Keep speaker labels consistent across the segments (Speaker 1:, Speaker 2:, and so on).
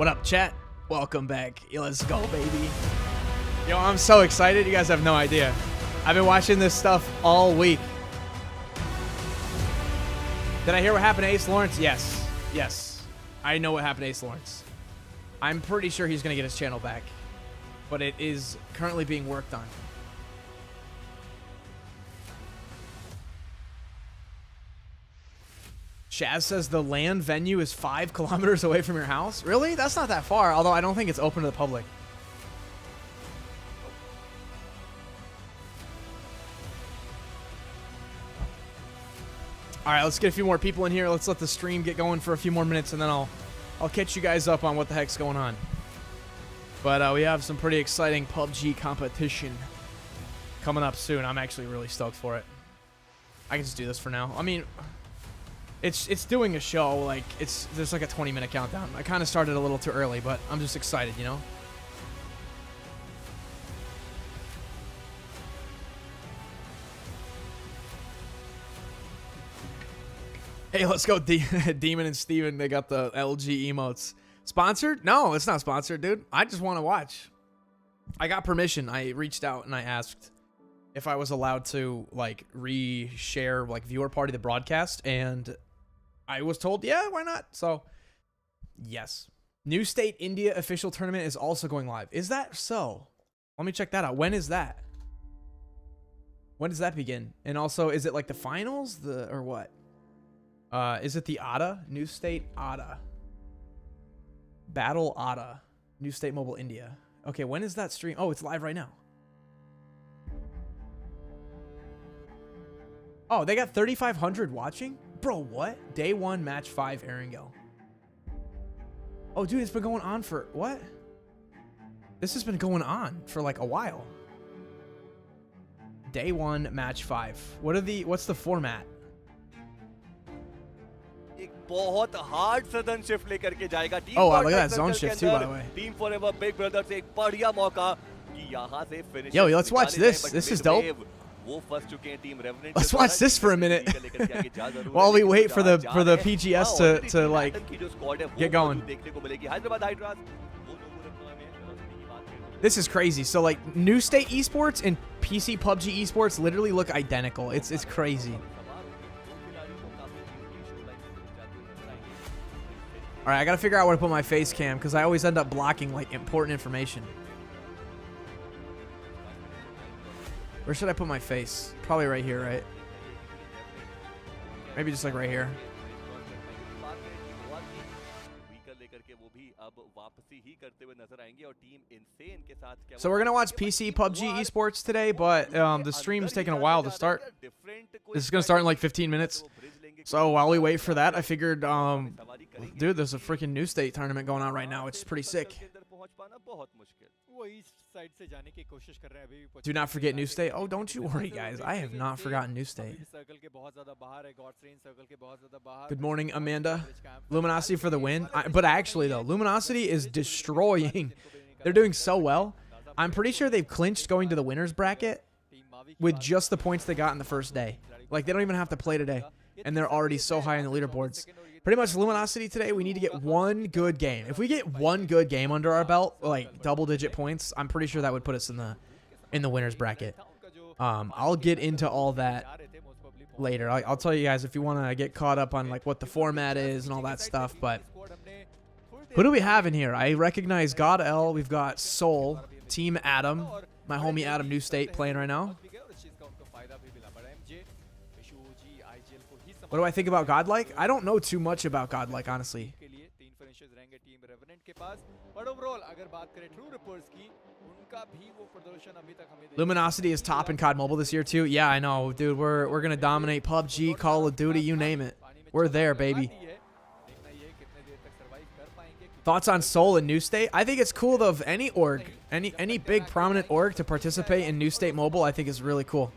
Speaker 1: What up, chat? Welcome back. Let's go, baby. Yo, I'm so excited. You guys have no idea. I've been watching this stuff all week. Did I hear what happened to Ace Lawrence? Yes. Yes. I know what happened to Ace Lawrence. I'm pretty sure he's going to get his channel back. But it is currently being worked on. Shaz says the LAN venue is 5 kilometers away from your house. Really? That's not that far, although I don't think it's open to the public. All right, let's get a few more people in here. Let's let the stream get going for a few more minutes, and then I'll catch you guys up on what the heck's going on. But we have some pretty exciting PUBG competition coming up soon. I'm actually really stoked for it. I can just do this for now. I mean, it's doing a show. Like, there's like a 20-minute countdown. I kind of started a little too early, but I'm just excited, you know? Hey, let's go, Demon and Steven. They got the LG emotes. Sponsored? No, it's not sponsored, dude. I just want to watch. I got permission. I reached out and I asked if I was allowed to, like, re-share, like, viewer party the broadcast, and I was told, yeah, why not? So, yes. New State India official tournament is also going live. Is that so? Let me check that out. When is that? When does that begin? And also, is it like the finals? Or what? Is it the ADA? New State ADA. Battle ADA. New State Mobile India. Okay, when is that stream? Oh, it's live right now. Oh, they got 3,500 watching? Bro, what? Day 1, match 5, Erangel. Oh, dude, it's been going on for... What? This has been going on for like a while. Day 1, match 5. What's the format?
Speaker 2: बहुत hard sudden shift लेकर के जाएगा team.
Speaker 1: Oh, wow, look at that zone shift too, by the way.
Speaker 2: Team Forever Big Brother से एक बढ़िया मौका कि यहाँ से finish।
Speaker 1: Yo, let's watch this. This is dope.
Speaker 2: वो फंस चुके हैं team Revenant।
Speaker 1: Let's watch this for a minute while we wait for the PGS to like get going. This is crazy. So like New State Esports and PC PUBG Esports literally look identical. It's crazy. All right, I gotta figure out where to put my face cam because I always end up blocking like important information. Where should I put my face? Probably right here, right? Maybe just like right here. So we're gonna watch PC PUBG Esports today, but the stream's taking a while to start. This is gonna start in like 15 minutes. So while we wait for that, I figured, dude, there's a freaking New State tournament going on right now. It's pretty sick. Do not forget New State. Oh, don't you worry, guys. I have not forgotten New State. Good morning, Amanda. Luminosity for the win. But actually, though, Luminosity is destroying. They're doing so well. I'm pretty sure they've clinched going to the winner's bracket with just the points they got in the first day. Like, they don't even have to play today. And they're already so high on the leaderboards. Pretty much Luminosity today, we need to get one good game. If we get one good game under our belt, like double-digit points, I'm pretty sure that would put us in the winner's bracket. I'll get into all that later. I'll tell you guys if you want to get caught up on like what the format is and all that stuff. But who do we have in here? I recognize God L. We've got Soul, Team Adam, my homie Adam New State playing right now. What do I think about Godlike? I don't know too much about Godlike, honestly. Luminosity is top in COD Mobile this year too. Yeah, I know, dude. We're gonna dominate PUBG, Call of Duty, you name it. We're there, baby. Thoughts on Seoul and New State? I think it's cool though. Of any org, any big prominent org to participate in New State Mobile, I think is really cool.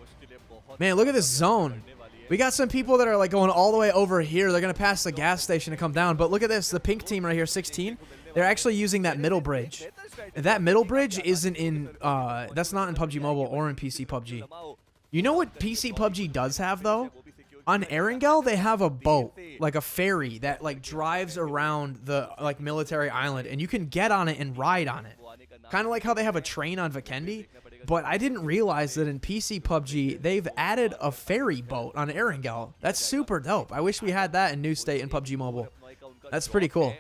Speaker 1: Man, look at this zone. We got some people that are like going all the way over here. They're going to pass the gas station to come down. But look at this. The pink team right here, 16. They're actually using that middle bridge. And that middle bridge isn't in, that's not in PUBG Mobile or in PC PUBG. You know what PC PUBG does have, though? On Erangel, they have a boat, like a ferry that like drives around the like military island, and you can get on it and ride on it. Kind of like how they have a train on Vikendi, but I didn't realize that in PC PUBG, they've added a ferry boat on Erangel. That's super dope. I wish we had that in New State and PUBG Mobile. That's pretty cool.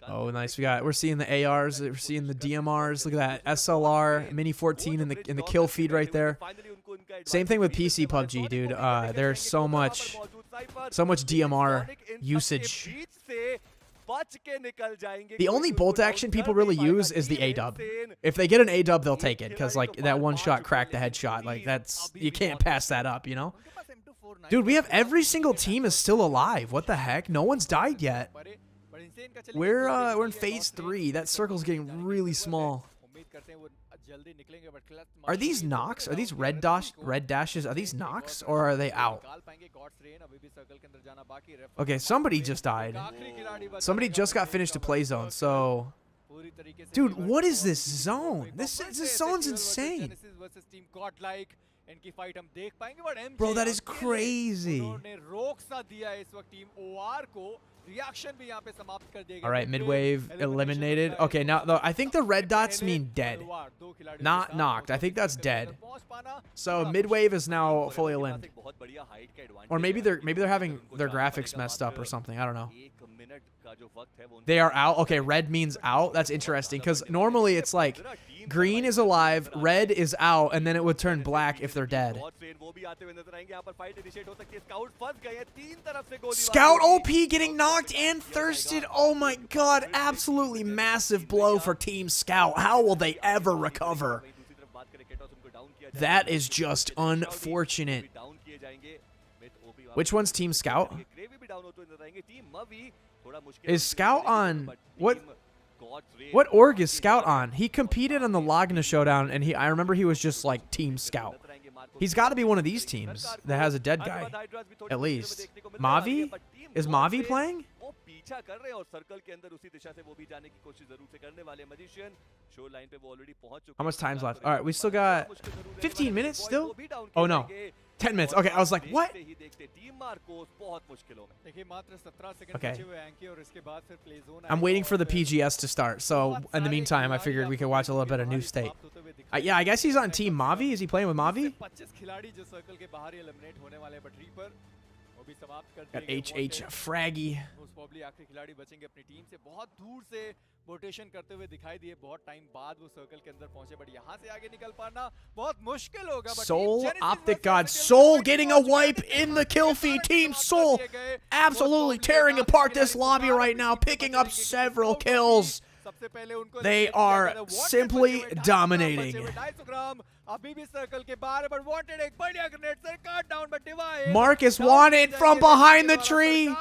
Speaker 1: Oh, nice. We're seeing the ARs, we're seeing the DMRs. Look at that SLR Mini 14 in the kill feed right there. Same thing with PC PUBG, dude. There's so much DMR usage. The only bolt action people really use is the A-dub. If they get an A-dub, they'll take it because like that one shot cracked the headshot. Like that's, you can't pass that up, you know? Dude, we have every single team is still alive. What the heck? No one's died yet. We're in phase 3. That circle's getting really small. Are these knocks? Are these red dashes? Are these knocks or are they out? Okay, somebody just died. Somebody just got finished to play zone. So, dude, what is this zone? This zone's insane. Bro, that is crazy. All right, mid-wave eliminated. Okay, now though I think the red dots mean dead, not knocked. I think that's dead. So mid-wave is now fully eliminated. Or maybe they're having their graphics messed up or something. I don't know. They are out. Okay, red means out. That's interesting because normally it's like green is alive, red is out, and then it would turn black if they're dead. Scout OP getting knocked and thirsted. Oh my god, absolutely massive blow for Team Scout. How will they ever recover? That is just unfortunate. Which one's Team Scout? Is Scout on what org is Scout on? He competed on the Lagna Showdown, and I remember he was just like Team Scout. He's got to be one of these teams that has a dead guy, at least. Mavi? Is Mavi playing? How much time's left? All right, we still got 15 minutes still? Oh, no. 10 minutes. Okay, I was like, what? Okay. I'm waiting for the PGS to start. So, in the meantime, I figured we could watch a little bit of New State. Yeah, I guess he's on Team Mavi. Is he playing with Mavi? Got HH Fraggy. Soul, Optic God, Soul getting a wipe in the kill feed. Team Soul absolutely tearing apart this lobby right now, picking up several kills. They are simply dominating. Marcus wanted from behind the tree.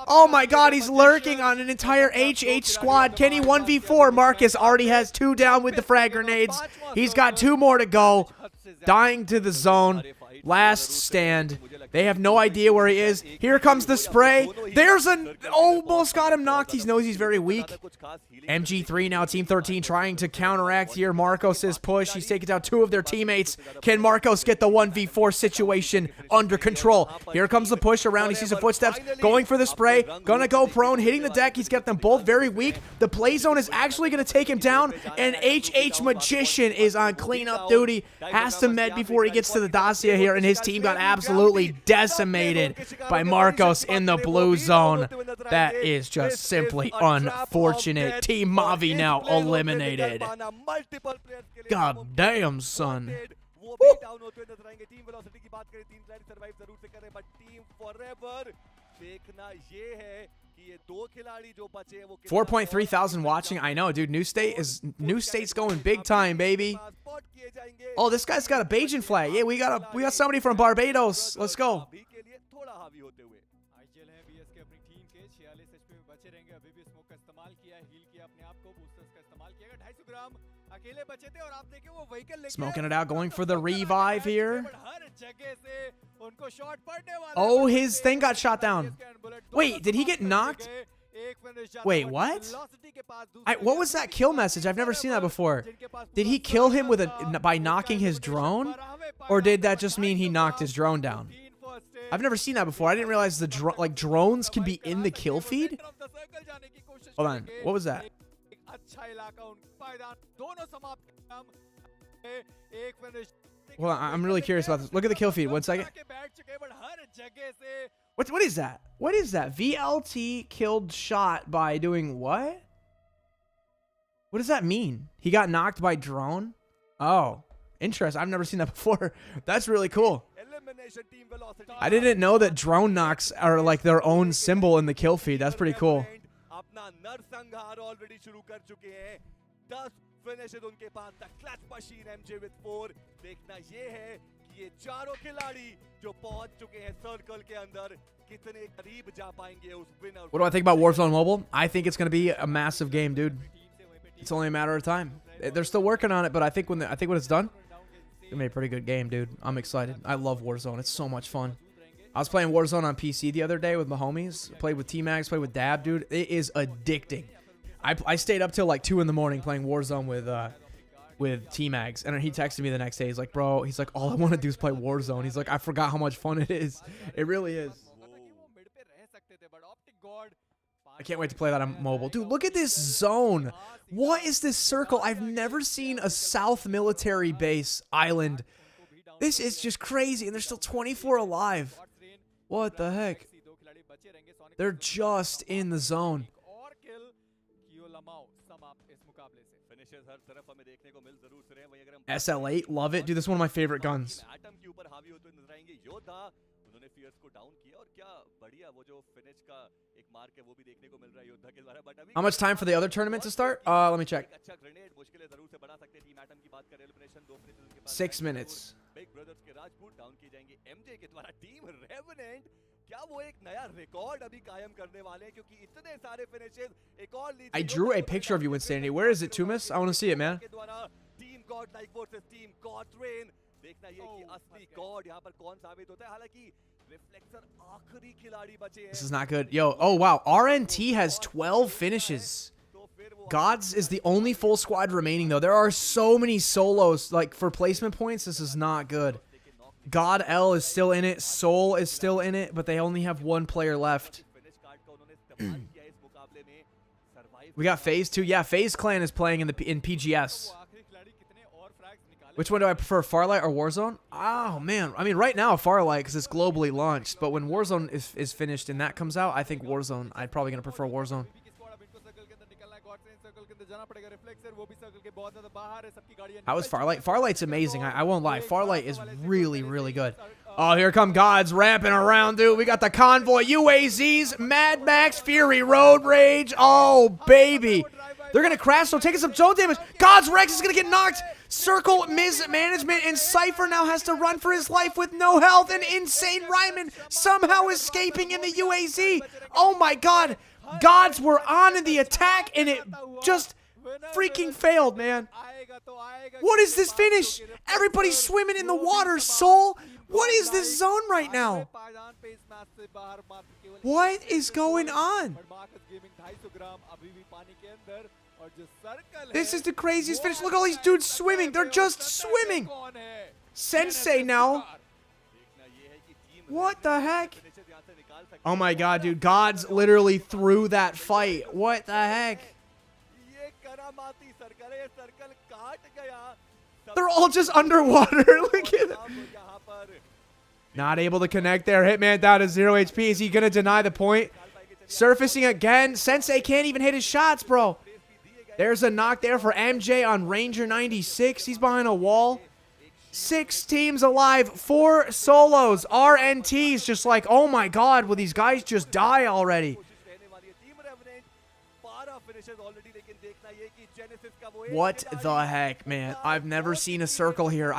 Speaker 1: Oh my god, he's lurking on an entire HH squad. Can he 1v4? Marcus already has 2 down with the frag grenades. He's got 2 more to go. Dying to the zone. Last stand. They have no idea where he is. Here comes the spray. There's an almost got him knocked. He knows he's very weak. MG3 now, Team 13 trying to counteract here. Marcos' push. He's taking down 2 of their teammates. Can Marcos get the 1v4 situation under control? Here comes the push around. He sees the footsteps. Going for the spray. Gonna go prone. Hitting the deck. He's got them both very weak. The play zone is actually going to take him down. And HH Magician is on cleanup duty. Has to med before he gets to the Dacia here. And his team got absolutely decimated by Marcos in the blue zone. That is just simply unfortunate. Team Mavi now eliminated. God damn, son. Woo. 4.3 thousand watching. I know, dude. New State's going big time, baby. Oh, this guy's got a Bajan flag. Yeah, we got somebody from Barbados. Let's go. Smoking it out, going for the revive here. Oh, his thing got shot down. Wait, did he get knocked? Wait, what? What was that kill message? I've never seen that before. Did he kill him with by knocking his drone? Or did that just mean he knocked his drone down? I've never seen that before. I didn't realize the drones can be in the kill feed. Hold on. What was that? Well, I'm really curious about this. Look at the kill feed. 1 second. What is that? What is that? VLT killed shot by doing what? What does that mean? He got knocked by drone? Oh, interesting. I've never seen that before. That's really cool. I didn't know that drone knocks are like their own symbol in the kill feed. That's pretty cool. What do I think about Warzone Mobile? I think it's going to be a massive game, dude. It's only a matter of time. They're still working on it, but I think when it's done, it's going to be a pretty good game, dude. I'm excited. I love Warzone. It's so much fun. I was playing Warzone on PC the other day with my homies. Played with T-Mags, played with Dab, dude. It is addicting. I stayed up till like 2 in the morning playing Warzone with T-Mags. And he texted me the next day. He's like, bro, he's like, all I want to do is play Warzone. He's like, I forgot how much fun it is. It really is. I can't wait to play that on mobile. Dude, look at this zone. What is this circle? I've never seen a South military base island. This is just crazy. And there's still 24 alive. What the heck? They're just in the zone. SL8, love it. Dude, this is one of my favorite guns. How much time for the other tournament to start? Let me check. 6 minutes. I drew a picture of you, Wynnsanity. Where is it, Tumis? I want to see it, man. This is not good. Yo, oh wow. RNT has 12 finishes. Gods is the only full squad remaining, though. There are so many solos. Like, for placement points, this is not good. God L is still in it. Soul is still in it, but they only have 1 player left. We got FaZe 2. Yeah, FaZe Clan is playing in PGS. Which one do I prefer, Farlight or Warzone? Oh, man. I mean, right now, Farlight, because it's globally launched. But when Warzone is finished and that comes out, I think Warzone. I'm probably going to prefer Warzone. How is Farlight? Farlight's amazing. I won't lie. Farlight is really, really good. Oh, here come Gods ramping around, dude. We got the convoy, UAZs, Mad Max, Fury, Road Rage. Oh, baby. They're going to crash, so taking some zone damage. Gods Rex is going to get knocked. Circle mismanagement, and Cypher now has to run for his life with no health. And Insane Ryman somehow escaping in the UAZ. Oh, my God. Gods were on in the attack, and it just freaking failed, man. What is this finish? Everybody's swimming in the water, Soul. What is this zone right now? What is going on? This is the craziest finish. Look at all these dudes swimming. They're just swimming. Sensei now. What the heck? Oh my God, dude. Gods literally threw that fight. What the heck? They're all just underwater. Look at it. Not able to connect there. Hitman down to 0 HP. Is he going to deny the point? Surfacing again. Sensei can't even hit his shots, bro. There's a knock there for MJ on Ranger 96. He's behind a wall. 6 teams alive. 4 solos. RNT's just like, oh my God, will these guys just die already? What the heck, man? I've never seen a circle here.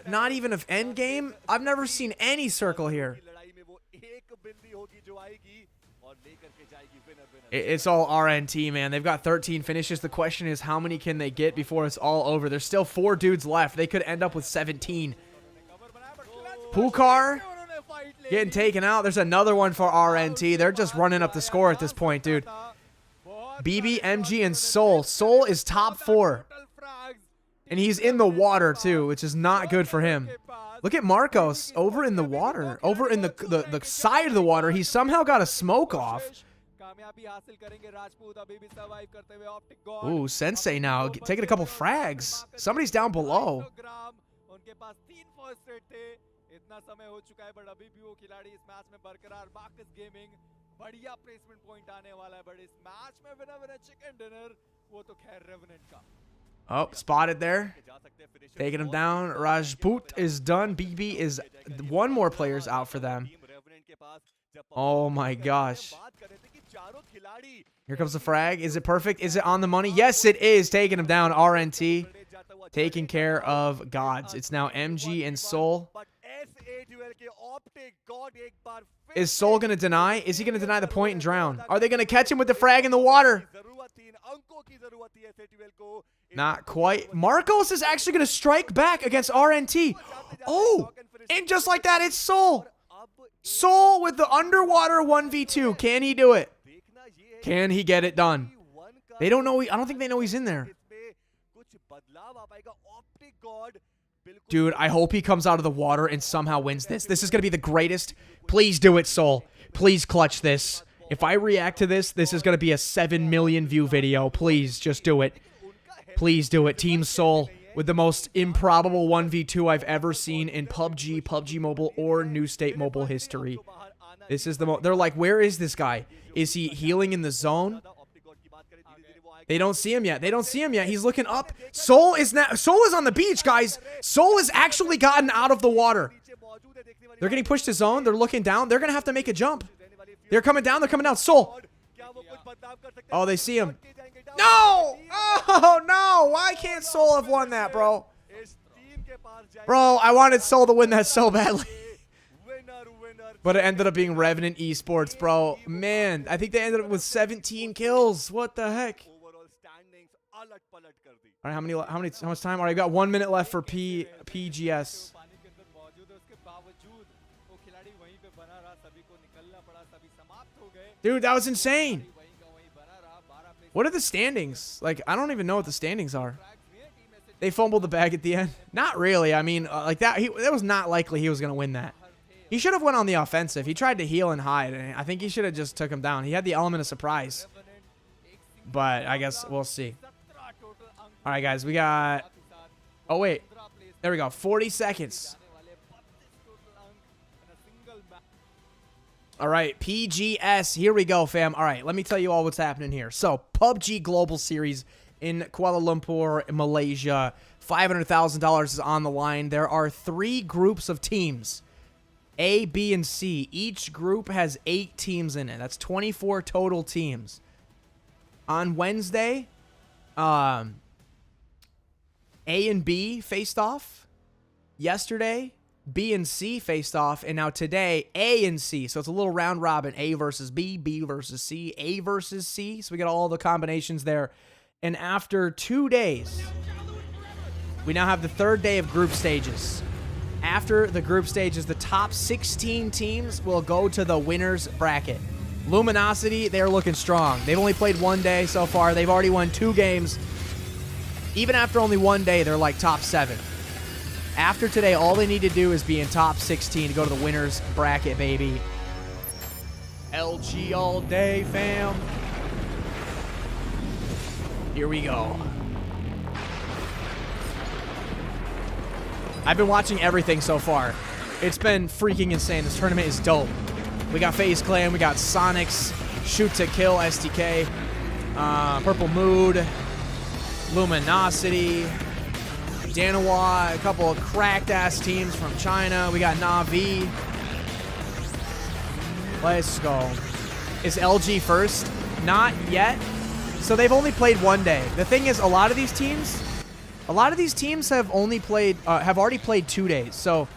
Speaker 1: Not even of endgame. I've never seen any circle here. It's all RNT, man. They've got 13 finishes. The question is, how many can they get before it's all over? There's still 4 dudes left. They could end up with 17. Pukar getting taken out. There's another one for RNT. They're just running up the score at this point, dude. BB, MG, and Soul. Soul is top 4. And he's in the water, too, which is not good for him. Look at Marcos over in the water. Over in the side of the water. He somehow got a smoke off. Ooh, Sensei now taking a couple frags. Somebody's down below. Oh, spotted there. Taking him down. Rajput is done. BB is one more player's out for them. Oh my gosh. Here comes the frag. Is it perfect? Is it on the money? Yes, it is. Taking him down. RNT. Taking care of gods. It's now MG and Soul. Is Soul going to deny? Is he going to deny the point and drown? Are they going to catch him with the frag in the water? Not quite. Marcos is actually going to strike back against RNT. Oh, and just like that, it's Soul. Soul with the underwater 1v2. Can he do it? Can he get it done? They don't know. I don't think they know he's in there. Dude, I hope he comes out of the water and somehow wins this. This is going to be the greatest. Please do it, Soul. Please clutch this. If I react to this, this is going to be a 7 million view video. Please, just do it. Please do it. Team Soul with the most improbable 1v2 I've ever seen in PUBG, PUBG Mobile, or New State Mobile history. This is the they're like, where is this guy? Is he healing in the zone? They don't see him yet. They don't see him yet. He's looking up. Soul is on the beach, guys. Soul has actually gotten out of the water. They're getting pushed to zone. They're looking down. They're going to have to make a jump. They're coming down. They're coming down. Soul. Oh, they see him. No! Oh, no! Why can't Soul have won that, bro? Bro, I wanted Soul to win that so badly. But it ended up being Revenant Esports, bro. Man, I think they ended up with 17 kills. What the heck? All right, how much time? All right, got 1 minute left for PGS. Dude, that was insane. What are the standings? Like, I don't even know what the standings are. They fumbled the bag at the end. Not really. I mean, like that. That was not likely he was going to win that. He should have went on the offensive. He tried to heal and hide, and I think he should have just took him down. He had the element of surprise. But I guess we'll see. All right, guys, we got... Oh, wait. There we go. 40 seconds. All right, PGS. Here we go, fam. All right, let me tell you all what's happening here. So, PUBG Global Series in Kuala Lumpur, Malaysia. $500,000 is on the line. There are 3 groups of teams. A, B, and C. Each group has 8 teams in it. That's 24 total teams. On Wednesday, A and B faced off. Yesterday, B and C faced off. And now today, A and C. So it's a little round robin. A versus B, B versus C, A versus C. So we got all the combinations there. And after 2 days, we now have the 3rd day of group stages. After the group stages, the top 16 teams will go to the winners bracket. Luminosity, they're looking strong. They've only played 1 day so far. They've already won 2 games. Even after only 1 day, they're like top 7. After today, all they need to do is be in top 16 to go to the winners bracket, baby. LG all day, fam. Here we go. I've been watching everything so far. It's been freaking insane. This tournament is dope. We got FaZe Clan, we got Sonics, Shoot to Kill, STK, Purple Mood, Luminosity, Danawa, a couple of cracked-ass teams from China. We got Na'Vi. Let's go. Is LG first? Not yet. So they've only played 1 day. The thing is, a lot of these teams have only played, have already played 2 days. So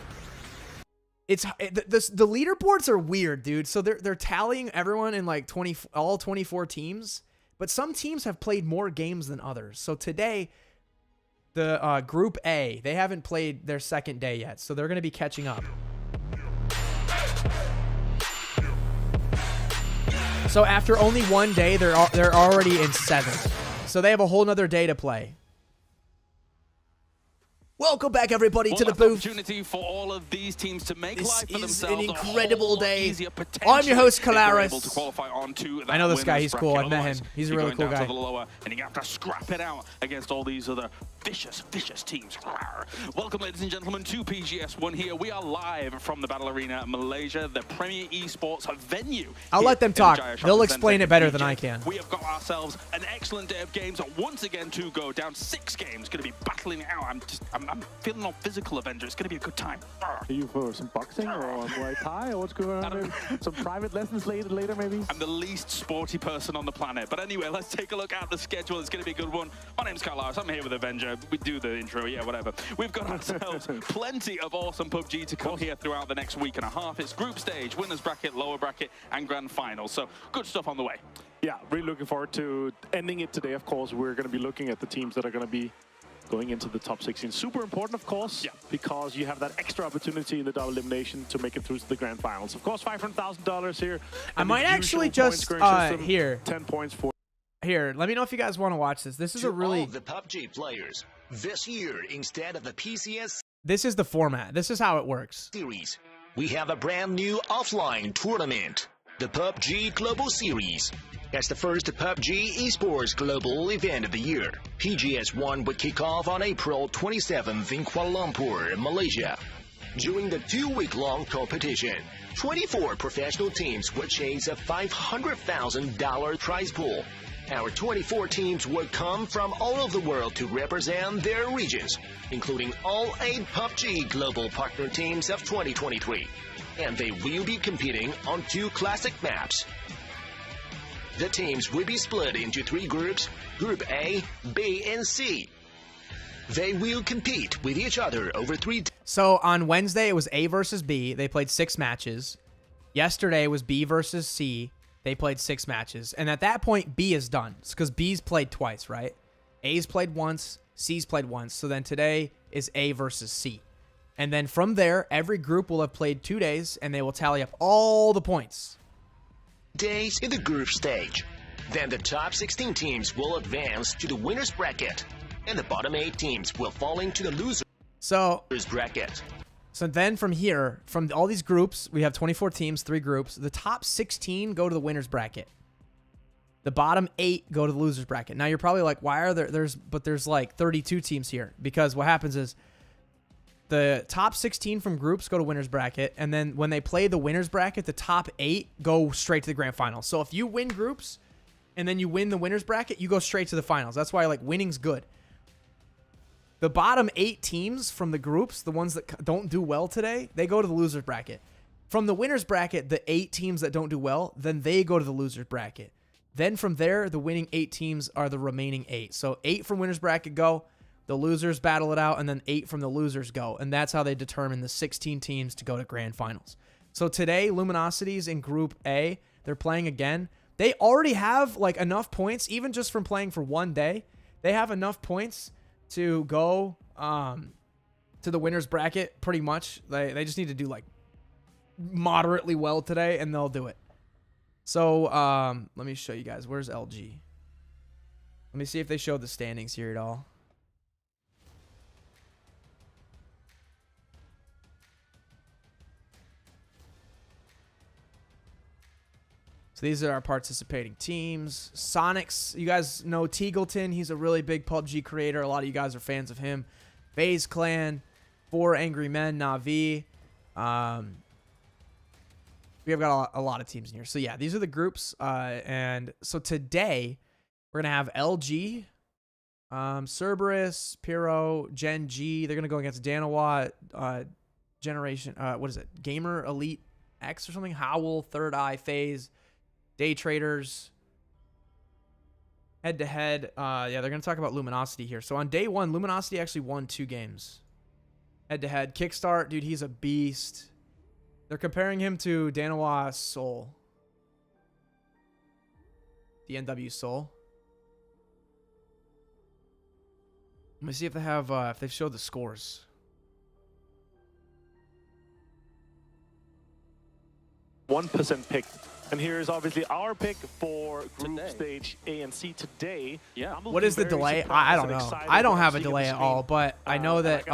Speaker 1: it's the leaderboards are weird, dude. So they're tallying everyone in like all 24 teams, but some teams have played more games than others. So today, the Group A, they haven't played their 2nd day yet, so they're going to be catching up. So after only one day, they're already in 7th. So they have a whole nother day to play. Welcome back, everybody, to the booth.
Speaker 3: Opportunity for all of these teams to make
Speaker 1: This
Speaker 3: life for
Speaker 1: is
Speaker 3: themselves
Speaker 1: an incredible day.
Speaker 3: easier,
Speaker 1: I'm your host,
Speaker 3: if they're
Speaker 1: Calaris.
Speaker 3: able to qualify onto that
Speaker 1: I know this guy. He's
Speaker 3: winners
Speaker 1: cool.
Speaker 3: bracket.
Speaker 1: I've met him.
Speaker 3: Otherwise,
Speaker 1: He's a
Speaker 3: you're
Speaker 1: really
Speaker 3: going
Speaker 1: cool
Speaker 3: down
Speaker 1: guy.
Speaker 3: to the lower, and you have to scrap it out against all these other vicious teams. Welcome, ladies and gentlemen, to PGS1 here. We are live from the Battle Arena, Malaysia, the premier esports venue.
Speaker 1: I'll let them talk. They'll explain it better than I can.
Speaker 3: We have got ourselves an excellent day of games once again to go. Down 6 games, going to be battling out. I'm feeling all physical, Avenger. It's going to be a good time.
Speaker 4: Are you for some boxing or Muay Thai or what's going on? Maybe? Some private lessons later maybe?
Speaker 3: I'm the least sporty person on the planet. But anyway, let's take a look at the schedule. It's going to be a good one. My name's Carlos. I'm here with Avenger. We do the intro, yeah, whatever. We've got ourselves plenty of awesome PUBG to come here throughout the next week and a half. It's group stage, winners bracket, lower bracket, and grand final. So good stuff on the way.
Speaker 4: Yeah, really looking forward to ending it today. Of course, we're going to be looking at the teams that are going to be going into the top 16. Super important, of course, because you have that extra opportunity in the double elimination to make it through to the grand finals. Of course, $500,000 here.
Speaker 1: I might actually just, here.
Speaker 4: 10 points for...
Speaker 1: Here, let me know if you guys want to watch this. This is a really...
Speaker 5: all the PUBG players, this year, instead of the PCS
Speaker 1: This is the format. This is how it works.
Speaker 5: series, we have a brand new offline tournament, the PUBG Global Series. As the first PUBG esports global event of the year, PGS1 will kick off on April 27th in Kuala Lumpur, Malaysia. During the 2-week-long competition, 24 professional teams will chase a $500,000 prize pool. Our 24 teams will come from all over the world to represent their regions, including all 8 PUBG global partner teams of 2023. And they will be competing on 2 classic maps. The teams will be split into 3 groups, Group A, B, and C. They will compete with each other over 3
Speaker 1: So on Wednesday, it was A versus B. They played 6 matches. Yesterday was B versus C. They played 6 matches. And at that point, B is done. It's because B's played twice, right? A's played once, C's played once. So then today is A versus C. And then from there, every group will have played 2 days, and they will tally up all the points.
Speaker 5: days in the group stage. Then the top 16 teams will advance to the winners bracket, and the bottom 8 teams will fall into the losers bracket.
Speaker 1: So then from here, from all these groups, we have 24 teams, 3 groups. The top 16 go to the winners bracket. The bottom 8 go to the losers bracket. Now you're probably like, why are there's like 32 teams here? Because what happens is the top 16 from groups go to winners bracket, and then when they play the winners bracket, the top 8 go straight to the grand finals. So if you win groups and then you win the winners bracket, you go straight to the finals. That's why like winning's good. The bottom 8 teams from the groups, the ones that don't do well today, they go to the losers bracket. From the winners bracket, the 8 teams that don't do well, then they go to the losers bracket. Then from there, the winning 8 teams are the remaining 8. So 8 from winners bracket go, the losers battle it out, and then 8 from the losers go. And that's how they determine the 16 teams to go to grand finals. So today, Luminosity's in Group A. They're playing again. They already have like enough points, even just from playing for 1 day. They have enough points to go to the winners bracket pretty much. They just need to do like moderately well today, and they'll do it. So let me show you guys. Where's LG? Let me see if they showed the standings here at all. So these are our participating teams. Sonics, you guys know Teagleton. He's a really big PUBG creator. A lot of you guys are fans of him. FaZe Clan, 4 Angry Men, Na'Vi. We have got a lot of teams in here. So yeah, these are the groups. And so today, we're going to have LG, Cerberus, Pyro, Gen G. They're going to go against Danawa, Generation, what is it? Gamer Elite X or something? Howl, Third Eye, FaZe. Day Traders, head-to-head. Yeah, they're going to talk about Luminosity here. So on day 1, Luminosity actually won 2 games. Head-to-head. Kickstart, dude, he's a beast. They're comparing him to Danawa Soul. The NW Soul. Let me see if they have, if they've showed the scores.
Speaker 4: %1 pick And here's obviously our pick for group stage A and C today.
Speaker 3: Yeah.
Speaker 1: What is the delay? I don't know. I don't have a delay at all, but I know that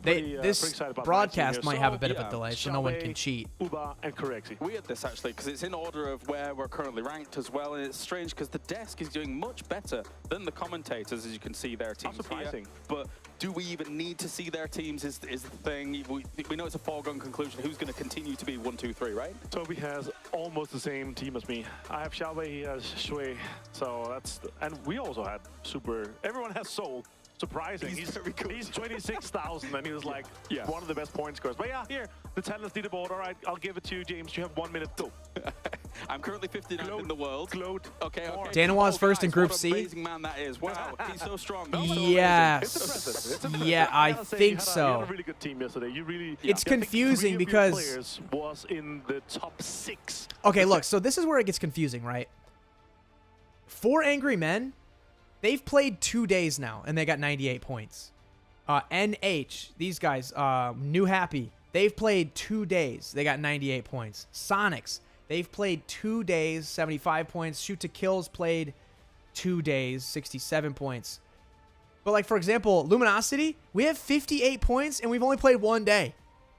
Speaker 1: this broadcast might have a bit of a delay, so no one can cheat.
Speaker 4: Uba and Corexi.
Speaker 3: Weird this actually, because it's in order of where we're currently ranked as well, and it's strange because the desk is doing much better than the commentators, as you can see their teams.
Speaker 4: How surprising.
Speaker 3: Here. But do we even need to see their teams is the thing. We know it's a foregone conclusion. Who's going to continue to be 1, 2, 3, right?
Speaker 4: Toby has almost the same team as me. I have Xiaowei, he has Shui, so that's, and we also had super, everyone has Soul. Surprising.
Speaker 3: He's very good.
Speaker 4: He's 26,000 and he was like one of the best point scorers. But yeah, here, the talents leaderboard. All right, I'll give it to you, James. You have 1 minute. Go.
Speaker 3: I'm currently 59th in the world.
Speaker 4: Gloat.
Speaker 3: Okay.
Speaker 1: Danawa's first in Group
Speaker 3: what
Speaker 1: C.
Speaker 3: What an amazing man that is. Wow, he's so strong.
Speaker 1: Yes.
Speaker 4: It's impressive.
Speaker 1: Yeah, I think
Speaker 4: You
Speaker 1: so.
Speaker 4: had a really good team yesterday. You really.
Speaker 1: It's confusing because
Speaker 4: players was in the top 6.
Speaker 1: Okay, look. So this is where it gets confusing, right? 4 Angry Men, they've played 2 days now, and they got 98 points. NH, these guys, New Happy, they've played 2 days. They got 98 points. Sonics, they've played 2 days, 75 points. Shoot to Kills played 2 days, 67 points. But, like, for example, Luminosity, we have 58 points, and we've only played 1 day.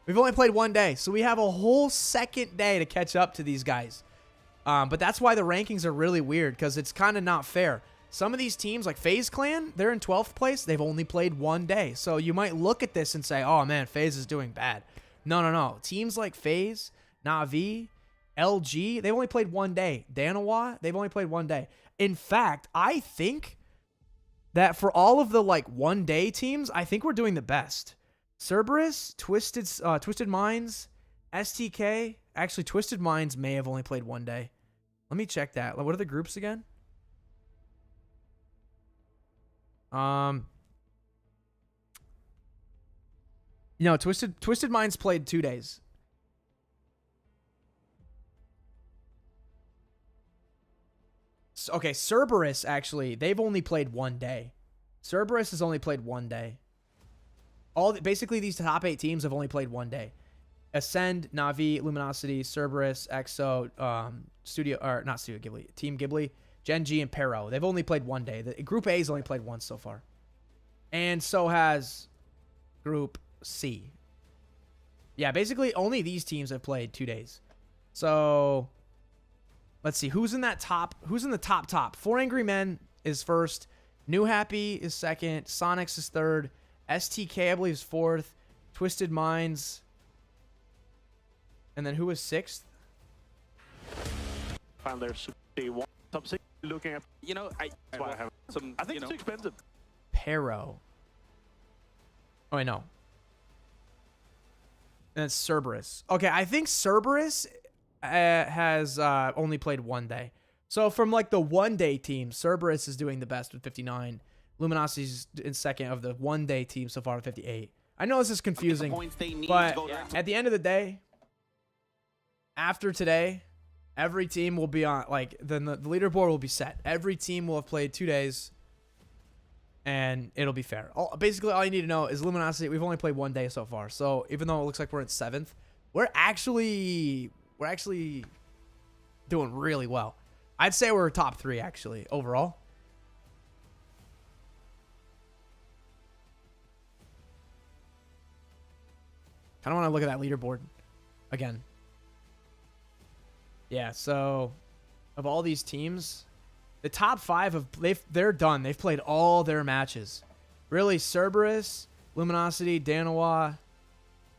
Speaker 1: We've only played 1 day, so we have a whole second day to catch up to these guys. But that's why the rankings are really weird, because it's kind of not fair. Some of these teams, like FaZe Clan, they're in 12th place. They've only played 1 day. So you might look at this and say, oh, man, FaZe is doing bad. No, no, no. Teams like FaZe, Na'Vi, LG, they've only played 1 day. Danawa, they've only played 1 day. In fact, I think that for all of the, like, 1 day teams, I think we're doing the best. Cerberus, Twisted Minds, STK. Actually, Twisted Minds may have only played 1 day. Let me check that. What are the groups again? No, Twisted Minds played 2 days. Okay, Cerberus, actually, they've only played 1 day. Cerberus has only played 1 day. Basically, these top 8 teams have only played 1 day. Ascend, Na'Vi, Luminosity, Cerberus, EXO, not Studio Ghibli, Team Ghibli, Gen G, and Pero. They've only played 1 day. Group A has only played once so far. And so has Group C. Yeah, basically only these teams have played 2 days. So let's see. Who's in that top? Who's in the top? 4 Angry Men is first. New Happy is second. Sonics is third. STK, I believe, is fourth. Twisted Minds. And then who was sixth?
Speaker 4: Found their day 1 top 6. Looking at,
Speaker 3: you know, I
Speaker 4: think it's too expensive.
Speaker 1: Pero. Oh, wait, no. And it's Cerberus. Okay, I think Cerberus has only played 1 day. So from like the 1 day team, Cerberus is doing the best with 59. Luminosity's in second of the 1 day team so far with 58. I know this is confusing, but at the end of the day, after today, every team will be on, like, then the leaderboard will be set. Every team will have played 2 days, and it'll be fair. Basically, all you need to know is Luminosity, we've only played 1 day so far. So even though it looks like we're in 7th, we're actually doing really well. I'd say we're top 3, actually, overall. Kind of want to look at that leaderboard again. Yeah, so of all these teams, the top 5 they're done. They've played all their matches. Really, Cerberus, Luminosity, Danawa,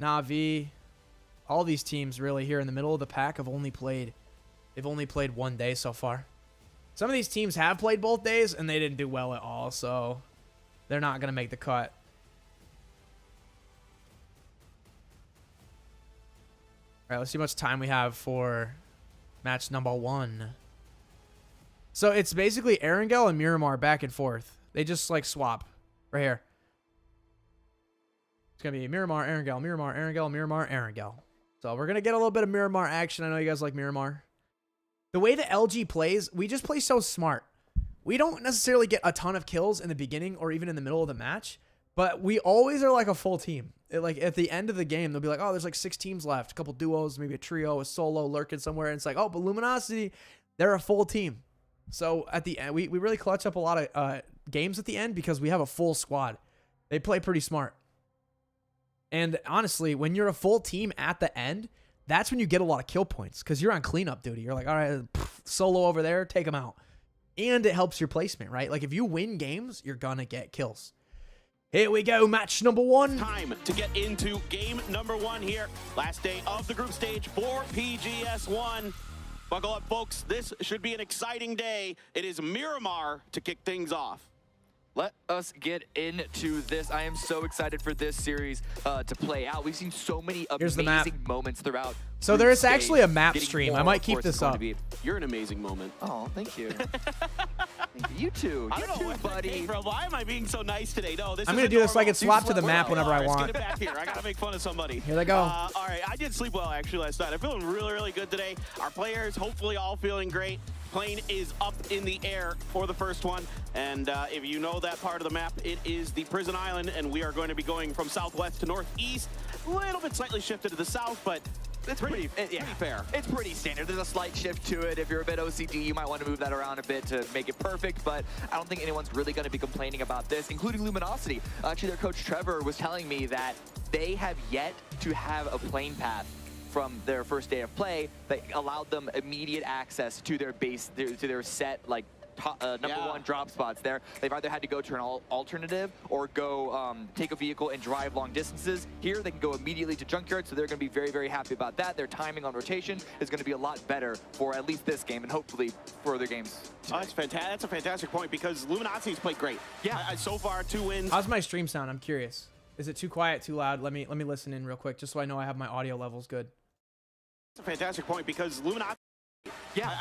Speaker 1: Na'Vi, all these teams really here in the middle of the pack they've only played 1 day so far. Some of these teams have played both days and they didn't do well at all, so they're not going to make the cut. All right, let's see how much time we have for match number 1. So it's basically Erangel and Miramar back and forth. They just like swap right here. It's going to be Miramar, Erangel, Miramar, Erangel, Miramar, Erangel. So we're going to get a little bit of Miramar action. I know you guys like Miramar. The way that LG plays, we just play so smart. We don't necessarily get a ton of kills in the beginning or even in the middle of the match, but we always are like a full team. like at the end of the game, they'll be like, oh, there's like 6 teams left, a couple duos, maybe a trio, a solo lurking somewhere. And it's like, oh, but Luminosity, they're a full team. So at the end, we really clutch up a lot of games at the end because we have a full squad. They play pretty smart. And honestly, when you're a full team at the end, that's when you get a lot of kill points because you're on cleanup duty. You're like, all right, solo over there, take them out. And it helps your placement, right? Like if you win games, you're going to get kills. Here we go, match number 1.
Speaker 6: Time to get into game number 1 here. Last day of the group stage for PGS1. Buckle up, folks. This should be an exciting day. It is Miramar to kick things off.
Speaker 7: Let us get into this. I am so excited for this series to play out. We've seen so many amazing moments throughout.
Speaker 1: So there is actually a map stream. I might keep this up.
Speaker 6: You're an amazing moment.
Speaker 7: Oh, thank you. You too. You too, buddy.
Speaker 6: Hey, bro, why am I being so nice today? No, this
Speaker 1: I'm going to do this so I can swap to the map whenever I want.
Speaker 6: Get it back here. I got to make fun of somebody.
Speaker 1: Here they go.
Speaker 6: All right, I did sleep well actually last night. I'm feeling really, really good today. Our players hopefully all feeling great. Plane is up in the air for the first one, and if you know that part of the map, it is the Prison Island, and we are going to be going from southwest to northeast. A little bit slightly shifted to the south, but it's pretty fair.
Speaker 7: It's pretty standard. There's a slight shift to it. If you're a bit OCD, you might want to move that around a bit to make it perfect, but I don't think anyone's really going to be complaining about this, including Luminosity. Actually, their coach Trevor was telling me that they have yet to have a plane path from their first day of play that allowed them immediate access to their base, to their set, like, number 1 drop spots there. They've either had to go to an alternative or go take a vehicle and drive long distances. Here, they can go immediately to Junkyard, so they're going to be very, very happy about that. Their timing on rotation is going to be a lot better for at least this game and hopefully for other games.
Speaker 6: Oh, that's fantastic. That's a fantastic point because Luminosity's played great.
Speaker 7: Yeah.
Speaker 6: So far, 2 wins.
Speaker 1: How's my stream sound? I'm curious. Is it too quiet, too loud? Let me listen in real quick just so I know I have my audio levels good.
Speaker 6: That's a fantastic point because Luminosity,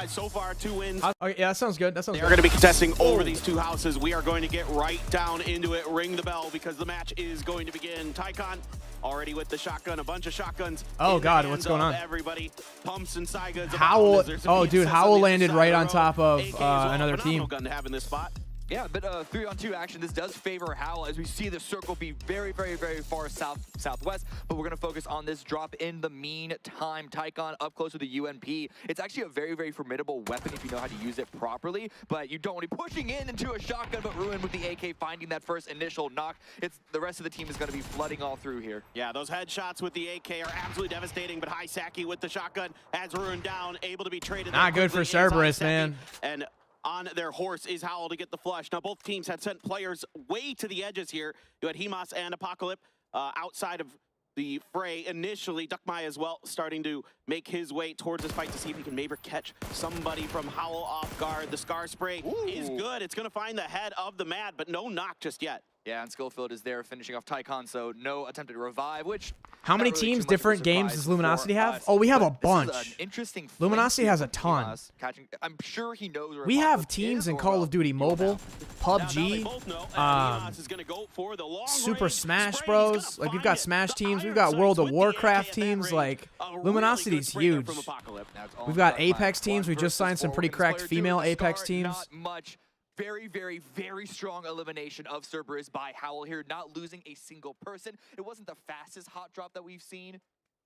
Speaker 6: so far 2 wins.
Speaker 1: Okay, yeah, that sounds good. That sounds
Speaker 6: They're
Speaker 1: good.
Speaker 6: going to be contesting over these 2 houses. We are going to get right down into it. Ring the bell because the match is going to begin. Tycon already with the shotgun, a bunch of shotguns.
Speaker 1: Oh God, what's going on?
Speaker 6: Everybody, pumps and side goods.
Speaker 1: Howl, oh dude, Howl landed right on top of another team.
Speaker 6: Gun to have in this spot.
Speaker 7: Yeah, but 3-on-2 action. This does favor Howl as we see the circle be very, very, very far southwest. But we're going to focus on this drop in the meantime. Tycon up close to the UNP. It's actually a very, very formidable weapon if you know how to use it properly. But you don't want to be pushing into a shotgun, but Ruin with the AK finding that first initial knock. It's the rest of the team is going to be flooding all through here.
Speaker 6: Yeah, those headshots with the AK are absolutely devastating. But Saki with the shotgun has Ruin down, able to be traded.
Speaker 1: Not good for Cerberus, man.
Speaker 6: And on their horse is Howl to get the flush. Now, both teams had sent players way to the edges here. You had Hemas and Apocalypse outside of the fray initially. Duckmai as well starting to make his way towards this fight to see if he can maybe catch somebody from Howl off guard. The Scar Spray is good. It's going to find the head of the Mad, but no knock just yet.
Speaker 7: Yeah, and Schofield is there finishing off Tycon, so no attempted revive, which...
Speaker 1: How many teams, different games does Luminosity have? Oh, we have a bunch.
Speaker 7: Interesting.
Speaker 1: Luminosity has a ton.
Speaker 7: I'm sure he knows where
Speaker 1: we have teams in Call of Duty Mobile, PUBG, Super Smash Bros. Like, we've got Smash teams, we've got World of Warcraft teams. Like, Luminosity's huge. We've got Apex teams. We just signed some pretty cracked female Apex teams.
Speaker 7: Very, very, very strong elimination of Cerberus by Howl here, not losing a single person. It wasn't the fastest hot drop that we've seen,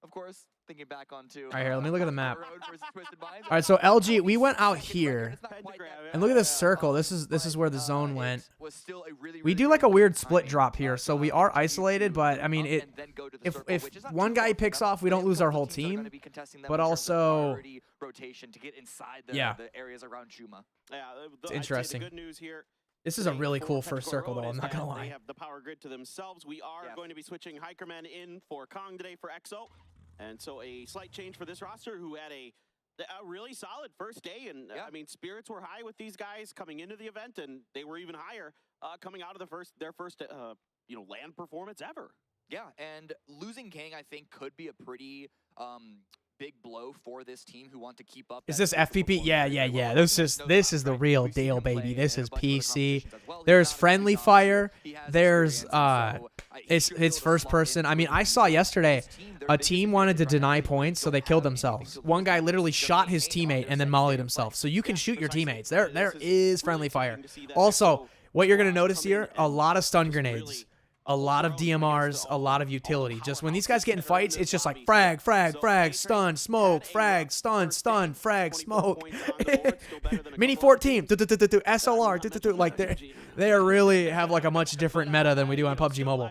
Speaker 7: of course, thinking back onto...
Speaker 1: All right, here, let me look at the map. All right, so LG, we went out here, and look at this circle. This is where the zone went. We do like a weird split drop here, so we are isolated, but, I mean, if one guy picks off, we don't lose our whole team, but also...
Speaker 7: rotation to get inside the areas around Chuma.
Speaker 6: Yeah,
Speaker 1: it's interesting.
Speaker 6: The good news here,
Speaker 1: this is a really cool first circle, though. I'm not gonna lie.
Speaker 6: They have the power grid to themselves. We are going to be switching Hikerman in for Kong today for EXO, and so a slight change for this roster, who had a really solid first day. And I mean, spirits were high with these guys coming into the event, and they were even higher coming out of their first land performance ever.
Speaker 7: Yeah, and losing Kang, I think, could be a pretty big blow for this team who want to keep up.
Speaker 1: Is this FPP? Yeah. This is the real deal, baby. This is PC. There's friendly fire. There's it's first person. I mean, I saw yesterday a team wanted to deny points, so they killed themselves. One guy literally shot his teammate and then mollied himself. So you can shoot your teammates. There is friendly fire. Also, what you're gonna notice here, a lot of stun grenades. A lot of DMRs, a lot of utility. Just when these guys get in fights, it's just like frag, frag, frag, stun, smoke, frag, stun, stun, frag, smoke. Mini 14, SLR, like they really have like a much different meta than we do on PUBG Mobile,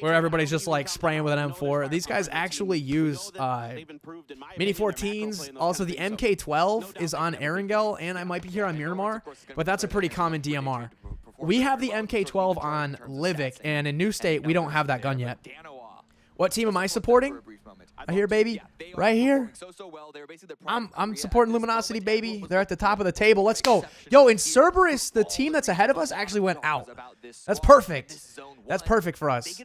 Speaker 1: where everybody's just like spraying with an M4. These guys actually use Mini 14s. Also, the MK12 is on Erangel, and I might be here on Miramar, but that's a pretty common DMR. We have the MK12 on Livic, and in New State, we don't have that gun yet. What team am I supporting? Right here, baby. Right here. I'm supporting Luminosity, baby. They're at the top of the table. Let's go. Yo, in Cerberus, the team that's ahead of us actually went out. That's perfect. That's perfect for us.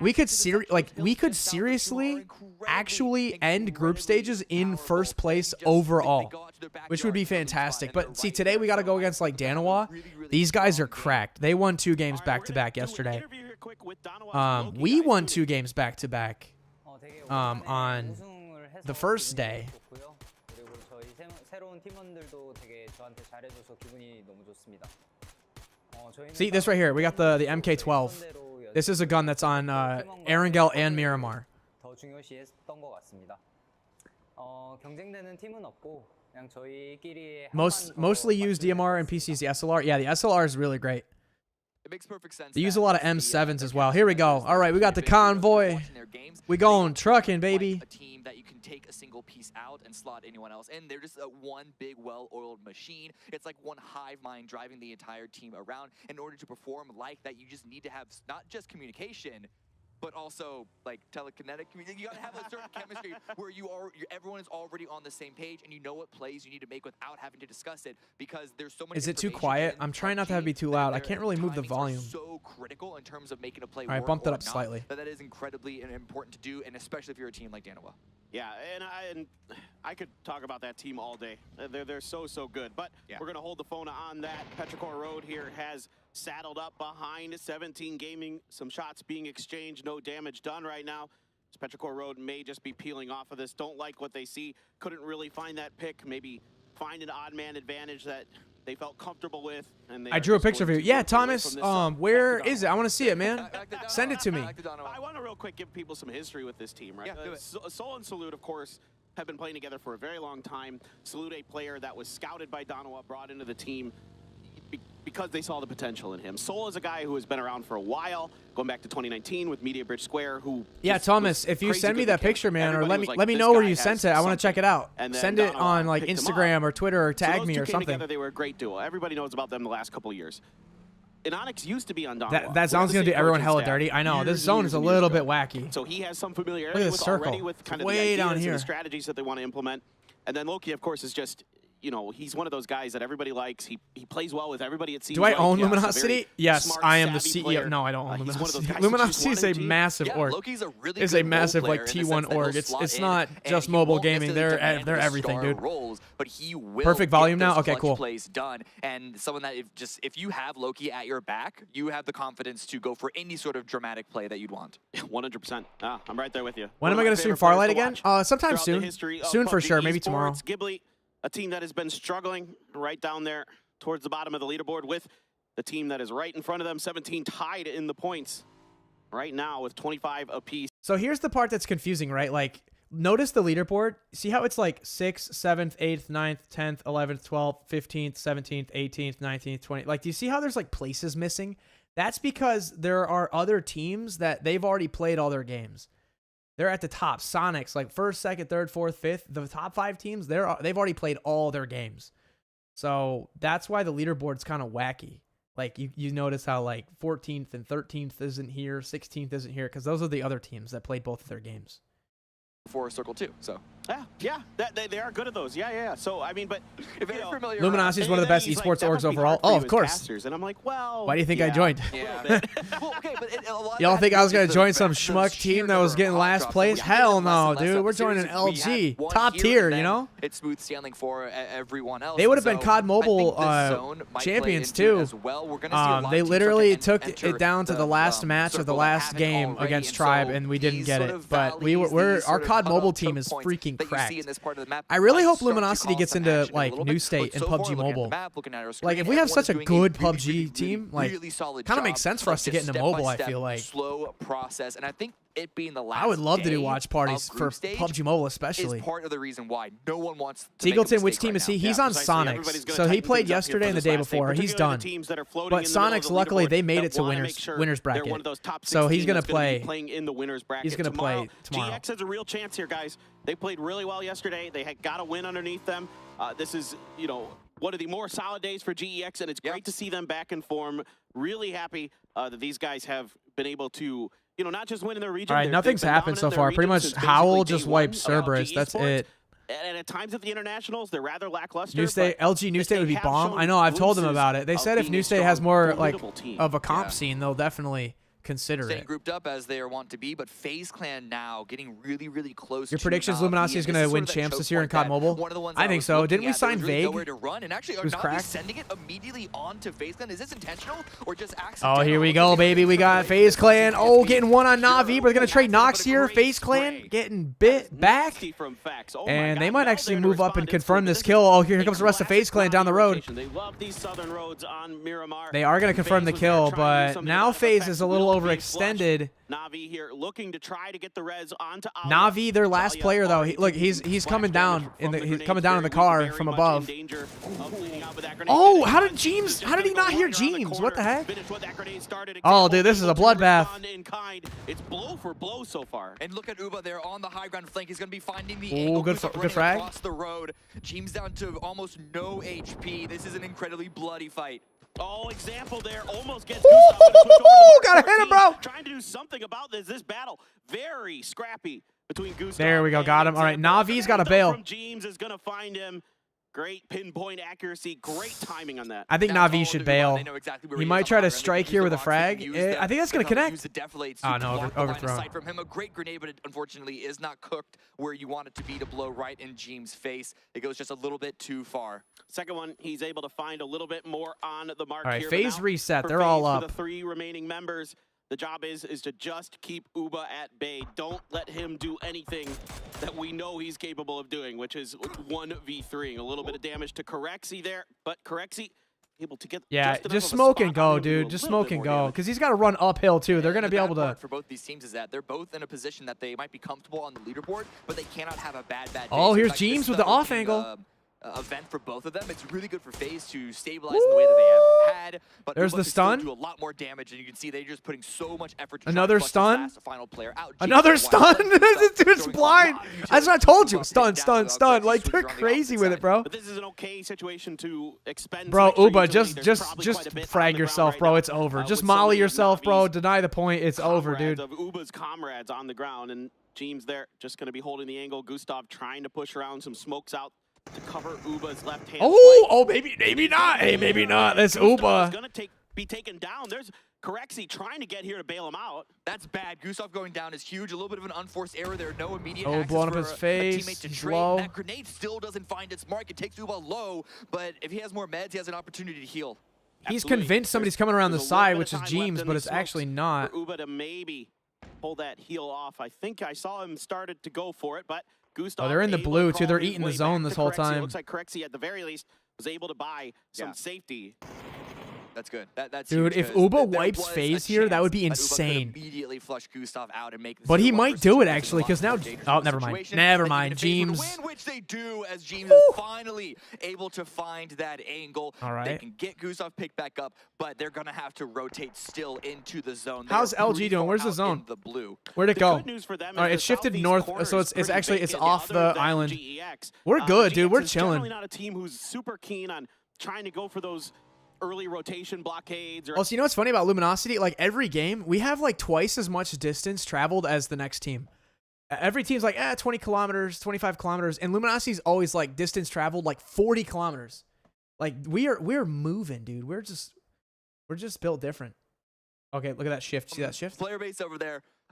Speaker 1: We could seriously actually end group stages in first place overall, which would be fantastic. But see, today we got to go against like Danawa. These guys are cracked. They won 2 games back-to-back yesterday. We won 2 games back-to-back on the first day. See, this right here. We got the MK12. This is a gun that's on Erangel and Miramar. Mostly use DMR and PCs the SLR. Yeah, the SLR is really great.
Speaker 7: It makes perfect sense.
Speaker 1: They use a lot of M7s as well. Here we go. All right, we got the convoy. We going trucking, baby.
Speaker 7: A team that you can take a single piece out and slot anyone else in. They're just one big, well-oiled machine. It's like one hive mind driving the entire team around. In order to perform like that, you just need to have not just communication, but also like telekinetic communication. You gotta have a certain chemistry where everyone is already on the same page and you know what plays you need to make without having to discuss it, because there's so much.
Speaker 1: Is it too quiet? I'm trying not to have it be too loud. I can't really move the volume.
Speaker 7: So critical in terms of making a play.
Speaker 1: All right, bumped it up slightly.
Speaker 7: That is incredibly important to do, and especially if you're a team like Danawa.
Speaker 6: Yeah, and I could talk about that team all day. They're so good. But we're gonna hold the phone on that. Petrichor Road here has saddled up behind 17 Gaming. Some shots being exchanged, no damage done right now. Petrichor Road may just be peeling off of this. Don't like what they see. Couldn't really find that pick. Maybe find an odd man advantage that they felt comfortable with. And
Speaker 1: I drew a picture of you. Yeah, Thomas. Where is it? I want to see it, man. Send it to me.
Speaker 6: I want to real quick give people some history with this team, right?
Speaker 7: Yeah, do it.
Speaker 6: Sol and Salute, of course, have been playing together for a very long time. Salute, a player that was scouted by Danawa, brought into the team because they saw the potential in him. Sol is a guy who has been around for a while, going back to 2019 with Media Bridge Square, who...
Speaker 1: Yeah, Thomas, if you send me that picture, man, or let me know where you sent it. I want to check it out. Send it on like Instagram or Twitter or tag me or something.
Speaker 6: Together, they were a great duo. Everybody knows about them the last couple of years. And Onyx used to be on Danawa.
Speaker 1: That zone's going to do everyone hella dirty. I know. This zone is a little bit wacky.
Speaker 6: So he has some familiarity with already with kind of the ideas and the strategies that they want to implement. And then Loki, of course, is just... You know, he's one of those guys that everybody likes. He plays well with everybody, it seems.
Speaker 1: Do I own Luminosity? Yes, smart, I am the CEO. Player. No, I don't own Luminosity. Luminosity is a massive org.
Speaker 7: Loki's a really
Speaker 1: is a massive like T1 org. It's not just mobile gaming. They're everything, dude.
Speaker 7: Roles, but he will
Speaker 1: perfect volume now. Okay, cool.
Speaker 7: Plays done, and someone that if you have Loki at your back, you have the confidence to go for any sort of dramatic play that you'd want.
Speaker 6: 100%. I'm right there with you.
Speaker 1: When am I going to stream Farlight again? Sometime soon. Soon for sure. Maybe tomorrow.
Speaker 6: Ghibli. A team that has been struggling right down there towards the bottom of the leaderboard with the team that is right in front of them, 17 tied in the points right now with 25 apiece.
Speaker 1: So here's the part that's confusing, right? Like, notice the leaderboard. See how it's like 6th, 7th, 8th, 9th, 10th, 11th, 12th, 15th, 17th, 18th, 19th, 20th. Like, do you see how there's like places missing? That's because there are other teams that they've already played all their games. They're at the top. Sonics, like 1st, 2nd, 3rd, 4th, 5th. The top 5 teams, they've already played all their games. So that's why the leaderboard's kind of wacky. Like you notice how like 14th and 13th isn't here, 16th isn't here, because those are the other teams that played both of their games.
Speaker 7: For Circle 2, so.
Speaker 6: Yeah, they are good at those. Yeah. So, I mean, but
Speaker 7: if you're familiar,
Speaker 1: Luminosity is one of the best esports orgs overall. Oh, of course.
Speaker 6: And I'm like, well,
Speaker 1: why do you think I joined?
Speaker 7: Yeah. Well, okay, but
Speaker 1: y'all think I was going to join some schmuck team that was getting last place? Hell no, dude. We're joining LG. Top tier, you know?
Speaker 7: It's smooth sailing for everyone else.
Speaker 1: They would have been COD Mobile champions, too. They literally took it down to the last match of the last game against Tribe, and we didn't get it. But our COD Mobile team is freaking getting
Speaker 7: that you
Speaker 1: cracked.
Speaker 7: see in this part of the map.
Speaker 1: I really
Speaker 7: might
Speaker 1: hope
Speaker 7: start to
Speaker 1: Luminosity
Speaker 7: cause
Speaker 1: gets
Speaker 7: some
Speaker 1: into
Speaker 7: action a
Speaker 1: like
Speaker 7: little
Speaker 1: New
Speaker 7: bit,
Speaker 1: State
Speaker 7: but
Speaker 1: and
Speaker 7: so far,
Speaker 1: PUBG
Speaker 7: looking at the
Speaker 1: Mobile.
Speaker 7: map, looking at our
Speaker 1: Like,
Speaker 7: screen,
Speaker 1: if we have
Speaker 7: everyone
Speaker 1: such
Speaker 7: is
Speaker 1: a
Speaker 7: doing
Speaker 1: good
Speaker 7: really,
Speaker 1: PUBG
Speaker 7: really,
Speaker 1: team, like,
Speaker 7: really solid
Speaker 1: kind of
Speaker 7: job
Speaker 1: makes sense for us to get
Speaker 7: this
Speaker 1: into mobile, I
Speaker 7: step-by-step,
Speaker 1: feel like.
Speaker 7: slow process, and I think it being the last
Speaker 1: I would love to do
Speaker 7: day
Speaker 1: watch parties
Speaker 7: of
Speaker 1: for
Speaker 7: group stage
Speaker 1: PUBG Mobile especially.
Speaker 7: is part of the reason why no one wants to make a
Speaker 1: Teagleton, which
Speaker 7: mistake
Speaker 1: team
Speaker 7: right
Speaker 1: is he?
Speaker 7: now.
Speaker 1: He's
Speaker 6: Yeah,
Speaker 1: on
Speaker 6: precisely.
Speaker 1: Sonics,
Speaker 6: Everybody's gonna
Speaker 1: so he
Speaker 6: tighten
Speaker 1: played
Speaker 6: things up here
Speaker 1: yesterday
Speaker 6: for
Speaker 1: and the
Speaker 6: this
Speaker 1: day
Speaker 6: last day,
Speaker 1: before. He's
Speaker 6: particularly
Speaker 1: done.
Speaker 6: the teams that are floating
Speaker 1: But
Speaker 6: in the middle of
Speaker 1: Sonics,
Speaker 6: the
Speaker 1: luckily,
Speaker 6: leaderboard
Speaker 1: they made
Speaker 6: that
Speaker 1: it to
Speaker 6: wanna make sure
Speaker 1: winners
Speaker 6: they're
Speaker 1: bracket.
Speaker 6: one of those top
Speaker 1: So he's
Speaker 6: 16
Speaker 1: gonna
Speaker 6: that's gonna be
Speaker 1: play.
Speaker 6: playing in the winners bracket.
Speaker 1: He's gonna play tomorrow.
Speaker 6: GX has a real chance here, guys. They played really well yesterday. They had got a win underneath them. This is, you know, one of the more solid days for GEX, and it's great to see them back in form. Really happy that these guys have been able to, you know, not just win in their region.
Speaker 1: All right, nothing's happened so far. Pretty much Howl just wiped Cerberus. That's it.
Speaker 6: And at times at the internationals, they're rather lackluster.
Speaker 1: New State, LG New State would be
Speaker 6: have
Speaker 1: bomb.
Speaker 6: shown
Speaker 1: I know, I've told them
Speaker 6: glimpses
Speaker 1: about it. They
Speaker 6: of
Speaker 1: said if
Speaker 6: being
Speaker 1: New
Speaker 6: a
Speaker 1: State
Speaker 6: strong,
Speaker 1: has more like
Speaker 6: formidable team.
Speaker 1: of a comp scene, they'll definitely consider
Speaker 7: Staying
Speaker 1: it.
Speaker 7: grouped up as they are want to be, but FaZe Clan now getting really, really close.
Speaker 1: Your
Speaker 7: to
Speaker 1: predictions,
Speaker 7: Navi,
Speaker 1: Luminosity
Speaker 7: and
Speaker 1: is
Speaker 7: this
Speaker 1: going to
Speaker 7: sort
Speaker 1: win
Speaker 7: of that
Speaker 1: champs
Speaker 7: choke
Speaker 1: this year in
Speaker 7: point
Speaker 1: COD
Speaker 7: that
Speaker 1: Mobile?
Speaker 7: one of the ones
Speaker 1: I
Speaker 7: that
Speaker 1: think
Speaker 7: was
Speaker 1: so.
Speaker 7: looking
Speaker 1: Didn't we
Speaker 7: at, there
Speaker 1: sign
Speaker 7: was really
Speaker 1: Vague?
Speaker 7: nowhere to run, and actually are
Speaker 1: Who's
Speaker 7: Navi
Speaker 1: cracked?
Speaker 7: sending it immediately on to FaZe Clan? Is this intentional or just accidental?
Speaker 1: Oh, here we go, baby. We got FaZe Clan. Oh, getting one on Navi. We're going to trade Nox here. FaZe Clan getting bit back. And they might actually move up and confirm this kill. Oh, here comes the rest of FaZe Clan down the road.
Speaker 6: They love these southern roads on Miramar.
Speaker 1: They are going to confirm the kill, but now FaZe is a little overextended.
Speaker 6: Navi here looking to try to get the res onto
Speaker 1: Navi, their last player though. Look, he's coming down in the car from above. Oh, how did he not hear James? What the heck? Oh, dude, this is a bloodbath.
Speaker 6: It's blow for blow so far.
Speaker 7: And look at Uba there on the high ground flank. He's going to be finding the
Speaker 1: Ooh,
Speaker 7: angle.
Speaker 1: good
Speaker 7: Gustav
Speaker 1: good
Speaker 7: running
Speaker 1: frag.
Speaker 7: across the road. James down to almost no HP. This is an incredibly bloody fight.
Speaker 6: Oh, example there. Almost gets
Speaker 1: Gotta hit him, bro.
Speaker 6: Trying to do something about this battle. Very scrappy between Gustav.
Speaker 1: There we go. Got him. All right, Navi's got a bail.
Speaker 6: From James is going to find him. Great pinpoint accuracy. Great timing on that.
Speaker 1: I think
Speaker 7: Now,
Speaker 1: Navi
Speaker 7: all
Speaker 1: should
Speaker 7: the
Speaker 1: bail.
Speaker 7: They know exactly where
Speaker 1: He
Speaker 7: is
Speaker 1: might
Speaker 7: on
Speaker 1: try
Speaker 7: the
Speaker 1: to
Speaker 7: high ground.
Speaker 1: strike
Speaker 7: They
Speaker 1: here
Speaker 7: can
Speaker 1: with a
Speaker 7: use the
Speaker 1: frag.
Speaker 7: box, they can use
Speaker 1: I think that's going to connect.
Speaker 7: Use the deflates
Speaker 1: Oh,
Speaker 7: to
Speaker 1: no,
Speaker 7: block the line of
Speaker 1: overthrow.
Speaker 7: sight from him. A great grenade, but it unfortunately is not cooked where you want it to be to blow right in James' face. It goes just a little bit too far.
Speaker 6: Second one, he's able to find a little bit more on the mark
Speaker 1: All right,
Speaker 6: here.
Speaker 1: FaZe
Speaker 6: But now
Speaker 1: reset.
Speaker 6: for
Speaker 1: They're
Speaker 6: FaZe,
Speaker 1: all
Speaker 6: for
Speaker 1: up.
Speaker 6: the three remaining members, the job is to just keep Uba at bay. Don't let him do anything that we know he's capable of doing, which is 1v3. A little bit of damage to Corexy there, but Corexy able to get
Speaker 1: Yeah,
Speaker 6: just,
Speaker 1: just
Speaker 6: enough of a
Speaker 1: smoke and
Speaker 6: spot
Speaker 1: go,
Speaker 6: on him to do
Speaker 1: dude.
Speaker 6: a
Speaker 1: Just
Speaker 6: little
Speaker 1: smoke
Speaker 6: bit
Speaker 1: and
Speaker 6: more
Speaker 1: go.
Speaker 6: damage.
Speaker 1: Because he's got to run uphill, too. They're going to
Speaker 7: And
Speaker 1: be
Speaker 7: the
Speaker 1: able
Speaker 7: bad
Speaker 1: to...
Speaker 7: part for both these teams is that they're both in a position that they might be comfortable on the leaderboard, but they cannot have a bad day.
Speaker 1: Oh,
Speaker 7: So
Speaker 1: here's
Speaker 7: in fact,
Speaker 1: James
Speaker 7: this
Speaker 1: with the
Speaker 7: is
Speaker 1: off
Speaker 7: looking,
Speaker 1: angle.
Speaker 7: Event for both of them. It's really good for FaZe to stabilize in the way that they have had. But
Speaker 1: There's
Speaker 7: Uba
Speaker 1: the
Speaker 7: can still
Speaker 1: stun.
Speaker 7: do a lot more damage, and you can see they're just putting so much effort to
Speaker 1: Another
Speaker 7: try to flush
Speaker 1: stun?
Speaker 7: this last final player out.
Speaker 1: Another
Speaker 7: James
Speaker 1: stun?
Speaker 7: White
Speaker 1: This dude's
Speaker 7: throwing a
Speaker 1: blind.
Speaker 7: lot of
Speaker 1: That's what I
Speaker 7: utility.
Speaker 1: told you.
Speaker 7: Uba
Speaker 1: Stun,
Speaker 7: picked
Speaker 1: stun,
Speaker 7: down
Speaker 1: stun.
Speaker 7: the
Speaker 1: Like,
Speaker 7: switch
Speaker 1: they're
Speaker 7: on the
Speaker 1: crazy
Speaker 7: opposite
Speaker 1: with it,
Speaker 7: side.
Speaker 1: bro.
Speaker 6: But this is an okay situation to expend
Speaker 1: Bro,
Speaker 6: some extra
Speaker 1: Uba,
Speaker 6: utility. There's
Speaker 1: just
Speaker 6: probably quite a bit on
Speaker 1: frag
Speaker 6: the ground
Speaker 1: yourself,
Speaker 6: right
Speaker 1: bro.
Speaker 6: now,
Speaker 1: It's over. Just
Speaker 6: with so
Speaker 1: molly
Speaker 6: many of
Speaker 1: yourself, bro.
Speaker 6: Navi's
Speaker 1: Deny the point. It's over, dude.
Speaker 6: Of Uba's comrades on the ground, and James there just going to be holding the angle. Gustav trying to push around, some smokes out to cover Uba's left hand.
Speaker 1: Oh, maybe not. Hey, maybe not. That's Uba.
Speaker 6: Going to be taken down. There's Corexy trying to get here to bail him out.
Speaker 7: That's bad. Gustav going down is huge. A little bit of an unforced error there. No immediate
Speaker 1: Oh,
Speaker 7: access
Speaker 1: blowing up
Speaker 7: for
Speaker 1: his
Speaker 7: a
Speaker 1: face.
Speaker 7: teammate to
Speaker 1: He's
Speaker 7: trade.
Speaker 1: low.
Speaker 7: That grenade still doesn't find its mark. It takes Uba low, but if he has more meds, he has an opportunity to heal.
Speaker 1: He's
Speaker 6: Absolutely.
Speaker 1: convinced somebody's coming around the
Speaker 6: There's a little
Speaker 1: side,
Speaker 6: bit
Speaker 1: which
Speaker 6: of
Speaker 1: is
Speaker 6: time left
Speaker 1: James,
Speaker 6: in
Speaker 1: but
Speaker 6: these
Speaker 1: it's actually
Speaker 6: smokes
Speaker 1: not.
Speaker 6: for Uba to maybe pull that heel off. I think I saw him started to go for it, but Gustav.
Speaker 1: Oh, they're in the
Speaker 6: able to
Speaker 1: blue, too.
Speaker 6: crawl
Speaker 1: They're
Speaker 6: his
Speaker 1: eating the
Speaker 6: way
Speaker 1: zone
Speaker 6: back
Speaker 1: this
Speaker 6: to
Speaker 1: whole
Speaker 6: Corexy.
Speaker 1: time.
Speaker 6: It looks like Corexy, at the very least, was able to buy some safety.
Speaker 7: That's good. That's
Speaker 1: Dude,
Speaker 7: huge,
Speaker 1: if
Speaker 7: 'cause
Speaker 1: Uba
Speaker 7: there
Speaker 1: wipes
Speaker 7: was a
Speaker 1: FaZe here, that would be
Speaker 7: chance Uba could
Speaker 1: insane.
Speaker 7: immediately flush Gustav out and make this
Speaker 1: But he
Speaker 7: 2-1
Speaker 1: might
Speaker 7: versus
Speaker 1: do
Speaker 7: 2
Speaker 1: it,
Speaker 7: versus
Speaker 1: actually,
Speaker 7: one
Speaker 1: 'cause now-
Speaker 7: dangerous
Speaker 1: oh, never mind.
Speaker 7: situation.
Speaker 1: Never
Speaker 7: Making
Speaker 1: mind.
Speaker 7: it FaZe with a
Speaker 1: James.
Speaker 7: win, which they do, as James is finally able to find that angle.
Speaker 1: All right.
Speaker 7: They can get Gustav picked back up, but they're going to have to rotate still into the zone. They
Speaker 1: How's
Speaker 7: are
Speaker 1: LG
Speaker 7: pretty
Speaker 1: doing?
Speaker 7: far
Speaker 1: Where's the
Speaker 7: out
Speaker 1: zone?
Speaker 7: in the blue.
Speaker 1: Where'd it
Speaker 6: The
Speaker 1: go?
Speaker 6: good news for them
Speaker 1: All right,
Speaker 6: is
Speaker 1: it's
Speaker 6: the
Speaker 1: shifted
Speaker 6: southeast
Speaker 1: north,
Speaker 6: corner
Speaker 1: so
Speaker 6: is
Speaker 1: it's
Speaker 6: pretty
Speaker 1: actually
Speaker 6: vacant
Speaker 1: off
Speaker 6: other
Speaker 1: the
Speaker 6: than
Speaker 1: island.
Speaker 6: GEX.
Speaker 1: We're good, dude.
Speaker 6: GEX
Speaker 1: We're
Speaker 6: is
Speaker 1: chilling.
Speaker 6: generally not a team who's super keen on trying to go for those early rotation blockades. Or
Speaker 1: Also, you know what's funny about Luminosity? Like, every game, we have, like, twice as much distance traveled as the next team. Every team's like, 20 kilometers, 25 kilometers. And Luminosity's always, like, distance traveled, like, 40 kilometers. Like, we're moving, dude. We're just built different. Okay, look at that shift. See that shift?
Speaker 7: Player base over there.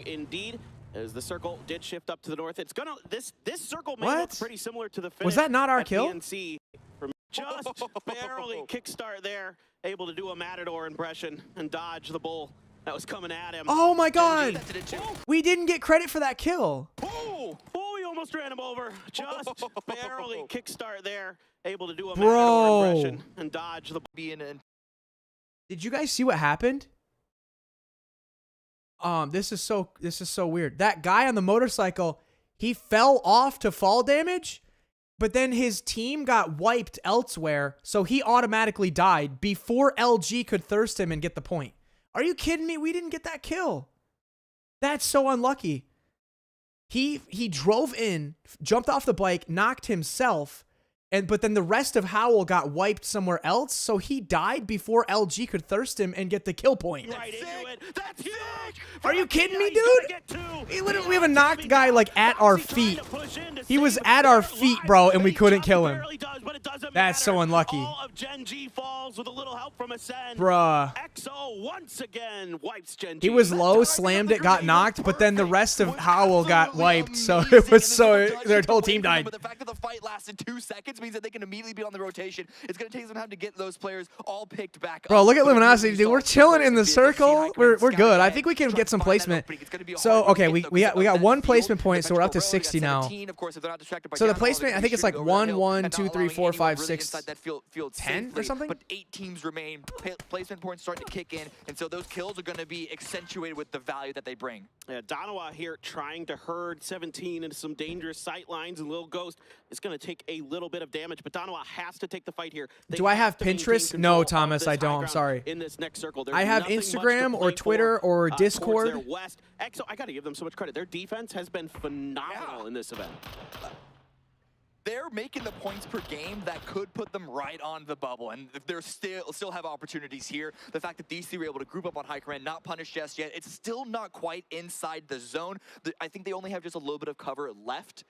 Speaker 6: strong indeed. As the circle did shift up to the north, it's gonna this circle may
Speaker 1: What?
Speaker 6: look pretty similar to the finish
Speaker 1: Was that not our
Speaker 6: at
Speaker 1: kill?
Speaker 6: PNC. Just barely kickstart there. Able to do a Matador impression and dodge the bull that was coming at him.
Speaker 1: Oh my God. We didn't get credit for that kill.
Speaker 6: Oh, he almost ran him over. Just barely kickstart there. Able to do a
Speaker 1: Bro.
Speaker 6: Matador impression and dodge the bull.
Speaker 1: Did you guys see what happened? This is so weird. That guy on the motorcycle, he fell off to fall damage, but then his team got wiped elsewhere, so he automatically died before LG could thirst him and get the point. Are you kidding me? We didn't get that kill. That's so unlucky. He drove in, jumped off the bike, knocked himself, but then the rest of Howl got wiped somewhere else, so he died before LG could thirst him and get the kill point.
Speaker 6: Right into it. That's huge.
Speaker 1: Are you kidding me, dude? We have a knocked guy like at our feet. He was at our feet, bro, and we couldn't kill him. That's so unlucky.
Speaker 6: All of Gen G falls with a little help from Ascend.
Speaker 1: Bruh.
Speaker 6: EXO once again wipes Gen G.
Speaker 1: He was low, slammed it, got knocked, but then the rest of Howl got wiped, so it was their whole team died.
Speaker 7: But the fact that the fight lasted 2 seconds means that they can immediately be on the rotation. It's going to take some time to get those players all picked back up.
Speaker 1: Bro, look at Luminosity, dude. We're chilling in the circle. We're good. I think we can get some placement. So, okay, we got 1 placement point, so we're up to 60 now. So the placement, I think it's like 1, 1, 2, 3, 4, 5, 6, 10 or something?
Speaker 7: But 8 teams remain. Placement points starting to kick in, and so those kills are going to be accentuated with the value that they bring.
Speaker 6: Yeah, Donawa here trying to herd 17 into some dangerous sight lines, and Lil Ghost is going to take a little bit of damage, but Donawa has to take the fight here.
Speaker 1: Do I have Pinterest? No, Thomas, I don't. I'm sorry.
Speaker 6: In this next circle,
Speaker 1: I have Instagram or Twitter or Discord.
Speaker 6: EXO, I got to give them so much credit. Their defense has been phenomenal in this event.
Speaker 7: They're making the points per game that could put them right on the bubble, and they're still have opportunities here. The fact that these 3 were able to group up on high command, not punished just yet, it's still not quite inside the zone. I think they only have just a little bit of cover left.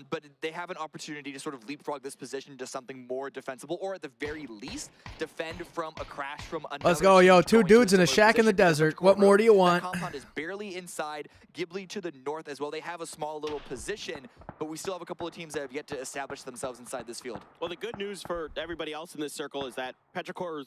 Speaker 7: But they have an opportunity to sort of leapfrog this position to something more defensible, or at the very least, defend from a crash from another.
Speaker 1: Let's go, yo. 2
Speaker 7: team
Speaker 1: dudes in a shack in the desert. What more do you want?
Speaker 7: The compound is barely inside. Ghibli to the north as well. They have a small little position, but we still have a couple of teams that have yet to establish themselves inside this field.
Speaker 6: Well, the good news for everybody else in this circle is that Petrichor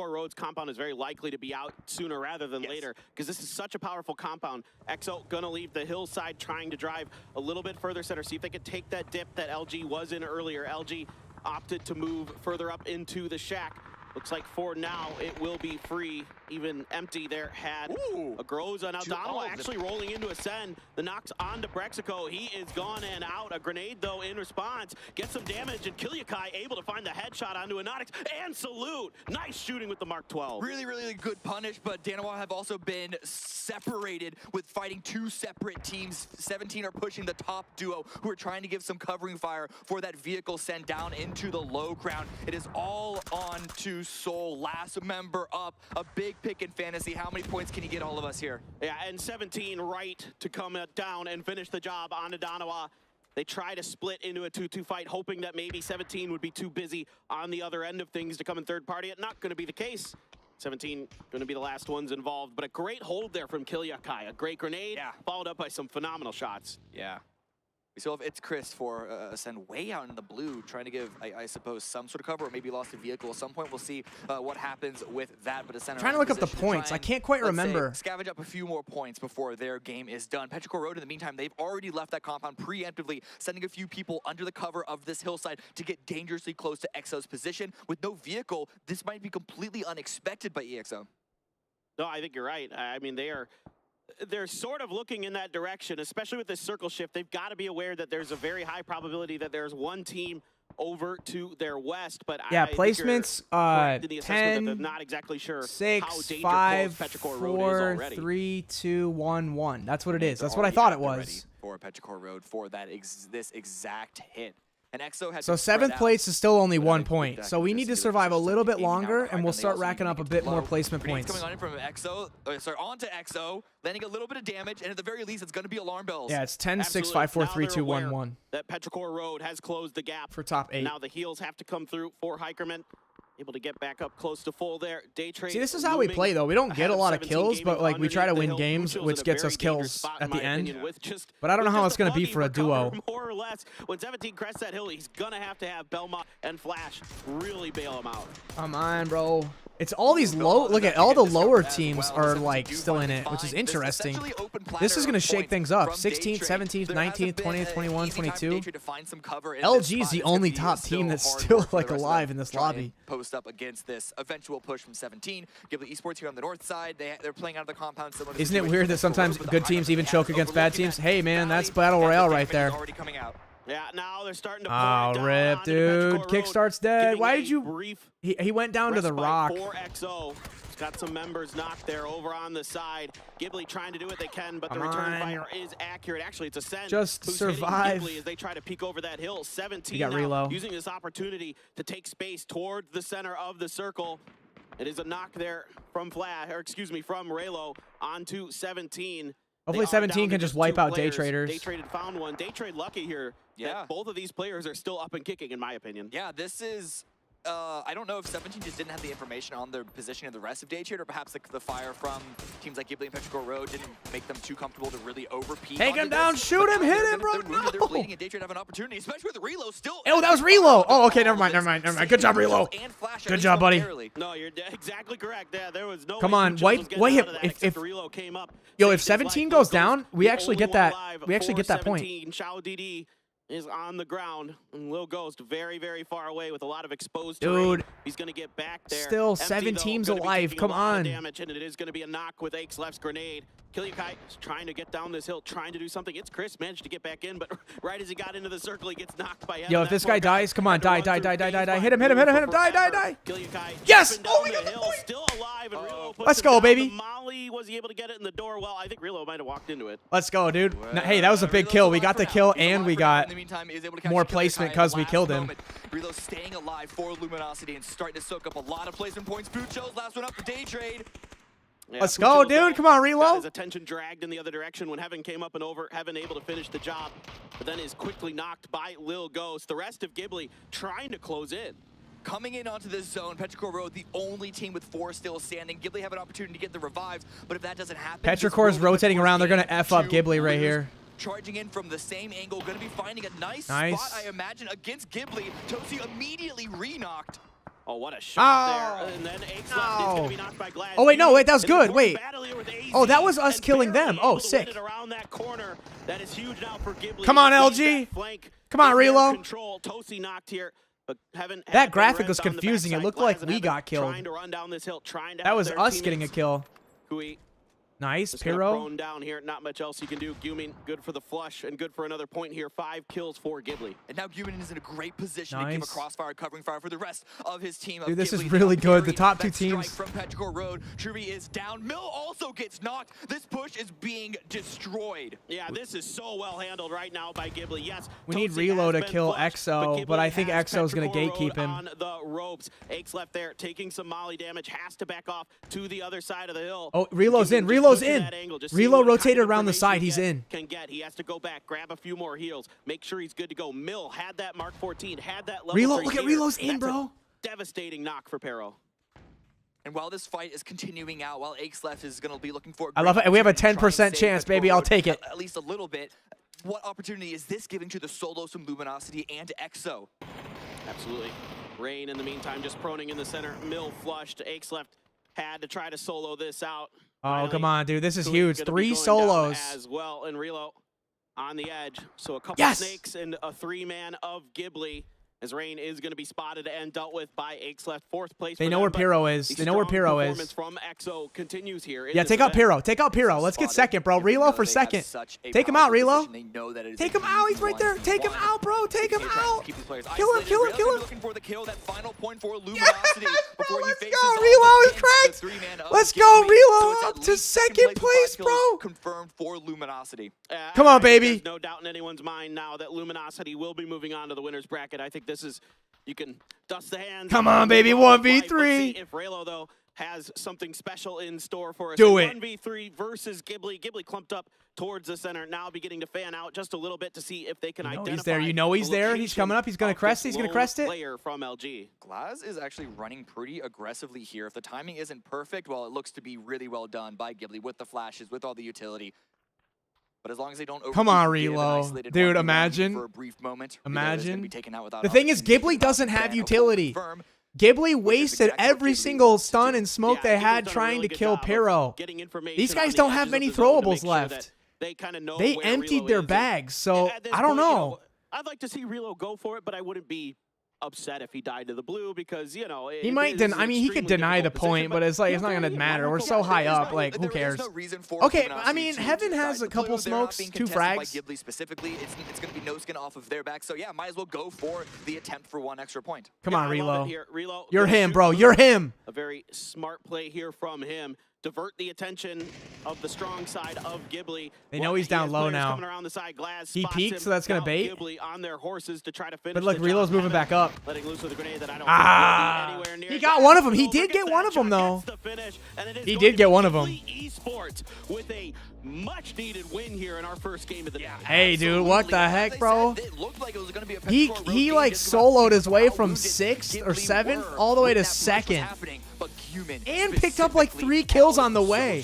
Speaker 6: Road's compound is very likely to be out sooner rather than later, because this is such a powerful compound. EXO gonna leave the hillside, trying to drive a little bit further center, see if they could take that dip that LG was in earlier. LG opted to move further up into the shack. Looks like for now it will be free, even empty there. Had a Groza. Now Donawa actually rolling into Ascend. The knocks onto Brexico. He is gone and out. A grenade though in response. Gets some damage, and Kilyakai able to find the headshot onto Anonix. And Salute. Nice shooting with the Mark 12.
Speaker 7: Really, really good punish, but Danawa have also been separated with fighting 2 separate teams. 17 are pushing the top duo, who are trying to give some covering fire for that vehicle sent down into the low ground. It is all on to Soul, last member up. A big pick in fantasy. How many points can he get all of us here?
Speaker 6: Yeah, and 17 right to come down and finish the job on Donawa. They try to split into a 2-2 fight, hoping that maybe 17 would be too busy on the other end of things to come in third party. It's not going to be the case. 17 going to be the last ones involved, but a great hold there from Kilyakai. A great grenade, followed up by some phenomenal shots.
Speaker 7: Yeah. We still have It's Chris for Ascend way out in the blue, trying to give, I suppose, some sort of cover, or maybe lost a vehicle. At some point, we'll see what happens with that. But Ascend
Speaker 1: trying to look up the points. I can't quite remember.
Speaker 7: Scavenge up a few more points before their game is done. Petrichor Road, in the meantime, they've already left that compound preemptively, sending a few people under the cover of this hillside to get dangerously close to EXO's position. With no vehicle, this might be completely unexpected by EXO.
Speaker 6: No, I think you're right. I mean, they're sort of looking in that direction, especially with this circle shift. They've got to be aware that there's a very high probability that there's one team over to their west, but
Speaker 1: yeah, placements 10,
Speaker 6: they're not exactly sure
Speaker 1: 6, 5, 4, 3, 2, 1, 1. That's what it is. That's what I thought it was.
Speaker 7: For Petrichor Road for that this exact hit. And EXO had
Speaker 1: so 7th place is still only 1 point. So we need to survive a little bit longer, and we'll start racking up a bit more placement points.
Speaker 7: Coming on in from EXO, onto EXO, landing a little bit of damage, and at the very least, it's going to be alarm bells.
Speaker 1: Yeah, it's 10, 6, 5, 4, 3, 2, 1, 1.
Speaker 6: That Petrichor Road has closed the gap
Speaker 1: for top 8.
Speaker 6: Now the heals have to come through for Hikerman. able to get back up close to full there. Day trade.
Speaker 1: See, this is how we play, though. We don't get a lot of kills, but like we try to win games,
Speaker 6: Mutual's
Speaker 1: which
Speaker 6: in a
Speaker 1: gets
Speaker 6: very
Speaker 1: us
Speaker 6: dangerous
Speaker 1: kills
Speaker 6: spot,
Speaker 1: at
Speaker 6: in
Speaker 1: the
Speaker 6: my
Speaker 1: end.
Speaker 6: opinion, with just,
Speaker 1: But I don't know how it's going to be
Speaker 6: Pubg
Speaker 1: for a duo.
Speaker 6: More or less, when 17 crests that hill, he's going to have Belmont and Flash really bail him out.
Speaker 1: Come on, bro. It's all these low. Look at all the lower teams are like still in it, which is interesting. This is going to shake things up. 16th, 17th, 19th, 20th, 21, 22. LG is the only top team that's still like alive in this lobby.
Speaker 7: Post up against this eventual push from 17. Ghibli Esports here on the north side. They're playing out of the compound.
Speaker 1: Isn't it weird that sometimes good teams even choke against bad teams? Hey, man, that's Battle Royale right there.
Speaker 6: Yeah, now they're starting to
Speaker 1: Oh, rip, dude. Kickstart's dead. Why did you... He went down to the rock.
Speaker 6: 4XO. He's got some members knocked there over on the side. Ghibli trying to do what they can, but the return fire is accurate. Actually, it's Ascend.
Speaker 1: Just survive.
Speaker 6: Ghibli as they try to peek over that hill. 17
Speaker 1: got
Speaker 6: now
Speaker 1: Relo.
Speaker 6: using this opportunity to take space toward the center of the circle. It is a knock there from Flash, or excuse me, from Relo onto 17.
Speaker 1: Hopefully 17 can just wipe out Day Traders.
Speaker 6: Day Traded found one. Day Trade lucky here.
Speaker 7: Yeah.
Speaker 6: Both of these players are still up and kicking, in my opinion.
Speaker 7: Yeah, this is... I don't know if 17 just didn't have the information on their position of the rest of Day Trade, or perhaps the fire from teams like Ghibli and Petrichor Road didn't make them too comfortable to really overpeak.
Speaker 1: Take him down, shoot him, hit him, bro.
Speaker 7: They're bleeding, and Day Trade have an opportunity, especially with Relo still.
Speaker 1: Oh, that was Relo. Oh, okay, never mind. Good job, Relo. Good job, buddy.
Speaker 6: No, you're exactly correct. Yeah, there was no.
Speaker 1: Come on, wait. If
Speaker 6: Relo came up.
Speaker 1: Yo, if 17 goes down, we actually get that. We actually get that point.
Speaker 6: Shao DD is on the ground, and Lil Ghost very, very far away with a lot of exposed
Speaker 1: Dude,
Speaker 6: terrain. He's going to get back there.
Speaker 1: Still,
Speaker 6: Empty,
Speaker 1: 7
Speaker 6: though,
Speaker 1: teams
Speaker 6: gonna be
Speaker 1: alive.
Speaker 6: taking
Speaker 1: Come
Speaker 6: a lot of
Speaker 1: on.
Speaker 6: Damage, and it is going to be a knock with Ake's left's grenade. Killiakai is trying to get down this hill, trying to do something. It's Chris, managed to get back in, but right as he got into the circle, he gets knocked by Evan.
Speaker 1: Yo, if this guy dies, come on, die. Hit him. Die.
Speaker 6: Killiakai
Speaker 1: Yes!
Speaker 6: Oh,
Speaker 1: we got the point!
Speaker 6: Still alive, and Relo puts
Speaker 1: Let's
Speaker 6: him
Speaker 1: go,
Speaker 6: down.
Speaker 1: baby.
Speaker 6: The Molly, was he able to get it in the door? Well, I think Relo might have walked into it.
Speaker 1: Let's go, dude. Hey, that was a big kill. We got the kill, and we got more placement because we killed him.
Speaker 7: Relo staying alive for Luminosity and starting to soak up a lot of placement points. Pucho's last one up for Day Trade.
Speaker 6: Yeah,
Speaker 1: Let's go,
Speaker 6: Pucho's
Speaker 1: dude. Come on,
Speaker 6: got
Speaker 1: Relo.
Speaker 6: his attention dragged in the other direction when Heaven came up and over. Heaven able to finish the job, but then is quickly knocked by Lil Ghost. The rest of Ghibli trying to close in.
Speaker 7: Coming in onto this zone, Petrichor Road, the only team with 4 still standing. Ghibli have an opportunity to get the revives, but if that doesn't happen...
Speaker 1: Petrichor's rotating around. They're going to F up Ghibli right here.
Speaker 7: Charging in from the same angle, going to be finding a nice spot, I imagine, against Ghibli. Tosi immediately re-knocked.
Speaker 6: Oh, what a shot there. And then Ake's left is going to be knocked by Glad.
Speaker 1: Oh, wait, no, wait, that was good. Wait.
Speaker 6: Oh,
Speaker 1: that was us killing them. Oh, sick.
Speaker 6: Around that corner. That is huge now for Ghibli.
Speaker 1: Come on, LG. Come on, Relo.
Speaker 6: Control. Tosi knocked here. But
Speaker 1: that graphic was confusing. It looked like we got killed.
Speaker 6: Trying to run down this hill,
Speaker 1: that was us getting a kill. Nice, Pyro.
Speaker 6: Prone down here, not much else he can do. Gumin, good for the flush and good for another point here. 5 kills for Ghibli.
Speaker 7: And now Gumin is in a great position to give a crossfire, covering fire for the rest of his team.
Speaker 1: Dude, this is really good. The top 2 teams.
Speaker 7: From Petrichor Road, Truby is down. Mill also gets knocked. This push is being destroyed.
Speaker 6: Yeah, this is so well handled right now by Ghibli. Yes,
Speaker 1: we need Relo to kill EXO, but I think EXO is going to gatekeep him.
Speaker 6: On the ropes. Ake's left there, taking some molly damage, has to back off to the other side of the hill.
Speaker 1: Oh, Relo's in. Relo rotated around the side. He's in.
Speaker 6: He has to go back, grab a few more heals, make sure he's good to go. Mill had that Mark 14, had that level
Speaker 1: Relo,
Speaker 6: 3
Speaker 1: look at Relo's in, bro.
Speaker 6: Devastating knock for Pero.
Speaker 7: And while this fight is continuing out, while Ake's left is going to be looking for...
Speaker 1: I love it. We have a 10% chance, baby. I'll take it.
Speaker 7: At least a little bit. What opportunity is this giving to the solos from Luminosity and EXO?
Speaker 6: Absolutely. Rain, in the meantime, just proning in the center. Mill flushed. Ake's left had to try to solo this out.
Speaker 1: Oh,
Speaker 6: Finally,
Speaker 1: come on, dude. This is huge. 3 solos.
Speaker 6: As well, and Relo on the edge. So a couple snakes and a 3-man of Ghibli. As Rain is going to be spotted and dealt with by Ake's left. 4th place.
Speaker 1: They know where Pyro is. They know where Pyro is.
Speaker 6: Performance from EXO continues here.
Speaker 1: Yeah, take out Pyro. Take out Pyro. Let's get second, bro. Relo for second. Take him out, Relo. Take him out. He's right there. Take him out, bro. Take him out. Kill him.
Speaker 7: Looking for the kill. That final point for Luminosity.
Speaker 1: Let's go. Relo is cracked. Let's go. Relo up to second place, bro.
Speaker 7: Confirmed for Luminosity.
Speaker 1: Come on, baby.
Speaker 6: There's no doubt in anyone's mind now that Luminosity will be moving on to the winner's bracket. I think this is, you can dust the hands.
Speaker 1: Come on, baby. 1v3.
Speaker 6: If Relo, though, has something special in store for us.
Speaker 1: Do it.
Speaker 6: 1v3 versus Ghibli. Ghibli clumped up towards the center, now beginning to fan out just a little bit to see if they can identify.
Speaker 1: He's there. You know he's
Speaker 6: the
Speaker 1: there. He's coming up. He's going to crest it. He's going to crest it.
Speaker 6: Player from LG.
Speaker 7: Glaz is actually running pretty aggressively here. If the timing isn't perfect, well, it looks to be really well done by Ghibli with the flashes, with all the utility. But as long as they don't
Speaker 1: come on, Relo. Dude, imagine.
Speaker 7: For a brief moment,
Speaker 1: imagine.
Speaker 7: Be taken out without
Speaker 1: the thing is, Ghibli doesn't have utility. Ghibli wasted every single stun and smoke they had trying to kill Pyro. These guys don't have many throwables left. They emptied their bags, so I don't know.
Speaker 6: I'd like to see Relo go for it, but I wouldn't be upset if he died to the blue because, you know,
Speaker 1: he might I mean, he could deny the point, but it's like it's not gonna matter. We're so high up, like who cares? Okay, I mean, Heaven has a couple smokes, 2 frags.
Speaker 7: Ghibli specifically, it's gonna be no skin off of their back. So yeah, might as well go for the attempt for 1 extra point.
Speaker 1: Come on, Relo.
Speaker 6: Relo.
Speaker 1: You're him, bro. You're him.
Speaker 6: A very smart play here from him. Divert the attention of the strong side of Ghibli.
Speaker 1: They know he's down low now.
Speaker 6: Around the side. Glaz
Speaker 1: he peeked, so that's gonna bait.
Speaker 6: Ghibli on their horses to try to finish.
Speaker 1: But look, Relo's moving back up.
Speaker 6: Letting loose with a grenade that I don't think
Speaker 1: he got one of them. He did get one of them though. He did get one of them.
Speaker 6: Esports with a much needed win here in our first game of the day.
Speaker 1: Hey, dude, what the heck, bro? He like soloed his way from 6th or 7th all the way to 2nd. And picked up like 3 kills on the way.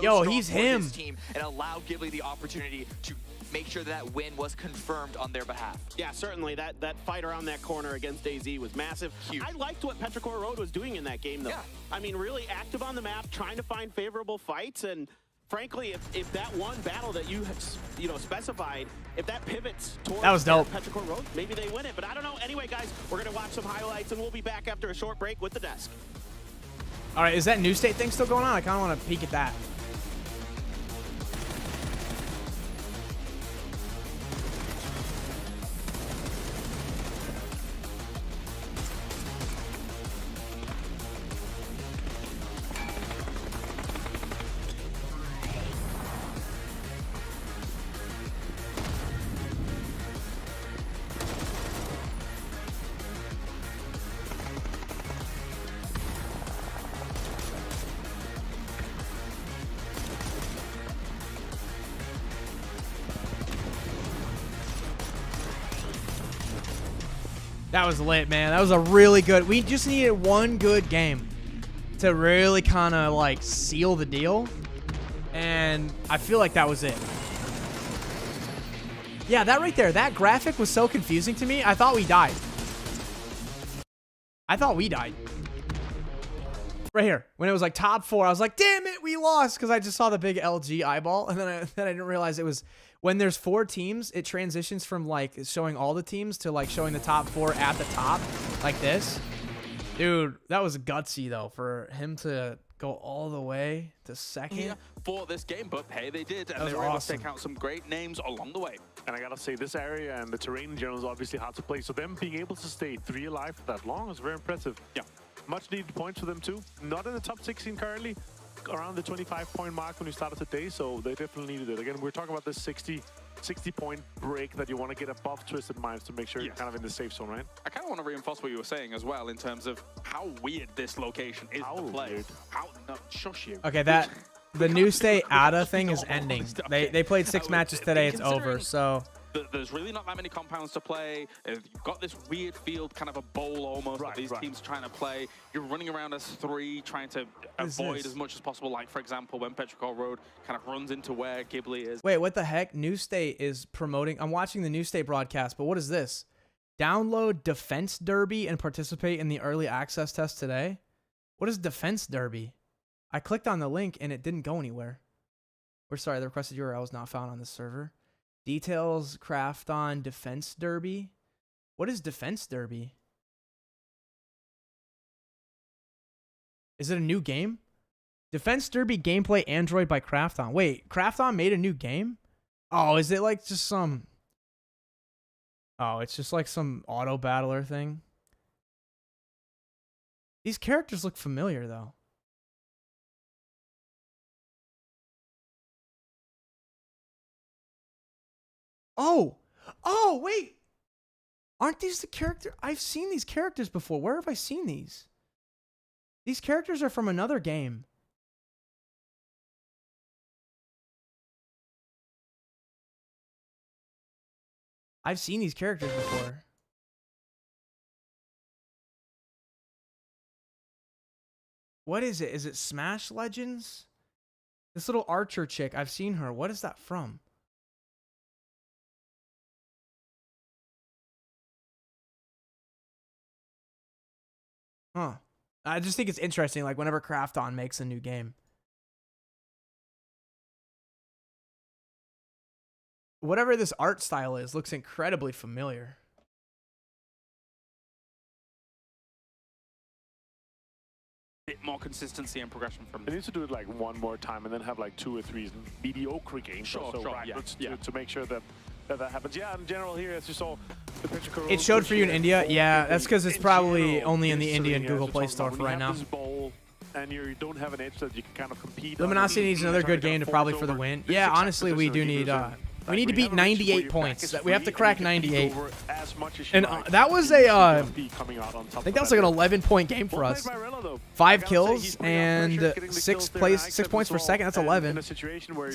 Speaker 1: Yo, he's him.
Speaker 7: And allowed Ghibli the opportunity to make sure that win was confirmed on their behalf.
Speaker 6: Yeah, certainly. That fight around that corner against AZ was massive. Huge. I liked what Petrichor Road was doing in that game, though. Yeah. I mean, really active on the map, trying to find favorable fights. And frankly, if that one battle that you specified, if that pivots towards
Speaker 1: that was dope.
Speaker 6: Petrichor Road, maybe they win it. But I don't know. Anyway, guys, we're going to watch some highlights, and we'll be back after a short break with the desk.
Speaker 1: All right, is that New State thing still going on? I kind of want to peek at that. That was lit, man. That was a really good. We just needed one good game to really kind of like seal the deal. And I feel like that was it. Yeah, that right there. That graphic was so confusing to me. I thought we died. Right here. When it was like top 4, I was like, damn it, we lost. Because I just saw the big LG eyeball. And then I didn't realize it was... When there's 4 teams, it transitions from like showing all the teams to like showing the top 4 at the top, like this. Dude, that was gutsy though for him to go all the way to 2nd
Speaker 3: for this game. But hey, they did, and they were able to take out some great names along the way.
Speaker 4: And I gotta say, this area and the terrain in general is obviously hard to play. So them being able to stay 3 alive for that long is very impressive. Yeah, much needed points for them too. Not in the top 16 currently. Around the 25-point mark when we started today, so they definitely needed it. Again, we're talking about this 60-point break that you want to get above Twisted Minds to make sure you're kind of in the safe zone, right?
Speaker 3: I kind of want to reinforce what you were saying as well in terms of how weird this location is to play.
Speaker 4: Weird.
Speaker 3: How shush you.
Speaker 1: Okay, the New State ADA thing is ending. They played 6 matches today. It's over, so...
Speaker 3: There's really not that many compounds to play. You've got this weird field, kind of a bowl almost, that these teams trying to play. You're running around as 3, trying to avoid as much as possible. Like, for example, when Petrichor Road kind of runs into where Ghibli is.
Speaker 1: Wait, what the heck? New State is promoting... I'm watching the New State broadcast, but what is this? Download Defense Derby and participate in the early access test today? What is Defense Derby? I clicked on the link and it didn't go anywhere. We're sorry, the requested URL was not found on this server. Details craft on Defense Derby. What is Defense Derby? Is it a new game? Defense Derby gameplay Android by Crafton. Wait, Crafton made a new game? Oh, is it like just some... Oh, it's just like some auto battler thing. These characters look familiar though. Oh, wait. Aren't these the character? I've seen these characters before. Where have I seen these? These characters are from another game. I've seen these characters before. What is it? Is it Smash Legends? This little archer chick, I've seen her. What is that from? Huh. I just think it's interesting, like, whenever Krafton makes a new game. Whatever this art style is, looks incredibly familiar.
Speaker 3: Bit more consistency and progression from
Speaker 4: They need to do it like one more time and then have like 2 or 3 mediocre games
Speaker 3: Sure,
Speaker 4: right,
Speaker 3: yeah.
Speaker 4: to make sure that happens. Yeah, in general here, as you saw, the picture
Speaker 1: It showed for you in India? Yeah, that's because it's probably only in the Indian Google Play Store for right now.
Speaker 4: And you don't have an edge that you can kind of compete.
Speaker 1: Luminosity needs another good game to probably for the win. Yeah, honestly, we do need... we need to beat 98 points. We have to crack 98. And that was a, I think that was like an 11-point game for us. 5 kills and 6 points per second. That's 11. So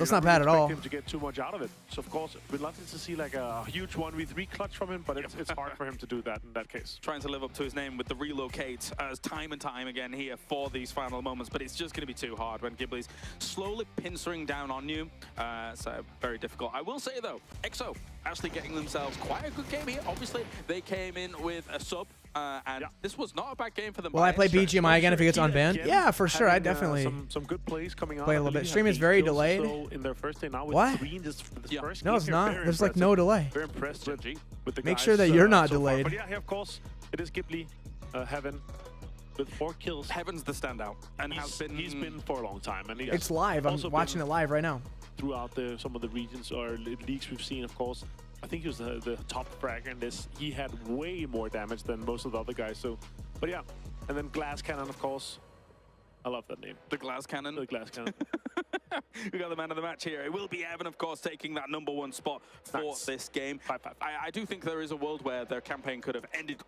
Speaker 1: it's not bad at all.
Speaker 4: To get too much out of it. So of course, we'd love to see like a huge 1v3 clutch from him, but it's hard for him to do that in that case.
Speaker 3: Trying to live up to his name with the relocate as time and time again here for these final moments, but it's just going to be too hard when Ghibli's slowly pincering down on you. So very difficult. I will say though, EXO actually getting themselves quite a good game here. Obviously, they came in with a sub, and this was not a bad game for them.
Speaker 1: Will I play BGMI again if he gets unbanned? Yeah, for sure. I definitely
Speaker 4: some good plays coming
Speaker 1: play a little bit. Stream is very delayed.
Speaker 4: In their first day now with
Speaker 1: what? No, it's not. There's like no delay.
Speaker 4: Very impressed with the
Speaker 1: Make
Speaker 4: guys,
Speaker 1: sure that you're not
Speaker 4: so
Speaker 1: delayed.
Speaker 4: But yeah, of course, it is Ghibli, Heaven, with 4 kills.
Speaker 3: Heaven's the standout, and
Speaker 4: he's been for a long time. And
Speaker 1: it's live. I'm watching it live right now.
Speaker 4: Throughout some of the regions or leagues we've seen, of course. I think he was the top fragger in this. He had way more damage than most of the other guys. So, but yeah. And then Glass Cannon, of course. I love that name.
Speaker 3: The Glass Cannon?
Speaker 4: The Glass Cannon.
Speaker 3: We got the man of the match here. It will be Evan, of course, taking that #1 spot for this game.
Speaker 4: 5-5.
Speaker 3: I do think there is a world where their campaign could have ended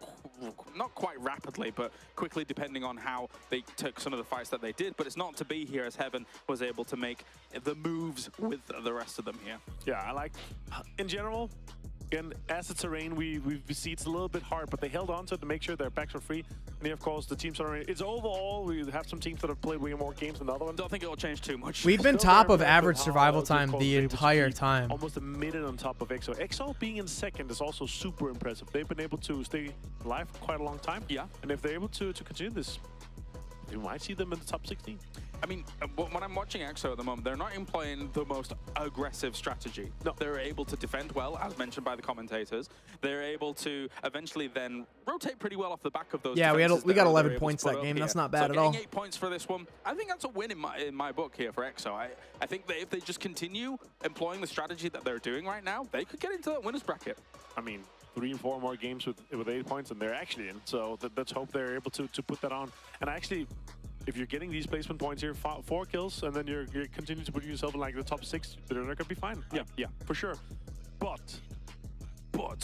Speaker 3: not quite rapidly, but quickly, depending on how they took some of the fights that they did. But it's not to be here, as Heaven was able to make the moves with the rest of them here.
Speaker 4: Yeah, I like, in general, again, as a terrain, we see it's a little bit hard, but they held on to it to make sure their backs were free. And then, of course, the teams are, it's overall, we have some teams that have played way more games than the other ones.
Speaker 3: Don't think it'll change too much.
Speaker 1: We've been top of average survival time the entire time.
Speaker 4: Almost a minute on top of EXO. EXO being in second is also super impressive. They've been able to stay alive for quite a long time.
Speaker 3: Yeah.
Speaker 4: And if they're able to continue this, we might see them in the top 16.
Speaker 3: I mean, when I'm watching EXO at the moment, they're not employing the most aggressive strategy.
Speaker 4: No.
Speaker 3: They're able to defend well, as mentioned by the commentators. They're able to eventually then rotate pretty well off the back of those.
Speaker 1: Yeah, we got 11 points that game. That's not bad at all.
Speaker 3: 8 points for this one. I think that's a win in my book here for EXO. I think that if they just continue employing the strategy that they're doing right now, they could get into that winners bracket.
Speaker 4: I mean, 3 and 4 more games with 8 points, and they're actually in. So let's hope they're able to put that on. And actually, if you're getting these placement points here, 4 kills, and then you're continuing to put yourself in like the top 6, they're gonna be fine. Yeah, for sure. But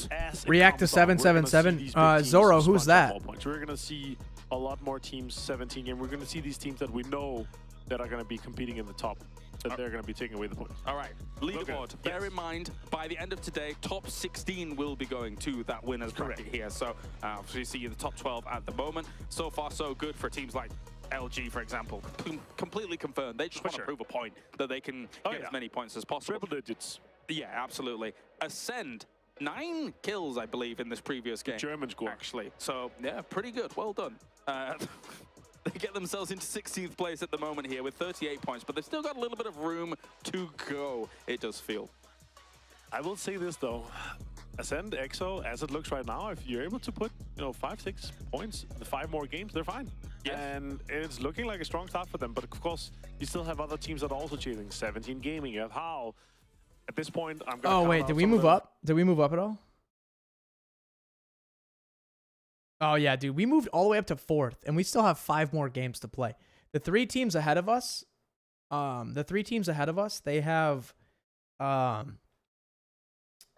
Speaker 4: as
Speaker 1: React to 777. Zoro, who's that?
Speaker 4: We're gonna see a lot more teams 17 and we're gonna see these teams that we know that are gonna be competing in the top. That they're going to be taking away the points.
Speaker 3: All right, leaderboard. Bear in mind, by the end of today, top 16 will be going to that winners bracket here. So, obviously, you see the top 12 at the moment. So far, so good for teams like LG, for example. Completely confirmed. They just want to prove a point that they can get as many points as possible.
Speaker 4: Triple digits.
Speaker 3: Yeah, absolutely. Ascend. 9 kills, I believe, in this previous game.
Speaker 4: German score.
Speaker 3: Actually. So, yeah, pretty good. Well done. They get themselves into 16th place at the moment here with 38 points, but they've still got a little bit of room to go, it does feel.
Speaker 4: I will say this, though. Ascend, EXO, as it looks right now, if you're able to put, 5, 6 points, the 5 more games, they're fine. Yes. And it's looking like a strong start for them, but of course, you still have other teams that are also cheating. 17 Gaming, you have HOW. At this point, I'm going to
Speaker 1: Oh, wait, did we move up? Did we move up at all? Oh, yeah, dude. We moved all the way up to 4th, and we still have 5 more games to play. The 3 teams ahead of us, they have,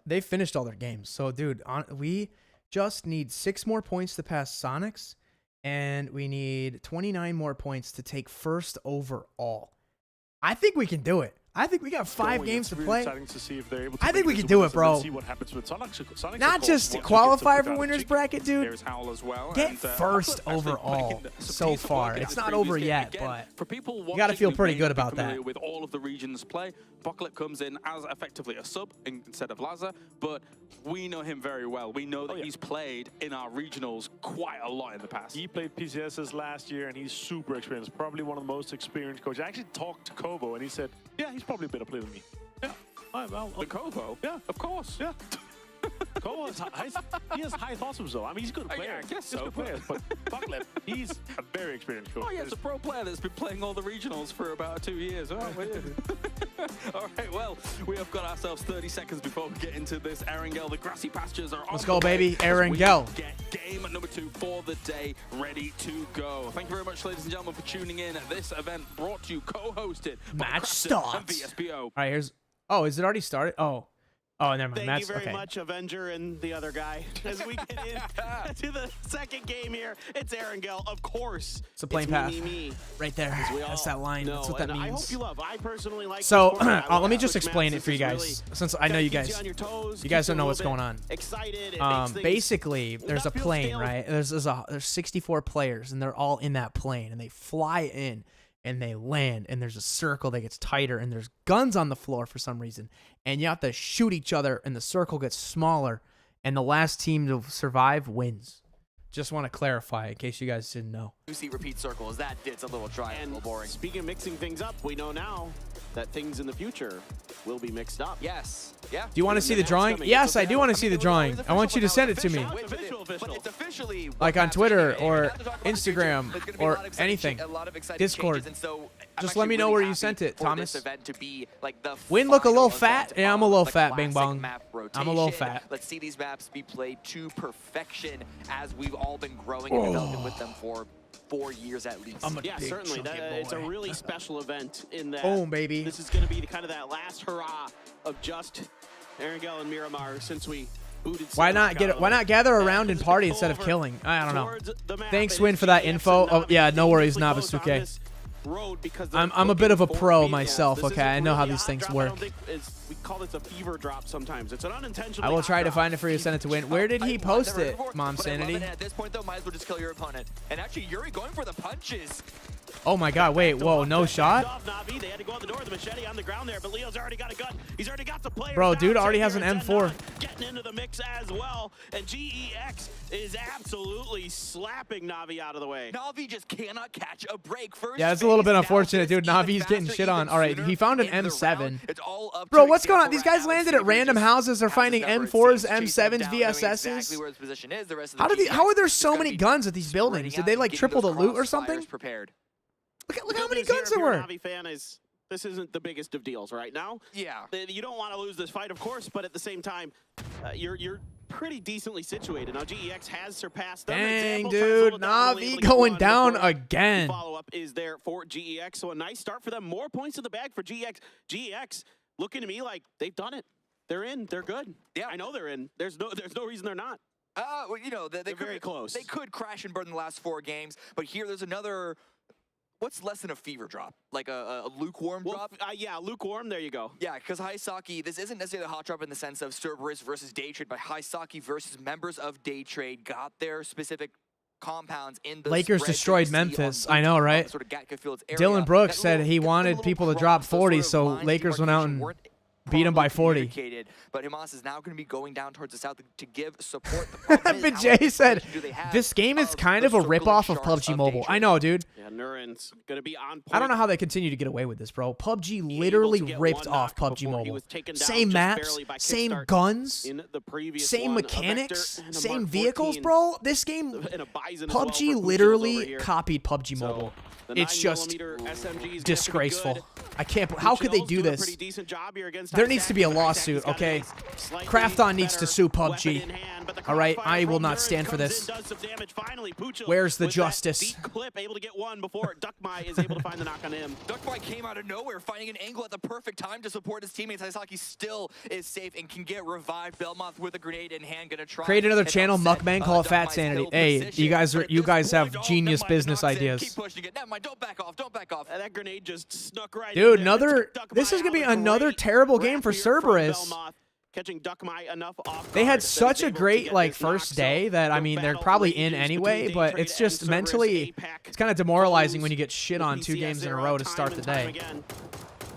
Speaker 1: they finished all their games. So, dude, we just need 6 more points to pass Sonics And we need 29 more points to take first overall. I think we can do it. I think we got 5 games to play. I think we can do it, bro. Not just to qualify for winner's bracket, dude.
Speaker 3: There's Howl as well.
Speaker 1: Get
Speaker 3: and,
Speaker 1: first
Speaker 3: actually
Speaker 1: overall
Speaker 3: making some
Speaker 1: so
Speaker 3: decent
Speaker 1: far.
Speaker 3: work in
Speaker 1: It's
Speaker 3: that
Speaker 1: not over
Speaker 3: previous game.
Speaker 1: yet,
Speaker 3: Again,
Speaker 1: but
Speaker 3: for people
Speaker 1: you got to feel
Speaker 3: watching who
Speaker 1: pretty
Speaker 3: may
Speaker 1: good
Speaker 3: not be
Speaker 1: about that.
Speaker 3: familiar with all of the regions play, Apocalypse comes in as effectively a sub instead of Laza, but we know him very well. We know that he's played in our regionals quite a lot in the past.
Speaker 4: He played PCSs last year, and he's super experienced. Probably one of the most experienced coaches. I actually talked to Kobo, and he said, yeah, he's probably a better player than me. Yeah.
Speaker 3: The Kovo?
Speaker 4: Yeah.
Speaker 3: Of course.
Speaker 4: Yeah. Kobo has he has high thoughts of himself. I mean, he's a good player.
Speaker 3: Yeah, I guess
Speaker 4: He's
Speaker 3: so.
Speaker 4: a good player, but Apocalypse, he's a very experienced coach.
Speaker 3: Oh, yeah, it's a pro player that's been playing all the regionals for about 2 years. Oh, all right, well, we have got ourselves 30 seconds before we get into this Erangel. The grassy pastures are on.
Speaker 1: Let's go,
Speaker 3: the way
Speaker 1: baby.
Speaker 3: as we
Speaker 1: Erangel.
Speaker 3: Get game number 2 for the day ready to go. Thank you very much, ladies and gentlemen, for tuning in. This event brought to you, co-hosted by
Speaker 1: Match
Speaker 3: Crafton and
Speaker 1: starts.
Speaker 3: VSBO.
Speaker 1: All right, here's. Oh, is it already started? Oh, never mind.
Speaker 6: Thank you very
Speaker 1: okay.
Speaker 6: much, Avenger and the other guy. As we get into the second game here, it's Erangel, of course.
Speaker 1: It's a plain
Speaker 6: It's
Speaker 1: path.
Speaker 6: me.
Speaker 1: Right there.
Speaker 6: As we
Speaker 1: That's
Speaker 6: all
Speaker 1: that line. That's
Speaker 6: know,
Speaker 1: what that
Speaker 6: and I hope
Speaker 1: means.
Speaker 6: you love. I personally like
Speaker 1: So,
Speaker 6: this format. I
Speaker 1: let me
Speaker 6: love
Speaker 1: just
Speaker 6: quick
Speaker 1: explain
Speaker 6: maps.
Speaker 1: it for you
Speaker 6: This is
Speaker 1: guys,
Speaker 6: really
Speaker 1: since I know you
Speaker 6: keeps
Speaker 1: guys.
Speaker 6: on your toes,
Speaker 1: You guys
Speaker 6: keeps
Speaker 1: don't know
Speaker 6: a
Speaker 1: what's
Speaker 6: little
Speaker 1: going on.
Speaker 6: bit Excited. It makes things
Speaker 1: Basically, there's a
Speaker 6: not feel
Speaker 1: plane,
Speaker 6: stale.
Speaker 1: right? There's 64 players, and they're all in that plane, and they fly in, and they land, and there's a circle that gets tighter, and there's guns on the floor for some reason, and you have to shoot each other, and the circle gets smaller, and the last team to survive wins. Just want to clarify in case you guys didn't know.
Speaker 7: You see repeat circles. It's a little dry and a little boring.
Speaker 6: Speaking of mixing things up, we know now that things in the future will be mixed up.
Speaker 7: Yes. Yeah.
Speaker 1: Do you want to see the drawing? Yes, I do want to see the drawing. I want you to send it to me.
Speaker 6: It's official.
Speaker 7: But it's officially
Speaker 1: Like on Twitter or
Speaker 7: Instagram
Speaker 1: Instagram or anything. Discord. Just let me know where you sent it, Thomas. Win look a little fat? Yeah, I'm a little fat, Bing Bong. I'm a little fat.
Speaker 7: Let's see these maps be played to perfection as we've all been growing and developing with them for 4 years at least.
Speaker 6: Yeah, certainly. It's a really special event in that
Speaker 1: Boom, baby.
Speaker 6: this is going to be kind of that last hurrah of just Erangel and Miramar since we booted.
Speaker 1: Why not gather around and party instead of killing? I don't know. Thanks, Win, for that info. Oh, yeah, no worries, Novice 2K. I'm a bit of a pro myself, okay? I know how these things work.
Speaker 6: We call this a fever drop sometimes. It's an unintentional.
Speaker 1: I will try to find it for you, send it to Win. Where did he post it, Mom Sanity?
Speaker 7: At this point, though, might as well just kill your opponent. And actually, Yuri going for the punches.
Speaker 1: Oh my god, wait, whoa, no shot?
Speaker 6: They had to go out the door with the machete on the ground there, but Leo's already got a gun. He's already got the player.
Speaker 1: Bro, dude already has an M4.
Speaker 6: Getting into the mix as well, and GEX is absolutely slapping Na'Vi out of the way.
Speaker 7: Na'Vi just cannot catch a break. First
Speaker 1: Yeah, it's a little bit
Speaker 7: phase,
Speaker 1: unfortunate,
Speaker 7: now
Speaker 1: dude.
Speaker 7: this
Speaker 1: Navi's
Speaker 7: even
Speaker 1: getting
Speaker 7: faster,
Speaker 1: shit on.
Speaker 7: even
Speaker 1: All right,
Speaker 7: sooner
Speaker 1: he found an
Speaker 7: into the
Speaker 1: M7.
Speaker 7: round. It's all up
Speaker 1: Bro,
Speaker 7: to
Speaker 1: what's going on?
Speaker 7: example
Speaker 1: These
Speaker 7: right
Speaker 1: guys
Speaker 7: now.
Speaker 1: landed at random houses. They're
Speaker 7: Has
Speaker 1: finding
Speaker 7: his number.
Speaker 1: M4s,
Speaker 7: It's chasing him
Speaker 1: M7s,
Speaker 7: down, knowing
Speaker 1: VSSs.
Speaker 7: exactly where his position is. The rest of the
Speaker 1: How
Speaker 7: GEX
Speaker 1: are there
Speaker 7: is
Speaker 1: so
Speaker 7: gonna
Speaker 1: many
Speaker 7: be
Speaker 1: guns at these buildings?
Speaker 7: spreading
Speaker 1: Did they
Speaker 7: out
Speaker 1: like
Speaker 7: and
Speaker 1: triple the
Speaker 7: getting
Speaker 1: loot or
Speaker 7: those
Speaker 1: something?
Speaker 7: crossfires prepared.
Speaker 1: Look how
Speaker 6: Good
Speaker 1: many
Speaker 6: news here,
Speaker 1: guns
Speaker 6: if
Speaker 1: there
Speaker 6: you're a
Speaker 1: were.
Speaker 6: Na'Vi fan is this isn't the biggest of deals right now.
Speaker 7: Yeah.
Speaker 6: You don't want to lose this fight, of course, but at the same time, you're pretty decently situated. Now, GEX has surpassed them.
Speaker 1: Dang,
Speaker 6: Example,
Speaker 1: dude.
Speaker 6: Tries Na'Vi
Speaker 1: Na'Vi going down
Speaker 6: before
Speaker 1: again.
Speaker 6: the follow-up is there for GEX, so a nice start for them. More points in the bag for GEX. GEX looking to me like they've done it. They're in. They're good.
Speaker 7: Yeah.
Speaker 6: I know they're in. There's no reason they're not.
Speaker 7: Well, you know, they
Speaker 6: They're
Speaker 7: could,
Speaker 6: very close.
Speaker 7: They could crash and burn the last 4 games, but here there's another. What's less than a fever drop? Like a lukewarm drop?
Speaker 6: Yeah, lukewarm. There you go.
Speaker 7: Yeah, because Haisaki, this isn't necessarily a hot drop in the sense of Cerberus versus Daytrade, but Haisaki versus members of Daytrade got their specific compounds in the
Speaker 1: Lakers
Speaker 7: spread that
Speaker 1: destroyed
Speaker 7: you see on
Speaker 1: Memphis.
Speaker 7: Luke,
Speaker 1: I know,
Speaker 7: on
Speaker 1: right?
Speaker 7: the sort of Gatka Fields area.
Speaker 1: Dylan Brooks
Speaker 7: That
Speaker 1: said
Speaker 7: little-
Speaker 1: he
Speaker 7: that
Speaker 1: wanted
Speaker 7: little
Speaker 1: people to
Speaker 7: cross,
Speaker 1: drop
Speaker 7: those
Speaker 1: 40,
Speaker 7: sort of
Speaker 1: so
Speaker 7: lines
Speaker 1: Lakers went out
Speaker 7: demarcation
Speaker 1: and
Speaker 7: weren't
Speaker 1: beat 'em by 40.
Speaker 7: communicated, But Hamas is now going to be going down towards the south to give support. The problem is,
Speaker 1: But
Speaker 7: how
Speaker 1: Jay
Speaker 7: much
Speaker 1: said,
Speaker 7: information do they have
Speaker 1: this game is
Speaker 7: of
Speaker 1: kind
Speaker 7: the
Speaker 1: of a
Speaker 7: circling
Speaker 1: ripoff of
Speaker 7: sharks
Speaker 1: PUBG Mobile.
Speaker 7: Daytrade?
Speaker 1: I know, dude.
Speaker 6: Yeah, Nurin's gonna be on point.
Speaker 1: I don't know how they continue to get away with this, bro. PUBG
Speaker 6: Able to
Speaker 1: literally
Speaker 6: get
Speaker 1: ripped
Speaker 6: one
Speaker 1: off
Speaker 6: knock
Speaker 1: PUBG
Speaker 6: before he
Speaker 1: Mobile.
Speaker 6: was taken down
Speaker 1: Same
Speaker 6: just
Speaker 1: maps,
Speaker 6: barely by
Speaker 1: same
Speaker 6: Kickstart
Speaker 1: guns,
Speaker 6: in the previous
Speaker 1: same
Speaker 6: one. A
Speaker 1: mechanics,
Speaker 6: Vector and a
Speaker 1: same
Speaker 6: Mark
Speaker 1: vehicles,
Speaker 6: 14
Speaker 1: bro. This game,
Speaker 6: and a Bison as well for
Speaker 1: PUBG
Speaker 6: Pujols over
Speaker 1: literally
Speaker 6: here.
Speaker 1: copied PUBG
Speaker 6: So,
Speaker 1: Mobile. It's just
Speaker 6: 9mm SMGs
Speaker 1: disgraceful. I can't. How could they do this? There needs to be a lawsuit, okay? Krafton needs to sue PUBG. All right, I will not stand for this. Where's the justice?
Speaker 6: Able to get one before Duckmai is able to find the knock on him.
Speaker 7: Duckmai came out of nowhere, finding an angle at the perfect time to support his teammates. Isaki still is safe and can get revived. Belmonth with a grenade in hand, gonna try.
Speaker 1: Create another channel, mukbang, call it Fatsanity. Hey, you guys have genius business ideas.
Speaker 7: Keep pushing it. Never mind, don't back off. Don't back off.
Speaker 6: That grenade just snuck right.
Speaker 1: Dude, this is gonna be another terrible game for Cerberus.
Speaker 6: Catching Duckmai enough off
Speaker 1: They had
Speaker 6: guard
Speaker 1: such
Speaker 6: that
Speaker 1: a
Speaker 6: he's
Speaker 1: great
Speaker 6: able to
Speaker 1: like
Speaker 6: get this knock,
Speaker 1: first day
Speaker 6: so
Speaker 1: that I
Speaker 6: the
Speaker 1: mean they're
Speaker 6: battle
Speaker 1: probably in
Speaker 6: rages
Speaker 1: anyway,
Speaker 6: between
Speaker 1: but
Speaker 6: Daytrade
Speaker 1: it's
Speaker 6: and
Speaker 1: just
Speaker 6: Cerberus.
Speaker 1: mentally
Speaker 6: APAC
Speaker 1: it's kind of demoralizing when you
Speaker 6: follows
Speaker 1: get shit
Speaker 6: the
Speaker 1: on 2
Speaker 6: PCS
Speaker 1: games in a
Speaker 6: era
Speaker 1: row to
Speaker 6: time
Speaker 1: start the
Speaker 6: and time
Speaker 1: day.
Speaker 6: again.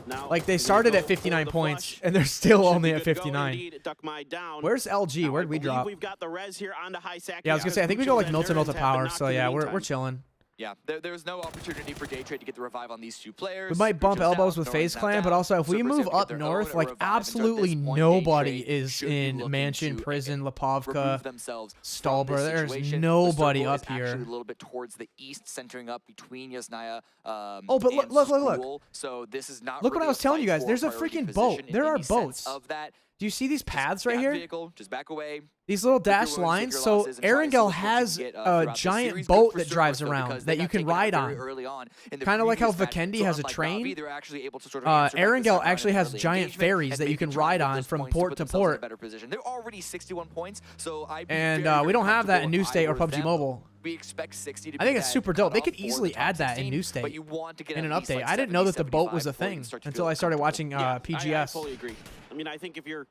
Speaker 6: Now,
Speaker 1: Like they
Speaker 6: we
Speaker 1: started
Speaker 6: go
Speaker 1: at 59
Speaker 6: for the
Speaker 1: points
Speaker 6: flush.
Speaker 1: and they're still
Speaker 6: Should
Speaker 1: only
Speaker 6: be
Speaker 1: at
Speaker 6: good to go
Speaker 1: 59.
Speaker 6: indeed. Duckmai down.
Speaker 1: Where's LG?
Speaker 6: Now,
Speaker 1: Where'd we
Speaker 6: I believe
Speaker 1: drop?
Speaker 6: We've got the res here onto Hysaki.
Speaker 1: Yeah, I was gonna say I think we go like Milton power, so yeah, we're chilling.
Speaker 7: Yeah, there's no opportunity for Daytrade to get the revive on these 2 players.
Speaker 1: We might bump
Speaker 7: Creatures
Speaker 1: elbows
Speaker 7: down,
Speaker 1: with
Speaker 7: Norman's
Speaker 1: FaZe
Speaker 7: now
Speaker 1: Clan,
Speaker 7: down.
Speaker 1: but also if we
Speaker 7: Cerberus
Speaker 1: move
Speaker 7: have to get
Speaker 1: up
Speaker 7: their
Speaker 1: north,
Speaker 7: own
Speaker 1: like
Speaker 7: revive, and so at
Speaker 1: absolutely
Speaker 7: this point,
Speaker 1: nobody
Speaker 7: Daytrade
Speaker 1: is
Speaker 7: should be
Speaker 1: in
Speaker 7: looking
Speaker 1: Mansion,
Speaker 7: to
Speaker 1: Prison,
Speaker 7: remove
Speaker 1: Lipovka,
Speaker 7: themselves from
Speaker 1: Stalber.
Speaker 7: this
Speaker 1: There's
Speaker 7: situation.
Speaker 1: nobody
Speaker 7: The circle
Speaker 1: up
Speaker 7: is
Speaker 1: here.
Speaker 7: actually a little bit towards the east, centering up between Yasnaya.
Speaker 1: Oh, but
Speaker 7: and
Speaker 1: look.
Speaker 7: School. So this is not
Speaker 1: Look what
Speaker 7: really
Speaker 1: I was telling you
Speaker 7: fight
Speaker 1: guys.
Speaker 7: for
Speaker 1: There's a
Speaker 7: priority
Speaker 1: freaking
Speaker 7: position
Speaker 1: boat.
Speaker 7: in
Speaker 1: There are
Speaker 7: any sense
Speaker 1: boats.
Speaker 7: of that.
Speaker 1: Do you see these paths right
Speaker 7: Gap
Speaker 1: here?
Speaker 7: Vehicle, just back away.
Speaker 1: These little dash
Speaker 7: Take your
Speaker 1: lines.
Speaker 7: losses
Speaker 1: So
Speaker 7: and try to see
Speaker 1: Erangel
Speaker 7: what you
Speaker 1: has
Speaker 7: can get,
Speaker 1: a
Speaker 7: throughout the
Speaker 1: giant
Speaker 7: series.
Speaker 1: boat
Speaker 7: Good for
Speaker 1: that drives
Speaker 7: Cerberus, though,
Speaker 1: around
Speaker 7: because
Speaker 1: that
Speaker 7: they
Speaker 1: you
Speaker 7: got
Speaker 1: can
Speaker 7: taken out
Speaker 1: ride
Speaker 7: very
Speaker 1: on.
Speaker 7: early on in the
Speaker 1: Kind of like how
Speaker 7: previous match.
Speaker 1: Vikendi
Speaker 7: So
Speaker 1: has a
Speaker 7: unlike
Speaker 1: train.
Speaker 7: Bobby, they're actually able to sort of answer back
Speaker 1: Erangel
Speaker 7: this round
Speaker 1: actually
Speaker 7: in
Speaker 1: has
Speaker 7: early
Speaker 1: giant
Speaker 7: engagement
Speaker 1: ferries
Speaker 7: and
Speaker 1: that you
Speaker 7: maybe
Speaker 1: can
Speaker 7: try
Speaker 1: ride
Speaker 7: to get
Speaker 1: on
Speaker 7: those
Speaker 1: from
Speaker 7: points
Speaker 1: port
Speaker 7: put
Speaker 1: to
Speaker 7: themselves in a
Speaker 1: port.
Speaker 7: better position. They're already 61 points, so I'd be
Speaker 1: And
Speaker 7: very,
Speaker 1: we don't have that in
Speaker 7: comfortable
Speaker 1: New
Speaker 7: if
Speaker 1: State
Speaker 7: I
Speaker 1: or
Speaker 7: were
Speaker 1: PUBG
Speaker 7: them.
Speaker 1: Mobile.
Speaker 7: We expect 60 to be
Speaker 1: I think it's
Speaker 7: that
Speaker 1: super dope. They
Speaker 7: cutoff
Speaker 1: could
Speaker 7: for the
Speaker 1: easily
Speaker 7: top
Speaker 1: add that
Speaker 7: 16,
Speaker 1: in New State
Speaker 7: but you want to get
Speaker 1: in
Speaker 7: at
Speaker 1: an
Speaker 7: least
Speaker 1: update.
Speaker 7: like
Speaker 1: I didn't know that the
Speaker 7: 70,
Speaker 1: boat was a
Speaker 7: 75
Speaker 1: thing
Speaker 7: before you start to
Speaker 1: until
Speaker 7: feel
Speaker 1: I started watching
Speaker 6: Yeah, I
Speaker 1: PGS.
Speaker 6: fully agree. I mean, I think if you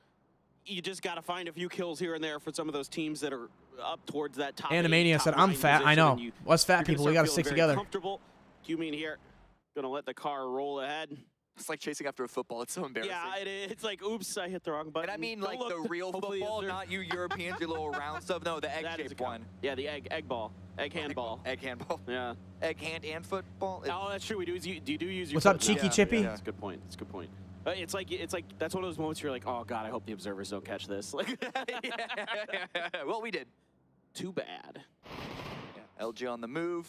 Speaker 6: just got to find a few kills here and there for some of those teams that are up towards that top.
Speaker 1: Animania said,
Speaker 6: top
Speaker 1: "I'm
Speaker 6: 9
Speaker 1: fat. I
Speaker 6: position,
Speaker 1: know.
Speaker 6: and you-
Speaker 1: Us fat
Speaker 6: you're gonna
Speaker 1: people, we
Speaker 6: start
Speaker 1: got to
Speaker 6: feeling
Speaker 1: stick
Speaker 6: very
Speaker 1: together."
Speaker 6: Comfortable. You mean here? Gonna let the car roll ahead.
Speaker 7: It's like chasing after a football. It's so embarrassing.
Speaker 6: Yeah, it's like, oops, I hit the wrong button.
Speaker 7: And I mean,
Speaker 6: Don't
Speaker 7: like
Speaker 6: look.
Speaker 7: the real
Speaker 6: Hopefully
Speaker 7: football,
Speaker 6: it's-
Speaker 7: not you Europeans, your little round stuff. No, the
Speaker 6: That is a
Speaker 7: egg-shaped
Speaker 6: count.
Speaker 7: one.
Speaker 6: Yeah, the egg ball, egg handball.
Speaker 7: Egg handball.
Speaker 6: Yeah.
Speaker 7: Egg hand and football.
Speaker 6: Oh, that's true. We do. You do use your.
Speaker 1: What's up,
Speaker 6: foot.
Speaker 1: Cheeky
Speaker 6: Yeah,
Speaker 1: Chippy?
Speaker 6: Yeah, that's a good point. That's a good point. It's like that's one of those moments you're like, oh god, I hope the observers don't catch this. Like,
Speaker 7: Well, we did.
Speaker 6: too bad.
Speaker 7: Yeah, LG on the move.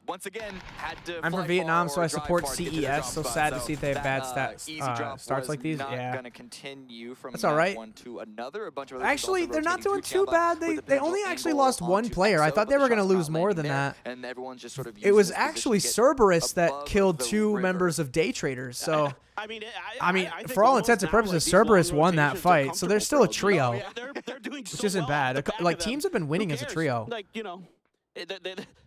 Speaker 7: Once again, had to.
Speaker 1: I'm
Speaker 7: fly
Speaker 1: from Vietnam,
Speaker 7: far
Speaker 1: so
Speaker 7: or
Speaker 1: I
Speaker 7: drive
Speaker 1: support
Speaker 7: far to get to their
Speaker 1: CES.
Speaker 7: drop
Speaker 1: So
Speaker 7: spot.
Speaker 1: sad to see if they have bad
Speaker 7: that,
Speaker 1: stats
Speaker 7: easy drop
Speaker 1: starts
Speaker 7: was
Speaker 1: like these.
Speaker 7: not
Speaker 1: Yeah.
Speaker 7: gonna continue from
Speaker 1: That's all
Speaker 7: map
Speaker 1: right.
Speaker 7: one to another. A bunch of other
Speaker 1: Actually,
Speaker 7: teams also
Speaker 1: they're not
Speaker 7: rotating
Speaker 1: doing
Speaker 7: through
Speaker 1: too
Speaker 7: Tampa
Speaker 1: bad.
Speaker 7: with the
Speaker 1: They
Speaker 7: potential
Speaker 1: only actually
Speaker 7: angle
Speaker 1: lost one
Speaker 7: onto
Speaker 1: player. I
Speaker 7: EXO,
Speaker 1: thought they
Speaker 7: but
Speaker 1: were
Speaker 7: the
Speaker 1: going to
Speaker 7: shot's
Speaker 1: lose
Speaker 7: not
Speaker 1: more
Speaker 7: landing
Speaker 1: than
Speaker 7: there,
Speaker 1: that.
Speaker 7: and everyone's just sort of
Speaker 1: It was
Speaker 7: using this
Speaker 1: actually
Speaker 7: position to get
Speaker 1: Cerberus that
Speaker 7: above
Speaker 1: killed
Speaker 7: the
Speaker 1: 2
Speaker 7: river.
Speaker 1: members of Day Traders. So
Speaker 6: I mean,
Speaker 1: I mean,
Speaker 6: think
Speaker 1: for all
Speaker 6: almost
Speaker 1: intents and
Speaker 6: now,
Speaker 1: purposes,
Speaker 6: like, these long
Speaker 1: Cerberus won that
Speaker 6: rotations are
Speaker 1: fight. So they're still a
Speaker 6: comfortable for
Speaker 1: trio,
Speaker 6: LG. Yeah, they're doing so
Speaker 1: which isn't
Speaker 6: well
Speaker 1: bad.
Speaker 6: at the back
Speaker 1: Like
Speaker 6: of them.
Speaker 1: teams have been winning
Speaker 6: Who
Speaker 1: as a
Speaker 6: cares?
Speaker 1: trio.
Speaker 6: Like, you know,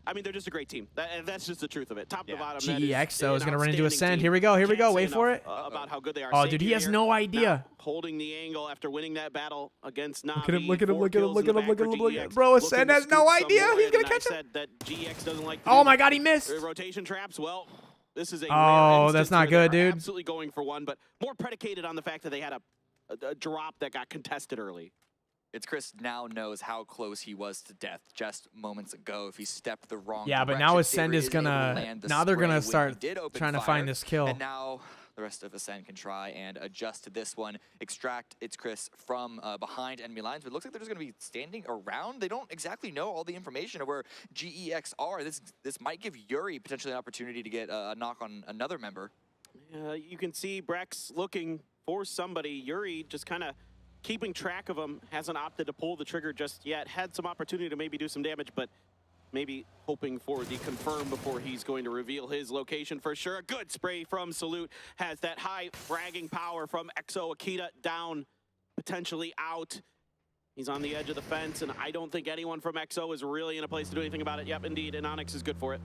Speaker 6: I mean, they're just a great team. That's just the truth of it. Top to bottom. that
Speaker 1: GEX though
Speaker 6: an
Speaker 1: is going to run into
Speaker 6: outstanding
Speaker 1: Ascend.
Speaker 6: team.
Speaker 1: Here we go. Here we go.
Speaker 6: Can't say
Speaker 1: Wait for
Speaker 6: enough,
Speaker 1: it.
Speaker 6: about how good they are.
Speaker 1: Oh, dude, he has
Speaker 6: Savior
Speaker 1: no
Speaker 6: now
Speaker 1: idea.
Speaker 6: holding the angle after winning that battle against Navi.
Speaker 1: Look at him, look at him,
Speaker 6: 4
Speaker 1: look at him,
Speaker 6: kills
Speaker 1: look
Speaker 6: in
Speaker 1: at
Speaker 6: the
Speaker 1: him, look at
Speaker 6: back
Speaker 1: him,
Speaker 6: for
Speaker 1: look at him.
Speaker 6: GEX.
Speaker 1: Bro,
Speaker 6: Looking
Speaker 1: Ascend
Speaker 6: to
Speaker 1: has no
Speaker 6: scoop some
Speaker 1: idea.
Speaker 6: more
Speaker 1: He's
Speaker 6: in,
Speaker 1: going
Speaker 6: and
Speaker 1: to
Speaker 6: I
Speaker 1: catch him.
Speaker 6: said that GX doesn't like to
Speaker 1: Oh
Speaker 6: do
Speaker 1: my God, he missed.
Speaker 6: rotation traps. Well, this is a
Speaker 1: Oh,
Speaker 6: rare
Speaker 1: that's
Speaker 6: instance
Speaker 1: not
Speaker 6: where
Speaker 1: good,
Speaker 6: they are
Speaker 1: dude.
Speaker 6: absolutely going for one, but more predicated on the fact that they had a drop that got contested early.
Speaker 7: It's Chris now knows how close he was to death just moments ago if he stepped the wrong
Speaker 1: Yeah, but
Speaker 7: direction.
Speaker 1: now
Speaker 7: Saber
Speaker 1: Ascend is
Speaker 7: able to
Speaker 1: gonna.
Speaker 7: land the
Speaker 1: Now they're
Speaker 7: spray
Speaker 1: gonna
Speaker 7: when he
Speaker 1: start
Speaker 7: did open
Speaker 1: trying to
Speaker 7: fire,
Speaker 1: find this kill.
Speaker 7: And now the rest of Ascend can try and adjust to this one, extract It's Chris from behind enemy lines. But it looks like they're just going to be standing around. They don't exactly know all the information of where GEX are. This might give Yuri potentially an opportunity to get a knock on another member.
Speaker 6: You can see Brex looking for somebody. Yuri just kind of keeping track of him, hasn't opted to pull the trigger just yet. Had some opportunity to maybe do some damage, but maybe hoping for the confirm before he's going to reveal his location for sure. A good spray from Salute. Has that high fragging power from EXO. Akita down, potentially out. He's on the edge of the fence, and I don't think anyone from EXO is really in a place to do anything about it. Yep, indeed, and Onyx is good for it.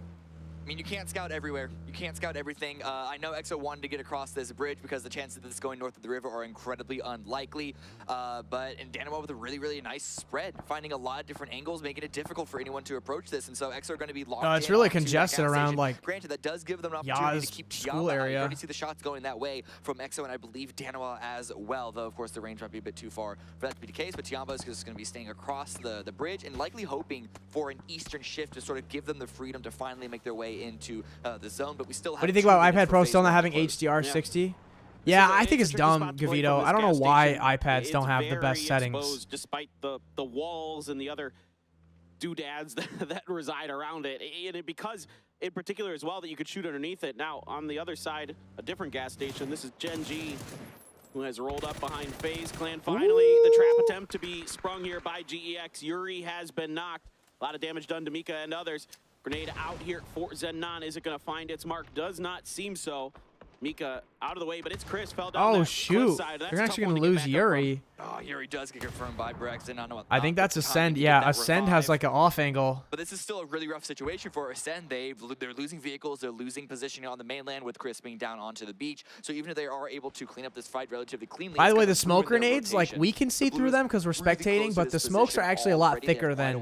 Speaker 7: I mean, you can't scout everywhere. You can't scout everything. I know EXO wanted to get across this bridge because the chances of this going north of the river are incredibly unlikely. But in Dynamo with a really, really nice spread, finding a lot of different angles, making it difficult for anyone to approach this. And so EXO are going to be locked in
Speaker 1: it's really
Speaker 7: onto that
Speaker 1: congested
Speaker 7: gas
Speaker 1: around
Speaker 7: station.
Speaker 1: like
Speaker 7: Granted, that does give them an opportunity
Speaker 1: Yaz
Speaker 7: to keep
Speaker 1: school
Speaker 7: Tiamba out. You
Speaker 1: area.
Speaker 7: already see the shots going that way from EXO and I believe Dynamo as well. Though, of course, the range might be a bit too far for that to be the case. But Tiamba is just going to be staying across the bridge and likely hoping for an eastern shift to sort of give them the freedom to finally make their way into the zone, but we still have.
Speaker 1: What do you think about iPad Pro still not having HDR 60? Yeah, I think it's dumb, Gavito. I don't know why iPads don't have the best settings.
Speaker 6: Despite the walls and the other doodads that reside around it. And because, in particular as well, that you could shoot underneath it. Now, on the other side, a different gas station. This is Gen G, who has rolled up behind FaZe Clan. Finally, the trap attempt to be sprung here by GEX. Yuri has been knocked. A lot of damage done to Mika and others. Grenade out here for Zennon. Is it going to find its mark? Does not seem so. Mika out of the way, but it's Chris. Fell down that
Speaker 1: shoot.
Speaker 6: side.
Speaker 1: They're actually going to lose Yuri.
Speaker 7: Oh, Yuri does get confirmed by Braxton.
Speaker 1: I think that's Ascend. Yeah, Ascend has like an off angle.
Speaker 7: But this is still a really rough situation for Ascend. They're losing vehicles. They're losing positioning on the mainland with Chris being down onto the beach. So even if they are able to clean up this fight relatively cleanly.
Speaker 1: By the way, the smoke grenades, like we can see through them because we're spectating, but the smokes are actually a lot thicker than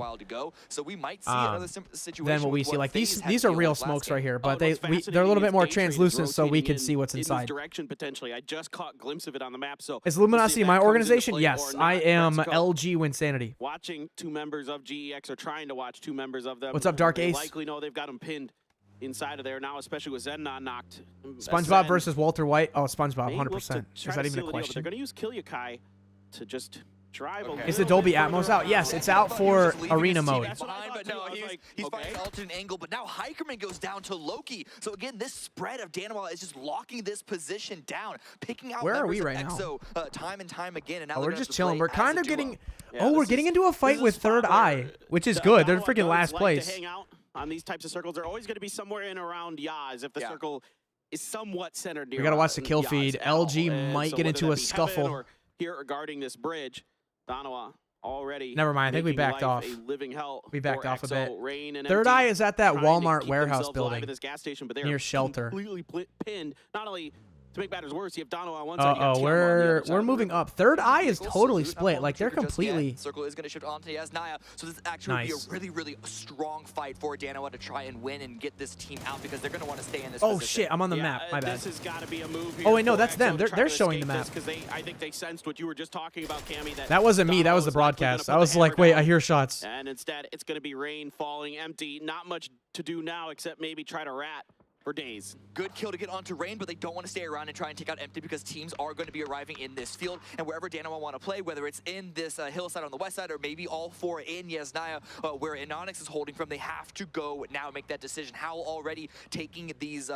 Speaker 7: so we might see another situation
Speaker 1: than what we see. Like these are real smokes right here, but they're a little bit more translucent, so we can see what's inside.
Speaker 6: Potentially, I just caught a glimpse of it on the map. So
Speaker 1: is Luminosity my organization? Yes, I am LG Wynnsanity.
Speaker 6: Watching two members of GEX, or trying to watch two members of them.
Speaker 1: What's up, Dark Ace?
Speaker 6: Likely know they've got him pinned inside of there now, especially with Zennon knocked.
Speaker 1: SpongeBob versus Walter White. Oh, SpongeBob, 100%. Is that even a question?
Speaker 6: They're going to use Kilyakai to just drive a
Speaker 1: Is the Dolby Atmos out? Yes, it's out for arena mode.
Speaker 7: But no, he's fighting alternate angle, but now Hikerman goes down to Loki. So again, this spread of Danimal is just locking this position down, picking out
Speaker 1: Where are we right
Speaker 7: EXO, time and time again. And now
Speaker 1: we're just chilling. We're kind of getting... we're getting into a fight with Third Eye, which is good. They're freaking last place.
Speaker 6: To hang out on these types of circles. They're always going to be somewhere in around Yaz if the circle is somewhat centered near.
Speaker 1: We got to watch the kill feed. LG might get into a scuffle.
Speaker 6: Or here regarding this bridge. Danawa already.
Speaker 1: Never mind. I think we backed off. We backed off a bit. Third Eye is at that Walmart warehouse building near Shelter.
Speaker 6: Completely pinned. Not only to make matters worse, you have Danawa on one side.
Speaker 1: We're moving up. Third Eye is totally split. Like they're completely.
Speaker 7: Circle is going to shift onto Yasnaya. So this actually would be a really, really strong fight for Danawa to try and win and get this team out because they're going to want to stay in this.
Speaker 1: Oh shit! I'm on the map. My bad.
Speaker 6: This has got to be a move here.
Speaker 1: Oh wait, no, that's them. They're showing the map.
Speaker 6: Because I think they sensed what you were just talking about, Cammy.
Speaker 1: That wasn't me. That was the broadcast. I was like, wait, I hear shots.
Speaker 6: And instead, it's going to be rain falling empty. Not much to do now except maybe try to rat for days.
Speaker 7: Good kill to get onto Rain, but they don't want to stay around and try and take out Empty because teams are going to be arriving in this field, and wherever Danawa want to play, whether it's in this hillside on the west side or maybe all four in Yasnaya, where Anonix is holding from, they have to go now make that decision. Howl already taking these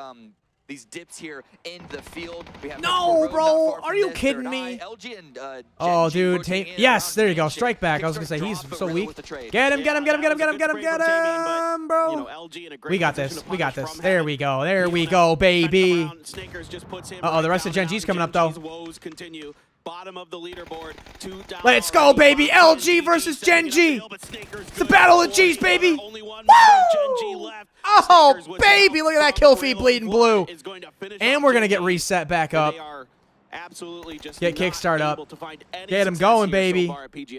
Speaker 7: dips here in the field. We have
Speaker 1: bro, are you kidding me?
Speaker 7: LG and
Speaker 1: oh, dude, yes, there you go. Strike back. I was gonna say he's so weak. Get him, bro. We got this. We got this. There we go. There we go, baby. Uh-oh, the rest of Gen G's coming up though.
Speaker 6: Bottom of the leaderboard.
Speaker 1: Let's go, baby. LG versus Gen G. It's the battle of G's, baby. Woo! Oh, baby. Look at that kill feed bleeding blue. And we're going to get reset back up.
Speaker 6: Absolutely just
Speaker 1: get kickstart up. Get him going, baby.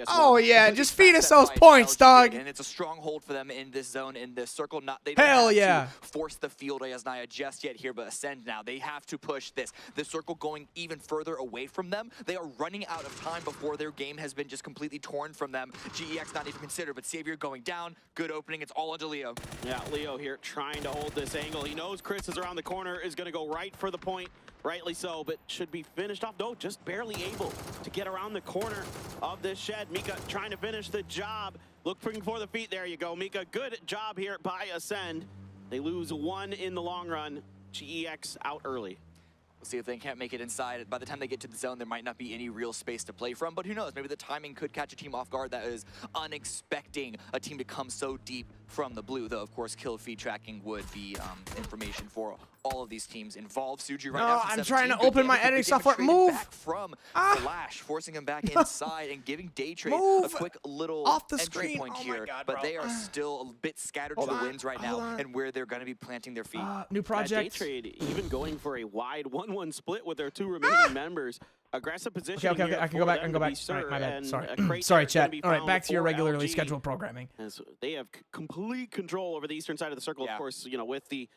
Speaker 1: Oh, yeah. Just feed us those points, dog.
Speaker 7: And it's a stronghold for them in this zone, in this circle. They
Speaker 1: Hell
Speaker 7: don't
Speaker 1: yeah.
Speaker 7: have to force the field of Yasnaya just yet here, but Ascend now. They have to push this. The circle going even further away from them. They are running out of time before their game has been just completely torn from them. GEX not even considered, but Savior going down. Good opening. It's all into Leo.
Speaker 6: Yeah, Leo here trying to hold this angle. He knows Chris is around the corner, is going to go right for the point. Rightly so, but should be finished off. No, just barely able to get around the corner of this shed. Mika trying to finish the job. Looking for the feet. There you go, Mika. Good job here by Ascend. They lose one in the long run. GEX out early.
Speaker 7: We'll see if they can't make it inside. By the time they get to the zone, there might not be any real space to play from, but who knows? Maybe the timing could catch a team off guard that is unexpecting a team to come so deep from the blue, though, of course, kill feed tracking would be information for all of these teams involved. Suju right now
Speaker 1: I'm trying to open my editing software. Move!
Speaker 7: Back from Flash, forcing him back inside and giving Daytrade a quick little
Speaker 1: off the
Speaker 7: entry
Speaker 1: screen.
Speaker 7: point here. But they are still a bit scattered to the winds right now and where they're going to be planting their feet.
Speaker 1: New project.
Speaker 6: Daytrade even going for a wide 1-1 split with their two remaining members. Aggressive position.
Speaker 1: Okay. I can go back. All right, my bad. Sorry, chat. All right, back to your regularly scheduled programming.
Speaker 6: As they have complete control over the eastern side of the circle. Of course, you know, with the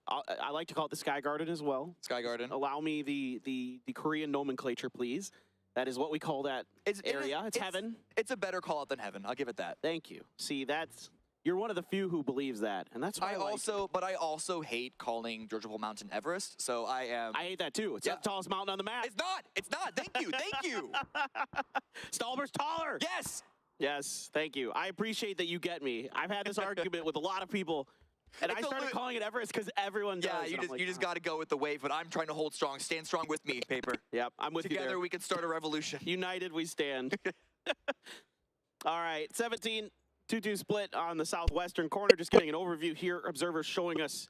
Speaker 6: I like to call it the Sky Garden as well.
Speaker 7: Sky Garden.
Speaker 6: Allow me the Korean nomenclature, please. That is what we call that area. It's heaven.
Speaker 7: It's a better call out than heaven. I'll give it that.
Speaker 6: Thank you. See, you're one of the few who believes that, and that's why
Speaker 7: But I also hate calling Georgia Mountain Everest. So I
Speaker 6: hate that too. It's the tallest mountain on the map.
Speaker 7: It's not. It's not. Thank you. Thank you.
Speaker 6: Stalbert's taller.
Speaker 7: Yes.
Speaker 6: Yes, thank you. I appreciate that you get me. I've had this argument with a lot of people, and I started calling it Everest because everyone does.
Speaker 7: Yeah, you just got to go with the wave, but I'm trying to hold strong. Stand strong with me, Paper.
Speaker 6: Yep, I'm with you there.
Speaker 7: Together we can start a revolution.
Speaker 6: United we stand. All right, 17, 2-2 split on the southwestern corner. Just getting an overview here. Observers showing us.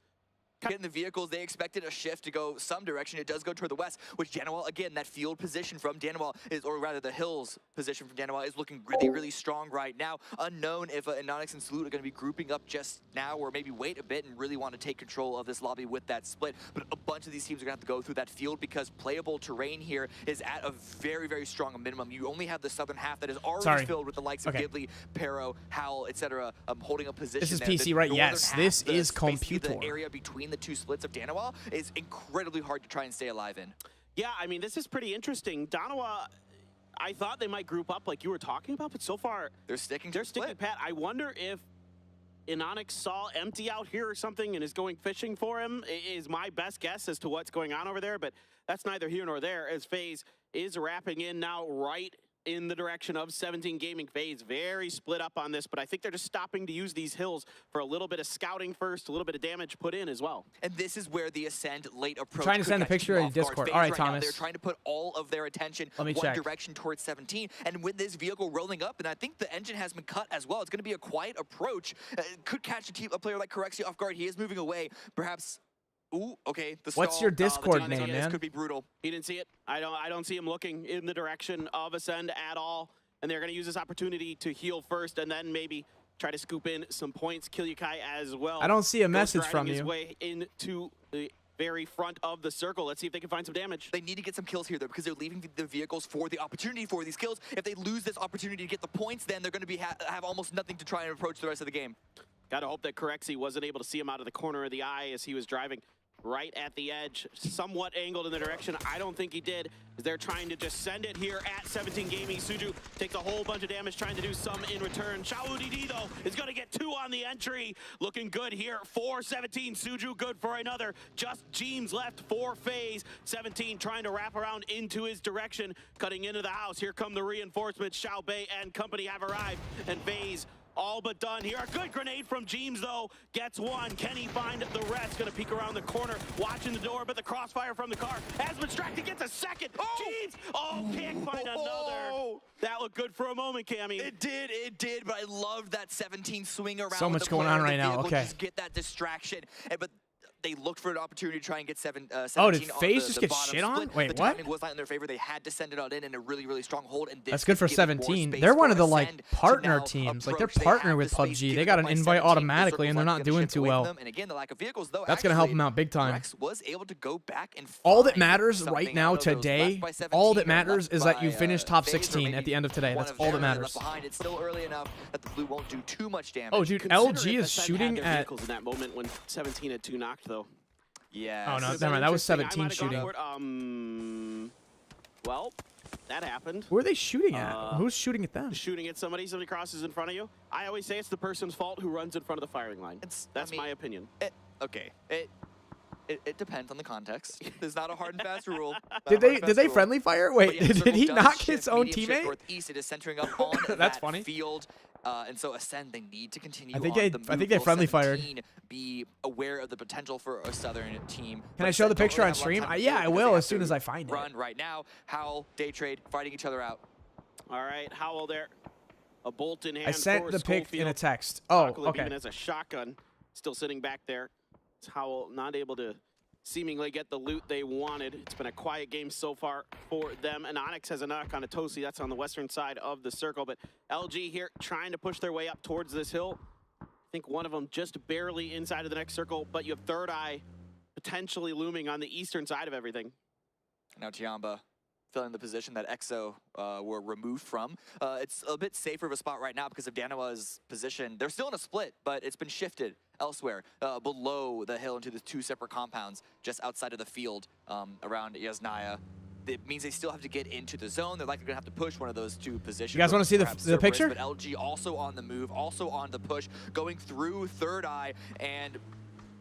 Speaker 7: Getting the vehicles, they expected a shift to go some direction. It does go toward the west, which Danimal, again, that field position from Danimal is, or rather the hills position from Danimal is looking really, really strong right now. Unknown if Anonix and Salute are going to be grouping up just now or maybe wait a bit and really want to take control of this lobby with that split. But a bunch of these teams are going to have to go through that field because playable terrain here is at a very, very strong minimum. You only have the southern half that is already filled with the likes of Ghibli, Pero, Howl, etc. Holding a position.
Speaker 1: This is
Speaker 7: there.
Speaker 1: PC, right? Yes, this is
Speaker 7: Computer.
Speaker 1: Computer.
Speaker 7: The area between the two splits of Danawa is incredibly hard to try and stay alive in.
Speaker 6: Yeah, I mean, this is pretty interesting. Danawa, I thought they might group up like you were talking about, but so far
Speaker 7: they're sticking
Speaker 6: pat. I wonder if Inonix saw empty out here or something and is going fishing for him, is my best guess as to what's going on over there, but that's neither here nor there as FaZe is wrapping in now right in the direction of 17 Gaming. FaZe very split up on this, but I think they're just stopping to use these hills for a little bit of scouting first, a little bit of damage put in as well.
Speaker 7: And this is where the Ascend late approach.
Speaker 1: Trying to send a picture in Discord. All right, Thomas.
Speaker 7: They're trying to put all of their attention one direction towards 17, and with this vehicle rolling up, and I think the engine has been cut as well. It's going to be a quiet approach. Could catch a player like Corexia off guard. He is moving away, perhaps. Ooh, okay.
Speaker 1: What's your Discord name, man?
Speaker 7: This could be brutal.
Speaker 6: He didn't see it. I don't see him looking in the direction of Ascend at all. And they're going to use this opportunity to heal first and then maybe try to scoop in some points. Kilyukai as well.
Speaker 1: I don't see a message from you.
Speaker 6: His way into the very front of the circle. Let's see if they can find some damage.
Speaker 7: They need to get some kills here, though, because they're leaving the vehicles for the opportunity for these kills. If they lose this opportunity to get the points, then they're going to be have almost nothing to try and approach the rest of the game.
Speaker 6: Got to hope that Corexi wasn't able to see him out of the corner of the eye as he was driving right at the edge, somewhat angled in the direction. I don't think he did, as they're trying to just send it here at 17 Gaming. Suju takes a whole bunch of damage, trying to do some in return. Shaudidi, though, is going to get 2 on the entry. Looking good here for 17. Suju good for another. Just Jeems left for FaZe. 17 trying to wrap around into his direction, cutting into the house. Here come the reinforcements. Xiao Bei and company have arrived, and FaZe all but done here. A good grenade from Jeems, though. Gets one. Can he find the rest? Gonna peek around the corner, watching the door, but the crossfire from the car has been distracted. Gets a second. Jeems! Oh, can't find another. That looked good for a moment, Cammy.
Speaker 7: It did, but I love that 17 swing around.
Speaker 1: So much going on right now. Okay.
Speaker 7: Just get that distraction. But they looked for an opportunity to try and get 17
Speaker 1: oh, did FaZe just get shit on?
Speaker 7: Split.
Speaker 1: Wait,
Speaker 7: the
Speaker 1: what?
Speaker 7: timing was not in their favor. They had to send it out in a really, really strong hold. And
Speaker 1: that's good for 17. They're one of the partner teams. Like, they're partner with PUBG. They got an invite automatically, and they're not doing too well.
Speaker 7: And again, the lack of vehicles, though,
Speaker 1: that's going to help them out big time.
Speaker 7: Rex was able to go back and
Speaker 1: all that matters right now today, all that matters is that you finish top 16 at the end of today. That's all that matters.
Speaker 7: It's still early enough that the blue won't do too much damage.
Speaker 1: Oh, dude, LG is shooting at...
Speaker 6: in that moment when 17 had 2 knocked, though.
Speaker 7: Yeah.
Speaker 1: Oh, no, never mind. That was 17 shooting.
Speaker 6: Well, that happened.
Speaker 1: Who are they shooting at? Who's shooting at them?
Speaker 6: Shooting at somebody. Somebody crosses in front of you. I always say it's the person's fault who runs in front of the firing line. That's my opinion.
Speaker 7: It depends on the context. There's not a hard and fast rule.
Speaker 1: Did they friendly fire? Wait, did he knock his own teammate?
Speaker 7: Northeast, it is centering up on
Speaker 1: that's funny.
Speaker 7: Field. And so Ascend, they need to continue.
Speaker 1: I think they friendly fired.
Speaker 7: Be aware of the potential for a Southern team.
Speaker 1: Can I show the picture on stream? Yeah, I will as soon as I find it.
Speaker 7: Run right now. Howl, Day Trade, fighting each other out.
Speaker 6: All right, Howl there. A bolt in hand.
Speaker 1: I sent the pic in a text. Oh, okay.
Speaker 6: Even as a shotgun, still sitting back there. It's Howl not able to seemingly get the loot they wanted. It's been a quiet game so far for them. And Onyx has a knock on a Tosi. That's on the western side of the circle. But LG here trying to push their way up towards this hill. I think one of them just barely inside of the next circle, but you have Third Eye potentially looming on the eastern side of everything.
Speaker 7: Now Tiamba filling the position that EXO were removed from. It's a bit safer of a spot right now because of Danawa's position. They're still in a split, but it's been shifted elsewhere, below the hill into the 2 separate compounds just outside of the field around Yasnaya. It means they still have to get into the zone. They're likely going to have to push one of those 2 positions.
Speaker 1: You guys want to see the picture?
Speaker 7: But LG also on the move, also on the push, going through Third Eye, and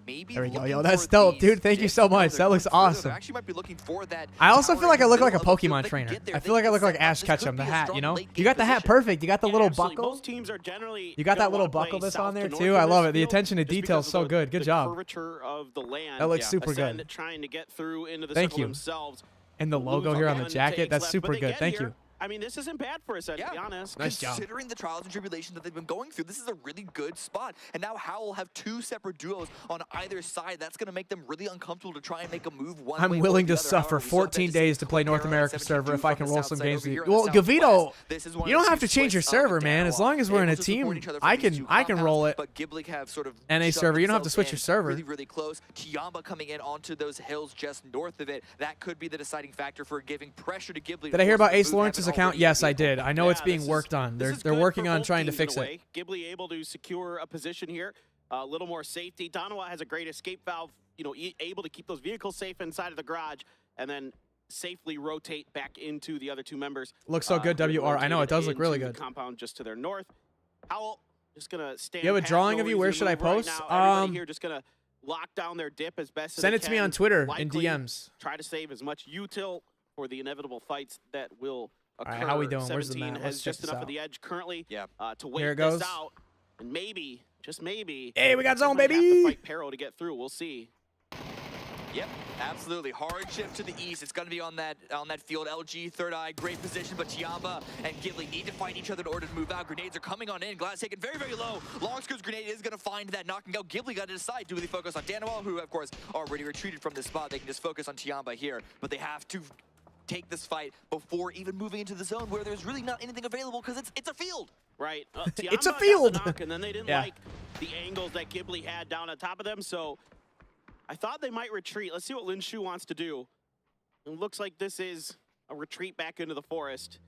Speaker 7: maybe
Speaker 1: There we go.
Speaker 7: looking
Speaker 1: Yo, that's
Speaker 7: for
Speaker 1: dope,
Speaker 7: these
Speaker 1: dude. Thank you
Speaker 7: dips
Speaker 1: so
Speaker 7: now.
Speaker 1: much.
Speaker 7: They're
Speaker 1: That looks
Speaker 7: going further.
Speaker 1: awesome.
Speaker 7: They actually might be looking for that
Speaker 1: I also
Speaker 7: tower
Speaker 1: feel like I
Speaker 7: in the
Speaker 1: look like a
Speaker 7: middle of the field.
Speaker 1: Pokemon
Speaker 7: They can
Speaker 1: trainer.
Speaker 7: get there.
Speaker 1: I
Speaker 7: They
Speaker 1: feel like I
Speaker 7: can
Speaker 1: look like
Speaker 7: set up.
Speaker 1: Ash
Speaker 7: This
Speaker 1: Ketchum,
Speaker 7: could
Speaker 1: the
Speaker 7: be a
Speaker 1: hat,
Speaker 7: strong
Speaker 1: you know?
Speaker 7: late
Speaker 1: You
Speaker 7: game
Speaker 1: got the hat
Speaker 7: position.
Speaker 1: perfect. You got the
Speaker 6: Yeah,
Speaker 1: little
Speaker 6: absolutely.
Speaker 1: buckle.
Speaker 6: Most teams are generally
Speaker 1: You got that
Speaker 6: gonna
Speaker 1: little
Speaker 6: wanna play
Speaker 1: buckle that's
Speaker 6: south
Speaker 1: on there
Speaker 6: to north
Speaker 1: too.
Speaker 6: in
Speaker 1: I love
Speaker 6: this
Speaker 1: it. The
Speaker 6: field
Speaker 1: attention to
Speaker 6: just because
Speaker 1: detail is
Speaker 6: of
Speaker 1: so
Speaker 6: the-
Speaker 1: good. Good
Speaker 6: the
Speaker 1: job.
Speaker 6: curvature of the land.
Speaker 1: That looks super
Speaker 6: Ascend
Speaker 1: good.
Speaker 6: trying to get through into the
Speaker 1: Thank
Speaker 6: circle
Speaker 1: you.
Speaker 6: themselves.
Speaker 1: And the logo
Speaker 6: Lose
Speaker 1: here on the
Speaker 6: one,
Speaker 1: jacket.
Speaker 6: takes
Speaker 1: That's
Speaker 6: left,
Speaker 1: super
Speaker 6: but they
Speaker 1: good.
Speaker 6: get
Speaker 1: Thank
Speaker 6: here.
Speaker 1: you.
Speaker 6: I mean, this isn't bad for Ascend, to be honest.
Speaker 1: Nice job.
Speaker 7: Considering the trials and tribulations that they've been going through, this is a really good spot. And now Howl will have 2 separate duos on either side. That's going to make them really uncomfortable to try and make a move one
Speaker 1: I'm
Speaker 7: way or
Speaker 1: willing
Speaker 7: the
Speaker 1: to
Speaker 7: other.
Speaker 1: suffer
Speaker 7: However, we still have
Speaker 1: 14
Speaker 7: to see
Speaker 1: days to play North
Speaker 7: Para
Speaker 1: America
Speaker 7: 17
Speaker 1: server if I
Speaker 7: from
Speaker 1: can
Speaker 7: the
Speaker 1: roll
Speaker 7: south
Speaker 1: some
Speaker 7: side
Speaker 1: games.
Speaker 7: over here on
Speaker 1: Well,
Speaker 7: the southwest.
Speaker 1: Gavito,
Speaker 7: This is one
Speaker 1: you
Speaker 7: of
Speaker 1: don't
Speaker 7: the
Speaker 1: have
Speaker 7: two
Speaker 1: to change your
Speaker 7: splits of
Speaker 1: server, man. As
Speaker 7: Danawa,
Speaker 1: long as we're in a
Speaker 7: able to support
Speaker 1: team,
Speaker 7: each other
Speaker 1: I
Speaker 7: from these
Speaker 1: can
Speaker 7: two
Speaker 1: I can roll
Speaker 7: compounds,
Speaker 1: it.
Speaker 7: But Ghibli have sort of
Speaker 1: NA
Speaker 7: shoved
Speaker 1: server, you don't have to
Speaker 7: themselves
Speaker 1: switch
Speaker 7: in
Speaker 1: your server.
Speaker 7: really, really close. Tiamba coming in onto those hills just north of it. That could be the deciding factor for giving pressure to Ghibli.
Speaker 1: Did I hear about Ace Lawrence's account? Yes, I did. I know it's
Speaker 6: Yeah,
Speaker 1: being
Speaker 6: this is-
Speaker 1: worked on.
Speaker 6: this is
Speaker 1: They're
Speaker 6: good
Speaker 1: working
Speaker 6: for
Speaker 1: on
Speaker 6: both
Speaker 1: trying to
Speaker 6: teams in
Speaker 1: fix
Speaker 6: a
Speaker 1: it.
Speaker 6: way. Ghibli able to secure a position here, a little more safety. Danawa has a great escape valve, you know, able to keep those vehicles safe inside of the garage, and then safely rotate back into the other 2 members.
Speaker 1: Looks so good,
Speaker 6: who
Speaker 1: WR. I know, it does look
Speaker 6: rotated
Speaker 1: really
Speaker 6: into
Speaker 1: good.
Speaker 6: the compound just to their north. Howl just gonna stand.
Speaker 1: You have a
Speaker 6: pat,
Speaker 1: drawing
Speaker 6: no
Speaker 1: of you?
Speaker 6: reason
Speaker 1: Where
Speaker 6: to
Speaker 1: should I
Speaker 6: move right
Speaker 1: post?
Speaker 6: now. Everybody here just gonna lock down their dip as best as
Speaker 1: Send
Speaker 6: they
Speaker 1: it to me
Speaker 6: can.
Speaker 1: on Twitter in
Speaker 6: Likely
Speaker 1: DMs.
Speaker 6: Try to save as much util for the inevitable fights that will occur.
Speaker 1: All right, how we doing? Where's the
Speaker 6: 17
Speaker 1: map?
Speaker 6: has
Speaker 1: Let's check
Speaker 6: just
Speaker 1: this
Speaker 6: enough
Speaker 1: out.
Speaker 6: of the edge currently to wait
Speaker 1: Here it
Speaker 6: this
Speaker 1: goes.
Speaker 6: out, and maybe, just maybe,
Speaker 1: Hey, we got
Speaker 6: they
Speaker 1: zone,
Speaker 6: might have
Speaker 1: baby.
Speaker 6: to fight Pero to get through. We'll see.
Speaker 7: Yep, absolutely. Hard shift to the east. It's going to be on that field. LG, Third Eye, great position, but Tiamba and Ghibli need to fight each other in order to move out. Grenades are coming on in. Glass taken very, very low. Longscore's grenade is going to find that knocking out. Ghibli got to decide. Do they focus on Danawa, who, of course, already retreated from this spot? They can just focus on Tiamba here, but they have to take this fight before even moving into the zone where there's really not anything available because it's a field.
Speaker 6: Right.
Speaker 1: It's a
Speaker 6: Tiamba got the
Speaker 1: field.
Speaker 6: knock, and then they didn't
Speaker 1: Yeah.
Speaker 6: like the angles that Ghibli had down on top of them, so I thought they might retreat. Let's see what Lin Shu wants to do. It looks like this is a retreat back into the forest.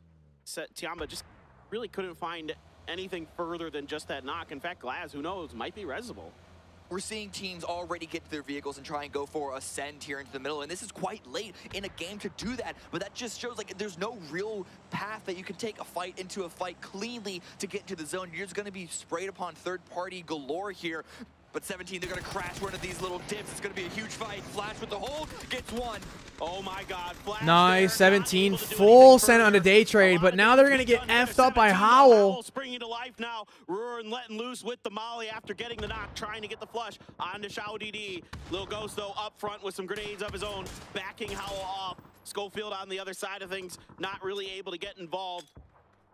Speaker 6: Tiamba just really couldn't find anything further than just that knock. In fact, Glaz, who knows, might be resable.
Speaker 7: We're seeing teams already get to their vehicles and try and go for Ascend here into the middle, and this is quite late in a game to do that, but that just shows like there's no real path that you can take a fight into a fight cleanly to get into the zone. You're just going to be sprayed upon third-party galore here. But 17, they're going to crash one of these little dips. It's going to be a huge fight. Flash with the hold, gets one.
Speaker 6: Oh my God, Flash
Speaker 1: Nice,
Speaker 6: there, not
Speaker 1: 17,
Speaker 6: able to do
Speaker 1: full
Speaker 6: anything
Speaker 1: send on a
Speaker 6: further.
Speaker 1: day
Speaker 6: A
Speaker 1: trade,
Speaker 6: lot
Speaker 1: but
Speaker 6: of
Speaker 1: now they're
Speaker 6: damage
Speaker 1: going to get
Speaker 6: done there.
Speaker 1: effed up by
Speaker 6: 17,
Speaker 1: Howl.
Speaker 6: springing to life now. Ruren letting loose with the molly after getting the knock, trying to get the flush onto Shao DD. Lil Ghost, though, up front with some grenades of his own, backing Howl off. Schofield on the other side of things, not really able to get involved.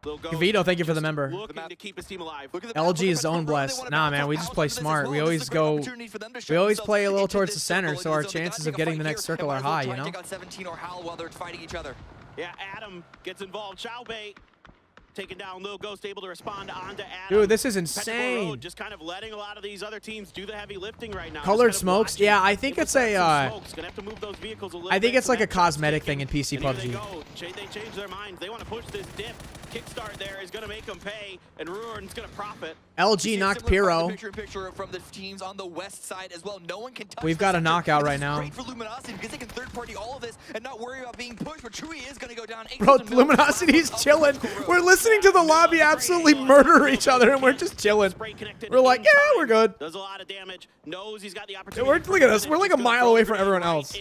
Speaker 6: Lil Ghost
Speaker 1: Gavito, thank you for the
Speaker 6: just
Speaker 1: member.
Speaker 6: looking to keep his team alive.
Speaker 7: Look at the map, look
Speaker 1: LG
Speaker 7: at
Speaker 1: is
Speaker 7: the
Speaker 1: zone
Speaker 7: map, where they
Speaker 1: blessed.
Speaker 7: wanna
Speaker 1: Nah,
Speaker 7: bounce
Speaker 1: man,
Speaker 7: off
Speaker 1: we
Speaker 7: House
Speaker 1: just play
Speaker 7: into this as
Speaker 1: smart.
Speaker 7: well.
Speaker 1: We
Speaker 7: This
Speaker 1: always
Speaker 7: is a great
Speaker 1: go.
Speaker 7: opportunity for them to
Speaker 1: We
Speaker 7: shove
Speaker 1: always
Speaker 7: themselves
Speaker 1: play a little
Speaker 7: into
Speaker 1: towards
Speaker 7: this
Speaker 1: the center,
Speaker 7: circle
Speaker 1: so
Speaker 7: in
Speaker 1: our
Speaker 7: the zone. They
Speaker 1: chances
Speaker 7: gotta
Speaker 1: of
Speaker 7: take a
Speaker 1: getting
Speaker 7: fight
Speaker 1: the next
Speaker 7: here
Speaker 1: circle
Speaker 7: and
Speaker 1: are
Speaker 7: might as well
Speaker 1: high,
Speaker 7: try
Speaker 1: you
Speaker 7: and
Speaker 1: know?
Speaker 7: take out 17 or Howl while they're fighting each other.
Speaker 6: Yeah, Adam gets involved. Xiaobei taking down Lil Ghost, able to respond onto Adam.
Speaker 1: Dude, this is
Speaker 6: Petrichor
Speaker 1: insane.
Speaker 6: Road just kind of letting a lot of these other teams do the heavy lifting right now.
Speaker 1: Colored
Speaker 6: Just kind of
Speaker 1: smokes?
Speaker 6: watching.
Speaker 1: Yeah, I think
Speaker 6: If
Speaker 1: it's
Speaker 6: we
Speaker 1: a,
Speaker 6: got some smokes, gonna have to move those vehicles a little
Speaker 1: I think
Speaker 6: bit
Speaker 1: it's
Speaker 6: so
Speaker 1: like a
Speaker 6: that truck's
Speaker 1: cosmetic
Speaker 6: taken.
Speaker 1: thing in PC
Speaker 6: And here they
Speaker 1: PUBG.
Speaker 6: go. They change their minds. They want to push this dip. Kickstart there is going to make them pay, and Ruren's going to profit.
Speaker 1: LG knocked Pyro.
Speaker 7: Picture from the teams on the west side as well. No one can touch
Speaker 1: We've
Speaker 7: the
Speaker 1: got a
Speaker 7: center.
Speaker 1: knockout
Speaker 7: And
Speaker 1: right
Speaker 7: this is
Speaker 1: now.
Speaker 7: Great for Luminosity because they can third party all of this and not worry about being pushed. But Chewie is going to go down.
Speaker 1: Bro, Luminosity's chilling. We're listening to the lobby absolutely murder each other, and we're just chilling. We're like, yeah, we're good.
Speaker 6: Does a lot of damage. Knows he's got the opportunity.
Speaker 1: Look at us. We're like a mile away from everyone else.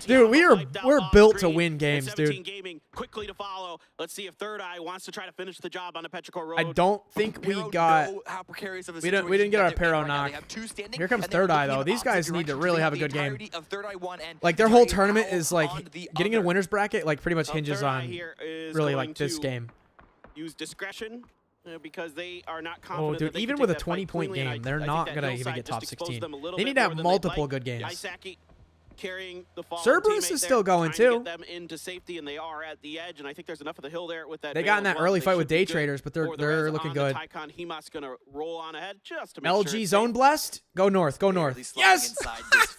Speaker 1: Dude, we're built to win games, dude.
Speaker 6: Gaming quickly to follow. Let's see if Third Eye wants to try to finish the job on the Petrichor Road.
Speaker 1: I don't think we got. We didn't get our Pero knock. Here comes Third Eye though. These guys need to really have a good game. Like their whole tournament is like getting in a winner's bracket. Like pretty much hinges on really like this game.
Speaker 6: Use discretion. Because they are not confident.
Speaker 1: Oh, dude,
Speaker 6: that they
Speaker 1: even
Speaker 6: can
Speaker 1: with a
Speaker 6: take that fight
Speaker 1: 20-point
Speaker 6: cleanly, and
Speaker 1: game, they're
Speaker 6: I
Speaker 1: not
Speaker 6: think
Speaker 1: gonna
Speaker 6: that
Speaker 1: even
Speaker 6: hillside
Speaker 1: get top
Speaker 6: just exposed
Speaker 1: 16.
Speaker 6: them a little
Speaker 1: They
Speaker 6: bit
Speaker 1: need to have
Speaker 6: more than they'd
Speaker 1: multiple
Speaker 6: like.
Speaker 1: good games.
Speaker 6: Isaki carrying the fallen
Speaker 1: Cerberus
Speaker 6: teammate
Speaker 1: is
Speaker 6: there,
Speaker 1: still going,
Speaker 6: trying to
Speaker 1: too.
Speaker 6: get them into safety, and they are at the edge. And I think there's enough of the hill there with that.
Speaker 1: They
Speaker 6: veil
Speaker 1: got in
Speaker 6: as
Speaker 1: that
Speaker 6: well.
Speaker 1: early
Speaker 6: They
Speaker 1: fight
Speaker 6: should
Speaker 1: with
Speaker 6: be
Speaker 1: day
Speaker 6: good
Speaker 1: traders, but
Speaker 6: for the
Speaker 1: they're
Speaker 6: res
Speaker 1: looking
Speaker 6: on
Speaker 1: good.
Speaker 6: the Tycon. Hemas gonna roll on ahead just to make
Speaker 1: LG
Speaker 6: sure it's
Speaker 1: zone
Speaker 6: safe.
Speaker 1: blessed. Go north. Go north. Yes.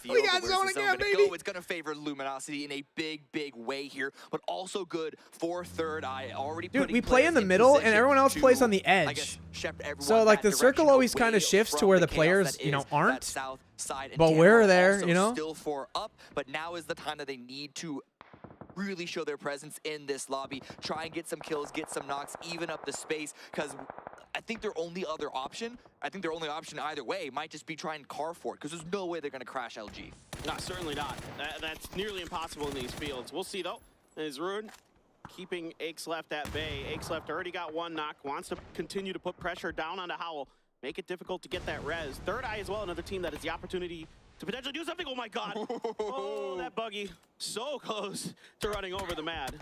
Speaker 7: We
Speaker 1: got zone again, baby.
Speaker 7: It's going to favor Luminosity in a big, big way here, but also good for Third Eye. Already
Speaker 1: Dude,
Speaker 7: putting
Speaker 1: we play in the
Speaker 7: players
Speaker 1: middle, and
Speaker 7: position
Speaker 1: everyone else
Speaker 7: to,
Speaker 1: plays on the
Speaker 7: I
Speaker 1: edge.
Speaker 7: guess, shepherd everyone
Speaker 1: So, like,
Speaker 7: that
Speaker 1: the circle
Speaker 7: direction
Speaker 1: always
Speaker 7: away
Speaker 1: kinda shifts to
Speaker 7: from
Speaker 1: where the
Speaker 7: chaos
Speaker 1: players,
Speaker 7: that
Speaker 1: you know,
Speaker 7: is
Speaker 1: aren't.
Speaker 7: that south side. And
Speaker 1: But
Speaker 7: Daniel
Speaker 1: we're there,
Speaker 7: also
Speaker 1: you know?
Speaker 7: still 4 up, but now is the time that they need to really show their presence in this lobby, try and get some kills, get some knocks, even up the space, because I think their only option either way might just be trying to carve for it, because there's no way they're going to crash LG.
Speaker 6: No, certainly not. That's nearly impossible in these fields. We'll see, though. Is Ruin keeping Akesleft at bay. Akesleft already got one knock, wants to continue to put pressure down onto Howl, make it difficult to get that res. Third Eye as well, another team that has the opportunity to potentially do something. Oh my god. Oh, that buggy. So close to running over the Mad.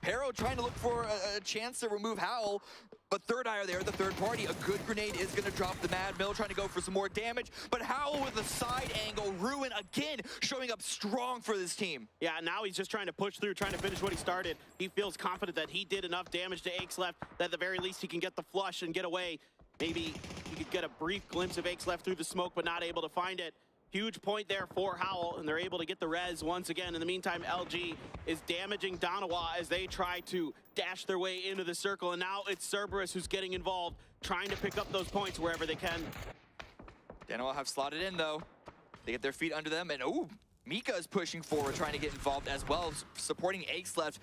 Speaker 7: Harrow trying to look for a chance to remove Howl, but Third Eye are there, the third party. A good grenade is going to drop the Mad Mill, trying to go for some more damage, but Howl with a side angle. Ruin again showing up strong for this team.
Speaker 6: Yeah, now he's just trying to push through, trying to finish what he started. He feels confident that he did enough damage to Akesleft that at the very least he can get the flush and get away. Maybe he could get a brief glimpse of Akesleft through the smoke, but not able to find it. Huge point there for Howl, and they're able to get the res once again. In the meantime, LG is damaging Donawa as they try to dash their way into the circle, and now it's Cerberus who's getting involved, trying to pick up those points wherever they can.
Speaker 7: Donawa have slotted in, though. They get their feet under them, and ooh, Mika is pushing forward, trying to get involved as well, supporting Akesleft.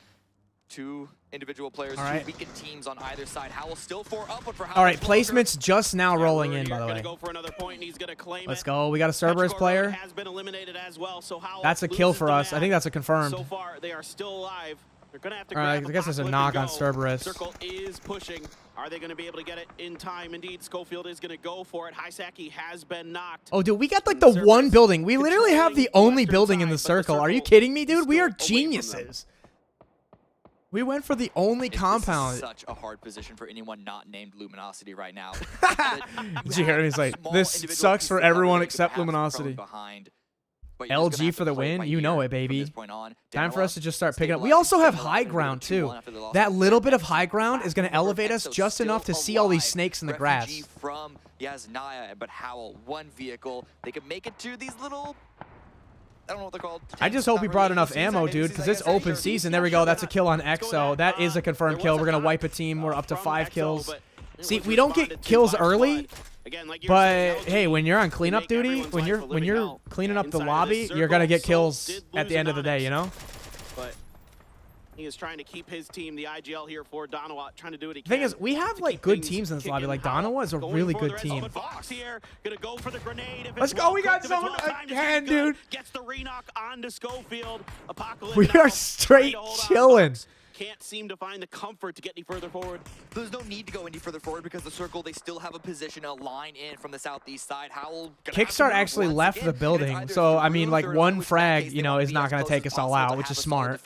Speaker 7: Two individual players, two weakened teams on either side. Howl still 4 up, but for Howl.
Speaker 1: All right, placement's just now rolling in, by the way.
Speaker 6: Go for another point, and he's gonna claim
Speaker 1: Let's go. We got a Cerberus player.
Speaker 6: Has been eliminated as well, so Howl
Speaker 1: that's a kill for us. I think that's a confirmed.
Speaker 6: So far, they are still alive. They're gonna have to.
Speaker 1: All right, I guess there's a knock on Cerberus.
Speaker 6: Circle is pushing. Are they gonna be able to get it in time? Indeed, Schofield is gonna go for it. Hisaki has been knocked.
Speaker 1: Oh, dude, we got like the one building. We literally have the only building in the circle. Are you kidding me, dude? We are geniuses. We went for the only compound.
Speaker 7: This is such a hard position for anyone not named Luminosity right now.
Speaker 1: Did you hear him? He's like, this sucks for everyone except Luminosity. LG for the win. You know it, baby. Time for us to just start picking up. We also have high ground, too. That little bit of high ground is going to elevate us just enough to see all these snakes in the grass.
Speaker 7: From Naya, but Howl, one vehicle. They can make it to these little... I don't know what they're called.
Speaker 1: I just hope he brought enough ammo, dude, because it's open season. There we go. That's a kill on EXO. That is a confirmed kill. We're going to wipe a team. We're up to 5 kills. See, we don't get kills early, but hey, when you're on cleanup duty, when you're cleaning up the lobby, you're going to get kills at the end of the day, you know?
Speaker 6: But he is trying to keep his team, the IGL here for Donawa, trying to do what he can.
Speaker 1: The thing is, we have like good teams in this lobby. Like Donawa is a really good team. Let's go. We got someone again, dude.
Speaker 6: Gets the re-knock onto Schofield. Apocalypse.
Speaker 1: We are straight chilling.
Speaker 6: Can't seem to find the comfort to get any further forward.
Speaker 7: There's no need to go any further forward because the circle, they still have a position, a line in from the southeast side. Howl
Speaker 1: Kickstart actually left the building, so I mean, like one frag, you know, is not going to take us all out, which is smart.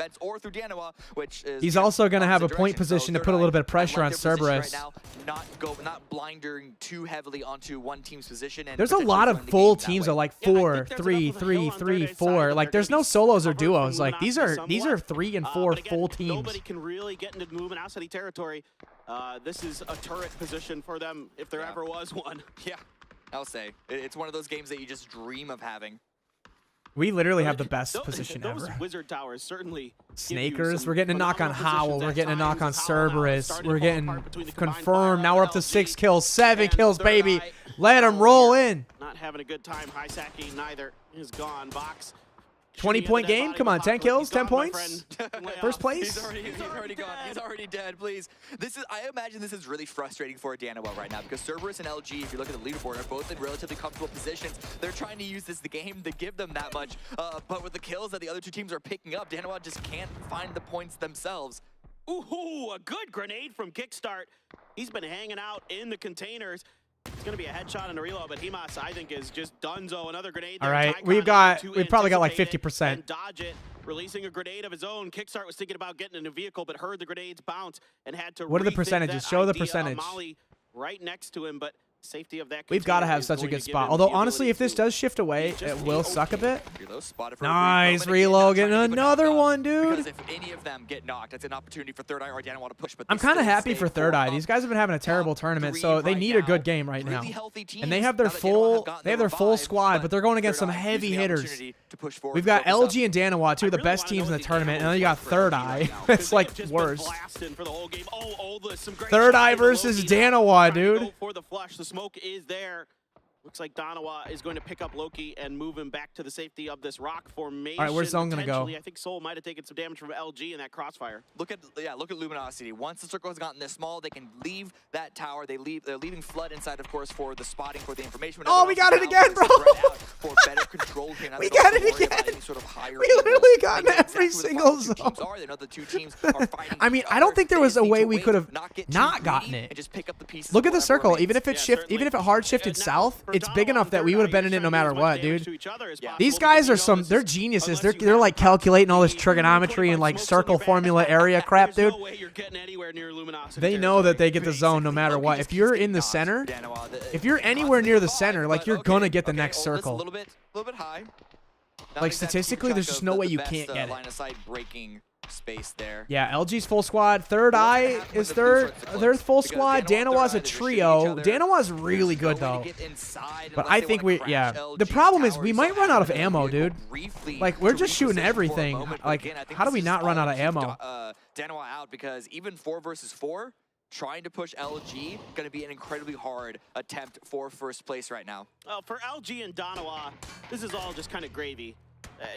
Speaker 1: He's also going to have a point position to put a little bit of pressure on Cerberus.
Speaker 7: Not blinding too heavily onto one team's position.
Speaker 1: There's a lot of full teams of like 4, 3, 3, 3, 4. Like there's no solos or duos. Like these are 3 and 4 full teams.
Speaker 6: Nobody can really get into Luminosity territory. This is a turret position for them if there ever was one.
Speaker 7: Yeah, I'll say. It's one of those games that you just dream of having.
Speaker 1: We literally have the best position
Speaker 6: those
Speaker 1: ever.
Speaker 6: Wizard towers certainly.
Speaker 1: Snakers. We're getting a knock on Howl. We're getting a knock on Cerberus. We're getting confirmed. Now we're up to 6 kills, 7 kills, baby. Let him roll in.
Speaker 6: Not having a good time. Hisaki neither is gone. Box.
Speaker 1: 20-point game? Come on, 10 kills, 10 points? First place?
Speaker 7: He's already gone. He's already dead, please. I imagine this is really frustrating for Donawa right now because Cerberus and LG, if you look at the leaderboard, are both in relatively comfortable positions. They're trying to use this game to give them that much, but with the kills that the other two teams are picking up, Donawa just can't find the points themselves.
Speaker 6: Ooh, a good grenade from Kickstart. He's been hanging out in the containers. It's going to be a headshot and a reload, but Himas, I think, is just donezo. Another grenade.
Speaker 1: All right, we've probably got like 50%.
Speaker 6: And dodge it, releasing a grenade of his own. Kickstart was thinking about getting in a vehicle, but heard the grenades bounce and had to.
Speaker 1: What are the percentages? Show the percentage.
Speaker 6: Molly right next to him, but safety of that.
Speaker 1: We've got to have such a good spot. Although, honestly, if this does shift away, it will suck a bit. Nice reload. Getting another one, dude.
Speaker 7: Because if any of them get knocked, it's an opportunity for Third Eye or Donawa to push. But
Speaker 1: I'm kind of happy for Third Eye. These guys have been having a terrible tournament, so they need a good game right now. And they have their full squad, but they're going against some heavy hitters. We've got LG and Donawa, two of the best teams in the tournament, and then you got Third Eye. It's like worse. Third Eye versus Donawa, dude.
Speaker 6: For the flush, the smoke is there. Looks like Donawa is going to pick up Loki and move him back to the safety of this rock formation.
Speaker 1: All right, where's Zone gonna go?
Speaker 6: Potentially, I think Soul might have taken some damage from LG in that crossfire.
Speaker 7: Look at Luminosity. Once the circle has gotten this small, they can leave that tower. They're leaving Flood inside, of course, for the spotting for the information.
Speaker 1: Oh, we got it again, bro.
Speaker 7: For better control here.
Speaker 1: We got it again.
Speaker 7: Sort of higher
Speaker 1: We literally got in every single zone.
Speaker 7: They know the two teams are fighting.
Speaker 1: I mean, I don't think there was a way we could have not gotten it.
Speaker 7: And just pick up the pieces.
Speaker 1: Look at the circle. Even if it hard shifted south, it's big enough that we would have been in it no matter what, dude. These guys are they're geniuses. They're like calculating all this trigonometry and like circle formula area crap, dude. They know that they get the zone no matter what. If you're in the center, if you're anywhere near the center, like you're gonna get the next circle.
Speaker 7: A little bit high.
Speaker 1: Like statistically, there's just no way you can't get it.
Speaker 7: Line of sight breaking space there.
Speaker 1: Yeah, LG's full squad. Third Eye is third full squad. Danawa's a trio. Danawa's really good though. But I think the problem is we might run out of ammo, dude. Like we're just shooting everything. Like how do we not run out of ammo?
Speaker 7: Danawa out because even 4 versus 4, trying to push LG going to be an incredibly hard attempt for first place right now.
Speaker 6: Well, for LG and Donawa, this is all just kind of gravy.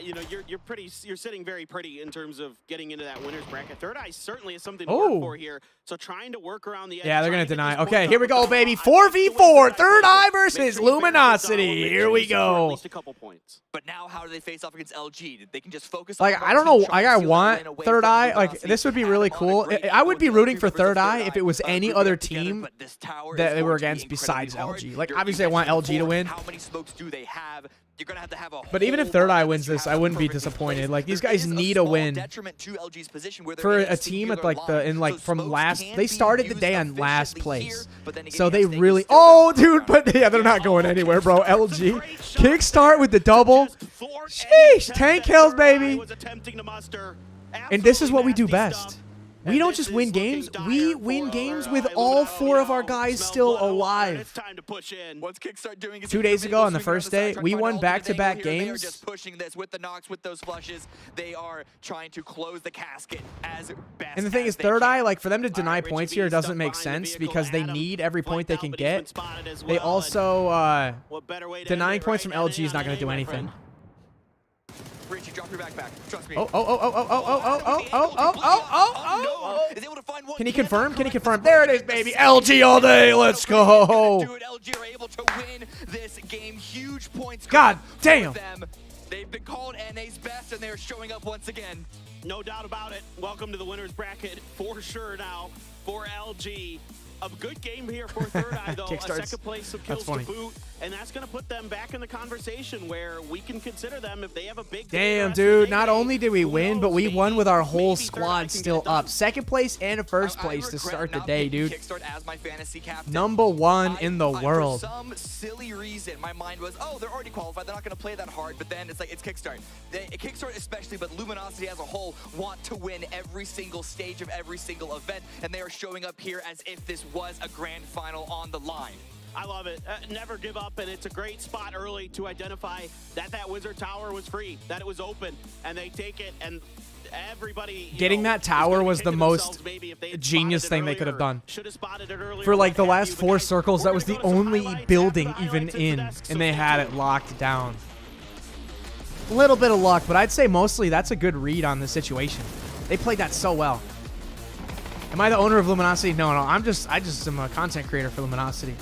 Speaker 6: You know, you're sitting very pretty in terms of getting into that winner's bracket. Third Eye certainly is something to work for here. So trying to work around the edge.
Speaker 1: Yeah, they're gonna deny. Okay, here we go, baby. 4v4. Third Eye versus Luminosity. Here we go.
Speaker 6: At least a couple points.
Speaker 7: But now, how do they face off against LG? They can just focus.
Speaker 1: Like I don't know. I want Third Eye. Like this would be really cool. I would be rooting for Third Eye if it was any other team that they were against besides LG. Like obviously, I want LG to win.
Speaker 7: How many smokes do they have? You're gonna have a
Speaker 1: but even if Third Eye wins this, I wouldn't be disappointed. Like these guys need a win for a team at like from last. They started the day on last place, so they really. Oh, dude, but yeah, they're not going anywhere, bro. LG kickstart with the double. Sheesh, tank kills, baby. And this is what we do best. We don't just win games. We win games with all 4 of our guys still alive. 2 days ago on the first day, we won back-to-back games.
Speaker 7: Just pushing this with the knocks, with those flushes. They are trying to close the casket as best.
Speaker 1: And the thing is, Third Eye, like for them to deny points here doesn't make sense because they need every point they can get. They also denying points from LG is not going to do anything.
Speaker 7: Richie, drop your backpack. Trust me.
Speaker 1: Oh. Can he confirm? Can he confirm? There it is, baby. LG all day. Let's go.
Speaker 7: Dude, LG are able to win this game. Huge points.
Speaker 1: God damn.
Speaker 7: They've been called NA's best, and they're showing up once again.
Speaker 6: No doubt about it. Welcome to the winner's bracket for sure now for LG. A good game here for Third Eye, though. A second place, some kills to boot, and that's going to put them back in the conversation where we can consider them if they have a big.
Speaker 1: Damn, dude! Not only did we win, but we won with our whole squad still up. Second place and a first place to start the day, dude.
Speaker 7: As my fantasy captain.
Speaker 1: #1 in the world.
Speaker 7: For some silly reason, my mind was, oh, they're already qualified. They're not going to play that hard. But then it's like it's Kickstart. Kickstart especially, but Luminosity as a whole want to win every single stage of every single event, and they are showing up here as if this was a grand final on the line.
Speaker 6: I love it. Never give up, and it's a great spot early to identify that Wizard Tower was free, that it was open, and they take it, and everybody...
Speaker 1: Getting that tower was the most genius thing they could have done. For like the last 4 circles, that was the only building even in, and they had it locked down. A little bit of luck, but I'd say mostly that's a good read on the situation. They played that so well. Am I the owner of Luminosity? No. I just am a content creator for Luminosity.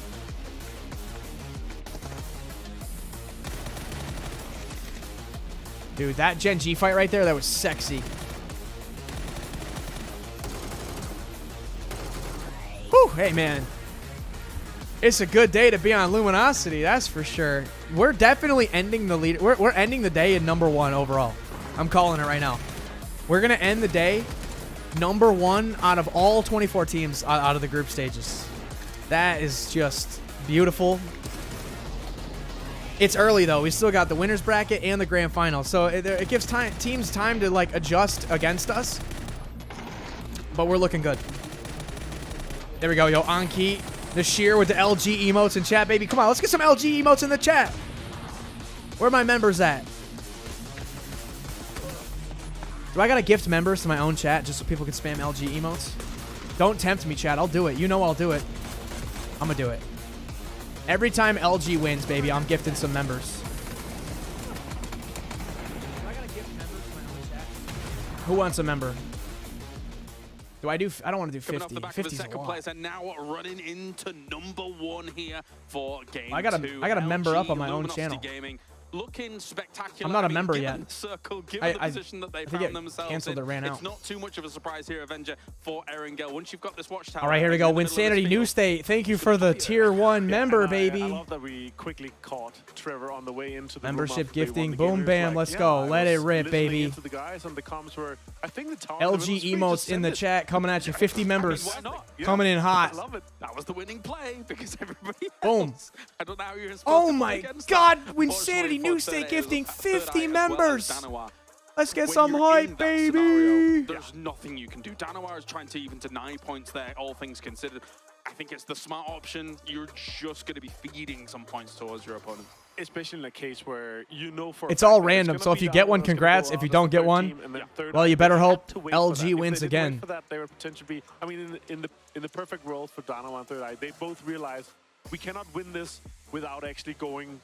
Speaker 1: Dude, that Gen G fight right there, that was sexy. Whew, hey man. It's a good day to be on Luminosity, that's for sure. We're definitely ending the lead. We're ending the day in #1 overall. I'm calling it right now. We're gonna end the day #1 out of all 24 teams out of the group stages. That is just beautiful. It's early though. We still got the winner's bracket and the grand final, so it gives teams time to like adjust against us. But we're looking good. There we go, yo. Anki, the sheer with the LG emotes in chat, baby. Come on, let's get some LG emotes in the chat. Where are my members at? Do I gotta gift members to my own chat just so people can spam LG emotes? Don't tempt me, chat. I'll do it. You know I'll do it. I'm gonna do it. Every time LG wins, baby, I'm gifting some members. Who wants a member? Do I do? I don't want to do 50.
Speaker 3: Coming off the back of the
Speaker 1: 50's a
Speaker 3: second
Speaker 1: lot.
Speaker 3: place, and now running into #1 here for game
Speaker 1: I gotta
Speaker 3: two.
Speaker 1: member up on my own
Speaker 3: Luminosity
Speaker 1: channel.
Speaker 3: Gaming. Looking spectacular.
Speaker 1: I'm not a
Speaker 3: I mean,
Speaker 1: member
Speaker 3: given
Speaker 1: yet.
Speaker 3: The circle, given the position that they
Speaker 1: I think
Speaker 3: found
Speaker 1: it
Speaker 3: themselves
Speaker 1: canceled
Speaker 3: in,
Speaker 1: or ran out.
Speaker 3: it's not too much of a surprise here, Avenger, for Erangel. Once you've got this watchtower.
Speaker 1: All right, here we go. Wynnsanity New State. Thank you for the tier 1 member,
Speaker 4: I
Speaker 1: baby.
Speaker 4: love that we quickly caught Trevor on the way into the
Speaker 1: Membership
Speaker 4: room after they won
Speaker 1: gifting.
Speaker 4: the game.
Speaker 1: Boom,
Speaker 4: He was
Speaker 1: bam.
Speaker 4: like,
Speaker 1: Let's
Speaker 4: yeah,
Speaker 1: go.
Speaker 4: I
Speaker 1: Let it
Speaker 4: was
Speaker 1: rip,
Speaker 4: listening
Speaker 1: baby.
Speaker 4: into the guys, and the comms were, I think the tower
Speaker 1: LG emotes in the chat coming at you. 50 members.
Speaker 3: Why not?
Speaker 4: Yeah.
Speaker 1: Coming in hot.
Speaker 4: I love it.
Speaker 3: That was the winning play because everybody
Speaker 1: Boom.
Speaker 3: else, I don't know how you're supposed
Speaker 1: Oh
Speaker 3: to play
Speaker 1: my
Speaker 3: against
Speaker 1: God.
Speaker 3: that.
Speaker 1: Wynnsanity
Speaker 3: Unfortunately
Speaker 1: New
Speaker 3: for
Speaker 1: State
Speaker 3: today,
Speaker 1: gifting
Speaker 3: it was Third Eye
Speaker 1: 50
Speaker 3: as well as
Speaker 1: members.
Speaker 3: Danawa.
Speaker 1: Let's get
Speaker 3: When
Speaker 1: some
Speaker 3: you're in
Speaker 1: hype,
Speaker 3: that scenario,
Speaker 1: baby.
Speaker 3: there's nothing you can do. Danawa is trying to even deny points there, all things considered. I think it's the smart option. You're just going to be feeding some points towards your opponent.
Speaker 4: Especially in a case where you know for a
Speaker 1: It's
Speaker 4: fact
Speaker 1: all
Speaker 4: that
Speaker 1: random,
Speaker 4: gonna
Speaker 1: so if
Speaker 4: be
Speaker 1: you get
Speaker 4: down,
Speaker 1: one,
Speaker 4: it's gonna
Speaker 1: congrats.
Speaker 4: go
Speaker 1: If
Speaker 4: out
Speaker 1: you
Speaker 4: as
Speaker 1: don't
Speaker 4: the
Speaker 1: get
Speaker 4: third
Speaker 1: one,
Speaker 4: team, and then third
Speaker 1: well,
Speaker 4: eye.
Speaker 1: you better
Speaker 4: They
Speaker 1: hope
Speaker 4: had to wait
Speaker 1: LG
Speaker 4: for that. If
Speaker 1: wins
Speaker 4: they didn't
Speaker 1: again.
Speaker 4: wait for that, they were potentially, I mean, in the perfect world for Danawa and Third Eye, they both realized we cannot win this without actually going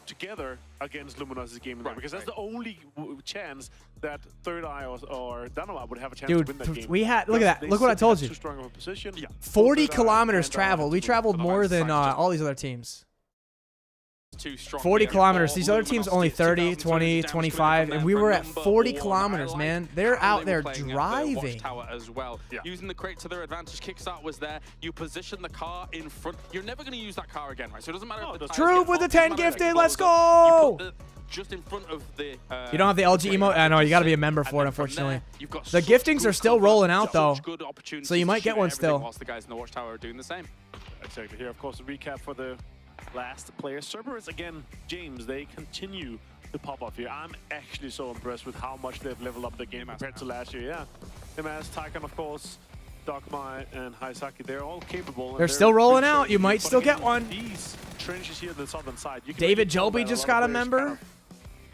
Speaker 4: together against Luminosity Gaming,
Speaker 3: Right,
Speaker 4: because that's
Speaker 3: right.
Speaker 4: the only chance that Third Eye or Danawa would have a chance
Speaker 1: Dude,
Speaker 4: to win that game.
Speaker 1: we had, look at that.
Speaker 4: They
Speaker 1: Look what I
Speaker 4: simply
Speaker 1: told
Speaker 4: had
Speaker 1: you.
Speaker 4: Too strong of a position. Yeah.
Speaker 1: 40
Speaker 4: Third Eye
Speaker 1: kilometers
Speaker 4: and Danawa
Speaker 1: traveled. We
Speaker 4: had to
Speaker 1: traveled
Speaker 3: for the
Speaker 1: more
Speaker 3: most
Speaker 1: than
Speaker 3: part, just-
Speaker 1: all these other teams.
Speaker 3: Too strong
Speaker 1: 40
Speaker 3: here
Speaker 1: kilometers.
Speaker 3: for
Speaker 1: These other teams only
Speaker 3: Luminosity.
Speaker 1: 30,
Speaker 3: 2,300
Speaker 1: 20,
Speaker 3: damage coming
Speaker 1: 25,
Speaker 3: from
Speaker 1: and
Speaker 3: them
Speaker 1: we
Speaker 3: for
Speaker 1: were at
Speaker 3: #1.
Speaker 1: 40
Speaker 3: I
Speaker 1: kilometers,
Speaker 3: like
Speaker 1: man. They're
Speaker 3: how
Speaker 1: out
Speaker 3: they
Speaker 1: there
Speaker 3: were playing at the
Speaker 1: driving.
Speaker 3: watchtower as well.
Speaker 4: Yeah.
Speaker 3: Using the crate to their advantage. Kickstart was there. You position the car in front. You're never going to use that car again, right? So it doesn't matter if the tires
Speaker 1: True
Speaker 3: get
Speaker 1: with the
Speaker 3: hot,
Speaker 1: 10
Speaker 3: doesn't matter if it
Speaker 1: gifted.
Speaker 3: blows
Speaker 1: Let's
Speaker 3: up.
Speaker 1: go.
Speaker 3: You put the, just in front of the.
Speaker 1: You don't have the LG
Speaker 3: crate
Speaker 1: emote? I know, you got to be a
Speaker 3: position,
Speaker 1: member
Speaker 3: and
Speaker 1: for it,
Speaker 3: then from
Speaker 1: unfortunately.
Speaker 3: there, you've got
Speaker 1: The
Speaker 3: such
Speaker 1: giftings
Speaker 3: good
Speaker 1: are still
Speaker 3: cover,
Speaker 1: rolling out,
Speaker 3: such
Speaker 1: though.
Speaker 3: good opportunities
Speaker 1: So you
Speaker 3: to
Speaker 1: might get
Speaker 3: shoot
Speaker 1: one
Speaker 3: everything
Speaker 1: still.
Speaker 3: Whilst the guys in the watchtower are doing the same.
Speaker 4: Exactly. Here, of course, a recap for the last player. Cerberus, again, James, they continue to pop up here. I'm actually so impressed with how much they've leveled up the game compared to last year. Yeah. Himas, Tycon, of course, Dogmai, and Haisaki, they're all capable. and
Speaker 1: They're still rolling
Speaker 4: pretty
Speaker 1: out.
Speaker 4: sure
Speaker 1: You might
Speaker 4: but
Speaker 1: still
Speaker 4: again,
Speaker 1: get one.
Speaker 4: These trenches here on the southern side. You can
Speaker 1: David
Speaker 4: really tell
Speaker 1: Joby
Speaker 4: that
Speaker 1: just
Speaker 4: lot
Speaker 1: got
Speaker 4: of
Speaker 1: a
Speaker 4: players
Speaker 1: member.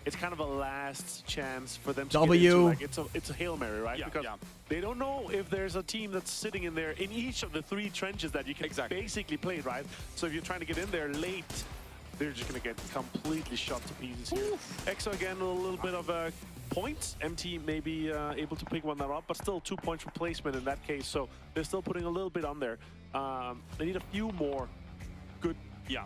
Speaker 4: it's kind of a last chance for them to
Speaker 1: W.
Speaker 4: get into, like, it's a Hail Mary, right?
Speaker 3: Yeah,
Speaker 4: because
Speaker 3: yeah.
Speaker 4: they don't know if there's a team that's sitting in there in each of the 3 trenches that you can
Speaker 3: Exactly.
Speaker 4: basically play, right? So if you're trying to get in there late, they're just going to get completely shot to pieces here. EXO again, a little bit of a points. MT may be able to pick one that up, but still 2 points replacement in that case. So they're still putting a little bit on there. They need a few more good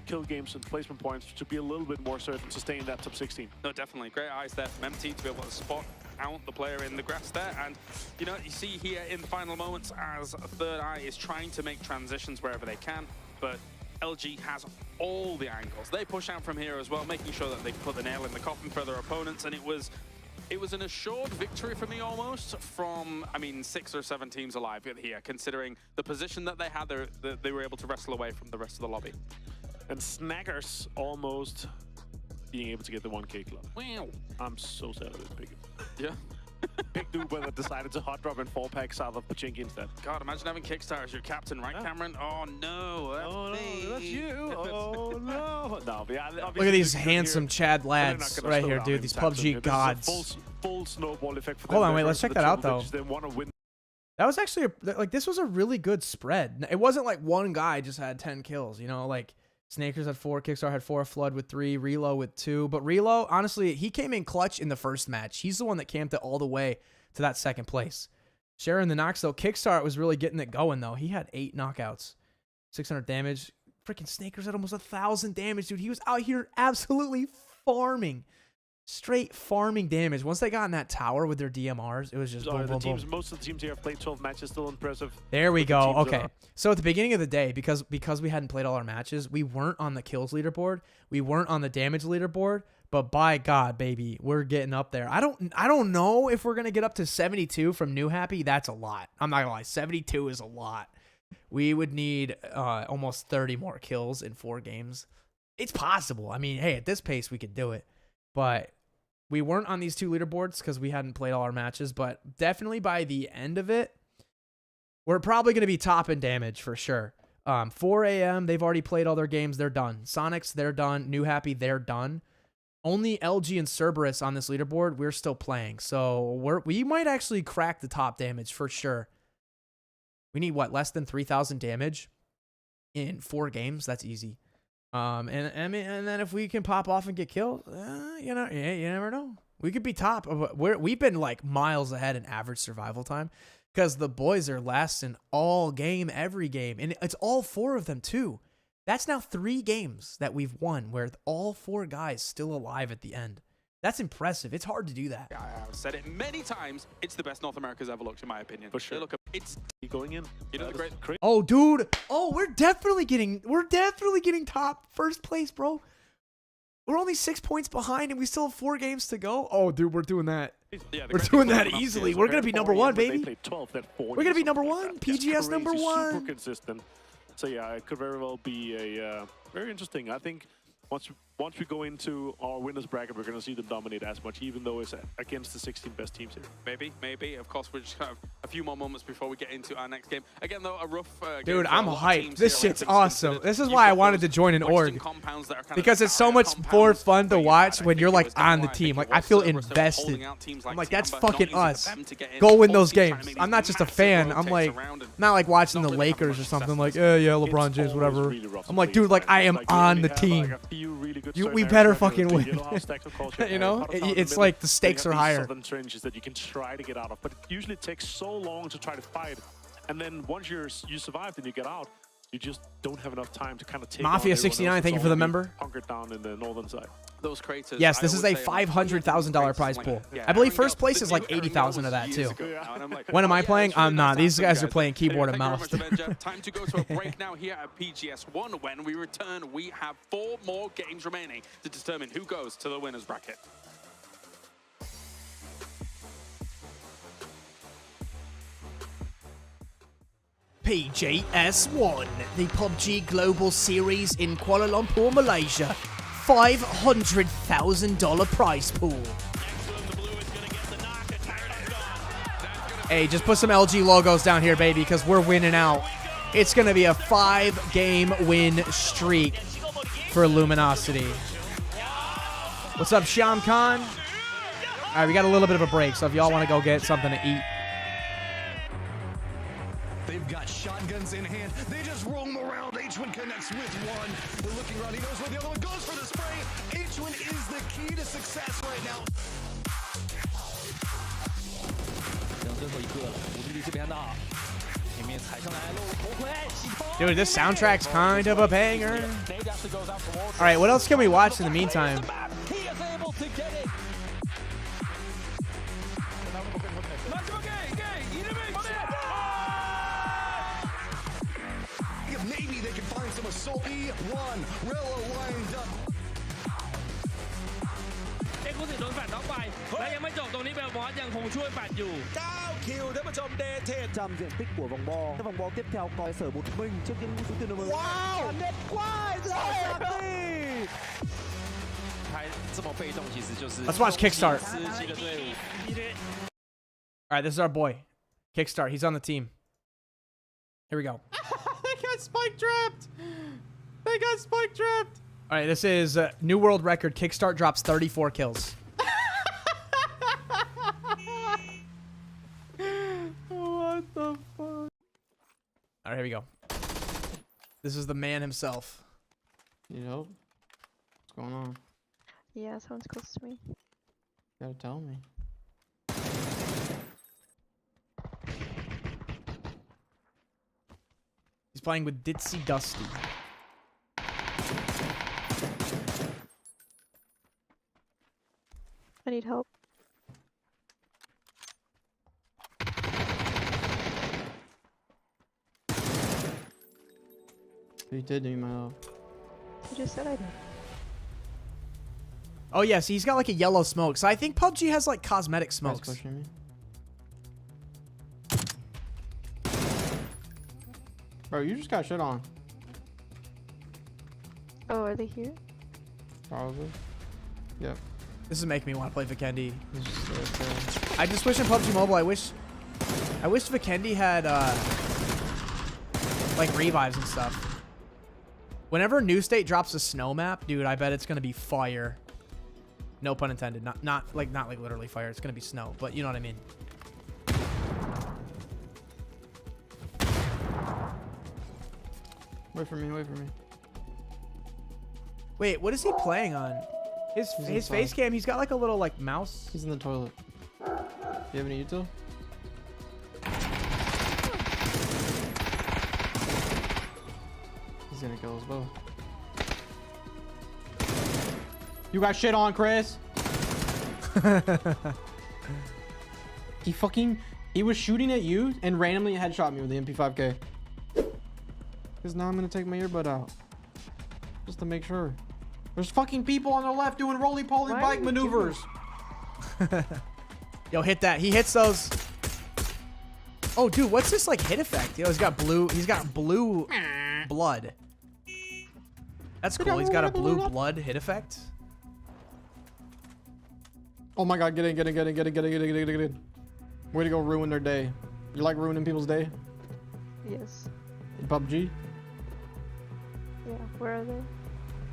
Speaker 4: kill games and placement points to be a little bit more certain to stay in that top 16.
Speaker 3: No, definitely. Great eyes there from MT to be able to spot out the player in the grass there. And, you know, you see here in the final moments as Third Eye is trying to make transitions wherever they can, but LG has all the angles. They push out from here as well, making sure that they put the nail in the coffin for their opponents, and it was an assured victory for me almost from, I mean, 6 or 7 teams alive here, considering the position that they had. They were able to wrestle away from the rest of the lobby.
Speaker 4: And Snaggers almost being able to get the 1K club.
Speaker 3: Wow.
Speaker 4: I'm so sad of this Pig.
Speaker 3: Yeah.
Speaker 4: Big Duber that decided to hot drop in 4-pack south of Pachinki instead.
Speaker 3: God, imagine having Kickstarter as your captain, right, Cameron? Oh, no. That's me.
Speaker 4: That's you. Oh, no. No, but yeah,
Speaker 1: Look at these handsome Chad lads right here, dude. These PUBG gods.
Speaker 4: Full snowball effect for them.
Speaker 1: Hold on,
Speaker 4: there
Speaker 1: wait, let's
Speaker 4: versus
Speaker 1: check that out,
Speaker 4: the
Speaker 1: though.
Speaker 4: They want to win.
Speaker 1: That was actually, like, this was a really good spread. It wasn't like one guy just had 10 kills, you know? Like, Snakers had 4, Kickstar had 4, Flood with 3, Relo with 2. But Relo, honestly, he came in clutch in the first match. He's the one that camped it all the way to that second place. Sharing the knocks, though. Kickstart was really getting it going, though. He had 8 knockouts, 600 damage. Freaking Snakers had almost 1,000 damage, dude. He was out here absolutely farming. Straight farming damage. Once they got in that tower with their DMRs, it was just boom, boom, boom.
Speaker 4: Most of the teams here have played 12 matches, still impressive.
Speaker 1: There we
Speaker 4: But the
Speaker 1: go.
Speaker 4: teams
Speaker 1: Okay.
Speaker 4: are-
Speaker 1: So at the beginning of the day, because we hadn't played all our matches, we weren't on the kills leaderboard. We weren't on the damage leaderboard. But by God, baby, we're getting up there. I don't know if we're gonna get up to 72 from New Happy. That's a lot. I'm not gonna lie. 72 is a lot. We would need almost 30 more kills in 4 games. It's possible. I mean, hey, at this pace, we could do it. But we weren't on these 2 leaderboards because we hadn't played all our matches. But definitely by the end of it, we're probably going to be top in damage for sure. 4 a.m., they've already played all their games. They're done. Sonics, they're done. New Happy, they're done. Only LG and Cerberus on this leaderboard, we're still playing. So we might actually crack the top damage for sure. We need, what, less than 3,000 damage in 4 games? That's easy. And I mean, and then if we can pop off and get killed, you know, yeah, you never know. We could be top. We've been like miles ahead in average survival time because the boys are lasting all game, every game, and it's all 4 of them too. That's now 3 games that we've won where all 4 guys still alive at the end. That's impressive. It's hard to do that.
Speaker 3: I've said it many times. It's the best North America's ever looked, in my opinion.
Speaker 4: For sure.
Speaker 3: They look, it's
Speaker 4: going in.
Speaker 3: You know, the great.
Speaker 1: Oh, dude. Oh, we're definitely getting top first place, bro. We're only 6 points behind, and we still have 4 games to go. Oh, dude, we're doing that.
Speaker 3: Yeah,
Speaker 1: We're doing that easily. We're gonna be number 1, baby.
Speaker 4: 12,
Speaker 1: We're gonna be number 1. PGS number 1.
Speaker 4: Super consistent. So yeah, it could very well be a very interesting. I think once we go into our winners bracket, we're going to see them dominate as much, even though it's against the 16 best teams here.
Speaker 3: Maybe. Of course, we just have a few more moments before we get into our next game. Again, though, a rough
Speaker 1: Dude,
Speaker 3: game
Speaker 1: I'm hyped. This shit's awesome. This is why I wanted to join an org. Because it's so much more fun to watch when you're like on the team. Like, I feel invested. I'm like, that's fucking us. Go win those games. I'm not just a fan. I'm like, not like watching the Lakers or something. Like, yeah, LeBron James, whatever. I'm like, dude, like, I am on the team. We better fucking win. You know, it's like the stakes are higher.
Speaker 4: Southern trenches that you can try to get out of, but it usually takes so long to try to fight, and then once you survive and you get out, you just don't have enough time to kind of take
Speaker 1: Mafia 69. Thank you for the member.
Speaker 4: Hunkered down in the northern side.
Speaker 3: Those craters.
Speaker 1: Yes, this is a $500,000 prize pool. I believe first place is like 80,000 of that too. When am I playing? I'm not. These guys are playing keyboard and mouse.
Speaker 3: Time to go to a break now here at PGS1. When we return, we have 4 more games remaining to determine who goes to the winners bracket.
Speaker 1: PGS1, the PUBG Global Series in Kuala Lumpur, Malaysia. $500,000 prize pool. Hey, just put some LG logos down here, baby, because we're winning out. It's going to be a 5-game win streak for Luminosity. What's up, Sham Khan? All right, we got a little bit of a break, so if y'all want to go get something to eat.
Speaker 8: They've got shotguns in hand. They just roam around. H1 connects with one. They're looking around. He knows where the other one goes for the spray. H1 is the key to success right now.
Speaker 1: Dude, this soundtrack's kind of a banger. All right, what else can we watch in the meantime?
Speaker 8: Maybe they can find some assault. E1, Rilla lined up.
Speaker 9: ผู้สิโดนแฟดน็อกไปและยังไม่จบตรงนี้เบลมอสยังคงช่วยแฟดอยู่
Speaker 2: 9 คิวท่านผู้ชมเดเทน
Speaker 10: Chăm diện tích của vòng bo. Vòng bo tiếp theo coi sở một mình trước những số tiền number. Wow, đẹp quá rồi.
Speaker 1: Let's watch Kickstart. All right, this is our boy, Kickstart. He's on the team. Here we go. They got spike trapped. All right, this is new world record. Kickstart drops 34 kills. What the fuck? All right, here we go. This is the man himself.
Speaker 11: Need help? What's going on?
Speaker 12: Yeah, someone's close to me.
Speaker 11: You gotta tell me.
Speaker 1: He's playing with Ditsy Dusty.
Speaker 12: I need help.
Speaker 11: You did need my help.
Speaker 12: You just said I did.
Speaker 1: Oh, yes, he's got like a yellow smoke. So I think PUBG has like cosmetic smokes.
Speaker 11: Guys pushing me. Bro, you just got shit on.
Speaker 12: Oh, are they here?
Speaker 11: Probably. Yep.
Speaker 1: This is making me want to play Vikendi. I just wish in PUBG Mobile, I wish Vikendi had like revives and stuff. Whenever New State drops a snow map, dude, I bet it's gonna be fire. No pun intended. Not like literally fire. It's gonna be snow, but you know what I mean.
Speaker 11: Wait for me, wait for me.
Speaker 1: Wait, what is he playing on? His face cam, he's got like a little like mouse.
Speaker 11: He's in the toilet. Do you have any util? He's gonna kill us both. You got shit on, Chris. He was shooting at you and randomly headshot me with the MP5K. Because now I'm gonna take my earbud out. Just to make sure. There's fucking people on the left doing roly-poly bike maneuvers.
Speaker 1: Yo, hit that. He hits those. Oh, dude, what's this like hit effect? Yo, he's got blue blood. That's cool. He's got a blue blood hit effect.
Speaker 11: Oh my god, get in. Way to go ruin their day. You like ruining people's day?
Speaker 12: Yes.
Speaker 11: In PUBG?
Speaker 12: Yeah, where are they?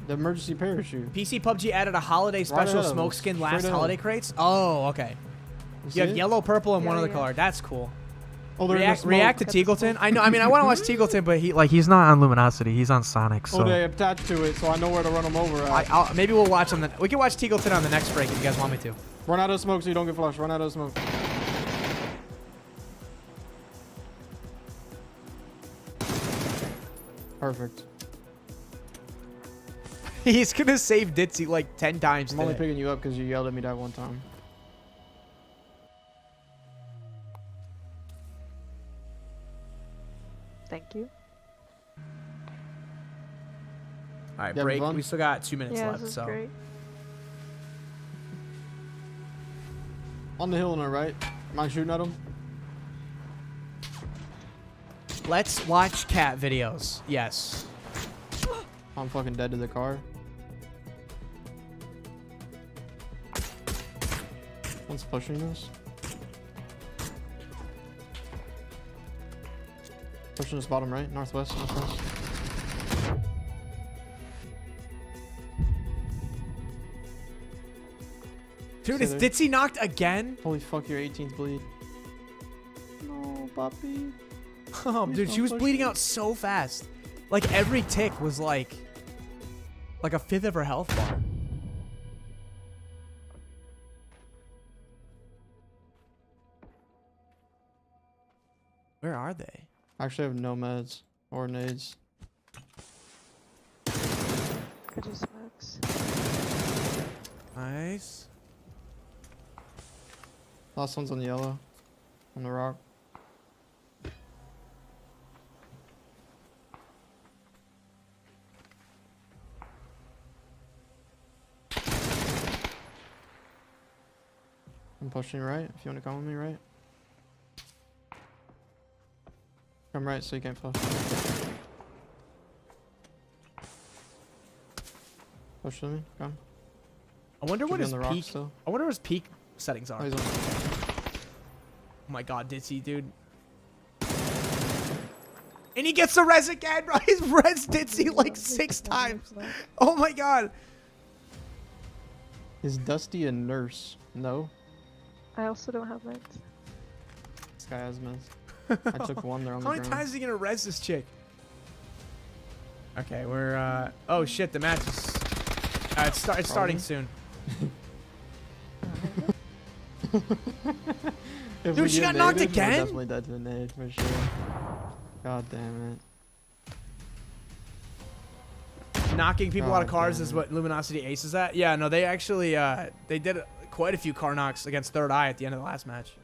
Speaker 11: The emergency parachute.
Speaker 1: PC PUBG added a holiday special smoke skin last holiday crates. Oh, okay. You have yellow, purple, and one other color. That's cool.
Speaker 11: Oh,
Speaker 1: react to Teagleton. I know. I mean, I want to watch Teagleton, but he's not on Luminosity. He's on Sonic. So.
Speaker 11: Oh, they attached to it, so I know where to run them over at.
Speaker 1: Maybe we'll watch them. We can watch Teagleton on the next break if you guys want me to.
Speaker 11: Run out of smoke so you don't get flushed. Run out of smoke. Perfect.
Speaker 1: He's gonna save Ditzy like 10 times.
Speaker 11: I'm only picking you up because you yelled at me that one time.
Speaker 12: Thank you.
Speaker 1: All right, break. We still got 2 minutes
Speaker 12: Yeah,
Speaker 1: left.
Speaker 12: this is
Speaker 1: So.
Speaker 12: great.
Speaker 11: On the hill on the right. Am I shooting at him?
Speaker 1: Let's watch cat videos. Yes.
Speaker 11: I'm fucking dead to the car. One's pushing us. Pushing us bottom right, northwest.
Speaker 1: Dude, is Ditzy knocked again?
Speaker 11: Holy fuck, your 18th bleed. No, puppy.
Speaker 1: Oh, dude, she was bleeding out so fast. Like every tick was like a fifth of her health bar. Where are they?
Speaker 11: I actually have no meds or nades.
Speaker 12: Could you smokes?
Speaker 1: Nice.
Speaker 11: Last one's on the yellow. On the rock. I'm pushing right, if you want to come with me, right? Come right so you can't flush. Push with me, come.
Speaker 1: I wonder what his peak.
Speaker 11: Still.
Speaker 1: I wonder what his peak settings are.
Speaker 11: Oh, he's on.
Speaker 1: Oh my god, Ditzy, dude. And he gets the res again, bro. He's res Ditzy like 6 times. Oh my god.
Speaker 11: Is Dusty a nurse? No.
Speaker 12: I also don't have meds.
Speaker 11: This guy has meds. I took one there on the
Speaker 1: How many
Speaker 11: ground.
Speaker 1: times is he gonna res this chick? Okay, we're oh shit, the match is it's starting soon. Dude, she got knocked again?
Speaker 11: We're definitely dead to the nade for sure. God damn it.
Speaker 1: Knocking people out of cars is what Luminosity aces at. Yeah, no, they actually they did quite a few car knocks against Third Eye at the end of the last match.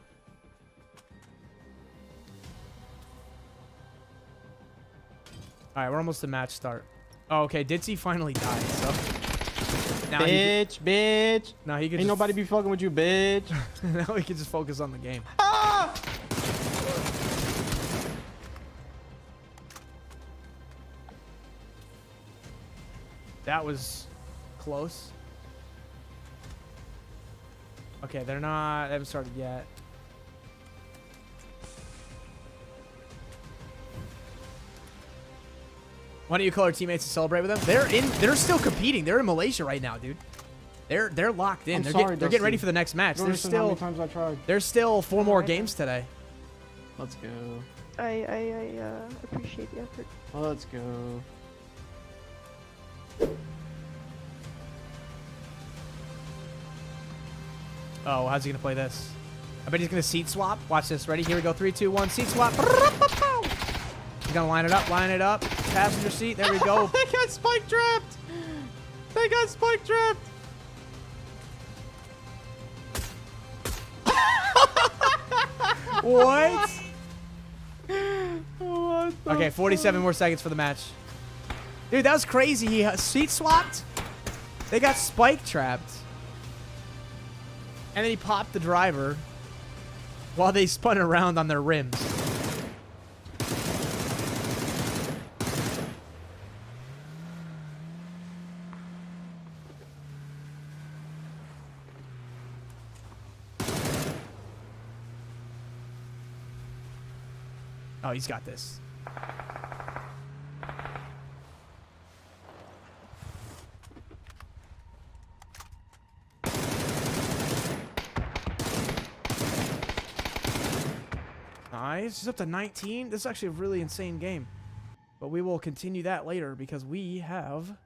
Speaker 1: All right, we're almost to match start. Oh, okay, Ditzy finally died. So now
Speaker 11: bitch.
Speaker 1: Now he can.
Speaker 11: Ain't nobody be fucking with you, bitch.
Speaker 1: Now he can just focus on the game.
Speaker 11: Ah!
Speaker 1: That was close. Okay, they haven't started yet. Why don't you call our teammates to celebrate with them? They're still competing. They're in Malaysia right now, dude. They're locked in. They're getting ready for the next match. There's still 4 more games today.
Speaker 11: Let's go.
Speaker 12: I appreciate the effort.
Speaker 11: Let's go.
Speaker 1: Oh, how's he gonna play this? I bet he's gonna seat swap. Watch this. Ready? Here we go. 3, 2, 1. Seat swap. He's gonna line it up. Line it up. Passenger seat. There we go.
Speaker 11: They got spike trapped. They got spike trapped.
Speaker 1: What?
Speaker 11: What the
Speaker 1: Okay, 47 more seconds for the match. Dude, that was crazy. He seat swapped. They got spike trapped. And then he popped the driver while they spun around on their rims. Oh, he's got this. Nice. He's up to 19. This is actually a really insane game. But we will continue that later because we have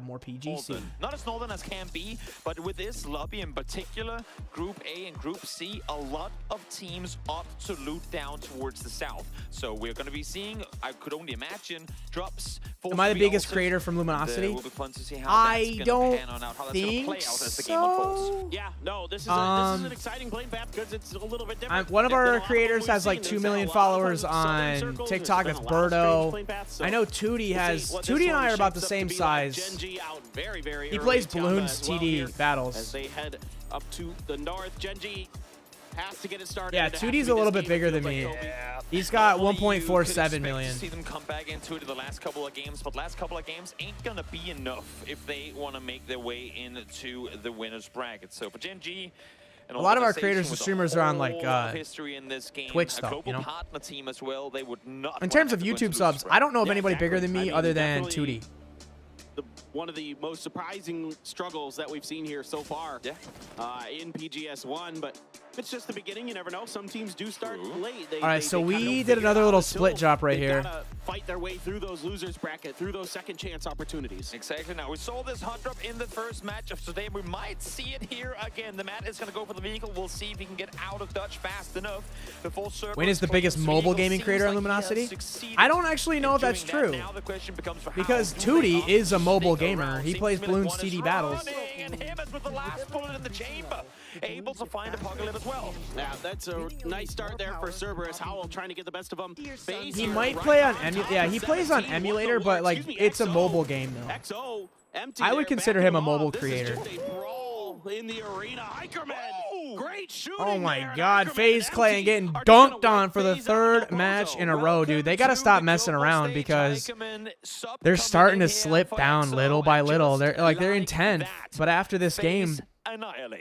Speaker 1: more PGC.
Speaker 13: Not as northern as can be, but with this lobby in particular, Group A and Group C, a lot of teams opt to loot down towards the south. So we're going to be seeing, I could only imagine, drops.
Speaker 1: Am I the biggest creator from Luminosity?
Speaker 13: It will be fun to see how
Speaker 1: I
Speaker 13: that's
Speaker 1: don't
Speaker 13: pan on out, how that's
Speaker 1: think
Speaker 13: play out as the game
Speaker 1: so.
Speaker 13: unfolds.
Speaker 6: Yeah, no, this is an exciting play map because it's a little bit different.
Speaker 1: One of our creators has like 2 million followers on TikTok. That's Birdo. I know Tootie has. Tootie and I are about the same size. He plays Balloons TD battles.
Speaker 6: As they head up to the north, Genji has to get it started.
Speaker 1: Yeah, Tootie's a little bit bigger than me. He's got 1.47 million.
Speaker 13: See them come back into it the last couple of games, but last couple of games ain't gonna be enough if they want to make their way into the winners bracket. So for Genji,
Speaker 1: a lot of our creators and streamers are on like Twitch stuff, you know.
Speaker 13: Team as well. They would not
Speaker 1: in terms of YouTube subs, I don't know of anybody bigger than me other than Tootie.
Speaker 6: One of the most surprising struggles that we've seen here so far in PGS1, but it's just the beginning. You never know. Some teams do start late.
Speaker 1: All right, so we did another little split drop right here.
Speaker 6: Fight their way through those losers bracket, through those second chance opportunities.
Speaker 13: Exactly. Now we saw this hot drop in the first match of today. We might see it here again. The Matt is going to go for the vehicle. We'll see if he can get out of Dutch fast enough before
Speaker 1: Wayne is the biggest mobile gaming creator on Luminosity. I don't actually know if that's true because Tootie is a mobile gamer. He plays Balloons TD battles.
Speaker 13: And him as with the last bullet in the chamber, able to find Apocalypse as well.
Speaker 6: Yeah, that's a nice start there for Cerberus. Howell trying to get the best of him.
Speaker 1: He might play on emulator. Yeah, he plays on emulator, but like it's a mobile game though. I would consider him a mobile creator.
Speaker 6: In the arena, great shooting.
Speaker 1: Oh my God, FaZe Clan getting dunked on for the third match in a row, dude. They gotta stop messing around because they're starting to slip down little by little. They're in 10th, but after this game,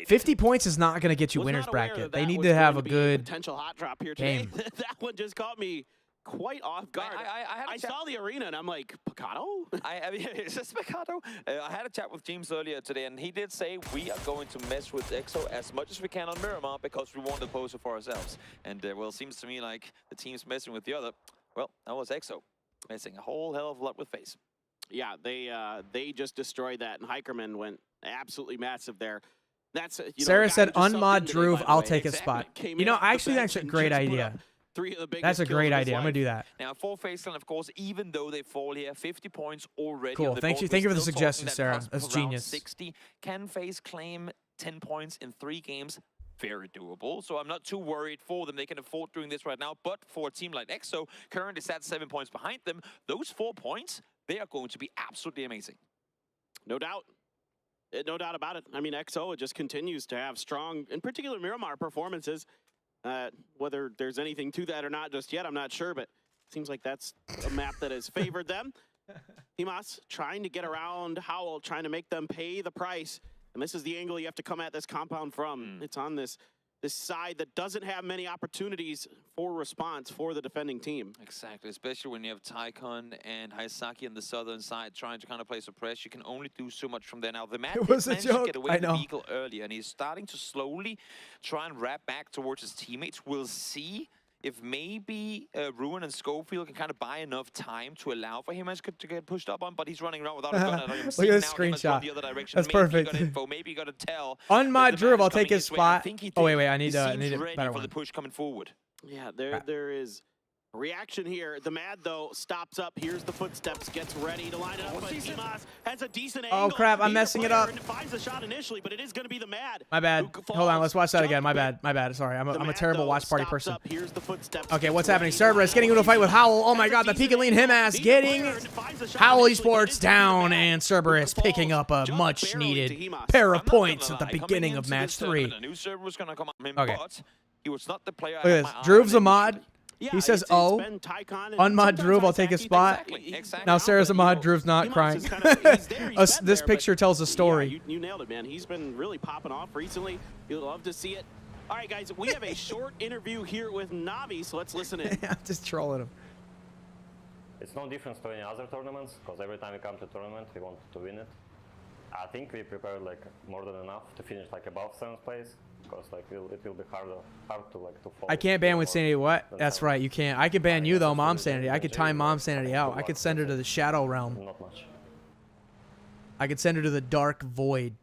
Speaker 1: 50 points is not gonna get you winners bracket. They need to have a good
Speaker 6: potential hot drop here
Speaker 1: game.
Speaker 6: That one just caught me quite off guard. I saw the arena and I'm like, Picado?
Speaker 13: Is this Picado? I had a chat with James earlier today, and he did say we are going to mess with EXO as much as we can on Miramar because we want the poster for ourselves. And well, it seems to me like the team's messing with the other. Well, that was EXO messing a whole hell of a lot with FaZe.
Speaker 6: Yeah, they just destroyed that, and Hikerman went absolutely massive there. That's
Speaker 1: Sarah said, "Unmod Droove, I'll take his spot." You know, actually, that's a great idea. That's a great idea. I'm gonna do that.
Speaker 13: Now for FaZe Clan, of course, even though they fall here, 50 points already.
Speaker 1: Cool. Thank you for the suggestion, Sarah. That's genius.
Speaker 13: 60. Can FaZe claim 10 points in 3 games? Very doable. So I'm not too worried for them. They can afford doing this right now. But for a team like EXO, currently sat 7 points behind them. Those 4 points, they are going to be absolutely amazing.
Speaker 6: No doubt. No doubt about it. I mean, EXO just continues to have strong, in particular, Miramar performances. Whether there's anything to that or not just yet, I'm not sure, but it seems like that's a map that has favored them. Himas trying to get around Howell, trying to make them pay the price. And this is the angle you have to come at this compound from. It's on this side that doesn't have many opportunities for response for the defending team.
Speaker 13: Exactly, especially when you have Taikon and Haisaki on the southern side trying to kind of play suppress. You can only do so much from there. Now, the man managed to get away with the vehicle earlier, and he's starting to slowly try and wrap back towards his teammates. We'll see if maybe Ruin and Schofield can kind of buy enough time to allow for Himas to get pushed up on, but he's running around without a gun.
Speaker 1: Look at this screenshot.
Speaker 13: The other direction.
Speaker 1: That's
Speaker 13: maybe
Speaker 1: perfect.
Speaker 13: Got info, maybe got to tell.
Speaker 1: Unmod Drew, I'll take his spot. Oh, wait, I need a
Speaker 13: ready
Speaker 1: better
Speaker 13: for
Speaker 1: one.
Speaker 13: the push coming forward.
Speaker 6: Yeah, there is reaction here. The Mad, though, stops up. Here's the footsteps, gets ready to line it up. But Himas has a decent angle.
Speaker 1: Oh, crap, I'm messing it up.
Speaker 6: Finds the shot initially, but it is going to be the Mad.
Speaker 1: My bad. Hold on, let's watch that again. My bad. My bad. Sorry, I'm a terrible watch party person.
Speaker 6: Here's the footsteps.
Speaker 1: Okay, what's happening? Cerberus getting into a fight with Howl. Oh my god, the Teagleton Himas getting Howl Esports down, and Cerberus picking up a much-needed pair of points at the beginning of match 3. Okay. Look at this. Drew's a mod. He says, oh, unmod Drew, I'll take his spot.
Speaker 13: Exactly.
Speaker 1: Now Sarah's a mod, Drew's not crying. This picture tells a story.
Speaker 6: You nailed it, man. He's been really popping off recently. You'll love to see it. All right, guys, we have a short interview here with Navi, so let's listen in.
Speaker 1: I'm just trolling him.
Speaker 14: It's no difference to any other tournaments, because every time we come to a tournament, we want to win it. I think we prepared like more than enough to finish like above 7th place, because like it will be hard to like to fall.
Speaker 1: I can't ban Wynnsanity. What? That's right, you can't. I can ban you though, Momsanity. I could time Momsanity out. I could send her to the Shadow Realm.
Speaker 14: Not much.
Speaker 1: I could send her to the Dark Void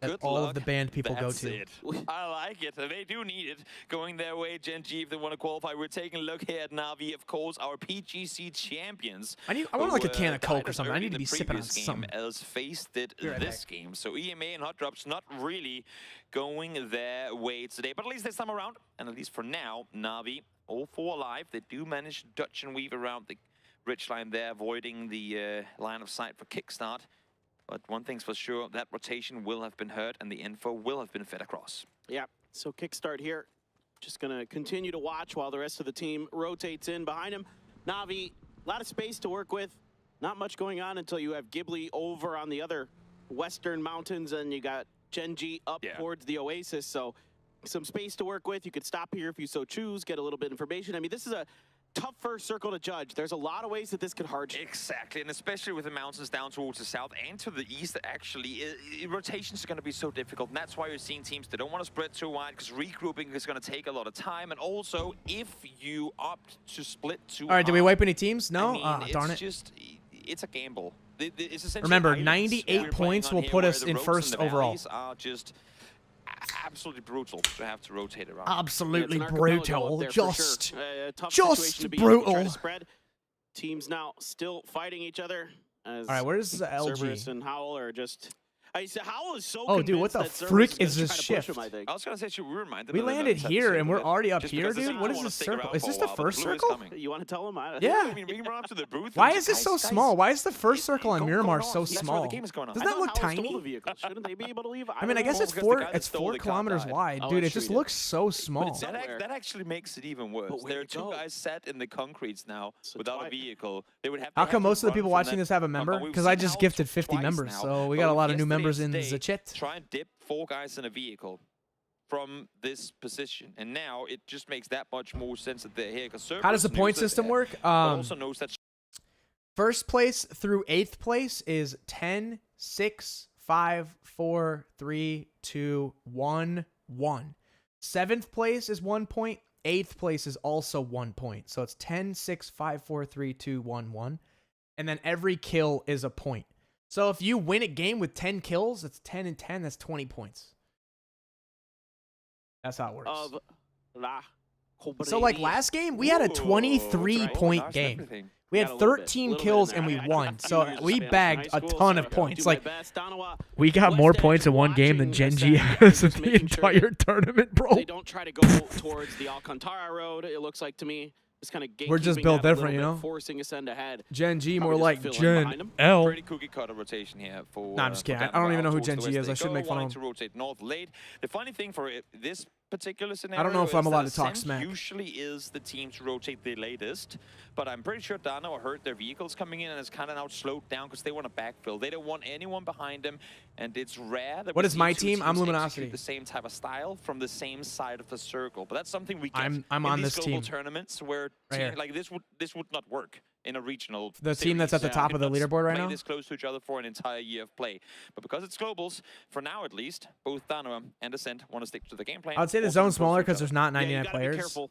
Speaker 1: that
Speaker 13: Good
Speaker 1: all
Speaker 13: luck.
Speaker 1: of the banned people
Speaker 13: That's
Speaker 1: go to.
Speaker 13: It. I like it. They do need it. Going their way, Gen G, if they want to qualify. We're taking a look here at Navi, of course, our PGC champions.
Speaker 1: I want like a can of Coke or something. I need to be sipping on something.
Speaker 13: Else faced it this game. So EMA and Hot Drops not really going their way today. But at least this time around, and at least for now, Navi, all 4 alive. They do manage to dodge and weave around the ridge line there, avoiding the line of sight for kickstart. But one thing's for sure, that rotation will have been heard and the info will have been fed across.
Speaker 6: Yeah, so kickstart here. Just going to continue to watch while the rest of the team rotates in behind him. Navi, a lot of space to work with. Not much going on until you have Ghibli over on the other western mountains and you got Genji up towards the Oasis. So some space to work with. You could stop here if you so choose, get a little bit of information. I mean, this is a tough first circle to judge. There's a lot of ways that this could hurt you.
Speaker 13: Exactly, and especially with the mountains down towards the south and to the east, actually, rotations are going to be so difficult. And that's why you're seeing teams that don't want to spread too wide, because regrouping is going to take a lot of time. And also, if you opt to split too
Speaker 1: All right, did we wipe any teams? No?
Speaker 13: I mean,
Speaker 1: Darn it.
Speaker 13: It's a gamble. It's essentially
Speaker 1: Remember,
Speaker 13: islands
Speaker 1: 98 points will put us in first overall.
Speaker 13: Are just absolutely brutal to have to rotate around.
Speaker 1: Absolutely brutal. Just
Speaker 6: brutal. Teams now still fighting each other. All
Speaker 1: right, where's the LG?
Speaker 6: Cerberus and Howl are just. Howl is so.
Speaker 1: Oh, dude, what the frick is this shift?
Speaker 13: I was gonna say, we reminded.
Speaker 1: We landed here and we're already up here, dude. What is this circle? Is this the first circle?
Speaker 6: You want to tell him?
Speaker 1: Yeah.
Speaker 13: I mean, we can run up to the booth.
Speaker 1: Why is this so small? Why is the first circle on Miramar so small? Doesn't that look tiny?
Speaker 6: Shouldn't they be able to leave?
Speaker 1: I mean, I guess it's 4 kilometers wide, dude. It just looks so small.
Speaker 13: That actually makes it even worse. There are 2 guys sat in the concretes now without a vehicle. They would have.
Speaker 1: How come most of the people watching this have a member? Because I just gifted 50 members, so we got a lot of new members in the chat.
Speaker 13: Try and dip 4 guys in a vehicle from this position, and now it just makes that much more sense that they're here.
Speaker 1: How does the point system work?
Speaker 13: Also knows that
Speaker 1: first place through 8th place is 10, 6, 5, 4, 3, 2, 1, 1. 7th place is 1 point. 8th place is also 1 point. So it's 10, 6, 5, 4, 3, 2, 1, 1. And then every kill is a point. So if you win a game with 10 kills, it's 10 and 10. That's 20 points. That's how it works. So like last game, we had a 23-point game. We had 13 kills and we won. So we bagged a ton of points. Like, we got more points in one game than Gen G has in the entire tournament, bro.
Speaker 6: They don't try to go towards the Alcantara road, it looks like to me. It's kind of
Speaker 1: we're just built different, you know.
Speaker 6: Forcing Ascend ahead.
Speaker 1: Gen G more like Gen L.
Speaker 13: Pretty cookie cutter rotation here for.
Speaker 1: Nah, I'm just kidding. I don't even know who Gen G is. I should make fun of him.
Speaker 13: To rotate north late. The funny thing for this particular scenario,
Speaker 1: I don't know if I'm allowed to talk smack.
Speaker 13: Usually is the team to rotate the latest, but I'm pretty sure Dano heard their vehicles coming in and it's kind of now slowed down because they want to backfill. They don't want anyone behind them, and it's rare that.
Speaker 1: What is my team? I'm Luminosity.
Speaker 13: The same type of style from the same side of the circle, but that's something we get.
Speaker 1: I'm on this
Speaker 13: global
Speaker 1: team.
Speaker 13: Tournaments where like this would not work in a regional.
Speaker 1: The team that's at the top of the leaderboard right now.
Speaker 13: Play this close to each other for an entire year of play, but because it's globals, for now at least, both Dano and Ascent want to stick to the game plan.
Speaker 1: I'd say the zone's smaller because there's not 99 players.
Speaker 6: Be careful.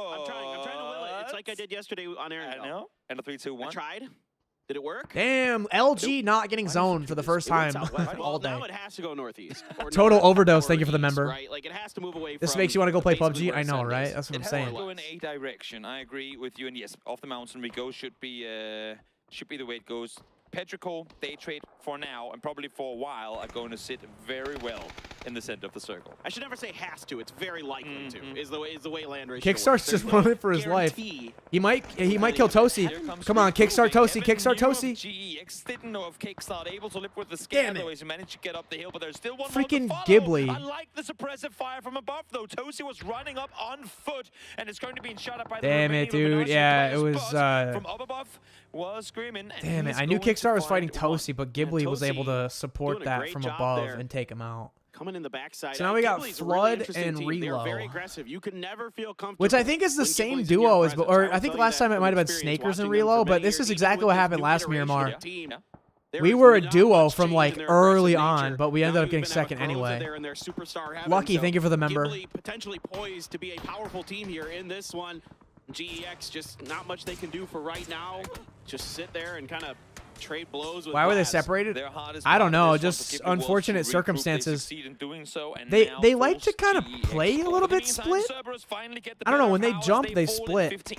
Speaker 6: I'm trying to will it. It's like I did yesterday on Aaron.
Speaker 13: I know. And a 3, 2, 1.
Speaker 6: I tried. Did it work?
Speaker 1: Damn, LG not getting zoned for the first time all day.
Speaker 6: Now it has to go northeast.
Speaker 1: Total overdose. Thank you for the member.
Speaker 6: Right? Like it has to move away
Speaker 1: This
Speaker 6: from
Speaker 1: makes you want to go play
Speaker 6: basically
Speaker 1: PUBG.
Speaker 6: where
Speaker 1: I know,
Speaker 6: Send
Speaker 1: right?
Speaker 6: is.
Speaker 1: That's what I'm
Speaker 13: It has
Speaker 1: saying.
Speaker 13: to go in a direction. I agree with you. And yes, off the mountain we go should be the way it goes. Petrichor, day trade for now and probably for a while are going to sit very well in the center of the circle.
Speaker 6: I should never say has to. It's very likely to. Is the way land ratio
Speaker 1: Kickstar's
Speaker 6: works.
Speaker 1: just
Speaker 6: There's no
Speaker 1: running for his life.
Speaker 6: guarantee.
Speaker 1: He might kill Tosi. Come on, Kickstart Tosi, Kickstart Tosi.
Speaker 13: GEX didn't know if Kickstart able to live with the scare.
Speaker 1: Damn it.
Speaker 13: Though he's managed to get up the hill, but there's still one
Speaker 1: Freaking
Speaker 13: more to follow.
Speaker 1: Ghibli.
Speaker 13: I like the suppressive fire from above though. Tosi was running up on foot and it's going to be shot up by the
Speaker 1: Damn it,
Speaker 13: remaining
Speaker 1: dude.
Speaker 13: Luminosity
Speaker 1: Yeah, it
Speaker 13: players,
Speaker 1: was
Speaker 13: but from up above was screaming. And
Speaker 1: Damn it.
Speaker 13: he's
Speaker 1: I knew
Speaker 13: going to
Speaker 1: Kickstar was fighting
Speaker 13: find one.
Speaker 1: Tosi, but Ghibli was able to support
Speaker 6: doing a
Speaker 1: that
Speaker 6: great
Speaker 1: from
Speaker 6: job
Speaker 1: above
Speaker 6: there.
Speaker 1: and take him out.
Speaker 6: Coming in the backside.
Speaker 1: So now we got
Speaker 6: Ghibli's a
Speaker 1: Flood
Speaker 6: really interesting
Speaker 1: and
Speaker 6: team. They're very
Speaker 1: Relo.
Speaker 6: aggressive. You can never feel comfortable.
Speaker 1: Which I think is the
Speaker 6: when
Speaker 1: same
Speaker 6: Ghibli's in your
Speaker 1: duo as,
Speaker 6: presence.
Speaker 1: or
Speaker 6: will
Speaker 1: I think
Speaker 6: tell
Speaker 1: last
Speaker 6: you
Speaker 1: time
Speaker 6: that
Speaker 1: it might have been
Speaker 6: from experience
Speaker 1: Snakers and
Speaker 6: watching them
Speaker 1: Relo,
Speaker 6: for
Speaker 1: but
Speaker 6: many
Speaker 1: this
Speaker 6: years,
Speaker 1: is
Speaker 6: even
Speaker 1: exactly
Speaker 6: with
Speaker 1: what
Speaker 6: this
Speaker 1: happened
Speaker 6: new
Speaker 1: last
Speaker 6: iteration
Speaker 1: Miramar.
Speaker 6: of team, there
Speaker 1: We
Speaker 6: is
Speaker 1: were a
Speaker 6: not
Speaker 1: duo
Speaker 6: much
Speaker 1: from
Speaker 6: change
Speaker 1: like
Speaker 6: in their
Speaker 1: early
Speaker 6: aggressive
Speaker 1: on,
Speaker 6: nature.
Speaker 1: but we ended
Speaker 6: Now
Speaker 1: up
Speaker 6: you
Speaker 1: getting
Speaker 6: even have a
Speaker 1: second
Speaker 6: Groza
Speaker 1: anyway.
Speaker 6: there in their superstar heaven,
Speaker 1: Lucky,
Speaker 6: so
Speaker 1: thank you for the member.
Speaker 6: Ghibli potentially poised to be a powerful team here in this one. GEX just not much they can do for right now. Just sit there and kind of trade blows with
Speaker 1: Why were they
Speaker 6: Blast.
Speaker 1: separated? I don't know. Just unfortunate circumstances. They like to kind of play a little bit split. I don't know. When they jump, they split.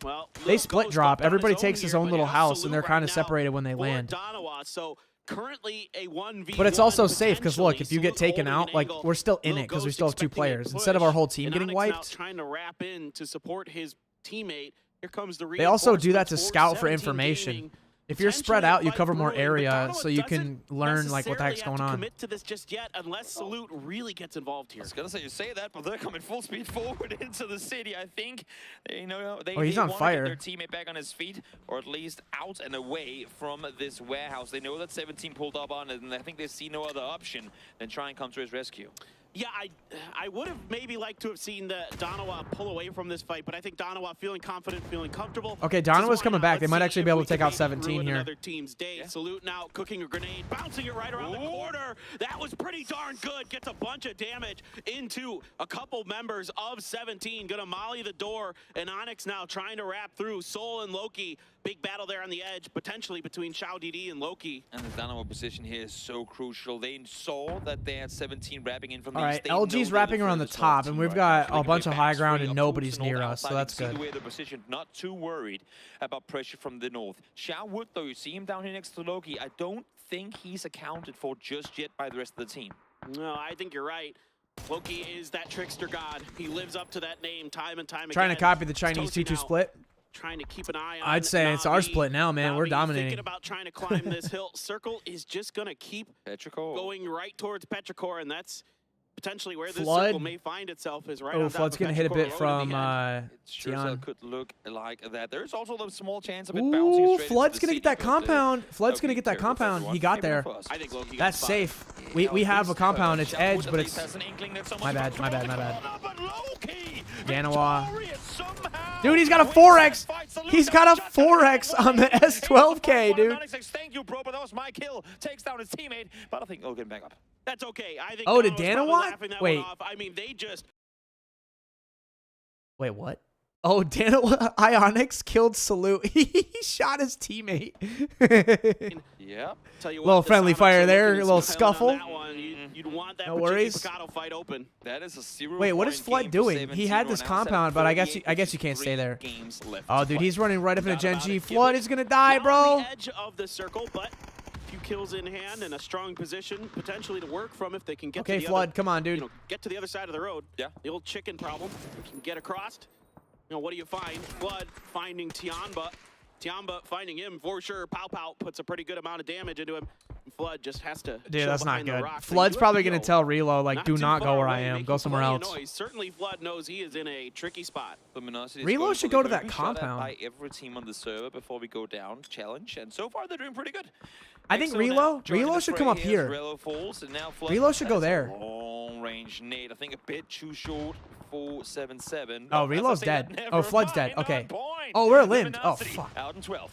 Speaker 6: Well,
Speaker 1: They split drop. Everybody takes his own little
Speaker 6: but
Speaker 1: house, and they're
Speaker 6: Absolute
Speaker 1: kind of
Speaker 6: right now
Speaker 1: separated when they
Speaker 6: for
Speaker 1: land.
Speaker 6: Danawa, so currently a 1v1
Speaker 1: But it's also safe because look, if you get
Speaker 6: potentially.
Speaker 1: taken
Speaker 6: Salute
Speaker 1: out, like
Speaker 6: holding an
Speaker 1: we're still in
Speaker 6: angle.
Speaker 1: it because we
Speaker 6: Ghost
Speaker 1: still have two
Speaker 6: expecting a
Speaker 1: players instead of our
Speaker 6: push,
Speaker 1: whole team
Speaker 6: and
Speaker 1: getting
Speaker 6: Onyx now
Speaker 1: wiped.
Speaker 6: trying to wrap in to support his teammate. Here comes the
Speaker 1: They also do that to
Speaker 6: reinforcements
Speaker 1: scout for
Speaker 6: 17
Speaker 1: information.
Speaker 6: Gaming.
Speaker 1: If you're spread
Speaker 6: Potentially
Speaker 1: out, you
Speaker 6: fight
Speaker 1: cover more
Speaker 6: through it, but
Speaker 1: area
Speaker 6: Danawa
Speaker 1: so you can
Speaker 6: doesn't
Speaker 1: learn like what the heck's
Speaker 6: necessarily
Speaker 1: going
Speaker 6: have to
Speaker 1: on.
Speaker 6: commit to this just yet unless Salute really gets involved here.
Speaker 13: I was gonna say you say that, but they're coming full speed forward into the city. I think they know they,
Speaker 1: Oh, he's
Speaker 13: they
Speaker 1: on
Speaker 13: want
Speaker 1: fire.
Speaker 13: to get their teammate back on his feet, or at least out and away from this warehouse. They know that 17 pulled up on it, and I think they see no other option than try and come to his rescue.
Speaker 6: Yeah, I would have maybe liked to have seen the Danawa pull away from this fight, but I think Danawa feeling confident, feeling comfortable.
Speaker 1: Okay,
Speaker 6: Just
Speaker 1: Danawa's
Speaker 6: why
Speaker 1: coming
Speaker 6: not?
Speaker 1: back. They
Speaker 6: Let's
Speaker 1: might
Speaker 6: see
Speaker 1: actually
Speaker 6: if
Speaker 1: be able
Speaker 6: we
Speaker 1: to take
Speaker 6: can
Speaker 1: out
Speaker 6: maybe
Speaker 1: 17
Speaker 6: ruin
Speaker 1: here.
Speaker 6: Another team's day. Salute now cooking a grenade, bouncing it right around the corner. That was pretty darn good. Gets a bunch of damage into a couple members of 17. Gonna molly the door, and Onyx now trying to wrap through. Soul and Loki. Big battle there on the edge, potentially between Shao DD and Loki.
Speaker 13: And the Danawa position here is so crucial. They saw that they had 17 wrapping in from the
Speaker 1: All right,
Speaker 13: east. They know
Speaker 1: LG's
Speaker 13: they're
Speaker 1: wrapping around the
Speaker 13: furthest
Speaker 1: top,
Speaker 13: team
Speaker 1: and we've
Speaker 13: right
Speaker 1: got
Speaker 13: now.
Speaker 1: a bunch of high ground and
Speaker 13: Up
Speaker 1: nobody's
Speaker 13: towards the
Speaker 1: near
Speaker 13: north
Speaker 1: us, so
Speaker 13: outside.
Speaker 1: that's
Speaker 13: You can see
Speaker 1: good.
Speaker 13: the way they're positioned, not too worried about pressure from the north. Shao Wood, though, you see him down here next to Loki. I don't think he's accounted for just yet by the rest of the team.
Speaker 6: No, I think you're right. Loki is that trickster god. He lives up to that name time and time
Speaker 1: Trying to
Speaker 6: again.
Speaker 1: copy the Chinese
Speaker 6: Tosi
Speaker 1: 2-2
Speaker 6: now
Speaker 1: split.
Speaker 6: Trying to keep an eye on
Speaker 1: I'd say it's our
Speaker 6: Navi.
Speaker 1: split now, man. We're
Speaker 6: Navi
Speaker 1: dominating.
Speaker 6: Thinking about trying to climb this hill. Circle is just going to keep
Speaker 13: Petrichor
Speaker 6: going right towards Petrichor, and that's potentially where this
Speaker 1: Flood.
Speaker 6: circle may find itself is right on
Speaker 1: Oh,
Speaker 6: top
Speaker 1: Flood's
Speaker 6: of
Speaker 1: gonna hit a
Speaker 6: Petrichor
Speaker 1: bit
Speaker 6: alone in
Speaker 1: from
Speaker 6: the end.
Speaker 13: It sure as
Speaker 1: Tian.
Speaker 13: hell could look like that. There's also a small chance of it bouncing
Speaker 1: Ooh,
Speaker 13: straight
Speaker 1: Flood's
Speaker 13: into the
Speaker 1: gonna get that
Speaker 13: city, but,
Speaker 1: compound. Flood's gonna
Speaker 13: be
Speaker 1: get that
Speaker 13: careful,
Speaker 1: compound.
Speaker 13: everyone.
Speaker 1: He got
Speaker 13: Maybe
Speaker 1: there.
Speaker 13: not for us.
Speaker 6: I think Loki
Speaker 1: That's
Speaker 6: got spotted.
Speaker 1: safe. We have a compound. It's edge, but it's
Speaker 13: Has an inkling that someone's
Speaker 1: my bad.
Speaker 13: about
Speaker 1: My
Speaker 13: to
Speaker 1: bad. My
Speaker 13: roll
Speaker 1: bad.
Speaker 13: the corner, but Loki,
Speaker 1: Danawa.
Speaker 13: victorious somehow.
Speaker 1: Dude, he's got a
Speaker 13: Wins
Speaker 1: 4x.
Speaker 13: that fight. Salute
Speaker 1: He's
Speaker 13: to
Speaker 1: got a
Speaker 13: John
Speaker 1: 4x on the S12K, dude.
Speaker 13: Onyx says, thank you, bro, but that was my kill. Takes down his teammate, but I think he'll get back up.
Speaker 6: That's okay. I think
Speaker 1: Oh, did
Speaker 6: Danawa's probably
Speaker 1: Danawa?
Speaker 6: laughing that one
Speaker 1: Wait.
Speaker 6: off. I mean, they just
Speaker 1: Wait, what? Oh, Ionix killed Salute. He shot his teammate.
Speaker 13: Yep.
Speaker 6: tell you
Speaker 1: Little
Speaker 6: what, the
Speaker 1: friendly
Speaker 6: Sonics
Speaker 1: fire
Speaker 6: are
Speaker 1: there,
Speaker 6: looking
Speaker 1: a little
Speaker 6: to smile
Speaker 1: scuffle.
Speaker 6: on that one. You'd want that
Speaker 1: No
Speaker 6: Pachiki
Speaker 1: worries.
Speaker 6: Picado fight open.
Speaker 13: That is a 0
Speaker 1: Wait, what is Flood doing? He had this compound, but I guess you can't stay there. Oh, dude, he's running right up into Gen G. Flood is gonna die,
Speaker 6: Now
Speaker 1: bro.
Speaker 6: on the edge of the circle, but a few kills in hand and a strong position potentially to work from if they can get
Speaker 1: Okay,
Speaker 6: to the
Speaker 1: Flood,
Speaker 6: other,
Speaker 1: come on, dude.
Speaker 6: you know, get to the other side of the road.
Speaker 13: Yeah.
Speaker 6: The old chicken problem. You can get across. You know, what do you find? Flood finding Tianba. Tianba finding him for sure. Pow Pow puts a pretty good amount of damage into him. Flood just has to
Speaker 1: Dude,
Speaker 6: chill
Speaker 1: that's not
Speaker 6: behind the
Speaker 1: good.
Speaker 6: rock. So
Speaker 1: Flood's probably gonna
Speaker 6: UFPO,
Speaker 1: tell Relo, like, do
Speaker 6: too
Speaker 1: not go
Speaker 6: far
Speaker 1: where I
Speaker 6: away,
Speaker 1: am.
Speaker 6: making
Speaker 1: Go somewhere
Speaker 6: plenty of
Speaker 1: else.
Speaker 6: noise. Certainly Flood knows he is in a tricky spot.
Speaker 13: Luminosity is
Speaker 1: Relo
Speaker 13: going
Speaker 1: should
Speaker 13: for
Speaker 1: go
Speaker 13: the
Speaker 1: to that
Speaker 13: being shot at
Speaker 1: compound.
Speaker 13: by every team on the server before we go down challenge, and so far they're doing pretty good.
Speaker 1: I think
Speaker 13: Exo now joining
Speaker 1: Relo
Speaker 13: the
Speaker 1: should
Speaker 13: fray
Speaker 1: come up
Speaker 13: as
Speaker 1: here.
Speaker 13: Relo falls, and now Flood
Speaker 1: Relo should go
Speaker 13: has a
Speaker 1: there.
Speaker 13: Long range nade. I think a bit too short. 477.
Speaker 1: Oh,
Speaker 13: as I
Speaker 1: Relo's
Speaker 13: say,
Speaker 1: dead.
Speaker 13: never
Speaker 1: Oh, Flood's
Speaker 13: mind,
Speaker 1: dead. Okay.
Speaker 13: 9 point.
Speaker 1: Oh, we're limbed. Oh,
Speaker 13: Luminosity
Speaker 1: fuck.
Speaker 13: Out in 12.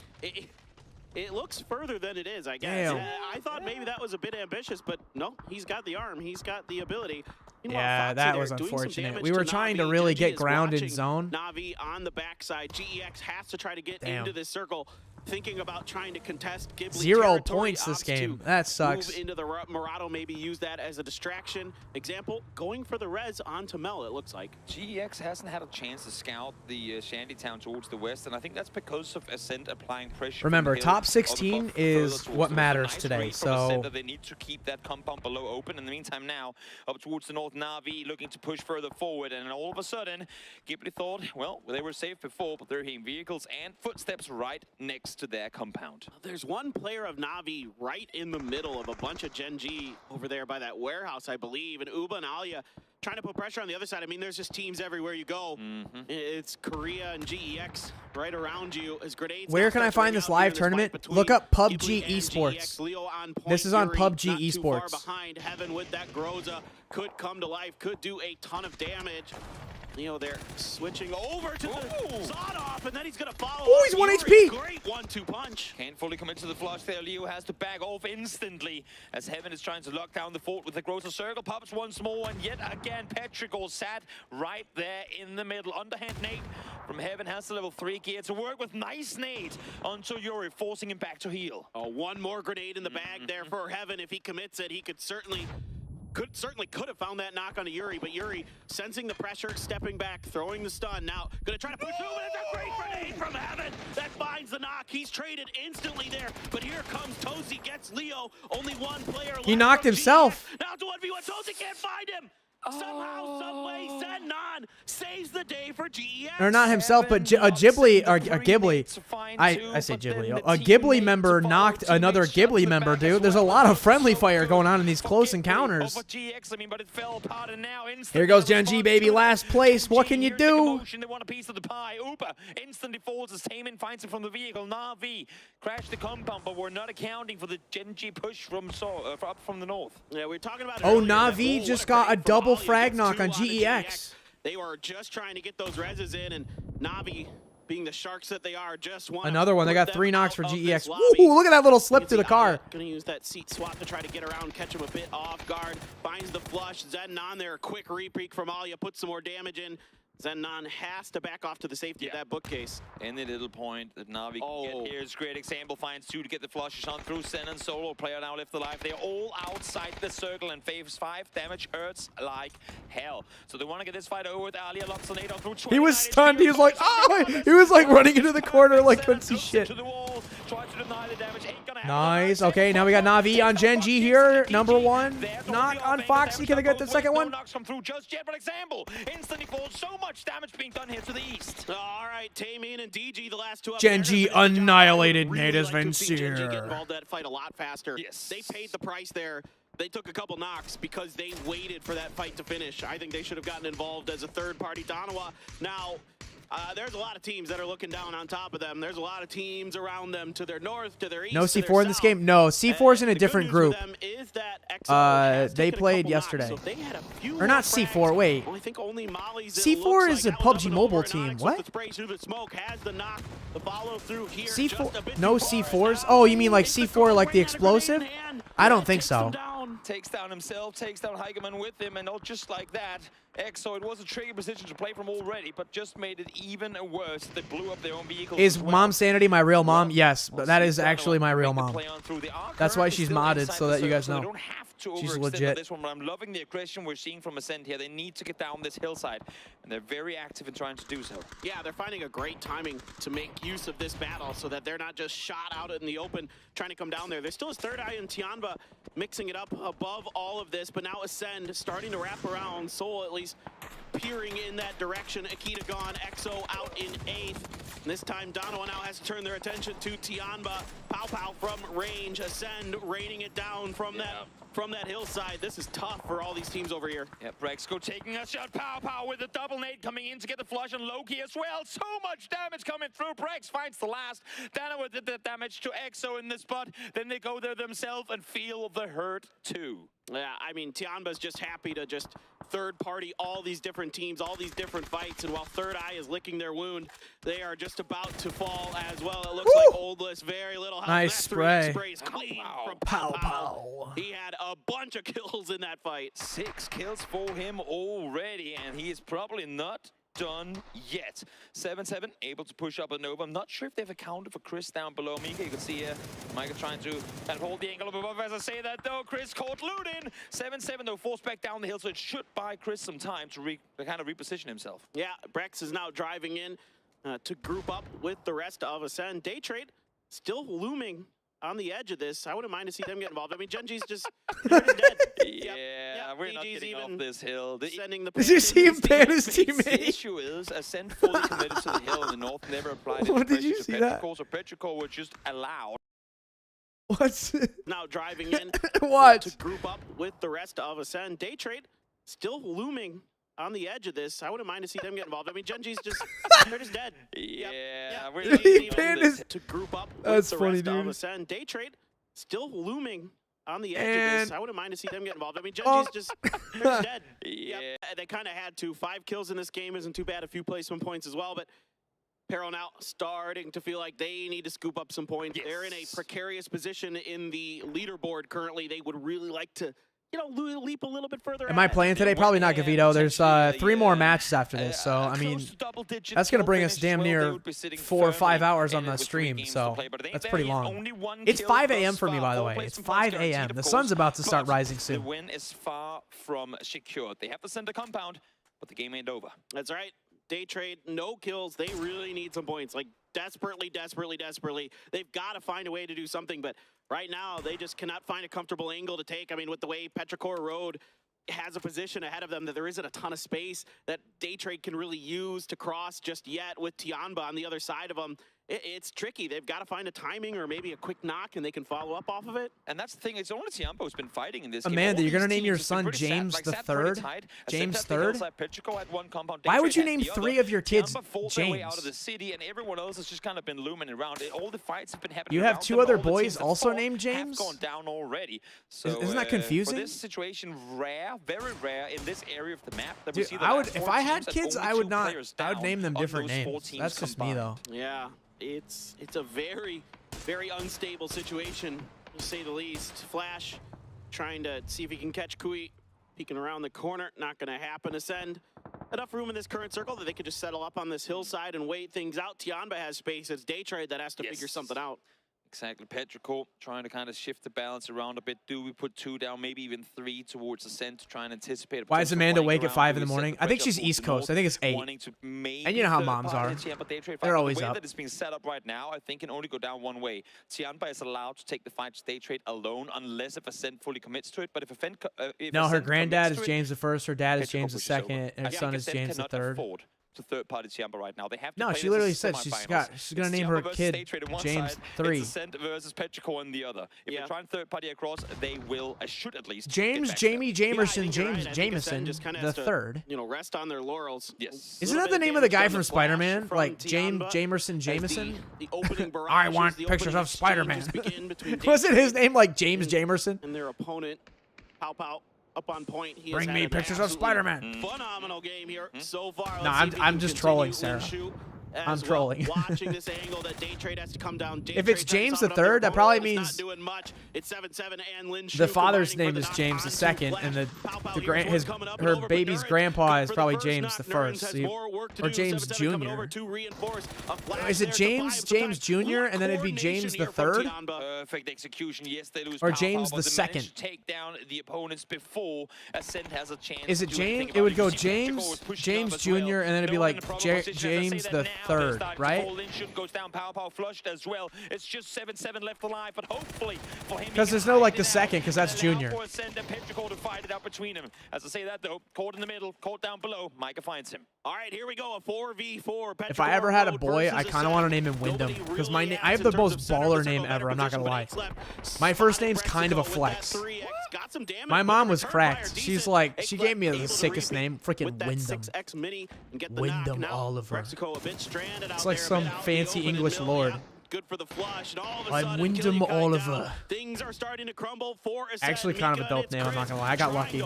Speaker 6: It looks further than it is, I guess.
Speaker 1: Damn.
Speaker 6: I thought maybe that was a bit ambitious, but no, he's got the arm. He's got the ability. Meanwhile,
Speaker 1: Yeah,
Speaker 6: Foxy
Speaker 1: that
Speaker 6: there
Speaker 1: was
Speaker 6: doing some
Speaker 1: unfortunate.
Speaker 6: damage
Speaker 1: We were
Speaker 6: to
Speaker 1: trying to
Speaker 6: Navi.
Speaker 1: really
Speaker 6: Genji
Speaker 1: get
Speaker 6: is
Speaker 1: ground in
Speaker 6: watching
Speaker 1: zone.
Speaker 6: Navi on the backside. GEX has to try to get
Speaker 1: Damn.
Speaker 6: into this circle. thinking about trying to contest Ghibli
Speaker 1: 0
Speaker 6: territory,
Speaker 1: points this
Speaker 6: opts
Speaker 1: game.
Speaker 6: to
Speaker 1: That sucks.
Speaker 6: Move into the Murado, maybe use that as a distraction. Example, going for the res onto Mel, it looks like.
Speaker 13: GEX hasn't had a chance to scout the Shantytown towards the west, and I think that's because of Ascent applying pressure.
Speaker 1: Remember, top 16 is what matters today, so
Speaker 13: they need to keep that compound below open. In the meantime, now up towards the north, Na'Vi looking to push further forward, and all of a sudden, Ghibli thought, well, they were safe before, but they're hearing vehicles and footsteps right next to their compound.
Speaker 6: There's one player of Na'Vi right in the middle of a bunch of Gen G over there by that warehouse, I believe, and Uba and Alia trying to put pressure on the other side. I mean, there's just teams everywhere you go. It's Korea and GEX right around you as grenades.
Speaker 1: Where can I find this live tournament? Look up PUBG Esports. This is on PUBG Esports.
Speaker 6: Behind Heaven with that Groza could come to life, could do a ton of damage. Leo there switching over to the sawed off, and then he's going to follow.
Speaker 1: Oh, he's 1 HP.
Speaker 6: Great 1-2 punch.
Speaker 13: Can't fully commit to the flush there. Leo has to back off instantly as Heaven is trying to lock down the fort with the Grocer Circle. Pops once more, and yet again, Petrichor sat right there in the middle. Underhand nade from Heaven has the level 3 gear to work with. Nice nade onto Yuri, forcing him back to heal.
Speaker 6: Oh, one more grenade in the bag there for Heaven. If he commits it, he could certainly have found that knock onto Yuri, but Yuri sensing the pressure, stepping back, throwing the stun. Now gonna try to push through, and it's a great grenade from Heaven that finds the knock. He's traded instantly there, but here comes Tozy, gets Leo. Only one player left.
Speaker 1: He knocked himself.
Speaker 6: Now to 1v1, Tozy can't find him. Somehow, someway, Zennon saves the day for GEX.
Speaker 1: Or not himself, but a Ghibli, or a Ghibli. I say Ghibli. A Ghibli member knocked another Ghibli member, dude. There's a lot of friendly fire going on in these close encounters. Here goes Gen G, baby. Last place. What can you do?
Speaker 13: They want a piece of the pie. Upa instantly falls as Taman finds it from the vehicle. Na'Vi crashed the compound, but we're not accounting for the Gen G push from up from the north.
Speaker 6: Yeah, we're talking about.
Speaker 1: Oh, Na'Vi just got a double frag knock on GEX.
Speaker 6: They were just trying to get those reses in, and Na'Vi, being the sharks that they are, just want
Speaker 1: another one. They got 3 knocks for GEX. Woo, look at that little slip through the car.
Speaker 6: Gonna use that seat swap to try to get around, catch him a bit off guard. Finds the flush. Zennon there, quick repeat from Alia, puts some more damage in. Zennon has to back off to the safety of that bookcase.
Speaker 13: Any little point that Na'Vi can get here is a great example. Finds 2 to get the flushes on through. Sen and Solo player now left alive. They're all outside the circle, and phase 5 damage hurts like hell. So they want to get this fight over with Alia. Locks on 8 on through.
Speaker 1: He was stunned. He was like, oh! He was like running into the corner like couldn't see shit. Nice. Okay, now we got Na'Vi on Gen G here. Number 1. Knock on Foxy. Can I get the second one?
Speaker 13: Knocks come through just yet, but example instantly falls. So much damage being done here to the east.
Speaker 6: All right, Taemin and DG, the last 2 up.
Speaker 1: Gen G annihilated Natus
Speaker 6: Gen G get
Speaker 1: Vincier.
Speaker 6: involved in that fight a lot faster.
Speaker 13: Yes.
Speaker 6: They paid the price there. They took a couple knocks because they waited for that fight to finish. I think they should have gotten involved as a third party. Danawa now. There's a lot of teams that are looking down on top of them. There's a lot of teams around them to their north, to their east.
Speaker 1: No
Speaker 6: to
Speaker 1: C4
Speaker 6: their
Speaker 1: in this
Speaker 6: south.
Speaker 1: game. No, C4's in a
Speaker 6: The
Speaker 1: different
Speaker 6: good news
Speaker 1: group.
Speaker 6: for them is that XO has
Speaker 1: They
Speaker 6: taken a
Speaker 1: played
Speaker 6: couple
Speaker 1: yesterday.
Speaker 6: knocks, so they had a few
Speaker 1: Or not
Speaker 6: more frags.
Speaker 1: C4. Wait.
Speaker 6: Well, I think only Molly's, it
Speaker 1: C4
Speaker 6: looks
Speaker 1: is
Speaker 6: like
Speaker 1: a
Speaker 6: that was
Speaker 1: PUBG
Speaker 6: up and
Speaker 1: Mobile
Speaker 6: over, and
Speaker 1: team.
Speaker 6: Onyx
Speaker 1: What?
Speaker 6: with the spray through the smoke has the knock. The follow through here.
Speaker 1: C4? No C4s? Oh, you mean like C4 like the explosive? I don't think so.
Speaker 13: Takes down himself, takes down Heigemann with him, and not just like that. EXO, it was a tricky position to play from already, but just made it even worse. They blew up their own vehicles.
Speaker 1: Is Mom Sanity my real mom? Yes, but that is actually my real mom. That's why she's modded, so that you guys know. She's legit.
Speaker 13: This one, but I'm loving the aggression we're seeing from Ascent here. They need to get down this hillside, and they're very active in trying to do so.
Speaker 6: Yeah, they're finding a great timing to make use of this battle so that they're not just shot out in the open trying to come down there. There still is Third Eye and Tianba mixing it up above all of this, but now Ascend starting to wrap around. Soul at least peering in that direction. Akita gone, EXO out in 8th. And this time Donovan now has to turn their attention to Tianba. Pow Pow from range, Ascend raining it down from that hillside. This is tough for all these teams over here.
Speaker 13: Yeah, Brexco taking a shot. Pow Pow with a double nade coming in to get the flush, and Loki as well. So much damage coming through. Brex finds the last. Danawa did the damage to EXO in the spot. Then they go there themselves and feel the hurt too.
Speaker 6: Yeah, I mean, Tianba's just happy to just third party all these different teams, all these different fights, and while Third Eye is licking their wound, they are just about to fall as well. It looks like Oldless, very little health.
Speaker 1: Nice spray.
Speaker 6: Sprays clean from Pow Pow. He had a bunch of kills in that fight.
Speaker 13: 6 kills for him already, and he is probably not done yet. 7-7 able to push up and over. I'm not sure if they've accounted for Chris down below Mika. You can see here Mika trying to kind of hold the angle up above. As I say that though, Chris caught Ludin. 7-7 though, forced back down the hill, so it should buy Chris some time to kind of reposition himself.
Speaker 6: Yeah, Brex is now driving in to group up with the rest of Ascend. Day Trade still looming on the edge of this. I wouldn't mind to see them get involved. I mean, Genji's just dead.
Speaker 13: Yeah, we're not getting off this hill.
Speaker 1: Did you see him ban his teammate?
Speaker 13: The issue is Ascend fully committed to the hill in the north, never applied
Speaker 1: What did you see that?
Speaker 13: So Petrichor were just allowed.
Speaker 1: What's
Speaker 6: now driving in
Speaker 1: what?
Speaker 6: To group up with the rest of Ascend. Day Trade still looming on the edge of this. I wouldn't mind to see them get involved. I mean, Genji's just they're just dead.
Speaker 13: Yeah, we're
Speaker 6: not
Speaker 13: getting
Speaker 6: to group up with
Speaker 1: That's
Speaker 6: the
Speaker 1: funny,
Speaker 6: rest
Speaker 1: dude.
Speaker 6: of Ascend. Day Trade still looming on the edge of this. I wouldn't mind to see them get involved. I mean, Genji's just they're just dead. Yeah, they kind of had to. 5 kills in this game isn't too bad. A few placement points as well, but Peril now starting to feel like they need to scoop up some points. Yes. They're in a precarious position in the leaderboard currently. They would really like to, you know, leap a little bit further.
Speaker 1: Am I playing today? Probably not, Gavito. There's 3 more matches after this, so I mean, that's gonna bring us damn near 4 or 5 hours on the stream. So that's pretty long. It's 5 a.m. for me, by the way. It's 5 a.m. The sun's about to start rising soon.
Speaker 13: The win is far from secured. They have to send a compound, but the game ain't over.
Speaker 6: That's right. Day Trade, no kills. They really need some points. Like, desperately. They've got to find a way to do something, but right now, they just cannot find a comfortable angle to take. I mean, with the way Petrichor Road has a position ahead of them, that there isn't a ton of space that Day Trade can really use to cross just yet. With Tianba on the other side of them, it's tricky. They've got to find a timing or maybe a quick knock, and they can follow up off of it.
Speaker 13: And that's the thing. It's only Tianba who's been fighting in this
Speaker 1: Amanda,
Speaker 13: game.
Speaker 1: you're going to name your son James the Third? James Third? Why would you name 3 of your kids James?
Speaker 13: Out of the city, and everyone else has just kind of been looming around. All the fights have been happening.
Speaker 1: You have 2 other boys also named James?
Speaker 13: Have gone down already. So,
Speaker 1: isn't that confusing?
Speaker 13: For this situation, very rare in this area of the map. That
Speaker 1: Dude,
Speaker 13: we see
Speaker 1: if I had kids, I would name them different names. That's just me, though.
Speaker 6: Yeah. It's a very unstable situation, to say the least. Flash trying to see if he can catch Kui, peeking around the corner. Not going to happen. Ascend enough room in this current circle that they could just settle up on this hillside and wait things out. Tianba has space. It's Day Trade that has to figure something out.
Speaker 13: Exactly. Petrichor trying to kind of shift the balance around a bit. Do we put 2 down, maybe even 3 towards Ascend to try and anticipate?
Speaker 1: Why is Amanda awake at 5 in the morning? I think she's East Coast. I think it's 8. And you know how moms are. They're always up.
Speaker 13: The way that it's being set up right now, I think can only go down one way. Tianba is allowed to take the fight to Day Trade alone unless if Ascend fully commits to it. But if
Speaker 1: no, her granddad is James the First, her dad is James the Second, and her son is James the Third.
Speaker 13: To third-party Tianba right now. They have to
Speaker 1: no, she literally said she's gonna name her kid James 3.
Speaker 13: It's Ascend versus Petrichor on the other. If they're trying third-party across, they will should at least
Speaker 1: Jamie Jamerson, Jameson the Third.
Speaker 6: You know, rest on their laurels.
Speaker 13: Yes.
Speaker 1: Isn't that the name of the guy from Spider-Man? Like Jameson? I want pictures of Spider-Man. Wasn't his name like James Jamerson?
Speaker 6: And their opponent, Pow up on point.
Speaker 1: Bring me pictures of Spider-Man.
Speaker 6: Phenomenal game here so far.
Speaker 1: No, I'm just trolling, Sarah. I'm trolling.
Speaker 6: Watching this angle that Day Trade has to come down.
Speaker 1: If it's James the Third, that probably means
Speaker 6: doing much. It's 7-7 and Lin
Speaker 1: the father's name is James the Second, and her baby's grandpa is probably James the First, or James Jr. Is it James Jr. and then it'd be James the Third?
Speaker 13: Perfect execution. Yes, they lose.
Speaker 1: Or James the Second.
Speaker 13: Take down the opponents before Ascend has a chance.
Speaker 1: Is it James? It would go James Jr. and then it'd be like James the Third, right?
Speaker 13: Goes down, power flushed as well. It's just 7-7 left alive, but hopefully for him.
Speaker 1: Because there's no like the second, because that's Junior.
Speaker 13: To fight it out between them. As I say that though, caught in the middle, caught down below. Micah finds him.
Speaker 6: All right, here we go. A 4v4.
Speaker 1: If I ever had a boy, I kind of want to name him Wyndham, because my name, I have the most baller name ever. I'm not gonna lie. My first name's kind of a flex. My mom was cracked. She's like, she gave me the sickest name, freaking Wyndham. Wyndham Oliver. It's like some fancy English lord.
Speaker 6: good for the flush, and all of a
Speaker 1: I'm
Speaker 6: sudden,
Speaker 1: Wyndham
Speaker 6: Killian going
Speaker 1: Oliver.
Speaker 6: down. Things are starting to crumble for a
Speaker 1: Actually, kind of a dope name. I'm not gonna lie. I got lucky.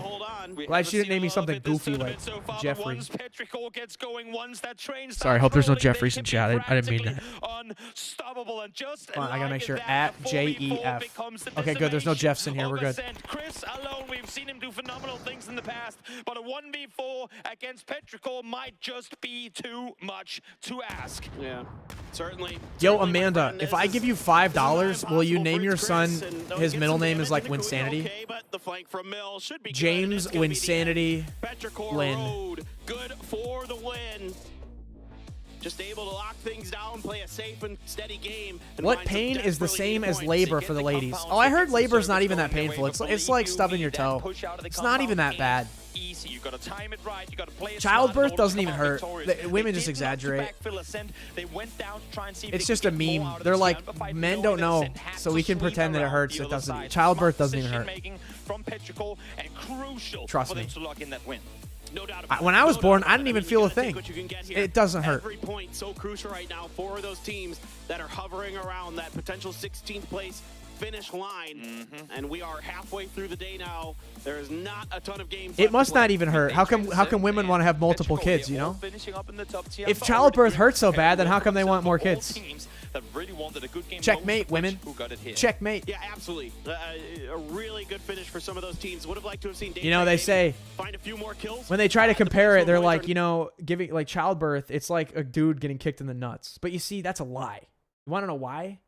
Speaker 1: Glad she didn't name me something goofy like Jeffrey. Sorry, I hope there's no Jeffries in chat. I didn't mean that.
Speaker 13: Unstoppable and just
Speaker 1: Hold on, I gotta make sure. At JEF. Okay, good. There's no Jeffs in here. We're good.
Speaker 13: Chris alone, we've seen him do phenomenal things in the past, but a 1v4 against Petrichor might just be too much to ask.
Speaker 6: Yeah, certainly.
Speaker 1: Yo, Amanda, if I give you $5, will you name your son, his middle name is like Wynnsanity? James Wynnsanity Lynn.
Speaker 6: Good for the win. Just able to lock things down, play a safe and steady game.
Speaker 1: What pain is the same as labor for the ladies? Oh, I heard labor is not even that painful. It's like stubbing your toe. It's not even that bad.
Speaker 13: You gotta time it right. You gotta play it
Speaker 1: Childbirth
Speaker 13: smart
Speaker 1: doesn't
Speaker 13: in order
Speaker 1: even
Speaker 13: to come out
Speaker 1: hurt.
Speaker 13: victorious.
Speaker 1: Women
Speaker 13: They
Speaker 1: just
Speaker 13: did
Speaker 1: exaggerate.
Speaker 13: backfill ascent. They went down to try and see if
Speaker 1: It's
Speaker 13: they
Speaker 1: just a
Speaker 13: could get more
Speaker 1: meme.
Speaker 13: out of
Speaker 1: They're
Speaker 13: this
Speaker 1: like,
Speaker 13: jump, but
Speaker 1: men
Speaker 13: knowing
Speaker 1: don't
Speaker 13: that
Speaker 1: know,
Speaker 13: Ascent had
Speaker 1: so
Speaker 13: to
Speaker 1: we can
Speaker 13: sweep
Speaker 1: pretend that it
Speaker 13: around
Speaker 1: hurts.
Speaker 13: the
Speaker 1: It
Speaker 13: other
Speaker 1: doesn't.
Speaker 13: side.
Speaker 1: Childbirth
Speaker 13: Smart
Speaker 1: doesn't even hurt.
Speaker 13: decision-making from Petrichor and crucial
Speaker 1: Trust
Speaker 13: for
Speaker 1: me.
Speaker 13: them to lock in that win.
Speaker 6: No doubt about
Speaker 1: When I was born, I didn't even feel a thing. It doesn't hurt.
Speaker 6: Every point so crucial right now for those teams that are hovering around that potential 16th place finish line. And we are halfway through the day now. There is not a ton of games.
Speaker 1: It must not even hurt. How come women want to have multiple kids, you know?
Speaker 13: Finishing up in the top tier.
Speaker 1: If childbirth hurts so bad, then how come they want more kids?
Speaker 13: Teams that really wanted a good game.
Speaker 1: Checkmate, women.
Speaker 13: Who got it here.
Speaker 1: Checkmate.
Speaker 6: Yeah, absolutely. A really good finish for some of those teams. Would have liked to have seen.
Speaker 1: You know, they say
Speaker 6: find a few more kills.
Speaker 1: when they try to compare it, they're like, you know, giving like childbirth, it's like a dude getting kicked in the nuts. But you see, that's a lie. You want to know why?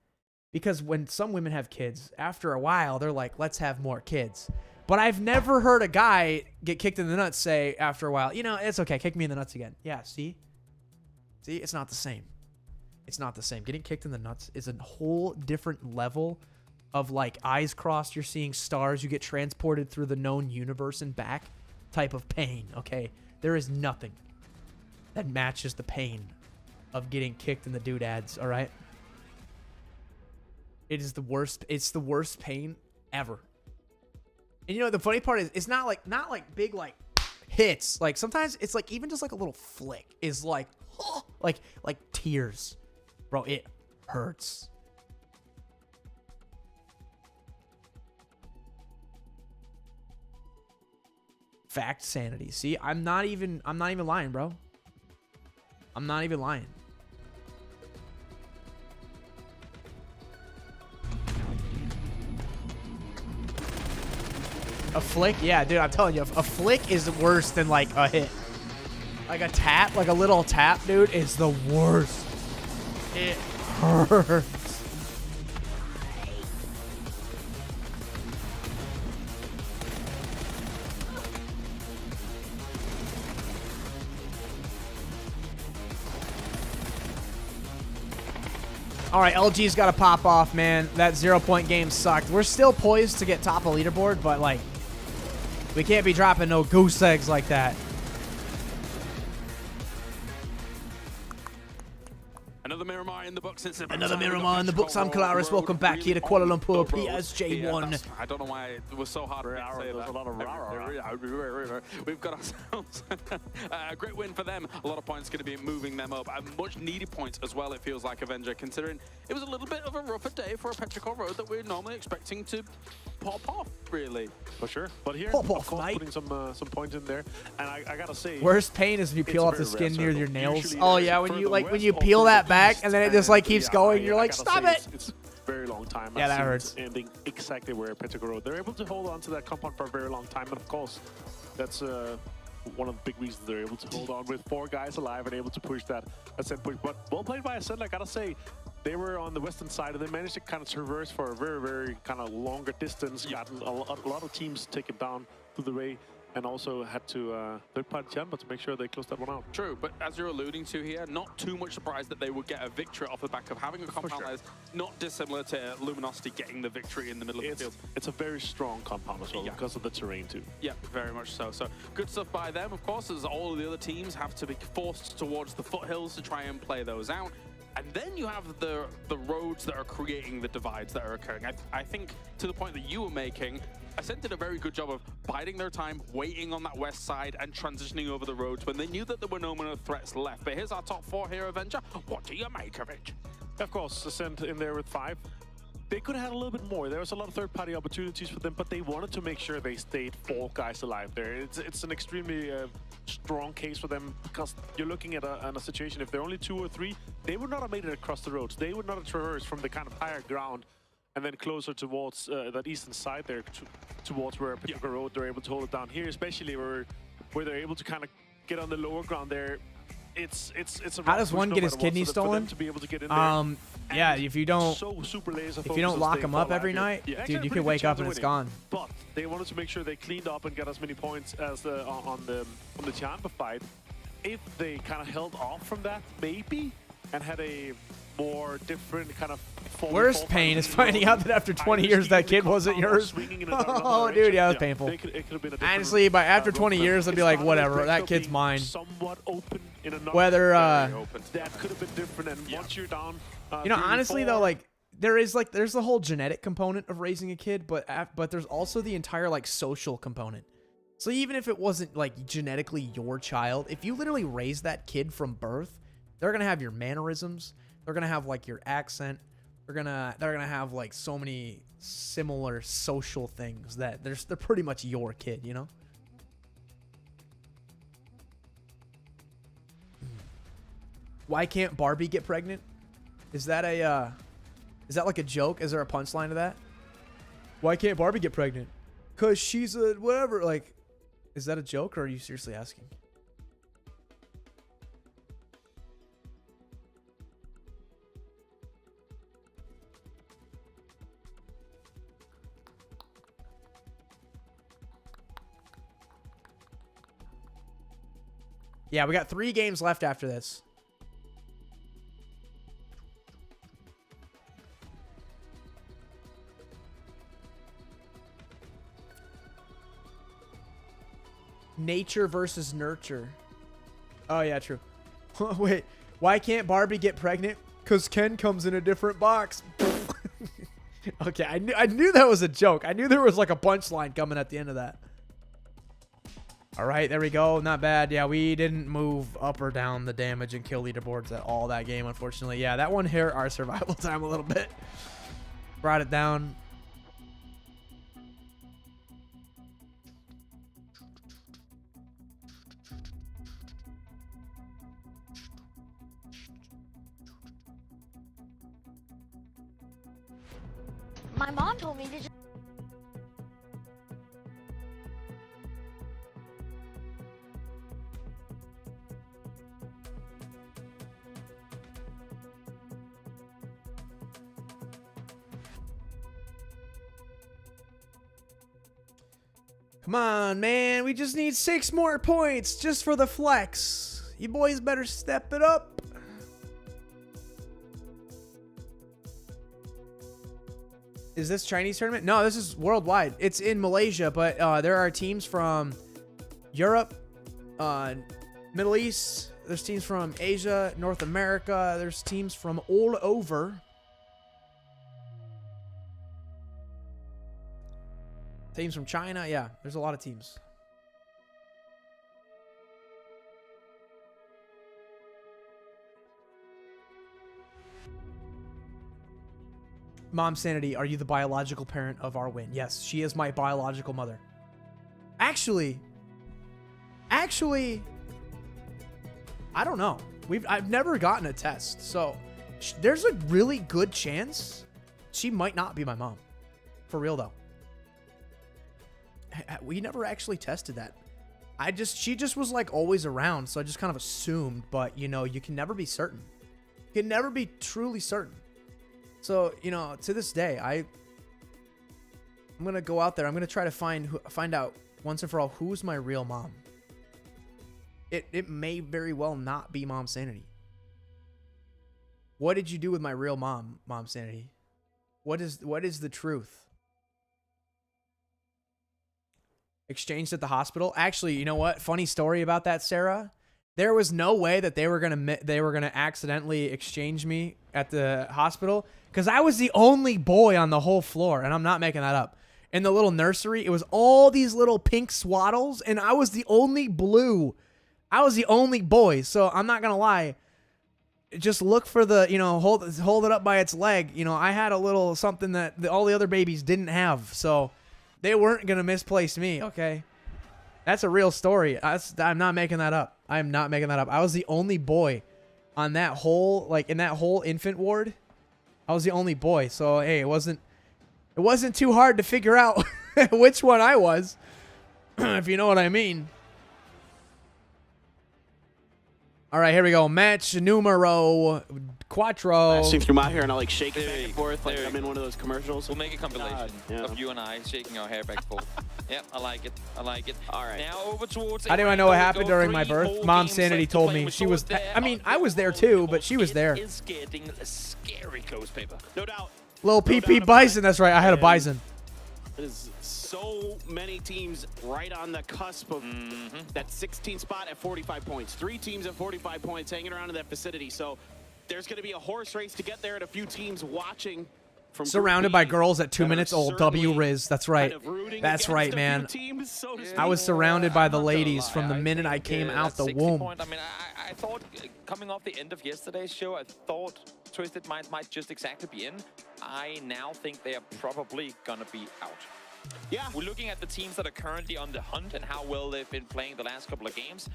Speaker 1: Because when some women have kids, after a while, they're like, let's have more kids. But I've never heard a guy get kicked in the nuts say after a while, you know, it's okay, kick me in the nuts again. Yeah, see? See, it's not the same. It's not the same. Getting kicked in the nuts is a whole different level of like eyes crossed, you're seeing stars, you get transported through the known universe and back type of pain, okay? There is nothing that matches the pain of getting kicked in the doodads, all right? It is the worst. It's the worst pain ever. And you know the funny part is, it's not like big like hits. Like sometimes it's like even just like a little flick is like like tears, bro. It hurts. Fact sanity. See, I'm not even lying, bro. I'm not even lying. A flick? Yeah, dude, I'm telling you, a flick is worse than like a hit. Like a tap, like a little tap, dude, is the worst. It hurts. All right, LG's got to pop off, man. That 0-point game sucked. We're still poised to get top of leaderboard, but like, we can't be dropping no goose eggs like that.
Speaker 3: Another Miramar in the books.
Speaker 1: Another Miramar in the books. I'm Kalaris. Welcome back here to Kuala Lumpur, PSJ1.
Speaker 3: I don't know why it was so hard to say that.
Speaker 4: A lot of
Speaker 3: We've got ourselves a great win for them. A lot of points going to be moving them up. And much needed points as well, it feels like, Avenger, considering it was a little bit of a rougher day for a Petrichor Road that we're normally expecting to pop off, really.
Speaker 4: For sure. But here,
Speaker 1: Pop
Speaker 4: of
Speaker 1: off,
Speaker 4: course,
Speaker 1: mate.
Speaker 4: putting some points in there. And I gotta say,
Speaker 1: Worst pain is when you peel off the
Speaker 4: it's a very
Speaker 1: skin
Speaker 4: rare
Speaker 1: near your
Speaker 4: circle.
Speaker 1: nails.
Speaker 4: Usually
Speaker 1: Oh
Speaker 4: there's
Speaker 1: yeah, when you
Speaker 4: further
Speaker 1: like when
Speaker 4: west
Speaker 1: you
Speaker 4: or
Speaker 1: peel
Speaker 4: further
Speaker 1: that back
Speaker 4: east,
Speaker 1: and then it just like keeps
Speaker 4: yeah,
Speaker 1: going. You're
Speaker 4: I
Speaker 1: like,
Speaker 4: gotta
Speaker 1: stop
Speaker 4: say,
Speaker 1: it.
Speaker 4: It's a very long time.
Speaker 1: Yeah,
Speaker 4: I've
Speaker 1: that
Speaker 4: seen
Speaker 1: hurts.
Speaker 4: it ending exactly where Petrichor Road. They're able to hold on to that compound for a very long time, and of course, that's one of the big reasons they're able to hold on with 4 guys alive and able to push that Ascent push. But well played by Ascent, I gotta say. They were on the western side, and they managed to kind of traverse for a very, very kind of longer distance. Gotten a lot of teams taken down through the way, and also had to third-party jump, but to make sure they closed that one out.
Speaker 3: True, but as you're alluding to here, not too much surprise that they would get a victory off the back of having a compound that is not dissimilar to Luminosity getting the victory in the middle of the field.
Speaker 4: It's a very strong compound as well, because of the terrain too.
Speaker 3: Yeah, very much so. So good stuff by them, of course, as all of the other teams have to be forced towards the foothills to try and play those out. And then you have the roads that are creating the divides that are occurring. I think to the point that you were making, Ascent did a very good job of biding their time, waiting on that west side and transitioning over the roads when they knew that there were no more threats left. But here's our top 4 here, Avenger. What do you make of it?
Speaker 4: Of course, Ascent in there with 5. They could have had a little bit more. There was a lot of third-party opportunities for them, but they wanted to make sure they stayed 4 guys alive there. It's an extremely strong case for them, because you're looking at a situation, if they're only 2 or 3, they would not have made it across the roads. They would not have traversed from the kind of higher ground and then closer towards that eastern side there, towards where Pubg Road, they're able to hold it down here, especially where they're able to kind of get on the lower ground there. It's a
Speaker 1: how does one get his kidney stolen?
Speaker 4: To be able to get in there.
Speaker 1: Yeah, if you don't lock him up every night, dude, you can wake up and it's gone.
Speaker 4: But they wanted to make sure they cleaned up and got as many points as on the Champa fight. If they kind of held off from that, maybe, and had a more different kind of
Speaker 1: worst pain is finding out that after 20 years that kid wasn't yours. Oh, dude, yeah, it was painful. Honestly, by after 20 years, I'd be like, whatever, that kid's mine. Whether
Speaker 4: that could have been different, and once you're down,
Speaker 1: you know, honestly though, like there's the whole genetic component of raising a kid, but there's also the entire like social component. So even if it wasn't like genetically your child, if you literally raise that kid from birth, they're gonna have your mannerisms. They're gonna have like your accent. They're gonna have like so many similar social things that they're pretty much your kid, you know? Why can't Barbie get pregnant? Is that like a joke? Is there a punchline to that? Why can't Barbie get pregnant? 'Cause she's a whatever. Like, is that a joke, or are you seriously asking? Yeah, we got 3 games left after this. Nature versus nurture. Oh, yeah, true. Wait, why can't Barbie get pregnant? Because Ken comes in a different box. Okay, I knew that was a joke. I knew there was like a punchline coming at the end of that. All right, there we go. Not bad. Yeah, we didn't move up or down the damage and kill leaderboards at all that game, unfortunately. Yeah, that one hurt our survival time a little bit. Brought it down.
Speaker 15: My mom told me to just...
Speaker 1: Come on, man. We just need 6 more points just for the flex. You boys better step it up. Is this Chinese tournament? No, this is worldwide. It's in Malaysia, but there are teams from Europe, Middle East. There's teams from Asia, North America. There's teams from all over. Teams from China. Yeah, there's a lot of teams. Momsanity, are you the biological parent of our win? Yes, she is my biological mother. Actually, I don't know. I've never gotten a test, so there's a really good chance she might not be my mom. For real though. We never actually tested that. She just was like always around, so I just kind of assumed, but you know, you can never be certain. You can never be truly certain. So, you know, to this day, I'm going to go out there. I'm going to try to find out once and for all who's my real mom. It may very well not be Momsanity. What did you do with my real mom, Momsanity? What is the truth? Exchanged at the hospital? Actually, you know what? Funny story about that, Sarah. There was no way that they were gonna accidentally exchange me at the hospital, because I was the only boy on the whole floor, and I'm not making that up. In the little nursery, it was all these little pink swaddles, and I was the only blue. I was the only boy, so I'm not gonna lie. just look for the, you know, hold it up by its leg. You know, I had a little something that all the other babies didn't have, so they weren't gonna misplace me. Okay, that's a real story. I'm not making that up. I am not making that up. I was the only boy on that whole, like in that whole infant ward. I was the only boy, so hey, it wasn't too hard to figure out which one I was, if you know what I mean. All right, here we go. Match numero cuatro.
Speaker 6: Passing through my hair and I like shake it back and forth like I'm in one of those commercials.
Speaker 13: We'll make a compilation of you and I shaking our hair back and forth. Yep, I like it. I like it. All right. Now over towards.
Speaker 1: How do I know what happened during my birth? Mom's sanity told me she was. I mean, I was there too, but she was there.
Speaker 13: Is getting a scary close, paper.
Speaker 6: No doubt.
Speaker 1: Little PP Bison. That's right. I had a Bison.
Speaker 6: There's so many teams right on the cusp of that 16 spot at 45 points. 3 teams at 45 points hanging around in that vicinity. So there's going to be a horse race to get there and a few teams watching. From
Speaker 1: surrounded by girls at 2 minutes old. W Riz. That's right. That's right, man. I was surrounded by the ladies from the minute I came out the womb.
Speaker 13: I mean, I thought coming off the end of yesterday's show, I thought Twisted Minds might just exactly be in. I now think they are probably going to be out.
Speaker 6: Yeah.
Speaker 13: We're looking at the teams that are currently on the hunt and how well they've been playing the last couple of games.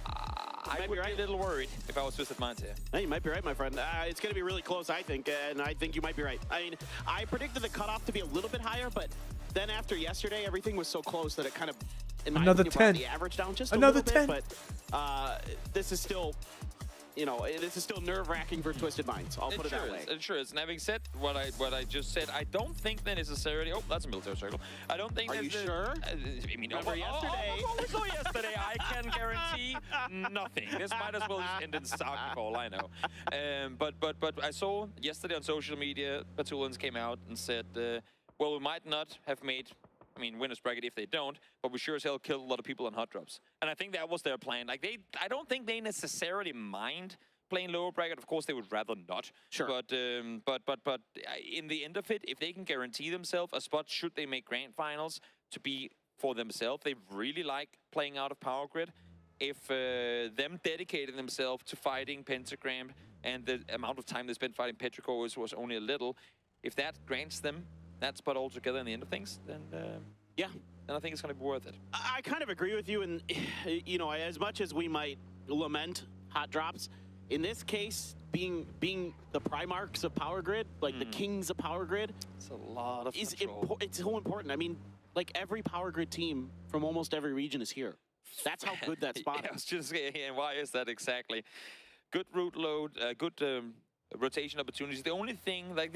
Speaker 13: I would be a little worried if I was Twisted Minds here.
Speaker 6: Hey, you might be right, my friend. It's going to be really close, I think, and I think you might be right. I mean, I predicted the cutoff to be a little bit higher, but then after yesterday, everything was so close that it kind of, in my
Speaker 1: another
Speaker 6: opinion,
Speaker 1: 10.
Speaker 6: brought the average down just
Speaker 1: Another
Speaker 6: a little
Speaker 1: 10.
Speaker 6: bit. But this is still, you know, this is still nerve-wracking for Twisted Minds. I'll put it that way.
Speaker 13: It sure is. And having said what I just said, I don't think they're necessarily. Oh, that's a military circle. I don't think.
Speaker 6: Are you sure?
Speaker 13: I mean,
Speaker 6: Remember yesterday?
Speaker 13: We saw yesterday. I can guarantee nothing. This might as well just end in soccer for all I know. But I saw yesterday on social media, Patulans came out and said, well, we might not have made. I mean, winners bracket if they don't, but we sure as hell killed a lot of people on hot drops. And I think that was their plan. Like I don't think they necessarily mind playing lower bracket. Of course, they would rather not.
Speaker 6: Sure.
Speaker 13: But in the end of it, if they can guarantee themselves a spot, should they make grand finals to be for themselves, they really like playing out of Power Grid. If them dedicating themselves to fighting Pentagram and the amount of time they spent fighting Petrichor was only a little, if that grants them that spot altogether in the end of things, then
Speaker 6: yeah,
Speaker 13: then I think it's going to be worth it.
Speaker 6: I kind of agree with you, and you know, as much as we might lament hot drops, in this case, being the Primarchs of Power Grid, like the kings of Power Grid,
Speaker 13: it's a lot of
Speaker 6: it's so important. I mean, like every Power Grid team from almost every region is here. That's how good that spot is.
Speaker 13: I was just saying, why is that exactly? Good root load, good rotation opportunities. The only thing, like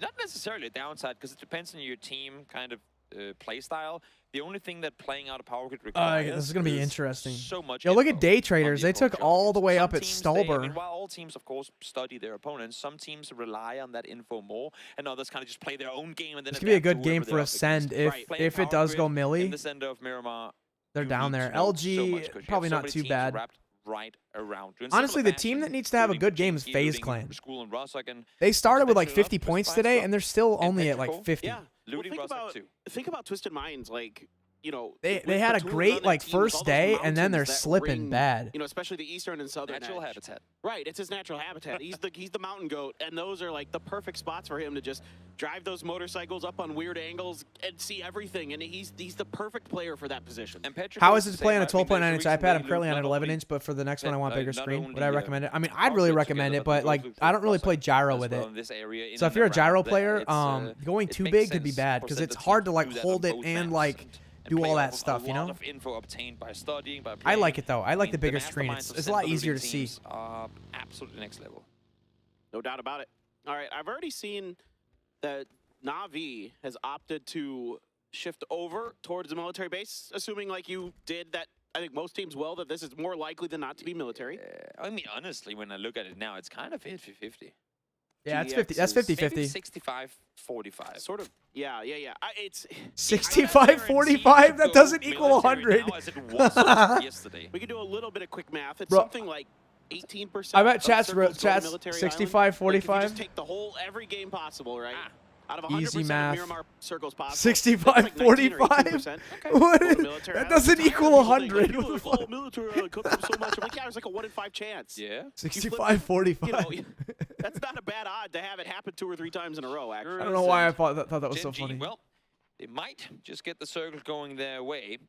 Speaker 13: not necessarily a downside, because it depends on your team kind of play style. The only thing that playing out of Power Grid requires
Speaker 1: this is going to be interesting.
Speaker 13: So much.
Speaker 1: Yo, look at day traders. They took all the way up at Stolber.
Speaker 13: I mean, while all teams, of course, study their opponents, some teams rely on that info more, and others kind of just play their own game. And then
Speaker 1: this could be a good game for Ascend if it does go Millie.
Speaker 13: In the center of Miramar,
Speaker 1: they're down there. LG, probably not too bad.
Speaker 13: Right around.
Speaker 1: Honestly, the team that needs to have a good game is FaZe Clan. They started with like 50 points today, and they're still only at like 50.
Speaker 6: Yeah. Well, think about Twisted Minds, like, you know,
Speaker 1: they had a great like first day, and then they're slipping bad.
Speaker 6: You know, especially the eastern and southern
Speaker 13: natural habitat.
Speaker 6: Right, it's his natural habitat. He's the mountain goat, and those are like the perfect spots for him to just drive those motorcycles up on weird angles and see everything. And he's the perfect player for that position.
Speaker 1: How is it to play on a 12.9 inch iPad? I'm currently on an 11 inch, but for the next one I want bigger screen. Would I recommend it? I mean, I'd really recommend it, but like I don't really play gyro with it. So if you're a gyro player, going too big could be bad because it's hard to like hold it and like do all that stuff, you know?
Speaker 13: Info obtained by studying, by
Speaker 1: I like it though. I like the bigger screen. It's a lot easier to see.
Speaker 13: Absolutely next level.
Speaker 6: No doubt about it. All right, I've already seen that Na'Vi has opted to shift over towards the military base, assuming like you did that. I think most teams will, that this is more likely than not to be military.
Speaker 13: I mean, honestly, when I look at it now, it's kind of 50-50.
Speaker 1: Yeah, it's 50. That's 50-50.
Speaker 13: 65-45.
Speaker 6: Sort of. Yeah. It's
Speaker 1: 65-45. That doesn't equal 100.
Speaker 6: We can do a little bit of quick math. It's something like 18%.
Speaker 1: I bet chat's 65-45.
Speaker 6: Like just take the whole every game possible, right? Out of
Speaker 1: Easy
Speaker 6: 100%
Speaker 1: math.
Speaker 6: Miramar circles possible,
Speaker 1: 65, 45. What? That doesn't equal 100.
Speaker 6: People are like, oh, military cooked them so much. I'm like, yeah, it was like a 1 in 5 chance.
Speaker 13: Yeah.
Speaker 1: 65, 45.
Speaker 6: You know, that's not a bad odd to have it happen 2 or 3 times in a row, actually.
Speaker 1: I don't know why I thought that was so
Speaker 13: Gen G,
Speaker 1: funny.
Speaker 13: Well, they might just get the circle going their way.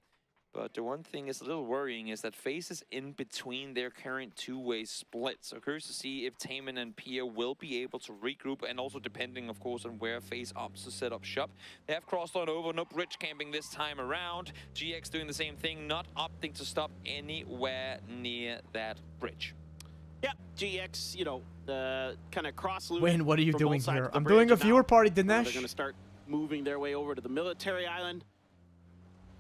Speaker 13: But the one thing is a little worrying is that FaZe is in between their current two-way split. So curious to see if Taman and Pia will be able to regroup, and also depending, of course, on where FaZe opts to set up shop. They have crossed on over, no bridge camping this time around. GX doing the same thing, not opting to stop anywhere near that bridge.
Speaker 6: Yeah, GX, you know, kind of cross-loop.
Speaker 1: Wayne, what are you doing here? I'm doing a viewer party, Dinesh.
Speaker 6: They're going to start moving their way over to the military island.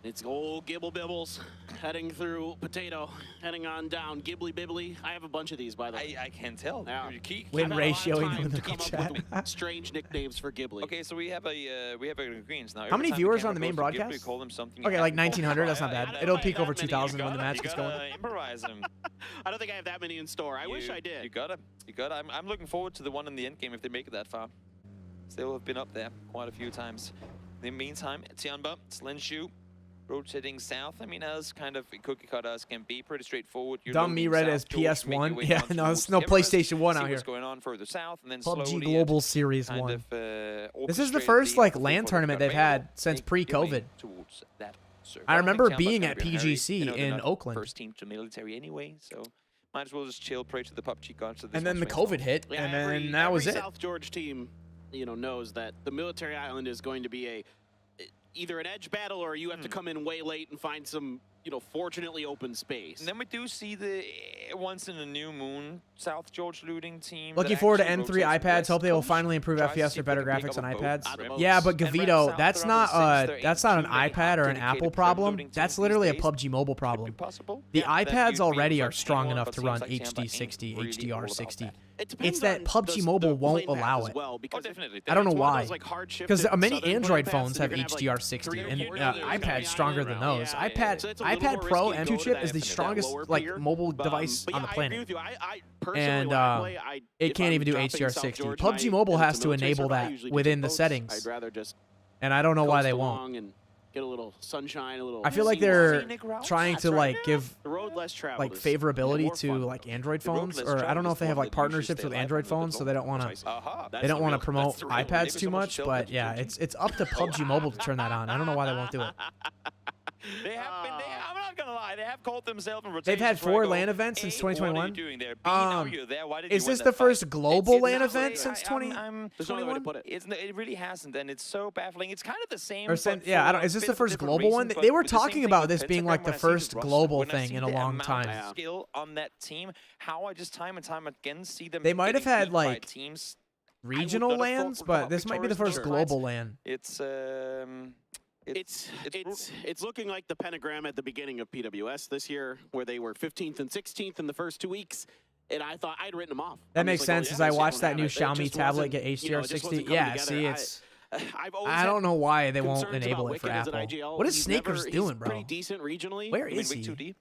Speaker 6: It's old Gibble Bibbles heading through Potato, heading on down. Gibbly Bibbly. I have a bunch of these, by the way.
Speaker 13: I can't tell.
Speaker 6: Yeah.
Speaker 1: Win ratio in the
Speaker 6: come
Speaker 1: chat.
Speaker 6: up with strange nicknames for Gibbly.
Speaker 13: Okay, so we have a greens now.
Speaker 1: How many viewers on the main broadcast? Okay, like 1,900. That's not bad. It'll peak over 2,000 when the match gets going.
Speaker 13: Improvise them.
Speaker 6: I don't think I have that many in store. I wish I did.
Speaker 13: You gotta. I'm looking forward to the one in the end game if they make it that far. They will have been up there quite a few times. In the meantime, Tianba, Slinshu, rotating south. I mean, as kind of cookie cutter as can be, pretty straightforward.
Speaker 1: Dumb me read it as PS1. Yeah, no, it's no PlayStation 1 out here.
Speaker 13: What's going on further south, and then
Speaker 1: PUBG Global Series 1. This is the first like LAN tournament they've had since pre-COVID. I remember being at PGC in Oakland.
Speaker 13: First team to military anyway, so might as well just chill, pray to the PUBG gods.
Speaker 1: And then the COVID hit, and then that was it.
Speaker 6: South George team, you know, knows that the military island is going to be either an edge battle or you have to come in way late and find some, you know, fortunately open space.
Speaker 13: And then we do see the once in a new moon South George looting team.
Speaker 1: Looking forward to N3 iPads. Hope they will finally improve FPS for better graphics on iPads. Yeah, but Gavito, that's not an iPad or an Apple problem. That's literally a PUBG Mobile problem. The iPads already are strong enough to run HD 60, HDR 60. It's that PUBG Mobile won't allow it. I don't know why. Because many Android phones have HDR 60, and iPad's stronger than those. iPad Pro M2 chip is the strongest like mobile device on the planet, and it can't even do HDR 60. PUBG Mobile has to enable that within the settings, and I don't know why they won't.
Speaker 6: Get a little sunshine, a little.
Speaker 1: I feel like they're trying to like give like favorability to like Android phones, or I don't know if they have like partnerships with Android phones, so they don't want to promote iPads too much. But yeah, it's up to PUBG Mobile to turn that on. I don't know why they won't do it.
Speaker 13: They have been. I'm not gonna lie. They have called themselves.
Speaker 1: They've had 4 LAN events since 2021.
Speaker 13: What are you doing there? B, now you're there. Why did
Speaker 1: is
Speaker 13: you
Speaker 1: this
Speaker 13: win
Speaker 1: the
Speaker 13: that
Speaker 1: first
Speaker 13: fight?
Speaker 1: global LAN event since 2021?
Speaker 6: There's no way to put it.
Speaker 13: It really hasn't, and it's so baffling. It's kind of the same.
Speaker 1: Or yeah, I don't. Is this the first global one? They were talking about this being like the first global thing in a long time.
Speaker 13: Skill on that team. How I just time and time again see them.
Speaker 1: They might have had like
Speaker 13: teams.
Speaker 1: Regional LANs, but this might be the first global LAN.
Speaker 13: It's
Speaker 6: looking like the pentagram at the beginning of PWS this year, where they were 15th and 16th in the first 2 weeks, and I thought I'd written them off.
Speaker 1: That makes sense as I watched that new Xiaomi tablet get HDR 60. Yeah, see, it's. I don't know why they won't enable it for Apple. What is Snakers doing, bro?
Speaker 6: Pretty decent regionally.
Speaker 1: Where is he?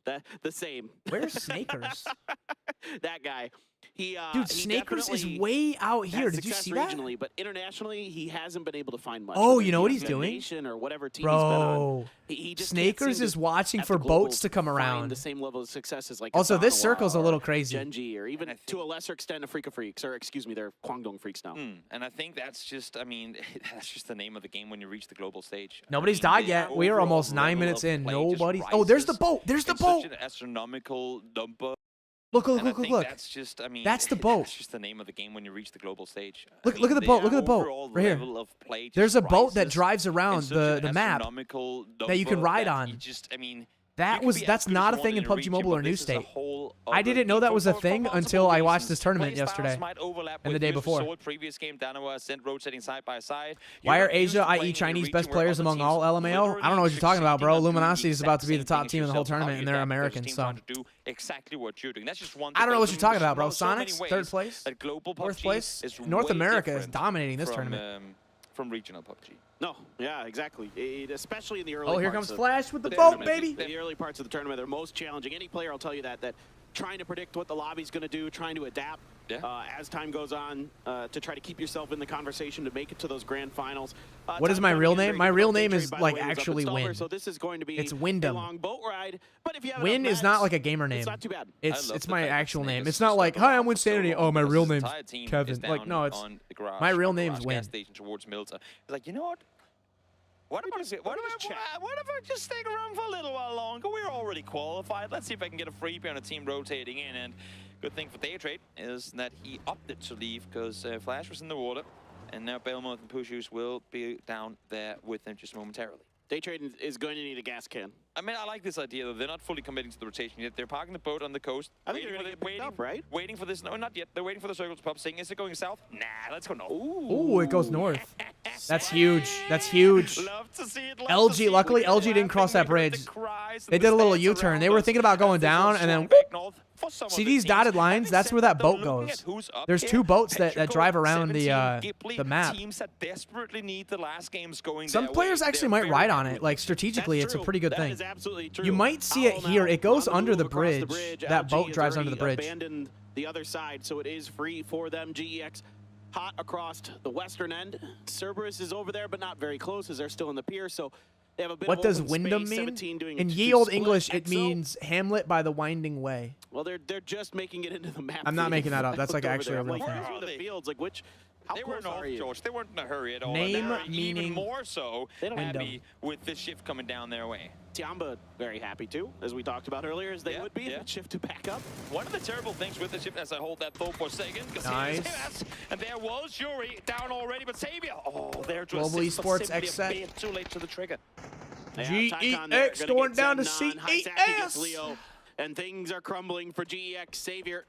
Speaker 6: The same.
Speaker 1: Where's Snakers?
Speaker 6: That guy.
Speaker 1: Dude, Snakers is way out here. Did you see that?
Speaker 6: Regionally, but internationally, he hasn't been able to find much.
Speaker 1: Oh, you know what he's doing?
Speaker 6: Or whatever team
Speaker 1: Bro,
Speaker 6: he just
Speaker 1: Snakers is watching for boats to come around.
Speaker 6: The same level of success as like
Speaker 1: also, this circle's a little crazy.
Speaker 6: Genji, or even to a lesser extent, Afrika Freaks, or excuse me, they're Kwangdong Freaks now.
Speaker 13: And I think that's just, I mean, that's just the name of the game when you reach the global stage.
Speaker 1: Nobody's died yet. We are almost 9 minutes in. Nobody's. Oh, there's the boat. There's the boat.
Speaker 13: Such an astronomical number.
Speaker 1: Look.
Speaker 13: That's just, I mean,
Speaker 1: that's the boat.
Speaker 13: That's just the name of the game when you reach the global stage.
Speaker 1: Look at the boat. Look at the boat right here. There's a boat that drives around the map that you can ride on. That's not a thing in PUBG Mobile or New State. I didn't know that was a thing until I watched this tournament yesterday and the day before. Why are Asia, i.e. Chinese, best players among all LMAO? I don't know what you're talking about, bro. Luminosity is about to be the top team in the whole tournament, and they're American, so.
Speaker 13: Exactly what you're doing. That's just one.
Speaker 1: I don't know what you're talking about, bro. Sonics, 3rd place, 4th place. North America is dominating this tournament.
Speaker 13: From regional PUBG.
Speaker 6: No, yeah, exactly. Especially in the early
Speaker 1: Oh, here
Speaker 6: parts
Speaker 1: comes
Speaker 6: of
Speaker 1: Flash with the
Speaker 6: the
Speaker 1: boat,
Speaker 6: tournament.
Speaker 1: baby.
Speaker 6: The early parts of the tournament are most challenging. Any player will tell you that trying to predict what the lobby's going to do, trying to adapt as time goes on to try to keep yourself in the conversation to make it to those grand finals.
Speaker 1: What is my real name? My real name is like actually Wynn.
Speaker 6: So this is going to be
Speaker 1: it's Wyndham.
Speaker 6: a long boat ride. But if you have
Speaker 1: Wynn is not like a gamer name.
Speaker 6: It's not too bad.
Speaker 1: It's my actual name. It's not like, hi, I'm Wynnsanity. Oh, my real name's Kevin. Like, no, it's my real name's Wynn.
Speaker 13: Towards Milta. Like, you know what? What if I just stick around for a little while longer? We're already qualified. Let's see if I can get a freebie on a team rotating in. And good thing for Daytrade is that he opted to leave because Flash was in the water. And now Belmont and Pushus will be down there with him just momentarily.
Speaker 6: Daytrade is going to need a gas can.
Speaker 13: I mean, I like this idea that they're not fully committing to the rotation yet. They're parking the boat on the coast.
Speaker 6: I think they're going to get picked up, right?
Speaker 13: Waiting for this. No, not yet. They're waiting for the circle to pop, saying, is it going south? Nah, let's go north.
Speaker 1: Ooh, it goes north. That's huge. That's huge.
Speaker 13: Love to see it.
Speaker 1: LG, luckily, LG didn't cross that bridge. They did a little U-turn. They were thinking about going down, and then whoop. See these dotted lines? That's where that boat goes. There's two boats that drive around the map. Some players actually might ride on it. Like, strategically, it's a pretty good thing. You might see it here. It goes under the bridge. That boat drives under the bridge.
Speaker 6: Abandoned the other side, so it is free for them. GEX hot across the western end. Cerberus is over there, but not very close as they're still in the pier, so they have a bit
Speaker 1: what
Speaker 6: of
Speaker 1: does
Speaker 6: open
Speaker 1: Wyndham
Speaker 6: space.
Speaker 1: mean?
Speaker 6: Doing
Speaker 1: In ye old English, it means Hamlet by the winding way.
Speaker 6: Well, they're just making it into the map.
Speaker 1: I'm not making that up. That's like actually a real thing.
Speaker 6: Where are the fields? Like which? How
Speaker 13: they
Speaker 6: close
Speaker 13: weren't
Speaker 6: are you?
Speaker 13: George. They weren't in a hurry at all.
Speaker 1: Name
Speaker 13: even
Speaker 1: meaning
Speaker 13: more so
Speaker 1: Wyndham.
Speaker 13: happy with this shift coming down their way.
Speaker 6: Tiamba very happy too, as we talked about earlier, as they would be if it shifted back up.
Speaker 13: One of the terrible things with the shift, as I hold that thought for a second,
Speaker 1: nice.
Speaker 13: And there was Yuri down already, but Savior, there to
Speaker 1: Global
Speaker 13: assist,
Speaker 1: Esports
Speaker 13: but
Speaker 1: X set.
Speaker 13: simply a bit too late to the trigger.
Speaker 1: GEX going down to CES.
Speaker 6: Leo, and things are crumbling for GEX. Savior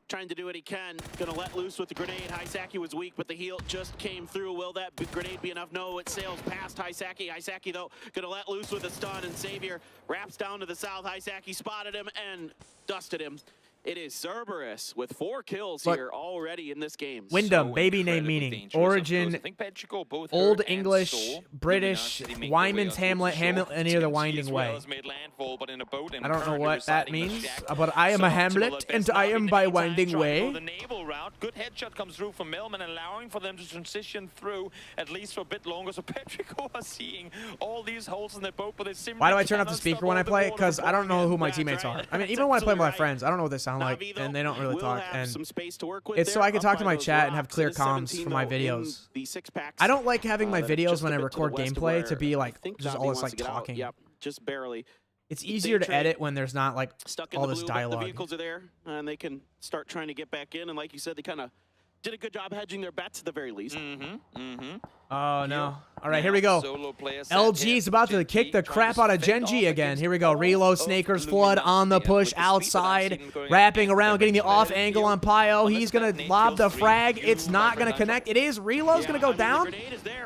Speaker 6: trying to do what he can. Gonna let loose with the grenade. Hisaki was weak, but the heal just came through. Will that grenade be enough? No, it sails past Hisaki. Hisaki, though, gonna let loose with a stun, and Savior wraps down to the south. Hisaki spotted him and dusted him. It is Cerberus with 4 kills here already in this game.
Speaker 1: Wyndham, baby name meaning, origin, Old English, British, Wyman's Hamlet, near the winding way. I don't know what that means, but I am a Hamlet, and I am by winding way.
Speaker 13: The naval route, good headshot comes through from Melman, allowing for them to transition through at least for a bit longer. So Petrico are seeing all these holes in their boat, but they simply
Speaker 1: Why do I turn off the speaker when I play? Because I don't know who my teammates are. I mean, even when I play with my friends, I don't know what they sound like, and they don't really talk. And it's so I can talk to my chat and have clear comms for my videos. I don't like having my videos when I record gameplay to be like just all this like talking.
Speaker 6: Yep, just barely.
Speaker 1: It's easier to edit when there's not like all this dialogue.
Speaker 6: The vehicles are there, and they can start trying to get back in. And like you said, they kind of did a good job hedging their bets at the very least.
Speaker 1: Oh, no. All right, here we go. LG's about to kick the crap out of Gen G again. Here we go. Reload, Snaker's Flood on the push outside. Wrapping around, getting the off angle on Pio. He's going to lob the frag. It's not going to connect. It is. Reload's going to go down.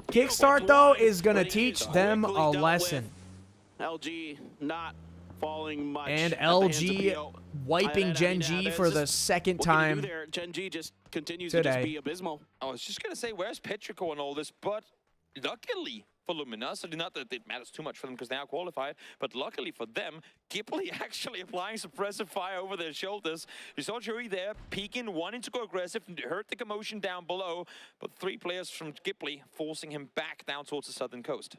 Speaker 1: Kickstart, though, is going to teach them a lesson.
Speaker 6: LG not falling much.
Speaker 1: And LG wiping Gen G for the second time
Speaker 6: Gen G just continues
Speaker 1: today.
Speaker 6: to just be abysmal.
Speaker 13: I was just going to say, where's Petrico and all this? But luckily for Luminosity, not that it matters too much for them because they are qualified, but luckily for them, Ghibli actually applying suppressive fire over their shoulders. You saw Jury there, peeking, wanting to go aggressive, heard the commotion down below, but 3 players from Ghibli forcing him back down towards the southern coast.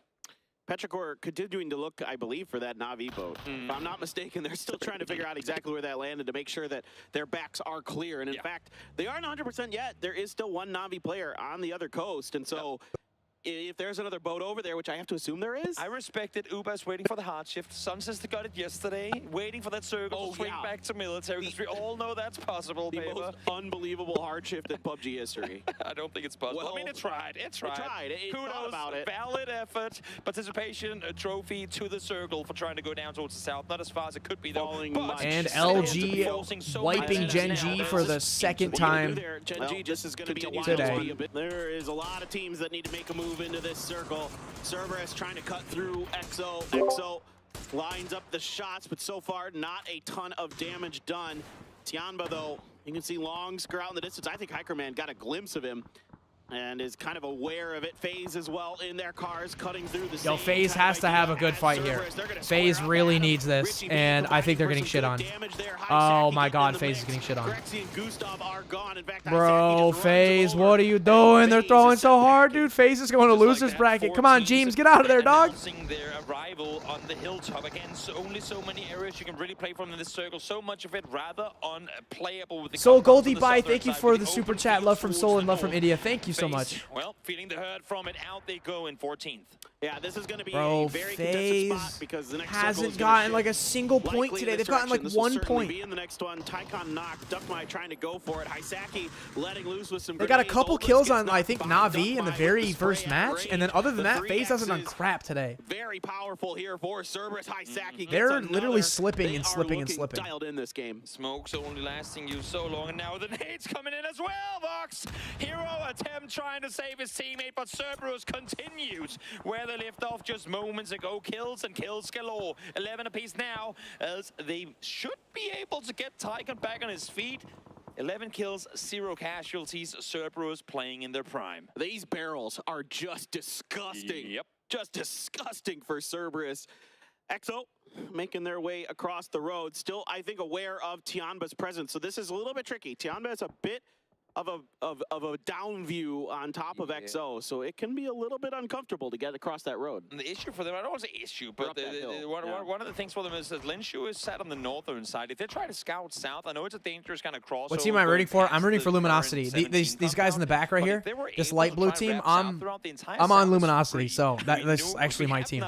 Speaker 6: Petrichor continuing to look, I believe, for that Na'Vi boat. If I'm not mistaken, they're still trying to figure out exactly where that landed to make sure that their backs are clear. And in fact, they aren't 100% yet. There is still one Na'Vi player on the other coast. And so if there's another boat over there, which I have to assume there is.
Speaker 13: I respect it. Uber's waiting for the hard shift. Sunsister got it yesterday, waiting for that circle to swing back to military, because we all know that's possible,
Speaker 6: the most unbelievable hard shift in PUBG history.
Speaker 13: I don't think it's possible.
Speaker 6: Well,
Speaker 13: I mean, it tried. It tried.
Speaker 6: It
Speaker 13: Kudos,
Speaker 6: about it.
Speaker 13: Valid effort, participation, a trophy to the circle for trying to go down towards the south. Not as far as it could be, though.
Speaker 1: And LG wiping Gen G for the second time
Speaker 6: Gen G just is going to be
Speaker 1: today.
Speaker 6: There is a lot of teams that need to make a move into this circle. Cerberus trying to cut through EXO. EXO lines up the shots, but so far not a ton of damage done. Tianba, though, you can see Longsker out in the distance. I think Hikerman got a glimpse of him. and is kind of aware of it. FaZe as well in their cars, cutting through the
Speaker 1: Yo, FaZe has to have a good fight here. FaZe really needs this, and I think they're getting shit on. Oh my god, FaZe is getting shit on. Bro, FaZe, what are you doing? They're throwing so hard, dude. FaZe is going to lose this bracket. Come on, James, get out of there, dog.
Speaker 13: Their arrival on the hilltop again. Only so many areas you can really play from in this circle. So much of it rather unplayable with the
Speaker 1: Soul Goldie Bye, thank you for the super chat. Love from Soul and love from India. Thank you so much.
Speaker 13: Well, feeling the hurt from it. Out they go in 14th.
Speaker 6: Yeah, this is going to be
Speaker 1: Bro,
Speaker 6: a very contested spot
Speaker 1: FaZe
Speaker 6: because the next
Speaker 1: hasn't gotten like a single point today. They've gotten like 1 point.
Speaker 6: Be in the next one. Tycon knocked. Duckmai trying to go for it. Hisaki letting loose with some.
Speaker 1: They got a couple kills on, I think, Na'Vi in the very first match, and then other than that, FaZe hasn't done crap today.
Speaker 6: Very powerful here for Cerberus. Hisaki.
Speaker 1: They're literally slipping and slipping and slipping.
Speaker 6: Dialed in this game.
Speaker 13: Smoke's only lasting you so long, and now the nades coming in as well. Vox hero attempt trying to save his teammate, but Cerberus continues where they left off just moments ago. Kills and kills galore. 11 apiece now, as they should be able to get Tycon back on his feet. 11 kills, 0 casualties. Cerberus playing in their prime.
Speaker 6: These barrels are just disgusting.
Speaker 13: Yep.
Speaker 6: Just disgusting for Cerberus. EXO making their way across the road. Still, I think, aware of Tianba's presence. So this is a little bit tricky. Tianba is a bit of a down view on top of EXO, so it can be a little bit uncomfortable to get across that road.
Speaker 13: And the issue for them, I don't want to say issue, but one of the things for them is that Linshu is set on the northern side. If they try to scout south, I know it's a dangerous kind of crossover.
Speaker 1: What team am I rooting for? I'm rooting for Luminosity. These guys in the back right here, this light blue team, I'm on Luminosity, so that's actually my team.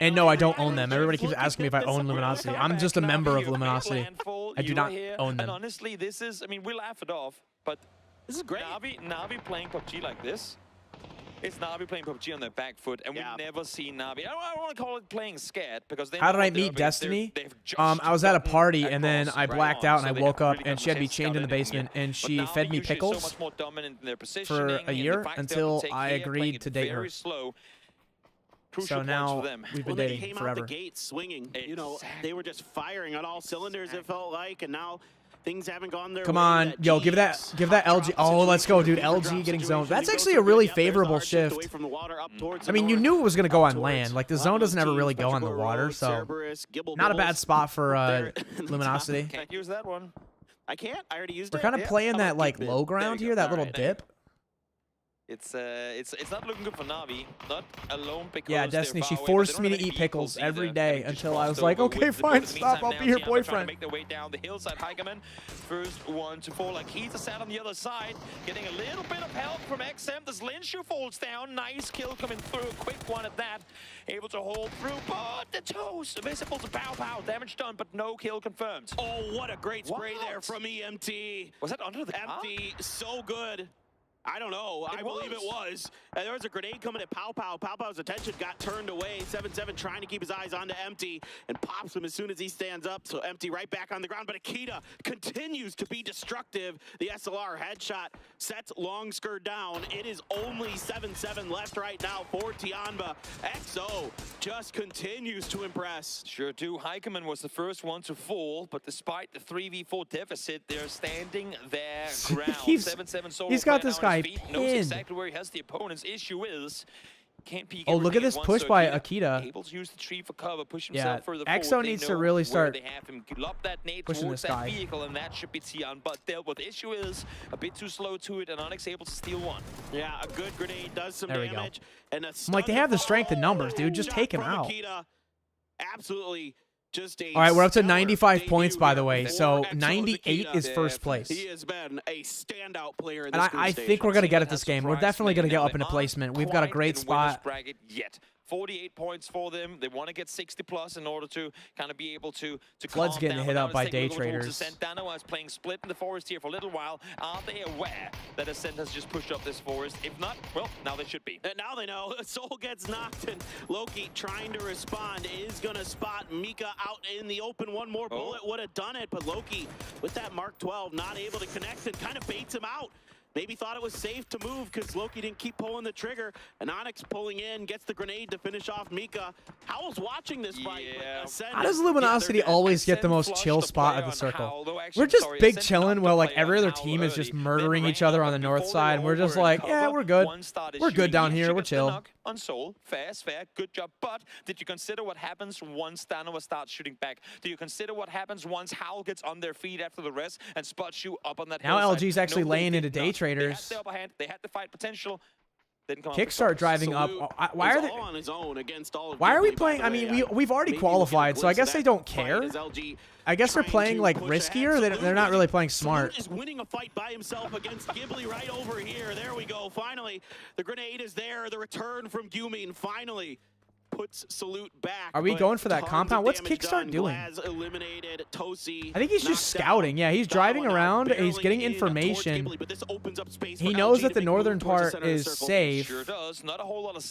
Speaker 1: And no, I don't own them. Everybody keeps asking me if I own Luminosity. I'm just a member of Luminosity. I do not own them.
Speaker 13: And honestly, this is, I mean, we laugh it off, but
Speaker 6: this is great.
Speaker 13: Na'Vi playing PUBG like this. It's Na'Vi playing PUBG on their back foot, and we've never seen Na'Vi. I don't want to call it playing scared, because they.
Speaker 1: How did I meet Destiny? I was at a party, and then I blacked out, and I woke up, and she had me chained in the basement, and she fed me pickles for a year until I agreed to date her. So now we've been dating
Speaker 6: they came
Speaker 1: forever.
Speaker 6: out the gate swinging. You know, they were just firing on all cylinders. It felt like, and now things haven't gone their way.
Speaker 1: Come on, yo, give that LG. Oh, let's go, dude. LG getting zoned. That's actually a really favorable shift. I mean, you knew it was gonna go on land. Like the zone doesn't ever really go on the water, so not a bad spot for Luminosity.
Speaker 13: Can't use that one.
Speaker 6: I can't. I already used it.
Speaker 1: We're kind of playing that like low ground here, that little dip.
Speaker 13: It's not looking good for Na'Vi, not alone because
Speaker 1: yeah, Destiny, she forced me to eat pickles every day until I was like, okay, fine, stop, I'll be your boyfriend.
Speaker 13: Make their way down the hillside. Heigemann, first one to fall. Like he's sat on the other side, getting a little bit of help from XM. This Linshu falls down. Nice kill coming through, a quick one at that. Able to hold through, but the toes visible to Pow. Damage done, but no kill confirmed.
Speaker 6: Oh, what a great spray there from EMT.
Speaker 13: Was that under the car?
Speaker 6: EMT, so good. I don't know. I believe it was. And there was a grenade coming at Pow. Pow's attention got turned away. 7-7 trying to keep his eyes on to Empty and pops him as soon as he stands up. So Empty right back on the ground. But Akita continues to be destructive. The SLR headshot sets long skirt down. It is only 7-7 left right now for Tianba. EXO just continues to impress.
Speaker 13: Sure do. Heigemann was the first one to fall, but despite the 3v4 deficit, they're standing their ground.
Speaker 1: 7-7 solo. He's got this guy pinned.
Speaker 13: Knows exactly where he has the opponent's issue is. Can't peek.
Speaker 1: Oh, look at this push by Akita.
Speaker 13: Able to use the tree for cover, push himself further
Speaker 1: EXO
Speaker 13: forward.
Speaker 1: needs to really start
Speaker 13: they have him lob that nade
Speaker 1: pushing
Speaker 13: towards
Speaker 1: this guy.
Speaker 13: that vehicle, and that should be Tian. But what the issue is a bit too slow to it, and Onyx able to steal one.
Speaker 6: Yeah, a good grenade does some damage. And a
Speaker 1: I'm like, they have the strength and numbers, dude. Just take him out.
Speaker 6: Akita. Absolutely.
Speaker 1: All right, we're up to 95 points, by the way. So 98 is first place.
Speaker 6: He has been a standout player in
Speaker 1: and
Speaker 6: this
Speaker 1: I think we're going to get it this game. We're definitely going to get up into placement. We've got a great spot.
Speaker 13: 48 points for them. They want to get 60 plus in order to kind of be able to
Speaker 1: Flood's getting hit up by day traders.
Speaker 13: Dano is playing split in the forest here for a little while. Are they aware that Ascent has just pushed up this forest? If not, well, now they should be.
Speaker 6: And now they know. Soul gets knocked, and Loki trying to respond is going to spot Mika out in the open. One more bullet would have done it, but Loki with that Mark 12 not able to connect and kind of baits him out. maybe thought it was safe to move because Loki didn't keep pulling the trigger. And Onyx pulling in, gets the grenade to finish off Mika. Howl's watching this fight.
Speaker 1: How does Luminosity always get the most chill spot at the circle? We're just big chilling while like every other team is just murdering each other on the north side. And we're just like, yeah, we're good. We're good down here. We're chill.
Speaker 13: On Soul, fair, good job. But did you consider what happens once Danova starts shooting back? Do you consider what happens once Howl gets on their feet after the rest and spots you up on that
Speaker 1: now
Speaker 13: hillside?
Speaker 1: LG's actually laying into day
Speaker 13: They
Speaker 1: traders.
Speaker 13: had the upper hand. They had the fight potential.
Speaker 1: Kickstart driving up. Why are they? Why are we playing? I mean, we've already qualified, so I guess they don't care. I guess they're playing like riskier. They're not really playing smart.
Speaker 6: Is winning a fight by himself against Ghibli right over here. There we go. Finally, the grenade is there. The return from Gumin finally puts Salute back.
Speaker 1: Are we going for that compound? What's Kickstart doing? I think he's just scouting. Yeah, he's driving around. He's getting information. He knows that the northern part is safe.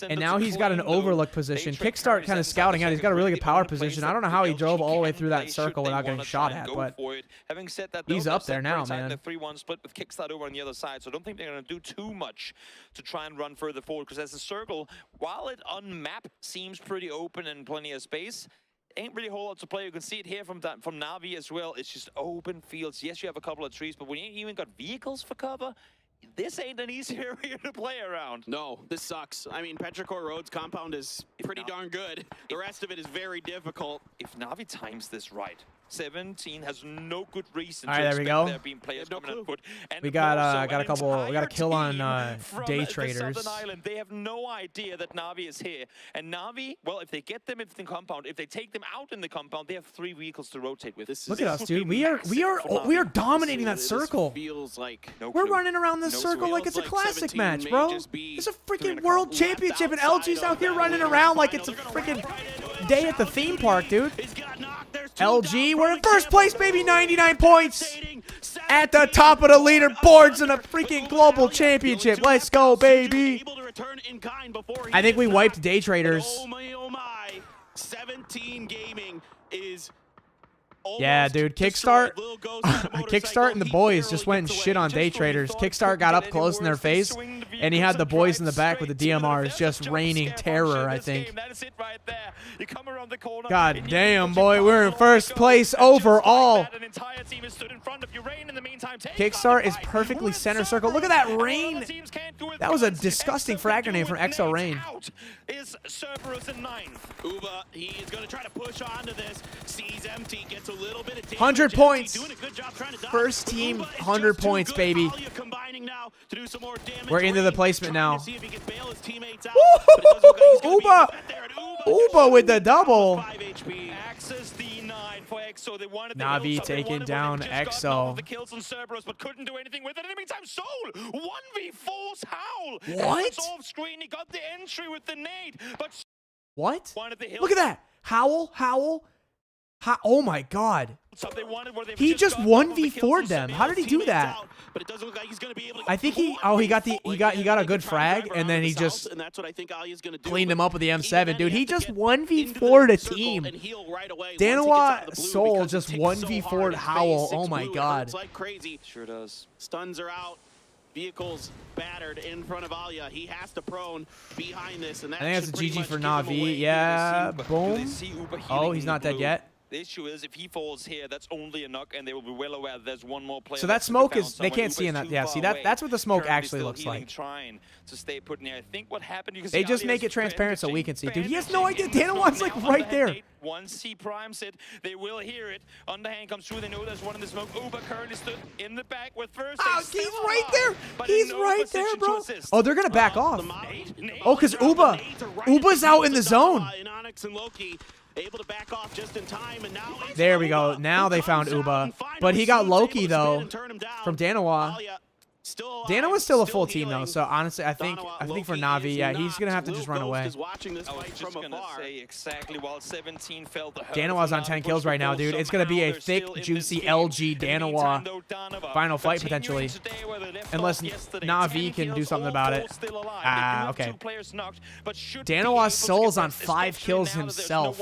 Speaker 1: And now he's got an overlook position. Kickstart kind of scouting out. He's got a really good power position. I don't know how he drove all the way through that circle without getting shot at, but he's up there now, man.
Speaker 13: The 3-1 split with Kickstart over on the other side, so I don't think they're going to do too much to try and run further forward, because as a circle, while it on map seems pretty open and plenty of space, ain't really a whole lot to play. You can see it here from Navi as well. It's just open fields. Yes, you have a couple of trees, but when you ain't even got vehicles for cover, this ain't an easy area to play around.
Speaker 6: No, this sucks. I mean, Petrichor Road's compound is pretty darn good. The rest of it is very difficult.
Speaker 13: If Navi times this right, 17 has no good reason
Speaker 1: to
Speaker 13: expect
Speaker 1: go.
Speaker 13: there being players coming on foot.
Speaker 1: We got a couple. We got a kill on day traders.
Speaker 13: Southern Island, they have no idea that Navi is here. And Navi, well, if they get them into the compound, if they take them out in the compound, they have 3 vehicles to rotate with.
Speaker 1: Look at us, dude. We are dominating that circle.
Speaker 6: Feels like
Speaker 1: we're running around this circle like it's a classic match, bro. It's a freaking world championship, and LG's out here running around like it's a freaking day at the theme park, dude. LG, we're in first place, baby. 99 points at the top of the leaderboards in a freaking global championship. Let's go, baby. I think we wiped day traders.
Speaker 6: Oh my. 17 Gaming is
Speaker 1: yeah, dude. Kickstart and the boys just went and shit on day traders. Kickstart got up close in their face, and he had the boys in the back with the DMRs just raining terror, I think. God damn, boy. We're in first place overall. Kickstart is perfectly center circle. Look at that rain. That was a disgusting frag grenade from XO Rain.
Speaker 6: Uba, he is going to try to push onto this. Sees empty, gets a little bit of damage.
Speaker 1: 100 points. First team, 100 points, baby. We're into the placement now. Uba with the double. Navi taking down EXO. What? What? Look at that. Howl. Oh my God. He just 1v4'd them. How did he do that? I think he got a good frag, and then he just cleaned him up with the M7, dude. He just 1v4'd a team. Danawa Soul just 1v4'd Howl. Oh my God.
Speaker 6: Sure does. Stuns are out. Vehicles battered in front of Alia. He has to prone behind this, and that
Speaker 1: I think that's a GG for Navi. Yeah, boom. Oh, he's not dead yet.
Speaker 13: The issue is if he falls here, that's only a knock, and they will be well aware that there's one more player.
Speaker 1: So that smoke is, they can't see in that. Yeah, see, that's what the smoke actually looks like.
Speaker 13: Trying to stay put in here. I think what happened,
Speaker 1: they just make it transparent so we can see. Dude, he has no idea. Danawa's like right there.
Speaker 13: Once he primes it, they will hear it. Underhand comes through. They know there's one in the smoke. Uba currently stood in the back with first.
Speaker 1: Oh, he's right there. He's right there, bro. Oh, they're going to back off. Oh, because Uba's out in the zone.
Speaker 6: Able to back off just in time, and now
Speaker 1: there we go. Now they found Uba, but he got Loki though from Danawa. Danawa's still a full team though, so honestly, I think for Navi, yeah, he's gonna have to just run away. Danawa's on 10 kills right now, dude. It's gonna be a thick, juicy LG Danawa final fight potentially, unless Navi can do something about it. Okay. Danawa's Soul's on 5 kills himself.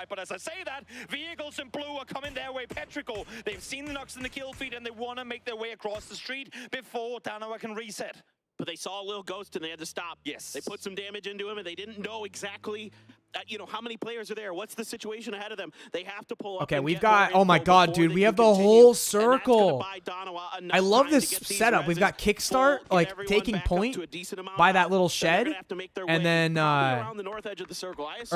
Speaker 13: But as I say that, vehicles in blue are coming their way. Petrichor, they've seen the knocks in the kill feed, and they want to make their way across the street before
Speaker 6: thought Danawa can reset. But they saw a little ghost and they had to stop.
Speaker 13: Yes.
Speaker 6: They put some damage into him and they didn't know exactly, how many players are there. What's the situation ahead of them? They have to pull up.
Speaker 1: Okay, we've got, oh my god, dude, we have the whole circle. I love this setup. We've got Kickstart, like, taking point by that little shed, and then,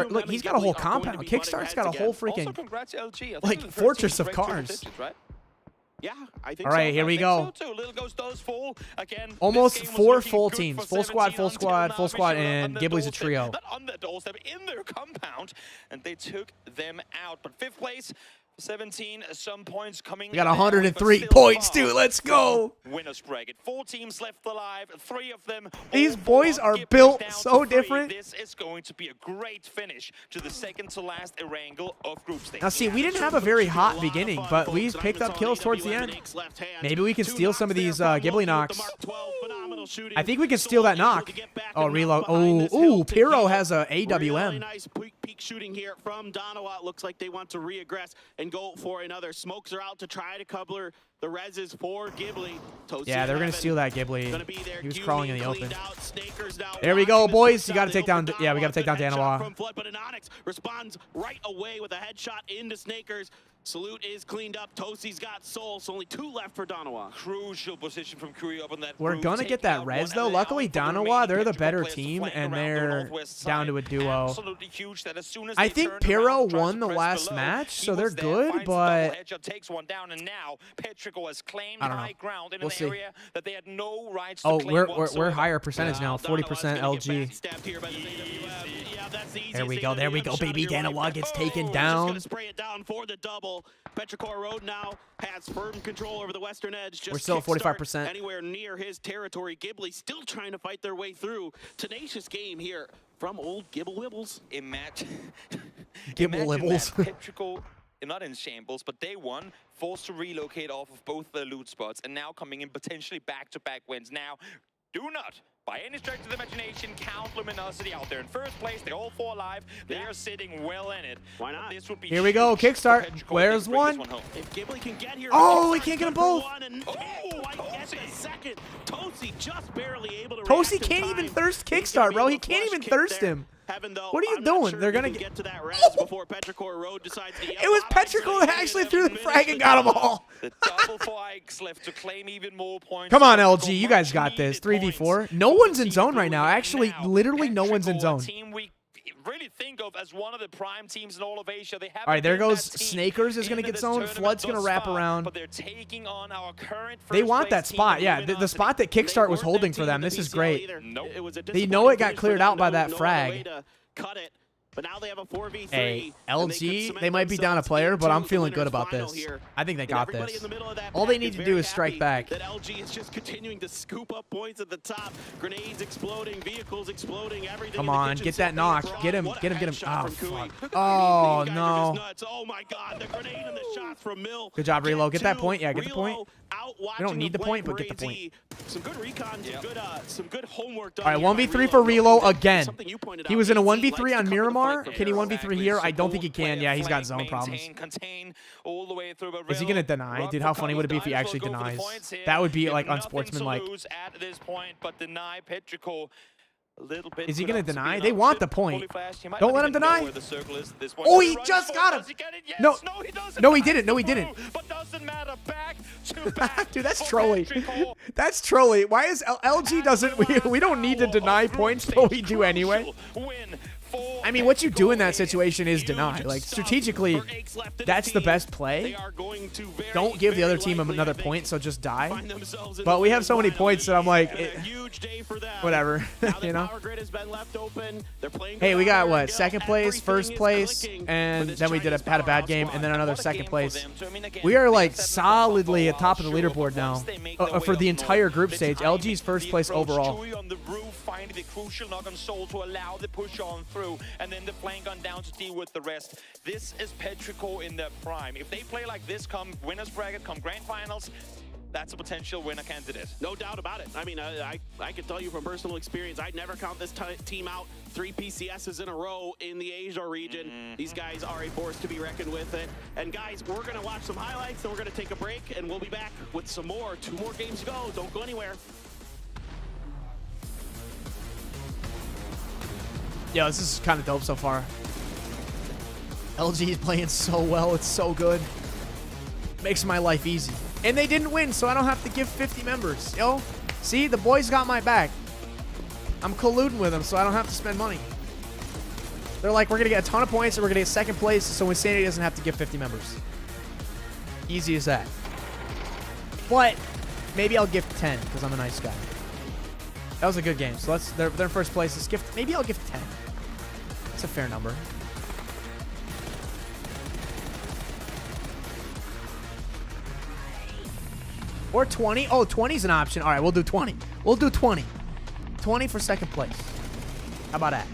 Speaker 1: look, he's got a whole compound. Kickstart's got a whole freaking, like, fortress of cars.
Speaker 6: Yeah, I think
Speaker 1: all right, here we go. Almost 4 full teams. Full squad, and Ghibli's a trio.
Speaker 13: On their doorstep in their compound, and they took them out. But 5th place, 17, some points coming.
Speaker 1: We got 103 points, dude. Let's go.
Speaker 13: Winners bracket. 4 teams left alive. 3 of them.
Speaker 1: These boys are built so different.
Speaker 13: This is going to be a great finish to the second to last Erangel of group stage.
Speaker 1: Now, see, we didn't have a very hot beginning, but we picked up kills towards the end. Maybe we can steal some of these Ghibli knocks. I think we can steal that knock. Oh, reload. Oh, Pyro has a AWM.
Speaker 6: Nice peek shooting here from Danawa. Looks like they want to reaggress and go for another. Smokes are out to try to cover the reses for Ghibli.
Speaker 1: Yeah, they're going to steal that Ghibli. He was crawling in the open. There we go, boys. You got to take down, yeah, we got to take down Danawa.
Speaker 6: But Anonix responds right away with a headshot into Snakers. Salute is cleaned up. Tosi's got Soul, so only 2 left for Danawa.
Speaker 13: Crucial position from Kuri up on that.
Speaker 1: We're going to get that res, though. Luckily, Danawa, they're the better team, and they're down to a duo. I think Pyro won the last match, so they're good, but I don't know. We'll see. Oh, we're higher percentage now, 40% LG. There we go, baby. Danawa gets taken down.
Speaker 6: Petrichor Road now has firm control over the western edge.
Speaker 1: We're still at 45%.
Speaker 6: Anywhere near his territory. Ghibli still trying to fight their way through. Tenacious game here from old Gibble Wibbles.
Speaker 1: Gibble Wibbles.
Speaker 13: Petrichor, not in shambles, but day 1, forced to relocate off of both their loot spots, and now coming in potentially back-to-back wins. Now, do not, by any stretch of the imagination, count Luminosity out there in first place. They're all 4 alive. They are sitting well in it.
Speaker 6: Why not?
Speaker 13: This would be
Speaker 1: here we go, Kickstart. Where's one?
Speaker 6: If Ghibli can get here,
Speaker 1: oh, we can't get them both.
Speaker 6: Second. Tosi just barely able to.
Speaker 1: Tosi can't even thirst Kickstart, bro. He can't even thirst him. What are you doing?
Speaker 6: Sure
Speaker 1: they're gonna
Speaker 6: get to that res before Petrichor Road decides to.
Speaker 1: It was Petrichor that actually threw the frag and got them all.
Speaker 13: The double for Ikes left to claim even more points.
Speaker 1: Come on, LG, you guys got this. 3v4. No one's in zone right now. Actually, literally no one's in zone.
Speaker 13: Team we really think of as one of the prime teams in all of Asia. They have.
Speaker 1: All right, there goes Snakers is gonna get zone. Flood's gonna wrap around.
Speaker 13: But they're taking on our current.
Speaker 1: They want that spot. Yeah, the spot that Kickstart was holding for them. This is great. They know it got cleared out by that frag.
Speaker 6: Cut it. But now they have a 4v3.
Speaker 1: Hey, LG, they might be down a player, but I'm feeling good about this. I think they got this. All they need to do is strike back.
Speaker 6: That LG is just continuing to scoop up points at the top. Grenades exploding, vehicles exploding, everything.
Speaker 1: Come on, get that knock. Get him. Oh, fuck. Oh, no.
Speaker 6: Oh, my God. The grenade and the shots from Mill.
Speaker 1: Good job, Reload. Get that point. Yeah, get the point. We don't need the point, but get the point.
Speaker 6: Some good recon, some good homework done.
Speaker 1: All right, 1v3 for Reload again. He was in a 1v3 on Miramar. Can he 1v3 here? I don't think he can. Yeah, he's got zone problems. Is he going to deny? Dude, how funny would it be if he actually denies? That would be, like, unsportsmanlike. Is he going to deny? They want the point. Don't let him deny. Oh, he just got him. No, he didn't. No, he didn't. Dude, that's trolly. That's trolly. Why is LG doesn't... We don't need to deny points, but we do anyway. I mean, what you do in that situation is deny. Like, strategically, that's the best play. Don't give the other team another point, so just die. But we have so many points that I'm like, whatever, you know? Hey, we got, what, second place, first place, and then we had a bad game, and then another second place. We are, like, solidly at top of the leaderboard now for the entire group stage. LG's first place overall.
Speaker 13: Finding the crucial knock on Soul to allow the push on through, and then the flank gun down to deal with the rest. This is Petrichor in their prime. If they play like this come winners bracket, come grand finals, that's a potential winner candidate.
Speaker 6: No doubt about it. I mean, I can tell you from personal experience, I'd never count this team out. 3 PCSs in a row in the Asia region. These guys are a force to be reckoned with. And guys, we're going to watch some highlights, then we're going to take a break, and we'll be back with some more. 2 more games to go. Don't go anywhere.
Speaker 1: Yeah, this is kind of dope so far. LG is playing so well. It's so good. Makes my life easy. And they didn't win, so I don't have to give 50 members. Yo, see, the boys got my back. I'm colluding with them, so I don't have to spend money. They're like, we're going to get a ton of points, and we're going to get second place, so Wynnsanity doesn't have to give 50 members. Easy as that. But maybe I'll give 10, because I'm a nice guy. That was a good game. So they're in first place. Let's gift. Maybe I'll give 10. That's a fair number. Or 20. Oh, 20 is an option. All right, we'll do 20. We'll do 20. 20 for second place. How about that?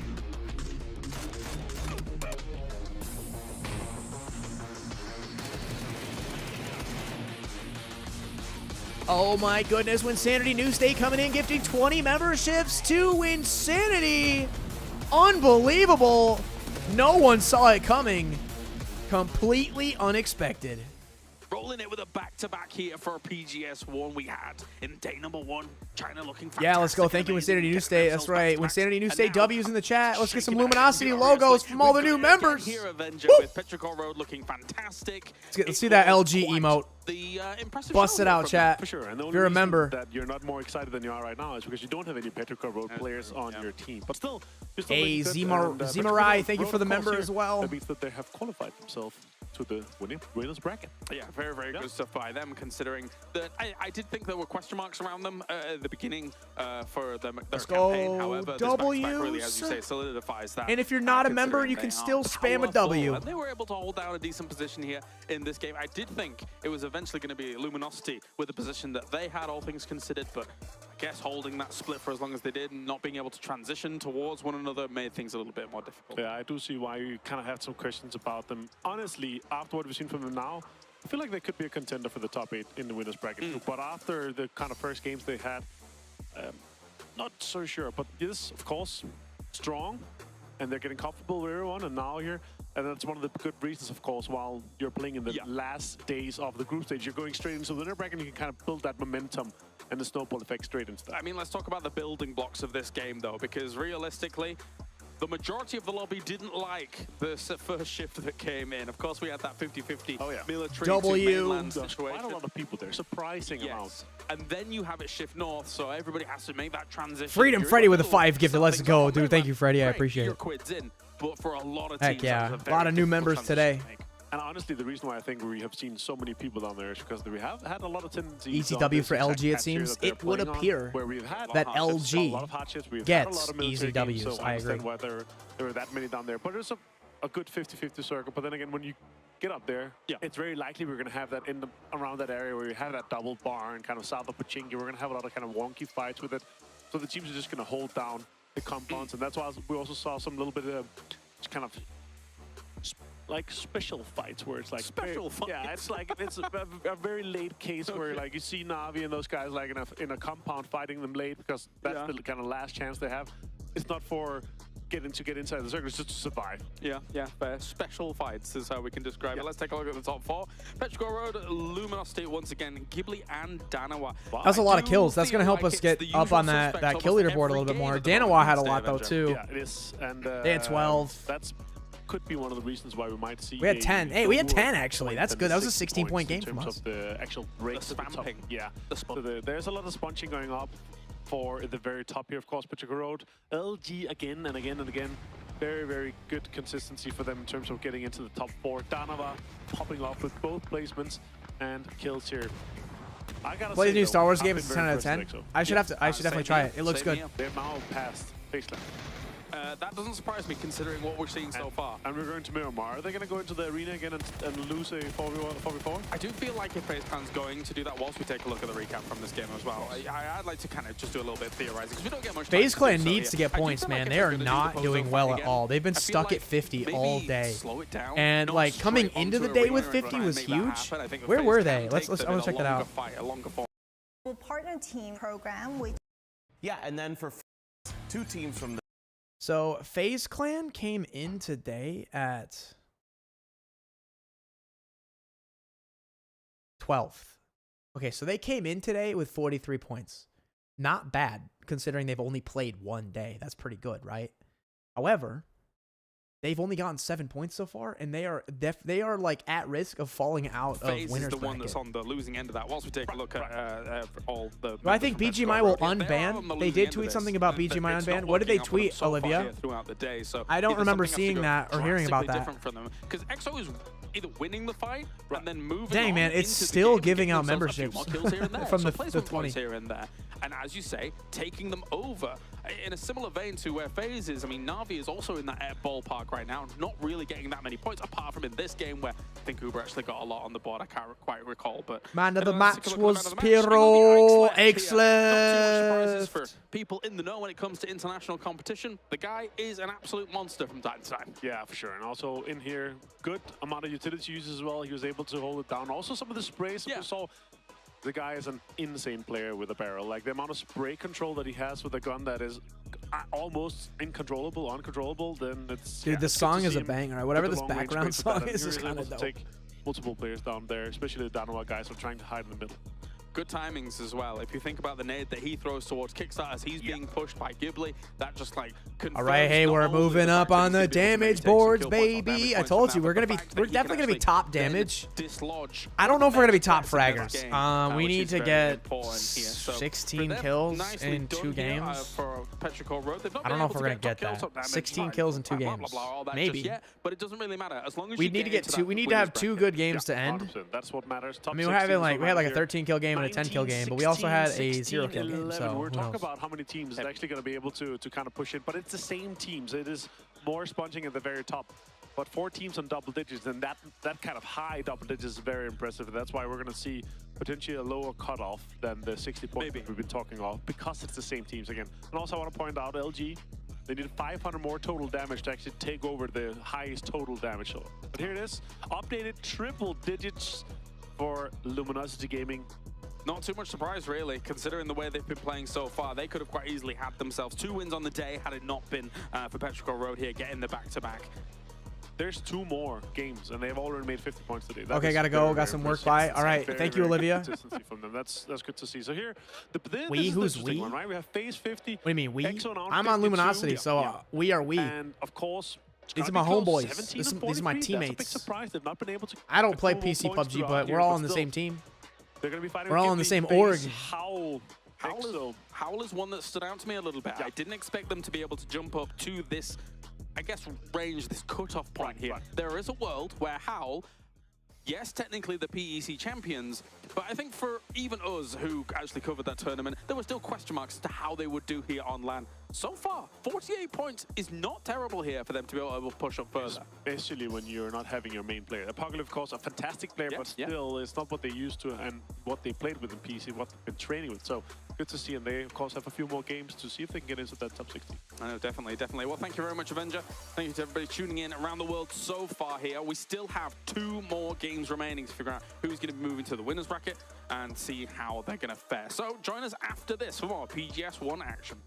Speaker 1: Oh my goodness, Wynnsanity New State coming in, gifting 20 memberships to Wynnsanity. Unbelievable. No one saw it coming. Completely unexpected.
Speaker 3: Rolling it with a back-to-back here for PGS1. We had in day number 1, China looking fantastic.
Speaker 1: Yeah, let's go. Thank you, Wynnsanity New State. That's right. Wynnsanity New State W's in the chat. Let's get some Luminosity logos from all the new members.
Speaker 3: Here, Avenger with Petrichor Road looking fantastic.
Speaker 1: Let's see that LG emote.
Speaker 3: The impressive
Speaker 1: Bust it out, chat.
Speaker 4: For sure. And the
Speaker 1: if
Speaker 4: only
Speaker 1: you're a
Speaker 4: reason
Speaker 1: member.
Speaker 4: that you're not more excited than you are right now is because you don't have any Petrichor Road players on your team. But still,
Speaker 1: hey, Zimarai, thank you for the member as well.
Speaker 4: That means that they have qualified themselves to the winners bracket.
Speaker 3: Yeah, very, very good stuff by them, considering that I did think there were question marks around them at the beginning for their campaign. However, this back-to-back really, as you say, solidifies that.
Speaker 1: And if you're not a member, you can still spam a W.
Speaker 3: And they were able to hold down a decent position here in this game. I did think it was eventually going to be Luminosity with the position that they had, all things considered, but I guess holding that split for as long as they did and not being able to transition towards one another made things a little bit more difficult.
Speaker 4: Yeah, I do see why you kind of had some questions about them. Honestly, after what we've seen from them now, I feel like they could be a contender for the top 8 in the winners bracket. But after the kind of first games they had, not so sure. But this, of course, strong, and they're getting comfortable with everyone, and now here. And that's one of the good reasons, of course, while you're playing in the last days of the group stage, you're going straight into the winner bracket, and you can kind of build that momentum and the snowball effect straight into that.
Speaker 3: I mean, let's talk about the building blocks of this game, though, because realistically, the majority of the lobby didn't like the first shift that came in. Of course, we had that 50-50 military to mainland situation.
Speaker 4: Quite a lot of people there, surprising amount.
Speaker 3: And then you have it shift north, so everybody has to make that transition.
Speaker 1: Freedom Freddy with a 5 gifted. Let's go, dude. Thank you, Freddy. I appreciate it.
Speaker 3: Quids in, but for a lot of
Speaker 1: heck
Speaker 3: teams,
Speaker 1: yeah, a lot of new members today.
Speaker 4: And honestly, the reason why I think we have seen so many people down there is because we have had a lot of tendencies.
Speaker 1: ECW for LG, it seems. It would appear that LG gets easy Ws. I agree.
Speaker 4: Whether there were that many down there, but there's a good 50-50 circle. But then again, when you get up there, it's very likely we're going to have that around that area where we have that double bar and kind of south of Pachinki. We're going to have a lot of kind of wonky fights with it. So the teams are just going to hold down the compounds, and that's why we also saw some little bit of kind of like special fights where it's like yeah, it's like it's a very late case where like you see Navi and those guys like in a compound fighting them late because that's the kind of last chance they have. It's not for get inside the circle, it's just to survive.
Speaker 3: Yeah, fair. Special fights is how we can describe it. Let's take a look at the top 4. Petrichor Road, Luminosity once again, Ghibli and Danawa.
Speaker 1: That's a lot of kills. That's going to help us get up on that kill leaderboard a little bit more. Danawa had a lot though too.
Speaker 4: Yeah, it is. And
Speaker 1: they had 12.
Speaker 4: That's could be one of the reasons why we might see.
Speaker 1: We had 10. Hey, we had 10 actually. That's good. That was a 16-point game from us.
Speaker 4: Of the actual race. The spamping. Yeah. So there's a lot of sponging going up for the very top here, of course. Petrichor Road, LG again and again and again. Very, very good consistency for them in terms of getting into the top 4. Danava popping off with both placements and kills here. I gotta
Speaker 1: play
Speaker 4: say,
Speaker 1: the new Star Wars game.
Speaker 4: It's
Speaker 1: It's 10 out of 10. I should definitely try it. It looks good.
Speaker 4: They're now past Baseline.
Speaker 3: That doesn't surprise me considering what we're seeing so far.
Speaker 4: And we're going to Miramar. Are they going to go into the arena again and lose a 4v4?
Speaker 3: I do feel like if FaZeClan's going to do that whilst we take a look at the recap from this game as well. I'd like to kind of just do a little bit of theorizing because we don't get much time.
Speaker 1: FaZeClan needs to get points, man. They are not doing well at all. They've been stuck at 50 all day. And like coming into the day with 50 was huge. Where were they? I want to check that out.
Speaker 16: partner team program, which
Speaker 17: Yeah, and then for 2 teams from the
Speaker 1: So FaZe Clan came in today at 12th. Okay, so they came in today with 43 points. Not bad, considering they've only played 1 day. That's pretty good, right? However, they've only gotten 7 points so far, and they are like at risk of falling out
Speaker 3: FaZe
Speaker 1: of winners
Speaker 3: is the one
Speaker 1: bracket.
Speaker 3: that's on the losing end of that. Whilst we take a look at all the...
Speaker 1: Well, I think BGMI will unban. They did tweet something about BGMI unban. What did they tweet, Olivia?
Speaker 3: Throughout the day, so
Speaker 1: I don't remember seeing that or hearing about that.
Speaker 3: Different from them, because EXO is either winning the fight and then moving.
Speaker 1: Dang, man, it's still giving out memberships from
Speaker 3: so
Speaker 1: the 20
Speaker 3: here and there. And as you say, taking them over in a similar vein to where FaZe is. I mean, Na'Vi is also in that ballpark right now, not really getting that many points, apart from in this game where I think Uber actually got a lot on the board. I can't quite recall, but
Speaker 1: man of the match was Pyro Xleft.
Speaker 3: For people in the know when it comes to international competition, the guy is an absolute monster from time to time.
Speaker 4: Yeah, for sure. And also in here, good amount of utility use as well. He was able to hold it down. Also some of the sprays we saw. The guy is an insane player with a barrel. Like the amount of spray control that he has with a gun that is almost uncontrollable, then it's...
Speaker 1: Dude, the song is a banger. Right? Whatever this background song is kind of dope.
Speaker 4: Take multiple players down there, especially the Danoa guys are trying to hide in the middle.
Speaker 3: Good timings as well. If you think about the nade that he throws towards Kickstarter as he's being pushed by Ghibli, that just like confirms.
Speaker 1: All right, hey, we're moving up on the damage boards, baby. I told you we're definitely gonna be top damage.
Speaker 3: Dislodge.
Speaker 1: I don't know if we're gonna be top fraggers. We need to get 16 kills in 2 games. I don't know if we're gonna get that. 16 kills in 2 games, maybe.
Speaker 3: But it doesn't really matter as long as
Speaker 1: we need to get 2. We need to have 2 good games to end.
Speaker 4: That's what matters.
Speaker 1: I mean, we had like a 13 kill game and a 10 kill game, but we also had a 0 kill game. So
Speaker 4: we're talking about how many teams are actually going to be able to kind of push it, but it's the same teams. It is more sponging at the very top. But 4 teams on double digits, and that kind of high double digits is very impressive. And that's why we're going to see potentially a lower cutoff than the 60 points we've been talking about, because it's the same teams again. And also I want to point out LG, they need 500 more total damage to actually take over the highest total damage. But here it is, updated triple digits for Luminosity Gaming.
Speaker 3: Not too much surprise, really, considering the way they've been playing so far. They could have quite easily had themselves 2 wins on the day had it not been for Petrichor Road here getting the back-to-back.
Speaker 4: There's 2 more games, and they've already made 50 points today. That
Speaker 1: okay, gotta go. Got some work by. All right, thank you, Olivia.
Speaker 4: Consistency from them. That's good to see. So here,
Speaker 1: who's we?
Speaker 4: One, right? We have FaZe 50.
Speaker 1: What do you mean we? I'm on Luminosity, so we are we.
Speaker 4: And of course,
Speaker 1: these are my homeboys. These are my teammates.
Speaker 4: That's a big surprise. They've not been able to.
Speaker 1: I don't play PC PUBG, but we're all on the same team.
Speaker 4: They're gonna be fighting.
Speaker 1: We're all on the same org.
Speaker 3: Howl is one that stood out to me a little bit. I didn't expect them to be able to jump up to this, I guess, range, this cutoff point here. There is a world where Howl, yes, technically the PEC champions, but I think for even us who actually covered that tournament, there were still question marks as to how they would do here on LAN. So far, 48 points is not terrible here for them to be able to push up further.
Speaker 4: Especially when you're not having your main player. Pubg, of course, a fantastic player, but still, it's not what they used to and what they played with in PC, what they've been training with. So good to see, and they, of course, have a few more games to see if they can get into that top 60.
Speaker 3: I know, definitely, definitely. Well, thank you very much, Avenger. Thank you to everybody tuning in around the world so far here. We still have 2 more games remaining to figure out who's going to be moving to the winners bracket and see how they're going to fare. So join us after this for more PGS1 action.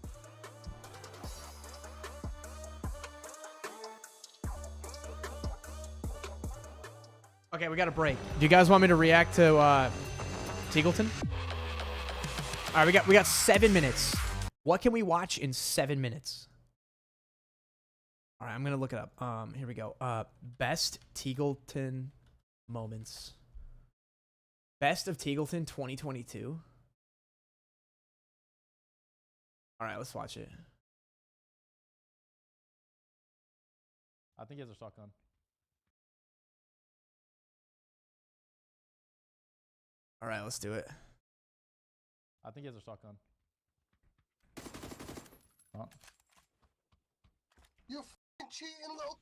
Speaker 1: Okay, we got a break. Do you guys want me to react to Teagleton? All right, we got 7 minutes. What can we watch in 7 minutes? All right, I'm gonna look it up. Here we go. Best Teagleton moments. Best of Teagleton 2022. All right, let's watch it.
Speaker 18: I think he has a shotgun.
Speaker 1: All right, let's do it.
Speaker 18: I think he has a shotgun. Oh.
Speaker 8: You f***ing cheating little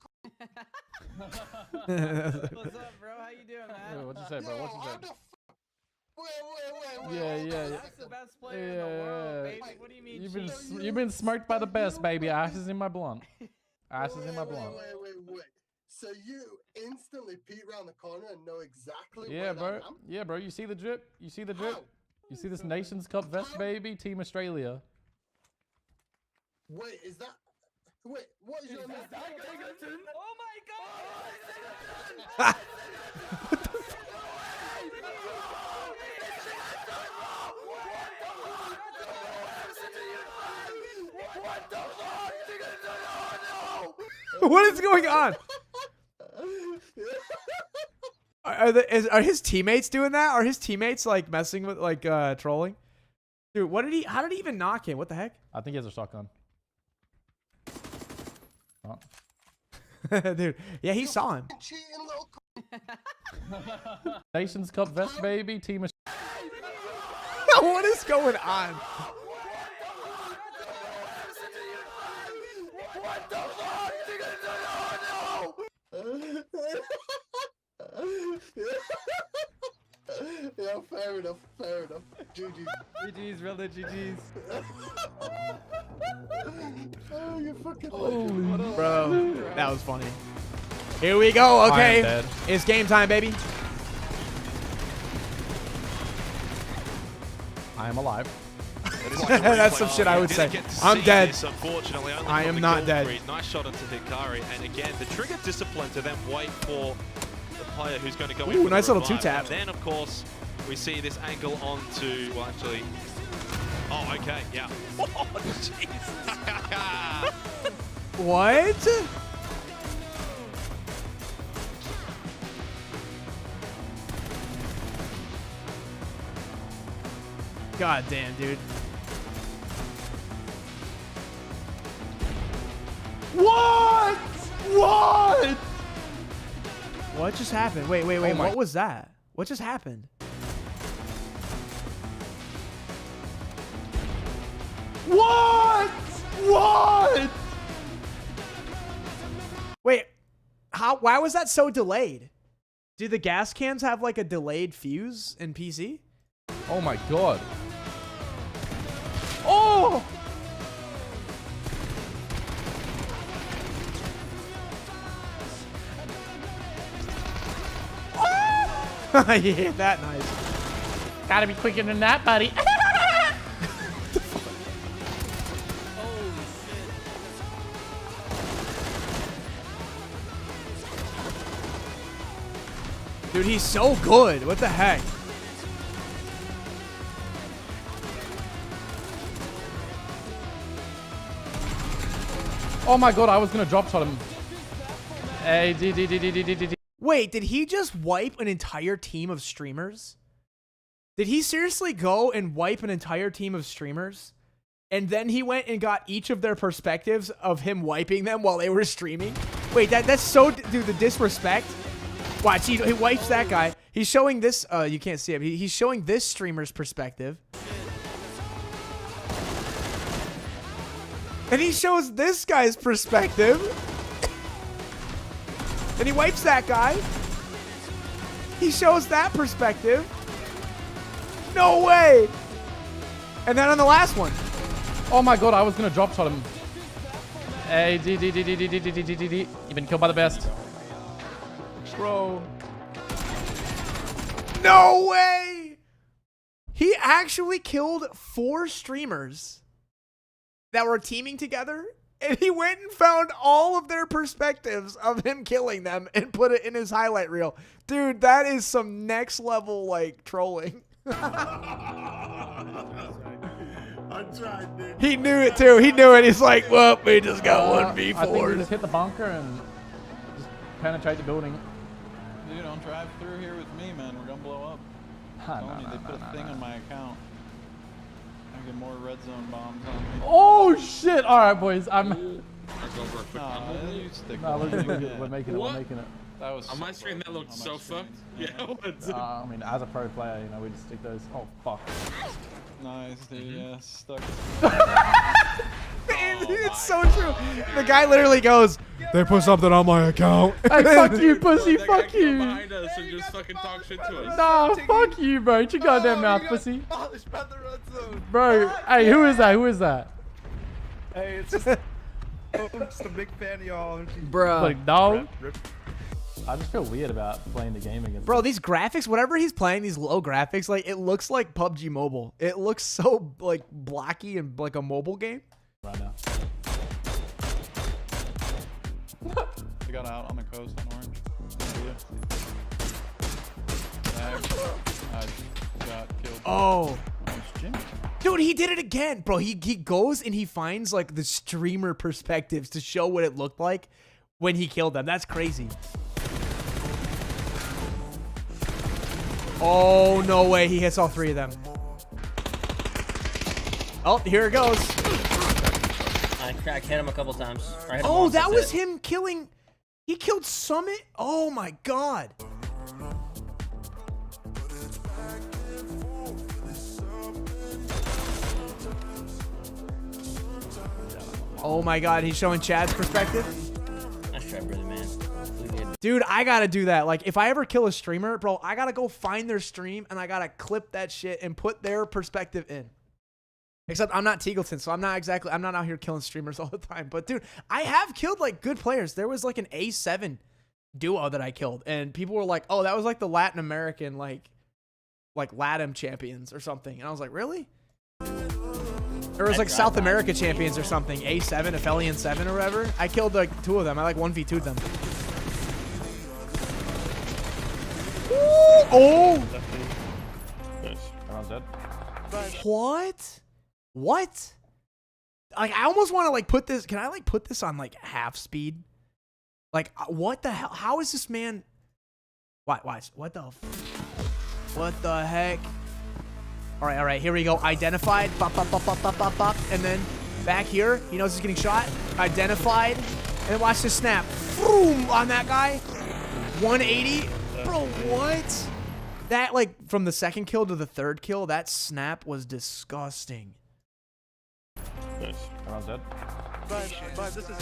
Speaker 11: What's up, bro? How you doing, man?
Speaker 18: Yeah, what'd you say, bro? What'd you say?
Speaker 8: Wait.
Speaker 18: Yeah.
Speaker 11: That's the best player in the world, baby. What do you mean?
Speaker 18: You've been smoked by the best, baby. Ashes in my blunt. Ashes in my blunt.
Speaker 8: Wait. So you instantly peek around the corner and know exactly
Speaker 18: Yeah,
Speaker 8: where
Speaker 18: bro.
Speaker 8: I am?
Speaker 18: Yeah, bro. You see the drip? You see the drip? You see this Nations Cup vest, baby? Team Australia.
Speaker 8: Wait, is that? Wait, what is your name?
Speaker 7: Teagleton? Oh my god!
Speaker 8: What the fuck?
Speaker 1: What is going on? Are his teammates doing that? Are his teammates like messing with like trolling? Dude, how did he even knock him? What the heck?
Speaker 18: I think he has a shotgun. Oh.
Speaker 1: Dude, yeah, he saw him.
Speaker 18: Nations Cup vest, baby. Team
Speaker 1: What is going on?
Speaker 8: What the fuck? Yeah, fair enough, fair enough. GG's.
Speaker 1: GG's, brother, GG's.
Speaker 8: Oh, you fucking
Speaker 1: Bro, that was funny. Here we go, okay. It's game time, baby.
Speaker 18: I am alive.
Speaker 1: That's some shit I would say. I'm dead.
Speaker 19: Unfortunately, only
Speaker 1: I am not dead.
Speaker 19: Nice shot onto Hikari, and again, the trigger discipline to then wait for the player who's going to go in.
Speaker 1: Ooh, nice little two-tap.
Speaker 19: And then, of course, we see this angle onto, well, actually, oh, okay, yeah. Oh, jeez.
Speaker 1: What? God damn, dude.
Speaker 18: What? What?
Speaker 1: What just happened? Wait, what was that? What just happened?
Speaker 18: What? What?
Speaker 1: Wait, why was that so delayed? Do the gas cans have like a delayed fuse in PC?
Speaker 18: Oh my god.
Speaker 1: Oh! Yeah, that nice.
Speaker 18: Gotta be quicker than that, buddy.
Speaker 1: Dude, he's so good. What the heck?
Speaker 18: Oh my god, I was gonna drop shot him. Hey,
Speaker 1: Wait, did he just wipe an entire team of streamers? Did he seriously go and wipe an entire team of streamers? And then he went and got each of their perspectives of him wiping them while they were streaming? Wait, that's so... Dude, the disrespect. Watch, he wipes that guy. He's showing this... you can't see him. He's showing this streamer's perspective. And he shows this guy's perspective. And he wipes that guy. He shows that perspective. No way. And then on the last one.
Speaker 18: Oh my god, I was gonna drop shot him. Hey, you've been killed by the best. Bro.
Speaker 1: No way. He actually killed 4 streamers that were teaming together. And he went and found all of their perspectives of him killing them and put it in his highlight reel. Dude, that is some next level, like, trolling.
Speaker 8: I tried, dude.
Speaker 1: He knew it, too. He knew it. He's like, well, we just got 1v4.
Speaker 18: I think we just hit the bunker and just penetrate the building.
Speaker 20: Dude, don't drive through here with me, man. We're gonna blow up. They put a thing on my account. I get more red zone bombs on me.
Speaker 18: Oh shit! All right, boys. I'm.
Speaker 20: You stick
Speaker 18: We're making it. We're making it.
Speaker 20: That was
Speaker 9: on my screen. That looked so fucked. Yeah.
Speaker 18: I mean, as a pro player, you know, we just stick those. Oh fuck.
Speaker 20: Nice, dude. Yeah, stuck.
Speaker 1: It's so true. The guy literally goes, they put something on my account.
Speaker 18: Hey, fuck you, pussy. Fuck you.
Speaker 9: Behind us and just fucking talk shit to us.
Speaker 18: Nah, fuck you, bro. Shut your goddamn mouth, pussy. Bro, hey, who is that? Who is that?
Speaker 10: Hey, it's just, I'm just a big fan of y'all.
Speaker 1: Bruh.
Speaker 18: Like, dog. I just feel weird about playing the game against.
Speaker 1: Bro, these graphics, whatever he's playing, these low graphics, like it looks like PUBG Mobile. It looks so like blocky and like a mobile game.
Speaker 18: Right now.
Speaker 20: They got out on the coast on orange. I got killed.
Speaker 1: Oh.
Speaker 20: Jimmy.
Speaker 1: Dude, he did it again. Bro, he goes and he finds like the streamer perspectives to show what it looked like when he killed them. That's crazy. Oh, no way. He hits all three of them. Oh, here it goes.
Speaker 21: I hit him a couple times.
Speaker 1: Oh, that was him killing. He killed Summit? Oh, my God. Oh, my God. He's showing Chad's perspective.
Speaker 21: Nice try, brother, man.
Speaker 1: Dude, I gotta do that. Like, if I ever kill a streamer, bro, I gotta go find their stream and I gotta clip that shit and put their perspective in. Except I'm not Teagleton, so I'm not out here killing streamers all the time. But dude, I have killed like good players. There was like an A7 duo that I killed, and people were like, "Oh, that was like the Latin American like LATAM champions or something." And I was like, "Really?" There was like South America champions or something. A7, Aphelion 7 or whatever. I killed like 2 of them. I like 1v2'd them. Oh! What? What? Like, I almost want to like put this. Can I like put this on like half speed? Like, what the hell? How is this man? Watch. What the heck? All right. Here we go. Identified. Bop, bop, bop, bop, bop, bop, bop. And then back here, he knows he's getting shot. Identified. And watch this snap. Boom on that guy. 180. Bro, what? That, like, from the second kill to the third kill, that snap was disgusting.
Speaker 18: Nice. Around dead.
Speaker 22: But this is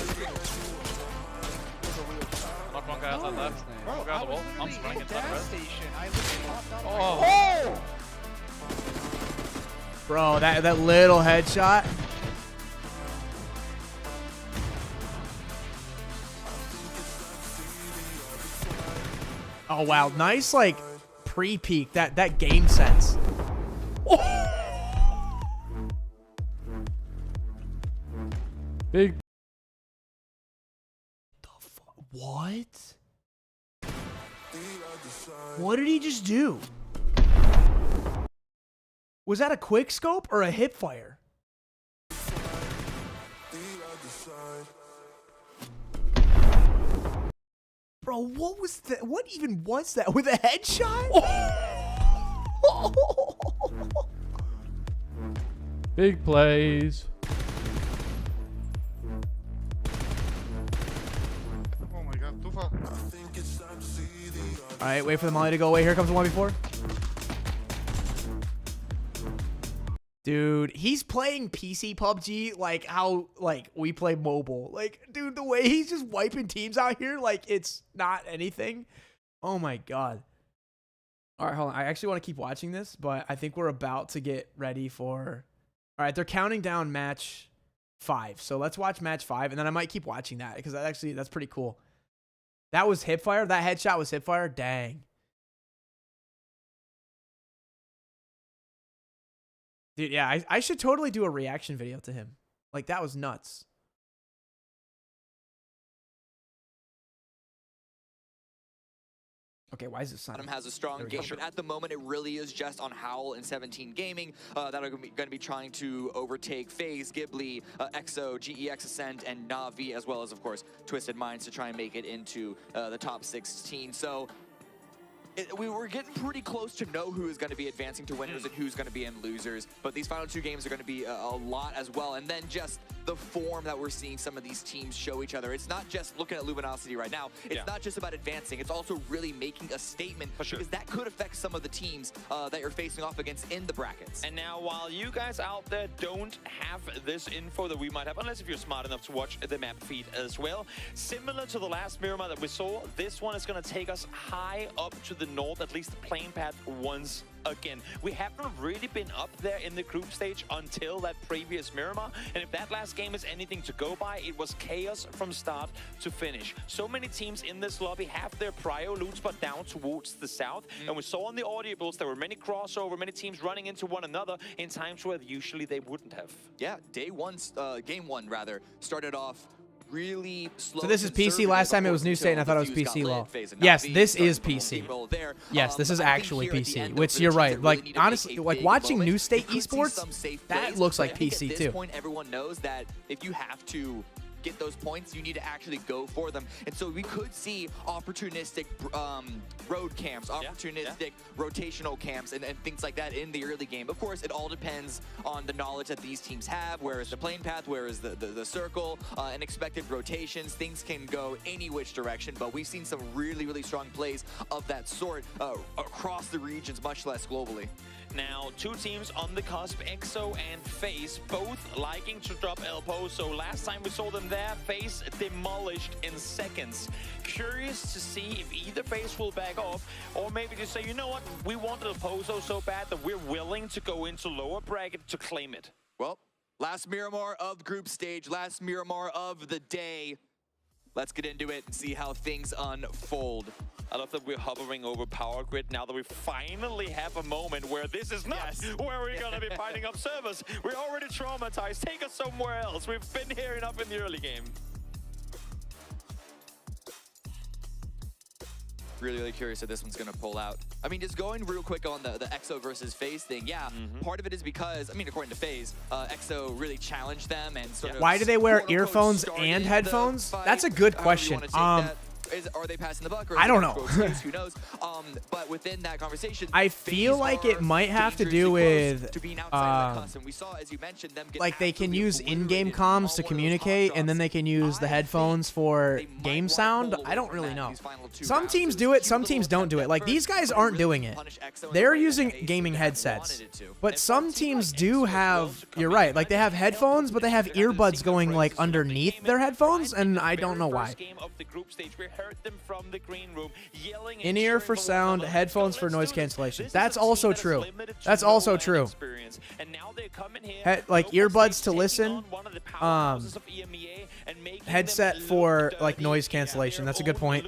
Speaker 9: Knock one guy outside left. One guy on the wall. I'm spraying inside red.
Speaker 22: Oh!
Speaker 1: Bro, that little headshot. Oh, wow. Nice, like, pre-peek. That game sense. Oh!
Speaker 18: Big.
Speaker 1: What? What did he just do? Was that a quick scope or a hip fire? Bro, what was that? What even was that? With a headshot?
Speaker 18: Big plays.
Speaker 22: Oh my god, too far.
Speaker 1: All right, wait for the molly to go away. Here comes the 1v4. Dude, he's playing PC PUBG like how like we play mobile. Like, dude, the way he's just wiping teams out here like it's not anything. Oh my god. All right, hold on. I actually want to keep watching this, but I think we're about to get ready for... All right, they're counting down match 5. So let's watch match 5, and then I might keep watching that because that's pretty cool. That was hipfire? That headshot was hipfire? Dang. Dude, yeah, I should totally do a reaction video to him. Like, that was nuts. Okay, why is this sign?
Speaker 7: Adam has a strong game, but at the moment it really is just on Howl and 17 Gaming that are going to be trying to overtake FaZe, Ghibli, EXO, GEX Ascent, and Na'Vi, as well as, of course, Twisted Minds to try and make it into the top 16. So we were getting pretty close to know who is going to be advancing to winners and who's going to be in losers, but these final 2 games are going to be a lot as well. And then just the form that we're seeing some of these teams show each other. It's not just looking at Luminosity right now. It's not just about advancing. It's also really making a statement because that could affect some of the teams that you're facing off against in the brackets.
Speaker 13: And now, while you guys out there don't have this info that we might have, unless if you're smart enough to watch the map feed as well, similar to the last Miramar that we saw, this one is going to take us high up to the the North, at least the playing path once again. We haven't really been up there in the group stage until that previous Miramar, and if that last game is anything to go by, it was chaos from start to finish. So many teams in this lobby have their prio loot spot down towards the south, and we saw on the audibles there were many crossover, many teams running into one another in times where usually they wouldn't have.
Speaker 7: Yeah, game one rather, started off really slow.
Speaker 1: So this is PC. Last time it was New State, and I thought it was PC law. Yes, this is PC. Yes, this is actually PC. Which you're right. Like honestly, like watching New State esports, that looks like PC
Speaker 7: At
Speaker 1: too.
Speaker 7: this point, everyone knows that if you have to get those points, you need to actually go for them. And so we could see opportunistic road camps, opportunistic rotational camps, and things like that in the early game. Of course, it all depends on the knowledge that these teams have. Where is the plane path? Where is the circle? And expected rotations. Things can go any which direction, but we've seen some really, really strong plays of that sort across the regions, much less globally.
Speaker 13: Now, two teams on the cusp, EXO and FaZe, both liking to drop Elpo. So last time we saw them there, FaZe demolished in seconds. Curious to see if either FaZe will back off, or maybe just say, you know what, we want Elpo so bad that we're willing to go into lower bracket to claim it.
Speaker 7: Well, last Miramar of group stage, last Miramar of the day. Let's get into it and see how things unfold.
Speaker 13: I love that we're hovering over Power Grid now that we finally have a moment where this is not where we're going to be fighting up servers. We're already traumatized. Take us somewhere else. We've been here enough in the early game.
Speaker 7: Really, really curious if this one's going to pull out. I mean, just going real quick on the EXO versus FaZe thing, yeah, part of it is because, I mean, according to FaZe, EXO really challenged them and sort of...
Speaker 1: Why do they wear earphones and headphones? That's a good question.
Speaker 7: Are they passing the buck? Or
Speaker 1: I don't know.
Speaker 7: Who knows? But within that conversation,
Speaker 1: I feel like it might have to do with
Speaker 7: we saw, as you mentioned, them get
Speaker 1: like they can use in-game comms to communicate, and then they can use the headphones for game sound. I don't really know. Some teams do it, some teams don't do it. Like these guys aren't doing it. They're using gaming headsets. But some teams do have, you're right, like they have headphones, but they have earbuds going like underneath their headphones, and I don't know why. In-ear for sound, headphones for noise cancellation. That's also true. That's also true. Like earbuds to listen. Headset for like noise cancellation. That's a good point.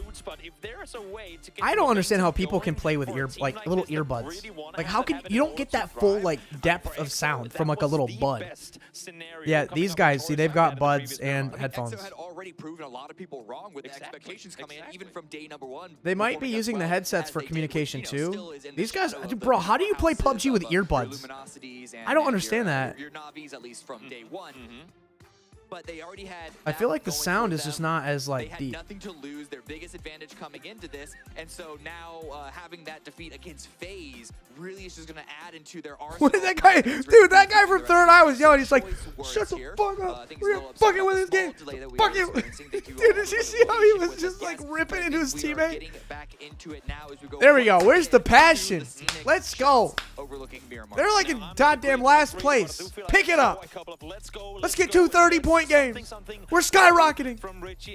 Speaker 1: I don't understand how people can play with like little earbuds. Like how can you don't get that full like depth of sound from like a little bud? Yeah, these guys, see, they've got buds and headphones.
Speaker 7: EXO had already proven a lot of people wrong with the expectations coming in, even from day number one.
Speaker 1: They might be using the headsets for communication too. These guys, bro, how do you play PUBG with earbuds? I don't understand that.
Speaker 7: Your Navis, at least from day one. But they already had.
Speaker 1: I feel like the sound is just not as like
Speaker 7: they had
Speaker 1: deep.
Speaker 7: Nothing to lose. Their biggest advantage coming into this, and so now having that defeat against FaZe really is just going to add into their arsenal.
Speaker 1: What is that guy? Dude, that guy from Third Eye was yelling. He's like, "Shut the fuck up! We're fucking with this game. Fuck you!" Dude, did you see how he was just like ripping into his teammate? There we go. Where's the passion? Let's go. They're like in goddamn last place. Pick it up. Let's get 2 30-point games. We're skyrocketing.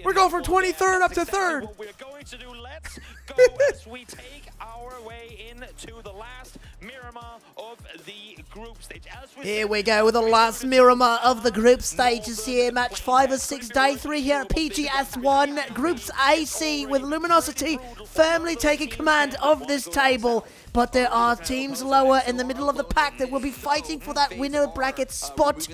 Speaker 1: We're going from 23rd up to 3rd.
Speaker 13: We're going to do, let's go as we take our way into the last Miramar of the group stage.
Speaker 10: Here we go with the last Miramar of the group stages here. Match 5 of 6, day 3 here at PGS1. Groups AC with Luminosity firmly taking command of this table. But there are teams lower in the middle of the pack that will be fighting for that winner bracket spot.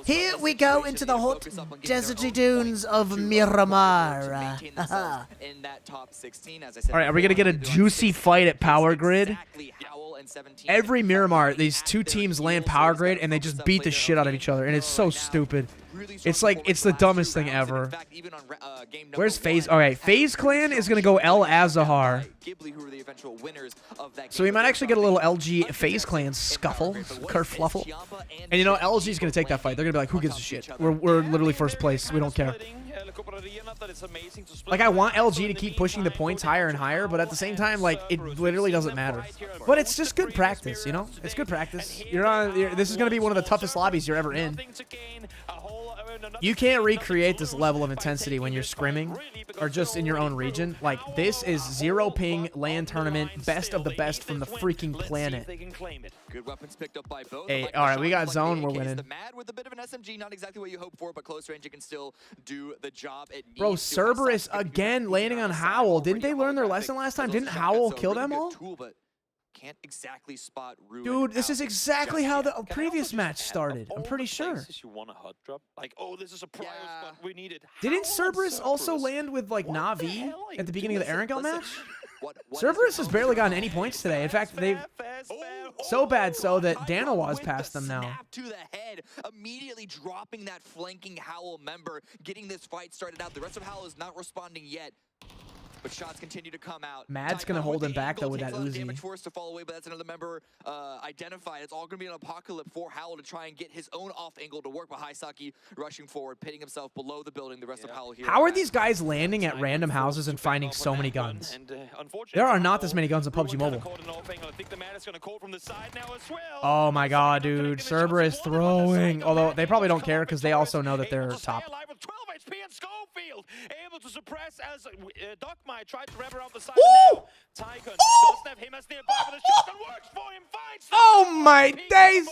Speaker 10: Here we go into the hot deserty dunes of Miramar.
Speaker 1: All right, are we going to get a juicy fight at Power Grid? Every Miramar, these two teams land Power Grid, and they just beat the shit out of each other, and it's so stupid. It's like, it's the dumbest thing ever. Where's FaZe? All right, FaZe Clan is going to go El Azahar. So we might actually get a little LG FaZe Clan scuffle, kerfluffle. And you know, LG is going to take that fight. They're going to be like, who gives a shit? We're literally first place. We don't care. Like, I want LG to keep pushing the points higher and higher, but at the same time, like, it literally doesn't matter. But it's just good practice, you know? It's good practice. This is going to be one of the toughest lobbies you're ever in. You can't recreate this level of intensity when you're scrimming or just in your own region. Like, this is 0 ping LAN tournament, best of the best from the freaking planet.
Speaker 7: Good weapons picked up by both.
Speaker 1: Hey, all right, we got zone. We're winning.
Speaker 7: The Mad with a bit of an SMG, not exactly what you hope for, but close range, it can still do the job it needs.
Speaker 1: Bro, Cerberus again landing on Howl. Didn't they learn their lesson last time? Didn't Howl kill them all?
Speaker 7: Can't exactly spot
Speaker 1: Dude, this is exactly how the previous match started. I'm pretty sure.
Speaker 3: You want a hot drop? Like, oh, this is a prize, but we need it.
Speaker 1: Didn't Cerberus also land with like Na'Vi at the beginning of the Erangel match? Cerberus has barely gotten any points today. In fact, they've so bad so that Danawaz passed them now.
Speaker 7: To the head, immediately dropping that flanking Howl member, getting this fight started out. The rest of Howl is not responding yet. But shots continue to come out.
Speaker 1: Mad's going to hold him back, though, with that Uzi.
Speaker 7: Damage force to fall away, but that's another member identified. It's all going to be an apocalypse for Howl to try and get his own off angle to work, but Haisaki rushing forward, pitting himself below the building. The rest of Howl here.
Speaker 1: How are these guys landing at random houses and finding so many guns? There are not this many guns in PUBG Mobile. Oh my god, dude. Cerberus throwing. Although they probably don't care because they also know that they're top.
Speaker 3: Able to suppress as Duckmai tried to wrap around the side. Tycoon doesn't have him as nearby, but the shotgun works for him.
Speaker 1: Oh my days!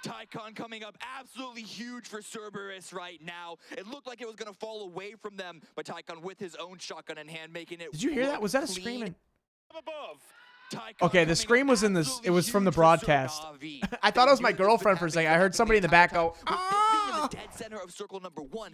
Speaker 7: Tycoon coming up absolutely huge for Cerberus right now. It looked like it was going to fall away from them, but Tycoon with his own shotgun in hand making it.
Speaker 1: Did you hear that? Was that a screaming?
Speaker 3: Above.
Speaker 1: Okay, the scream was in this. It was from the broadcast. I thought it was my girlfriend for a second. I heard somebody in the back go,
Speaker 7: "Ah!" The dead center of circle number 1.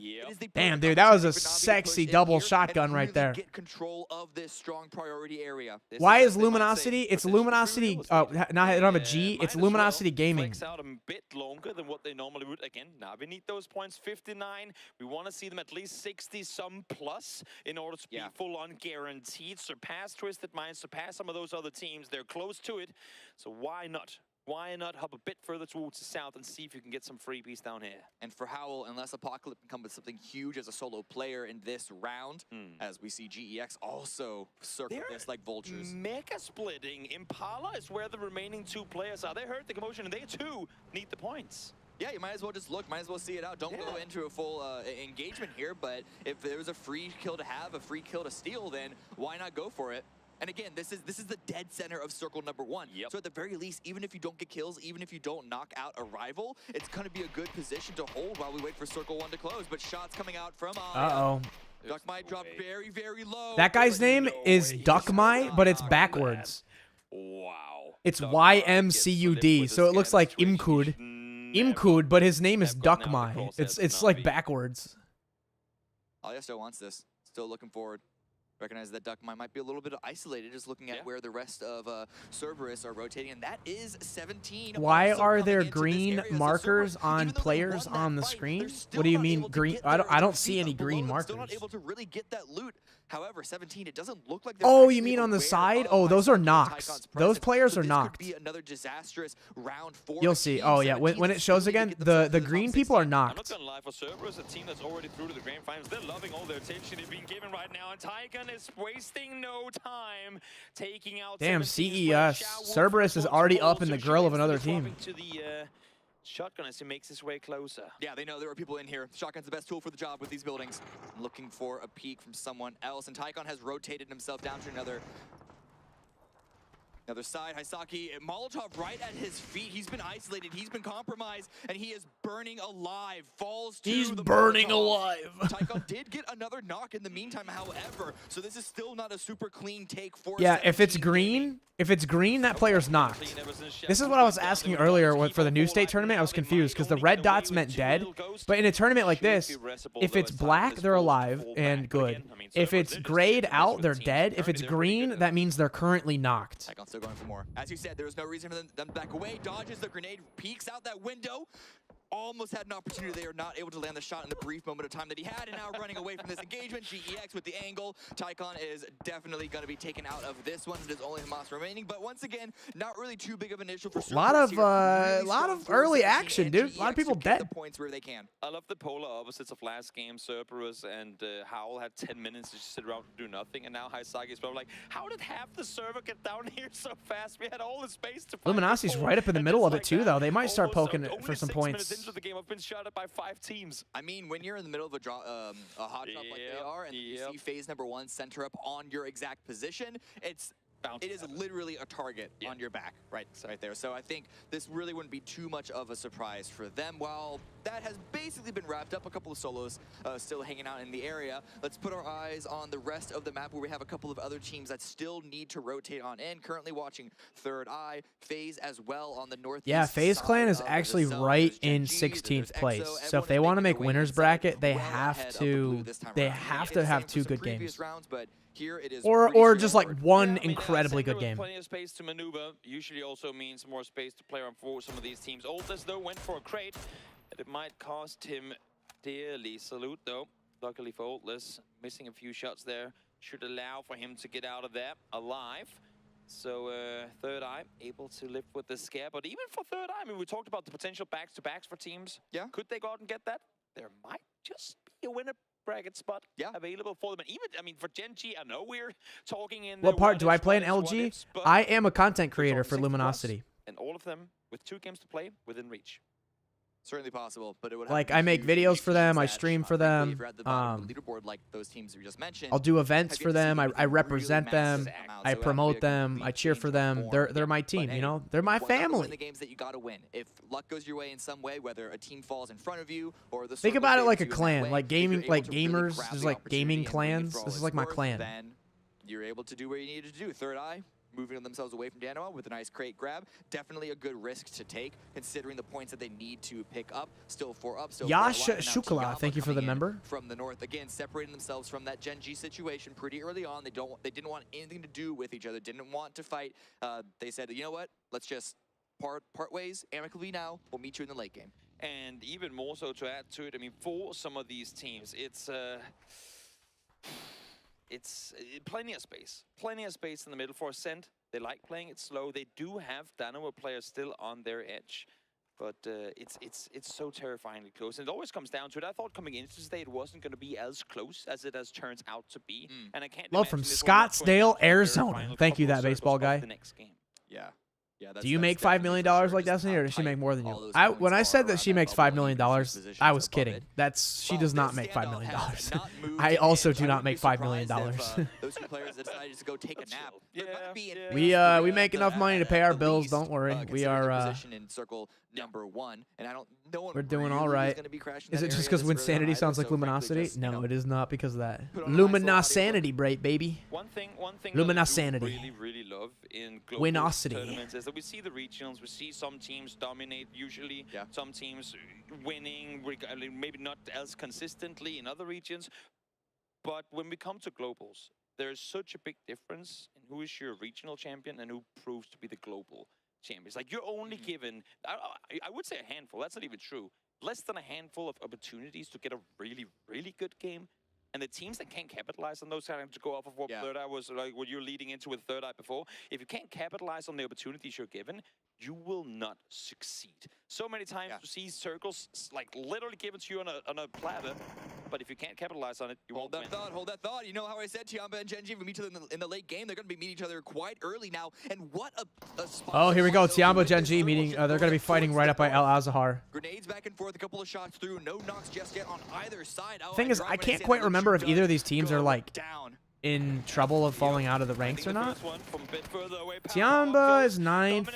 Speaker 1: Damn, dude, that was a sexy double shotgun right there.
Speaker 7: Get control of this strong priority area.
Speaker 1: Why is Luminosity? It's Luminosity. Not I don't have a G. It's Luminosity Gaming.
Speaker 3: Out a bit longer than what they normally would. Again, now we need those points. 59. We want to see them at least 60 some plus in order to be full on guaranteed. Surpass Twisted Minds. Surpass some of those other teams. They're close to it, so why not? Why not hop a bit further towards the south and see if you can get some freebies down here?
Speaker 7: And for Howl, unless Apocalypse can come with something huge as a solo player in this round, as we see GEX also circle this like vultures.
Speaker 3: Mega splitting. Impala is where the remaining 2 players are. They heard the commotion and they too need the points.
Speaker 7: Yeah, you might as well just look, might as well see it out. Don't go into a full engagement here, but if there's a free kill to have, a free kill to steal, then why not go for it? And again, this is the dead center of circle number 1. So at the very least, even if you don't get kills, even if you don't knock out a rival, it's going to be a good position to hold while we wait for circle 1 to close. But shots coming out from Duckmai dropped very, very low.
Speaker 1: That guy's name is Duckmai, but it's backwards.
Speaker 3: Wow.
Speaker 1: It's YMCUD, so it looks like Imkud, but his name is Duckmai. It's like backwards.
Speaker 7: Aliesto wants this. Still looking forward. Recognize that Duckmai might be a little bit isolated, just looking at where the rest of Cerberus are rotating, and that is 17.
Speaker 1: Why are there green markers on players on the screen? What do you mean green? I don't see any green markers.
Speaker 7: Still not able to really get that loot. However, 17, it doesn't look like.
Speaker 1: Oh, you mean on the side? Oh, those are knocks. Those players are knocked.
Speaker 7: Could be another disastrous round for
Speaker 1: You'll see. Oh yeah, when it shows again, the green people are knocked.
Speaker 3: I'm not gonna lie, for Cerberus, a team that's already through to the grand finals, they're loving all their attention they've been given right now, and Tycoon is wasting no time taking out.
Speaker 1: Damn, CES. Cerberus is already up in the grill of another team.
Speaker 3: To the shotgun as he makes his way closer.
Speaker 7: Yeah, they know there are people in here. Shotgun's the best tool for the job with these buildings. Looking for a peek from someone else, and Tycoon has rotated himself down to another side. Haisaki, Molotov right at his feet. He's been isolated. He's been compromised, and he is burning alive. Falls to the
Speaker 1: burning
Speaker 7: Molotov.
Speaker 1: alive.
Speaker 7: Tycoon did get another knock in the meantime, however, so this is still not a super clean take for.
Speaker 1: Yeah, if it's green, that player's knocked. This is what I was asking earlier for the New State tournament. I was confused because the red dots meant dead, but in a tournament like this, if it's black, they're alive and good. If it's grayed out, they're dead. If it's green, that means they're currently knocked.
Speaker 7: Tycoon still going for more. As you said, there was no reason for them to back away. Dodges the grenade, peeks out that window. Almost had an opportunity. They are not able to land the shot in the brief moment of time that he had, and now running away from this engagement. GEX with the angle. Tycoon is definitely going to be taken out of this one. It is only Hamas remaining, but once again, not really too big of an issue for
Speaker 1: a lot of early action, dude. A lot of people dead.
Speaker 7: The points where they can.
Speaker 3: I love the polar opposites of last game. Cerberus and Howl had 10 minutes to just sit around and do nothing, and now Haisaki is probably like, how did half the server get down here so fast? We had all the space to.
Speaker 1: Luminosity's right up in the middle of it too, though. They might start poking it for some points.
Speaker 13: into the game. I've been shot at by 5 teams.
Speaker 7: I mean, when you're in the middle of a hot drop like they are, and you see phase number 1 center up on your exact position, it is literally a target on your back right there. So I think this really wouldn't be too much of a surprise for them. While that has basically been wrapped up, a couple of solos still hanging out in the area. Let's put our eyes on the rest of the map where we have a couple of other teams that still need to rotate on in. Currently watching Third Eye, FaZe as well on the northeast.
Speaker 1: Yeah, FaZe Clan is actually right in 16th place. So if they want to make winners bracket, they have to have 2 good games. Or just like one incredibly good game.
Speaker 13: Plenty of space to maneuver usually also means more space to play around for some of these teams. Oldest though went for a crate, and it might cost him dearly. Salute though, luckily for Oldest, missing a few shots there should allow for him to get out of there alive. So Third Eye able to live with the scare, but even for Third Eye, I mean, we talked about the potential backs-to-backs for teams. Yeah, could they go out and get that? There might just be a winner bracket spot available for them. And even, I mean, for Gen G, I know we're talking in
Speaker 1: What part? Do I play an LG? I am a content creator for Luminosity.
Speaker 13: And all of them with 2 games to play within reach.
Speaker 7: Certainly possible, but it would
Speaker 1: like I make videos for them, I stream for them.
Speaker 7: Leaderboard like those teams we just mentioned.
Speaker 1: I'll do events for them. I represent them. I promote them. I cheer for them. They're my team, you know. They're my family.
Speaker 7: The games that you got to win. If luck goes your way in some way, whether a team falls in front of you or the
Speaker 1: think about it like a clan, like gaming, like gamers. There's like gaming clans. This is like my clan.
Speaker 7: Then you're able to do what you needed to do. Third Eye moving themselves away from Danoa with a nice crate grab. Definitely a good risk to take, considering the points that they need to pick up. Still 4 up. So
Speaker 1: Yash Shukla, thank you for the member.
Speaker 7: From the north, again, separating themselves from that Gen G situation pretty early on. They didn't want anything to do with each other. Didn't want to fight. They said, you know what? Let's just part ways amicably now. We'll meet you in the late game.
Speaker 13: And even more so to add to it, I mean, for some of these teams, it's plenty of space in the middle for Ascent. They like playing it slow. They do have Danoa players still on their edge, but it's so terrifyingly close. And it always comes down to it. I thought coming into today it wasn't going to be as close as it has turned out to be. And I can't.
Speaker 1: Love from Scottsdale, Arizona. Thank you, that baseball guy.
Speaker 7: Yeah.
Speaker 1: Do you make $5 million like Destiny, or does she make more than you? When I said that she makes $5 million, I was kidding. She does not make $5 million. I also do not make $5 million.
Speaker 7: Those 2 players that decided to go take a nap.
Speaker 1: We make enough money to pay our bills. Don't worry. We are
Speaker 7: in circle number 1, and
Speaker 1: we're doing all right. Is it just because Wynnsanity sounds like Luminosity? No, it is not because of that. Luminosity, baby.
Speaker 13: One thing
Speaker 1: Luminosity.
Speaker 13: really love in global tournaments is that we see the regionals. We see some teams dominate usually. Some teams winning, maybe not as consistently in other regions. But when we come to globals, there's such a big difference in who is your regional champion and who proves to be the global champions. Like, you're only given, I would say a handful. That's not even true. Less than a handful of opportunities to get a really, really good game. And the teams that can't capitalize on those, to go off of what Third Eye was, like what you're leading into with Third Eye before, if you can't capitalize on the opportunities you're given, you will not succeed. So many times you see circles like literally given to you on a platter, but if you can't capitalize on it, you won't win.
Speaker 7: Hold that thought. You know how I said Tiamba and Gen G, if we meet each other in the late game, they're going to be meeting each other quite early now. And what a spot.
Speaker 1: Oh, here we go. Tiamba, Gen G meeting. They're going to be fighting right up by El Azahar.
Speaker 7: Grenades back and forth, a couple of shots through. No knocks just yet on either side.
Speaker 1: The thing is, I can't quite remember if either of these teams are like in trouble of falling out of the ranks or not. Tiamba is 9th,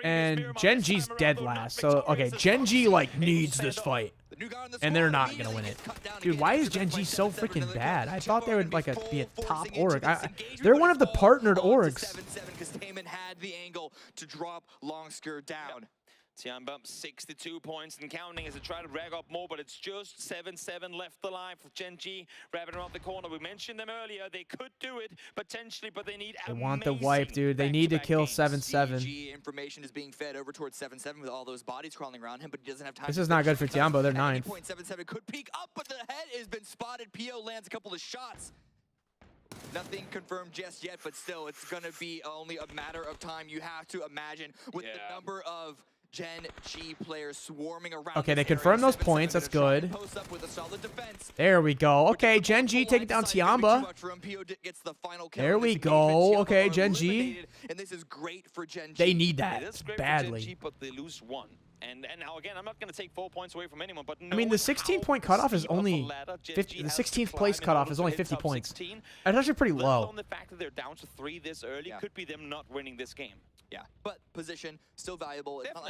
Speaker 1: and Gen G's dead last. So, okay, Gen G, like, needs this fight, and they're not going to win it. Dude, why is Gen G so freaking bad? I thought they would, like, be a top org. They're one of the partnered orgs.
Speaker 7: Had the angle to drop Longsker down.
Speaker 13: Tiamba 62 points and counting as they try to drag up more, but it's just 7-7 left alive for Gen G. Wrapping around the corner. We mentioned them earlier. They could do it potentially, but they need.
Speaker 1: They want the wipe, dude. They need to kill 7-7.
Speaker 7: Information is being fed over towards 7-7 with all those bodies crawling around him, but he doesn't have time.
Speaker 1: This is not good for Tiamba. They're 9th.
Speaker 7: 7-7 could peek up, but the head has been spotted. PO lands a couple of shots. Nothing confirmed just yet, but still, it's going to be only a matter of time. You have to imagine with the number of Gen G players swarming around.
Speaker 1: Okay, they confirmed those points. That's good. There we go. Okay, Gen G taking down Tiamba. There we go. Okay, Gen G.
Speaker 7: And this is great for Gen G.
Speaker 1: They need that badly.
Speaker 13: But they lose 1. And now again, I'm not going to take 4 points away from anyone, but
Speaker 1: I mean, the 16-point cutoff is only 50. The 16th place cutoff is only 50 points. That's actually pretty low.
Speaker 13: The fact that they're down to 3 this early could be them not winning this game.
Speaker 7: Yeah, but position still valuable. It's not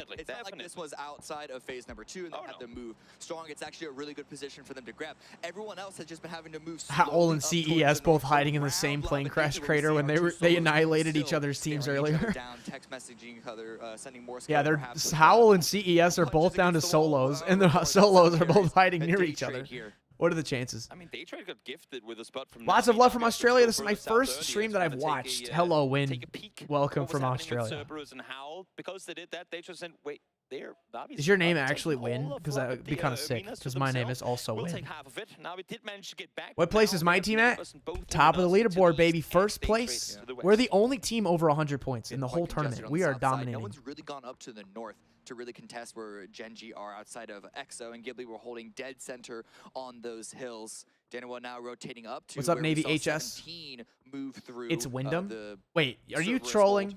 Speaker 7: like this was outside of phase number 2 and they had to move strong. It's actually a really good position for them to grab. Everyone else has just been having to move
Speaker 1: Howl and CES both hiding in the same plane crash crater when they annihilated each other's teams earlier.
Speaker 7: Text messaging each other, sending more.
Speaker 1: Yeah, they're Howl and CES are both down to solos, and the solos are both hiding near each other. What are the chances?
Speaker 13: I mean, Daytrade got gifted with a spot from
Speaker 1: Lots of love from Australia. This is my first stream that I've watched. Hello, Win. Welcome from Australia.
Speaker 13: And Howl, because they did that, they just said, wait,
Speaker 1: is your name actually Win? Because that would be kind of sick, because my name is also Win. What place is my team at? Top of the leaderboard, baby. First place. We're the only team over 100 points in the whole tournament. We are dominating.
Speaker 7: No one's really gone up to the north to really contest where Genji are outside of EXO, and Ghibli were holding dead center on those hills. Danawa now rotating up to
Speaker 1: what's up, Navy HS?
Speaker 7: Move through,
Speaker 1: it's Wyndham? Wait, are you trolling?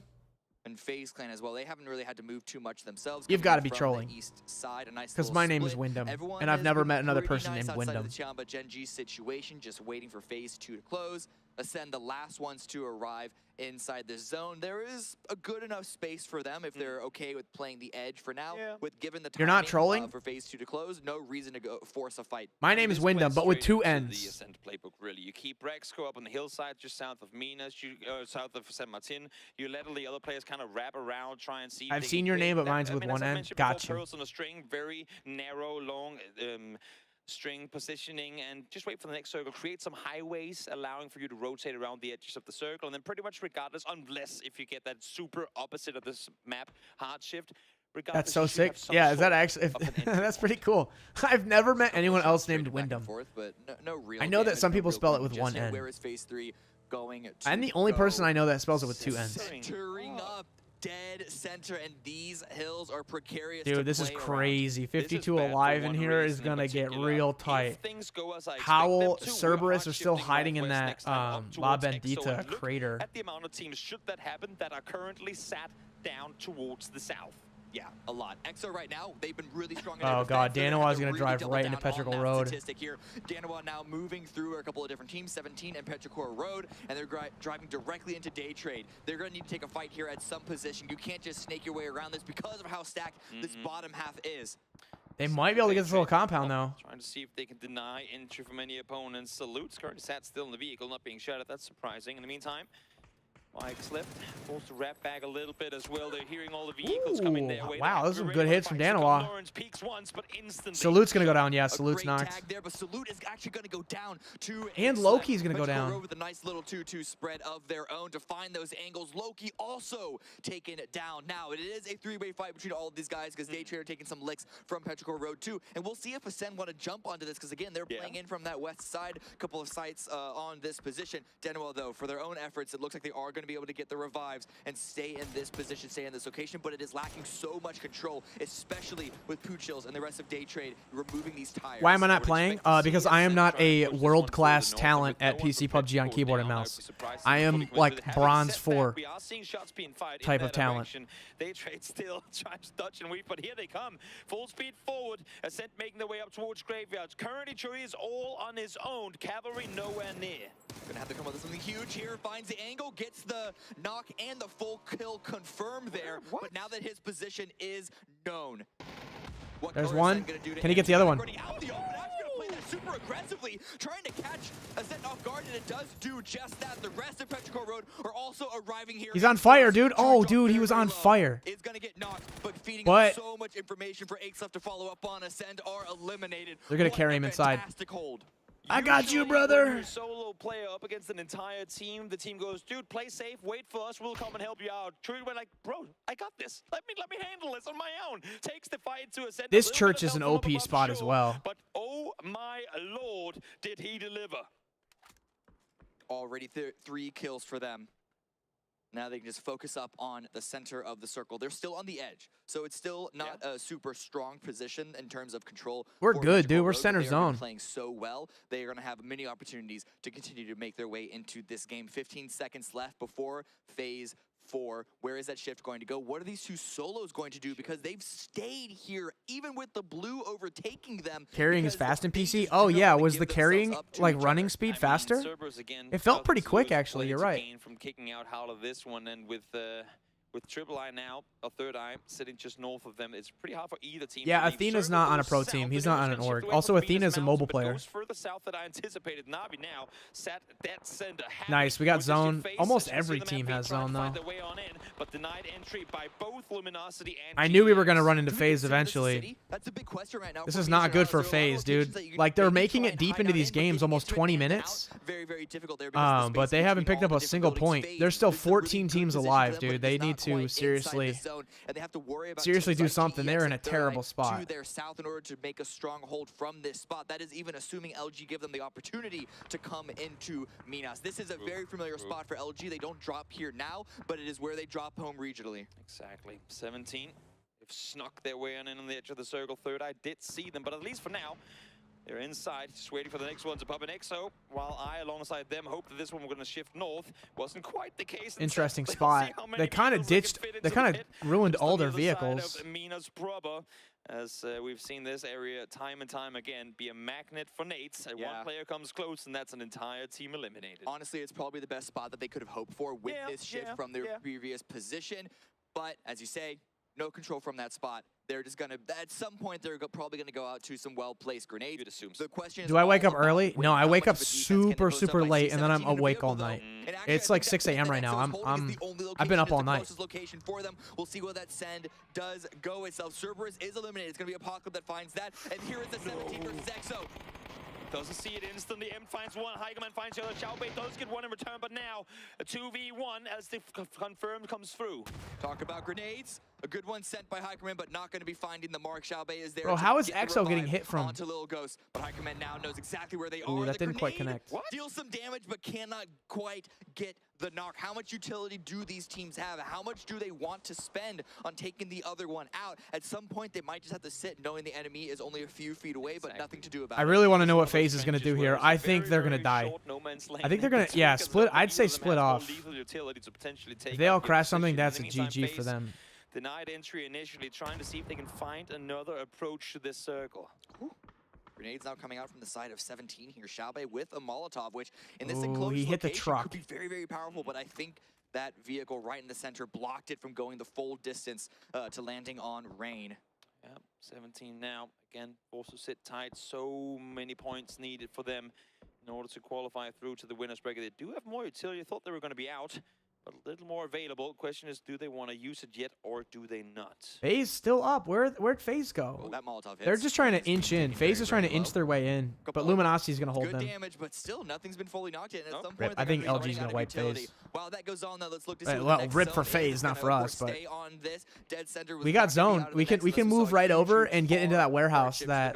Speaker 7: And FaZe Clan as well. They haven't really had to move too much themselves.
Speaker 1: You've got to be trolling. Because my name is Wyndham, and I've never met another person named Wyndham.
Speaker 7: The Genji situation, just waiting for phase 2 to close. Ascend, the last ones to arrive inside the zone. There is a good enough space for them if they're okay with playing the edge for now. With given the
Speaker 1: You're not trolling?
Speaker 7: For phase 2 to close, no reason to go force a fight.
Speaker 1: My name is Wyndham, but with 2 N's.
Speaker 13: The Ascent playbook, really. You keep Rexco up on the hillside just south of Minas, south of San Martin. You let all the other players kind of wrap around, try and see.
Speaker 1: I've seen your name, but mine's with 1 N. Gotcha.
Speaker 13: Pearls on a string, very narrow, long string positioning, and just wait for the next circle. Create some highways, allowing for you to rotate around the edges of the circle, and then pretty much regardless, unless if you get that super opposite of this map, hard shift.
Speaker 1: That's so sick. Yeah, is that actually? That's pretty cool. I've never met anyone else named Wyndham. I know that some people spell it with 1 N.
Speaker 7: Where is phase 3 going?
Speaker 1: I'm the only person I know that spells it with 2 N's.
Speaker 7: Centering up dead center, and these hills are precarious.
Speaker 1: Dude, this is crazy. 52 alive in here is gonna get real tight. Howl, Cerberus are still hiding in that La Bendita crater.
Speaker 13: At the amount of teams should that happen that are currently sat down towards the south.
Speaker 7: Yeah, a lot. EXO right now, they've been really strong.
Speaker 1: Oh god, Danawa is going to drive right into Petrichor Road.
Speaker 7: Here. Danawa now moving through a couple of different teams, 17 and Petrichor Road, and they're driving directly into Daytrade. They're going to need to take a fight here at some position. You can't just snake your way around this because of how stacked this bottom half is.
Speaker 1: They might be able to get this little compound, though.
Speaker 13: Trying to see if they can deny entry from any opponents. Salutes currently sat still in the vehicle, not being shot at. That's surprising. In the meantime, Mike's left, forced to wrap back a little bit as well. They're hearing all the vehicles coming their way.
Speaker 1: Wow, those are some good hits from Danawa. Salute's gonna go down. Yeah, Salute's knocked.
Speaker 7: There, but Salute is actually gonna go down to
Speaker 1: and Loki's gonna go down.
Speaker 7: With a nice little 2-2 spread of their own to find those angles. Loki also taken it down. Now it is a 3-way fight between all of these guys because Daytrade are taking some licks from Petrichor Road too, and we'll see if Ascend want to jump onto this because again they're playing in from that west side. Couple of sites on this position. Danawa though, for their own efforts, it looks like they are going to be able to get the revives and stay in this position, stay in this location, but it is lacking so much control, especially with Poochills and the rest of Daytrade removing these tires.
Speaker 1: Why am I not playing? Because I am not a world-class talent at PC PUBG on keyboard and mouse. I am like bronze 4 type of talent.
Speaker 13: Daytrade still trying to dodge and weave, but here they come. Full speed forward. Ascent making their way up towards Graveyards. Currently, Churi is all on his own. Cavalry nowhere near.
Speaker 7: Gonna have to come up with something huge here. Finds the angle, gets the knock and the full kill confirmed there. But now that his position is known,
Speaker 1: there's one. Can he get the other one?
Speaker 7: Super aggressively, trying to catch Ascent off guard, and it does do just that. The rest of Petrichor Road are also arriving here.
Speaker 1: He's on fire, dude. Oh, dude, he was on fire.
Speaker 7: Is gonna get knocked, but feeding so much information for Aches left to follow up on. Ascend are eliminated.
Speaker 1: They're gonna carry him inside.
Speaker 7: Hold.
Speaker 1: I got you, brother.
Speaker 13: Solo player up against an entire team. The team goes, dude, play safe, wait for us, we'll come and help you out. Trudy went like, bro, I got this. Let me handle this on my own. Takes the fight to Ascend.
Speaker 1: This church is an OP spot as well.
Speaker 13: But oh my lord, did he deliver?
Speaker 7: Already 3 kills for them. Now they can just focus up on the center of the circle. They're still on the edge, so it's still not a super strong position in terms of control.
Speaker 1: We're good, dude. We're center zone.
Speaker 7: Playing so well, they are going to have many opportunities to continue to make their way into this game. 15 seconds left before phase for where is that shift going to go? What are these two solos going to do? Because they've stayed here, even with the blue overtaking them.
Speaker 1: Carrying is fast in PC? Oh, yeah. Was the carrying, like, running speed faster? It felt pretty quick, actually. You're right.
Speaker 13: From kicking out Howl of this one, and with Triple I now, a third eye sitting just north of them, it's pretty hard for either team.
Speaker 1: Yeah, Athena's not on a pro team. He's not on an org. Also, Athena's a mobile player.
Speaker 13: Further south than I anticipated. Navi now sat dead center.
Speaker 1: Nice. We got zone. Almost every team has zone, though.
Speaker 13: But denied entry by both Luminosity and
Speaker 1: I knew we were going to run into FaZe eventually.
Speaker 7: That's a big question right now.
Speaker 1: This is not good for FaZe, dude. Like, they're making it deep into these games, almost 20 minutes.
Speaker 7: Very, very difficult there.
Speaker 1: But they haven't picked up a single point. There's still 14 teams alive, dude. They need to seriously do something. They're in a terrible spot.
Speaker 7: To their south in order to make a stronghold from this spot. That is even assuming LG give them the opportunity to come into Minas. This is a very familiar spot for LG. They don't drop here now, but it is where they drop home regionally.
Speaker 13: Exactly. 17. They've snuck their way on in on the edge of the circle. Third eye did see them, but at least for now, they're inside, just waiting for the next one to pop an EXO, while I, alongside them, hope that this one we're going to shift north. Wasn't quite the case.
Speaker 1: Interesting spot. They kind of ditched, they kind of ruined all their vehicles.
Speaker 13: Minas proper, as we've seen this area time and time again be a magnet for nades. And one player comes close, and that's an entire team eliminated.
Speaker 7: Honestly, it's probably the best spot that they could have hoped for with this shift from their previous position. But, as you say, no control from that spot. They're just going to, at some point, they're probably going to go out to some well-placed grenades. The question is,
Speaker 1: do I wake up early? No, I wake up super late, and then I'm awake all night. It's like 6 a.m. right now. I've been up all night.
Speaker 7: Location for them. We'll see where that send does go itself. Cerberus is eliminated. It's going to be Apocalypse that finds that. And here is the 17 versus EXO.
Speaker 13: Doesn't see it instantly. M finds one. Heigeman finds the other. Xiaobei does get one in return, but now a 2v1 as the confirmed comes through.
Speaker 7: Talk about grenades. A good one sent by Heigeman, but not going to be finding the mark. Xiaobei is there.
Speaker 1: Bro, how is EXO getting hit from?
Speaker 7: Onto Little Ghost, but Heigeman now knows exactly where they
Speaker 1: Ooh,
Speaker 7: are.
Speaker 1: that didn't quite connect.
Speaker 7: Deals some damage, but cannot quite get the knock. How much utility do these teams have? How much do they want to spend on taking the other one out? At some point, they might just have to sit knowing the enemy is only a few feet away, but nothing to do about it.
Speaker 1: I really want to know what FaZe is going to do here. I think they're going to die. I think they're going to, yeah, split. I'd say split off. If they all crash something, that's a GG for them.
Speaker 13: Denied entry initially, trying to see if they can find another approach to this circle.
Speaker 7: Ooh. Grenades now coming out from the side of 17 here. Xiaobei with a Molotov, which in this enclosed
Speaker 1: he hit the
Speaker 7: location
Speaker 1: truck.
Speaker 7: could be very, very powerful, but I think that vehicle right in the center blocked it from going the full distance to landing on Rain.
Speaker 13: Yep, 17 now. Again, also sit tight. So many points needed for them in order to qualify through to the winner's bracket. They do have more utility. I thought they were going to be out, but a little more available. Question is, do they want to use it yet, or do they not?
Speaker 1: FaZe still up. Where'd FaZe go?
Speaker 7: Well, that Molotov hits.
Speaker 1: They're just trying to inch in. FaZe is trying to inch their way in, but Luminosity's going to hold them.
Speaker 7: Good damage, but still, nothing's been fully knocked in. At some point,
Speaker 1: I think LG's going to wipe FaZe.
Speaker 7: While that goes on, now let's look to see
Speaker 1: well, rip for FaZe, not for us, but we got
Speaker 7: zone.
Speaker 1: zoned. We can move right over and get into that warehouse that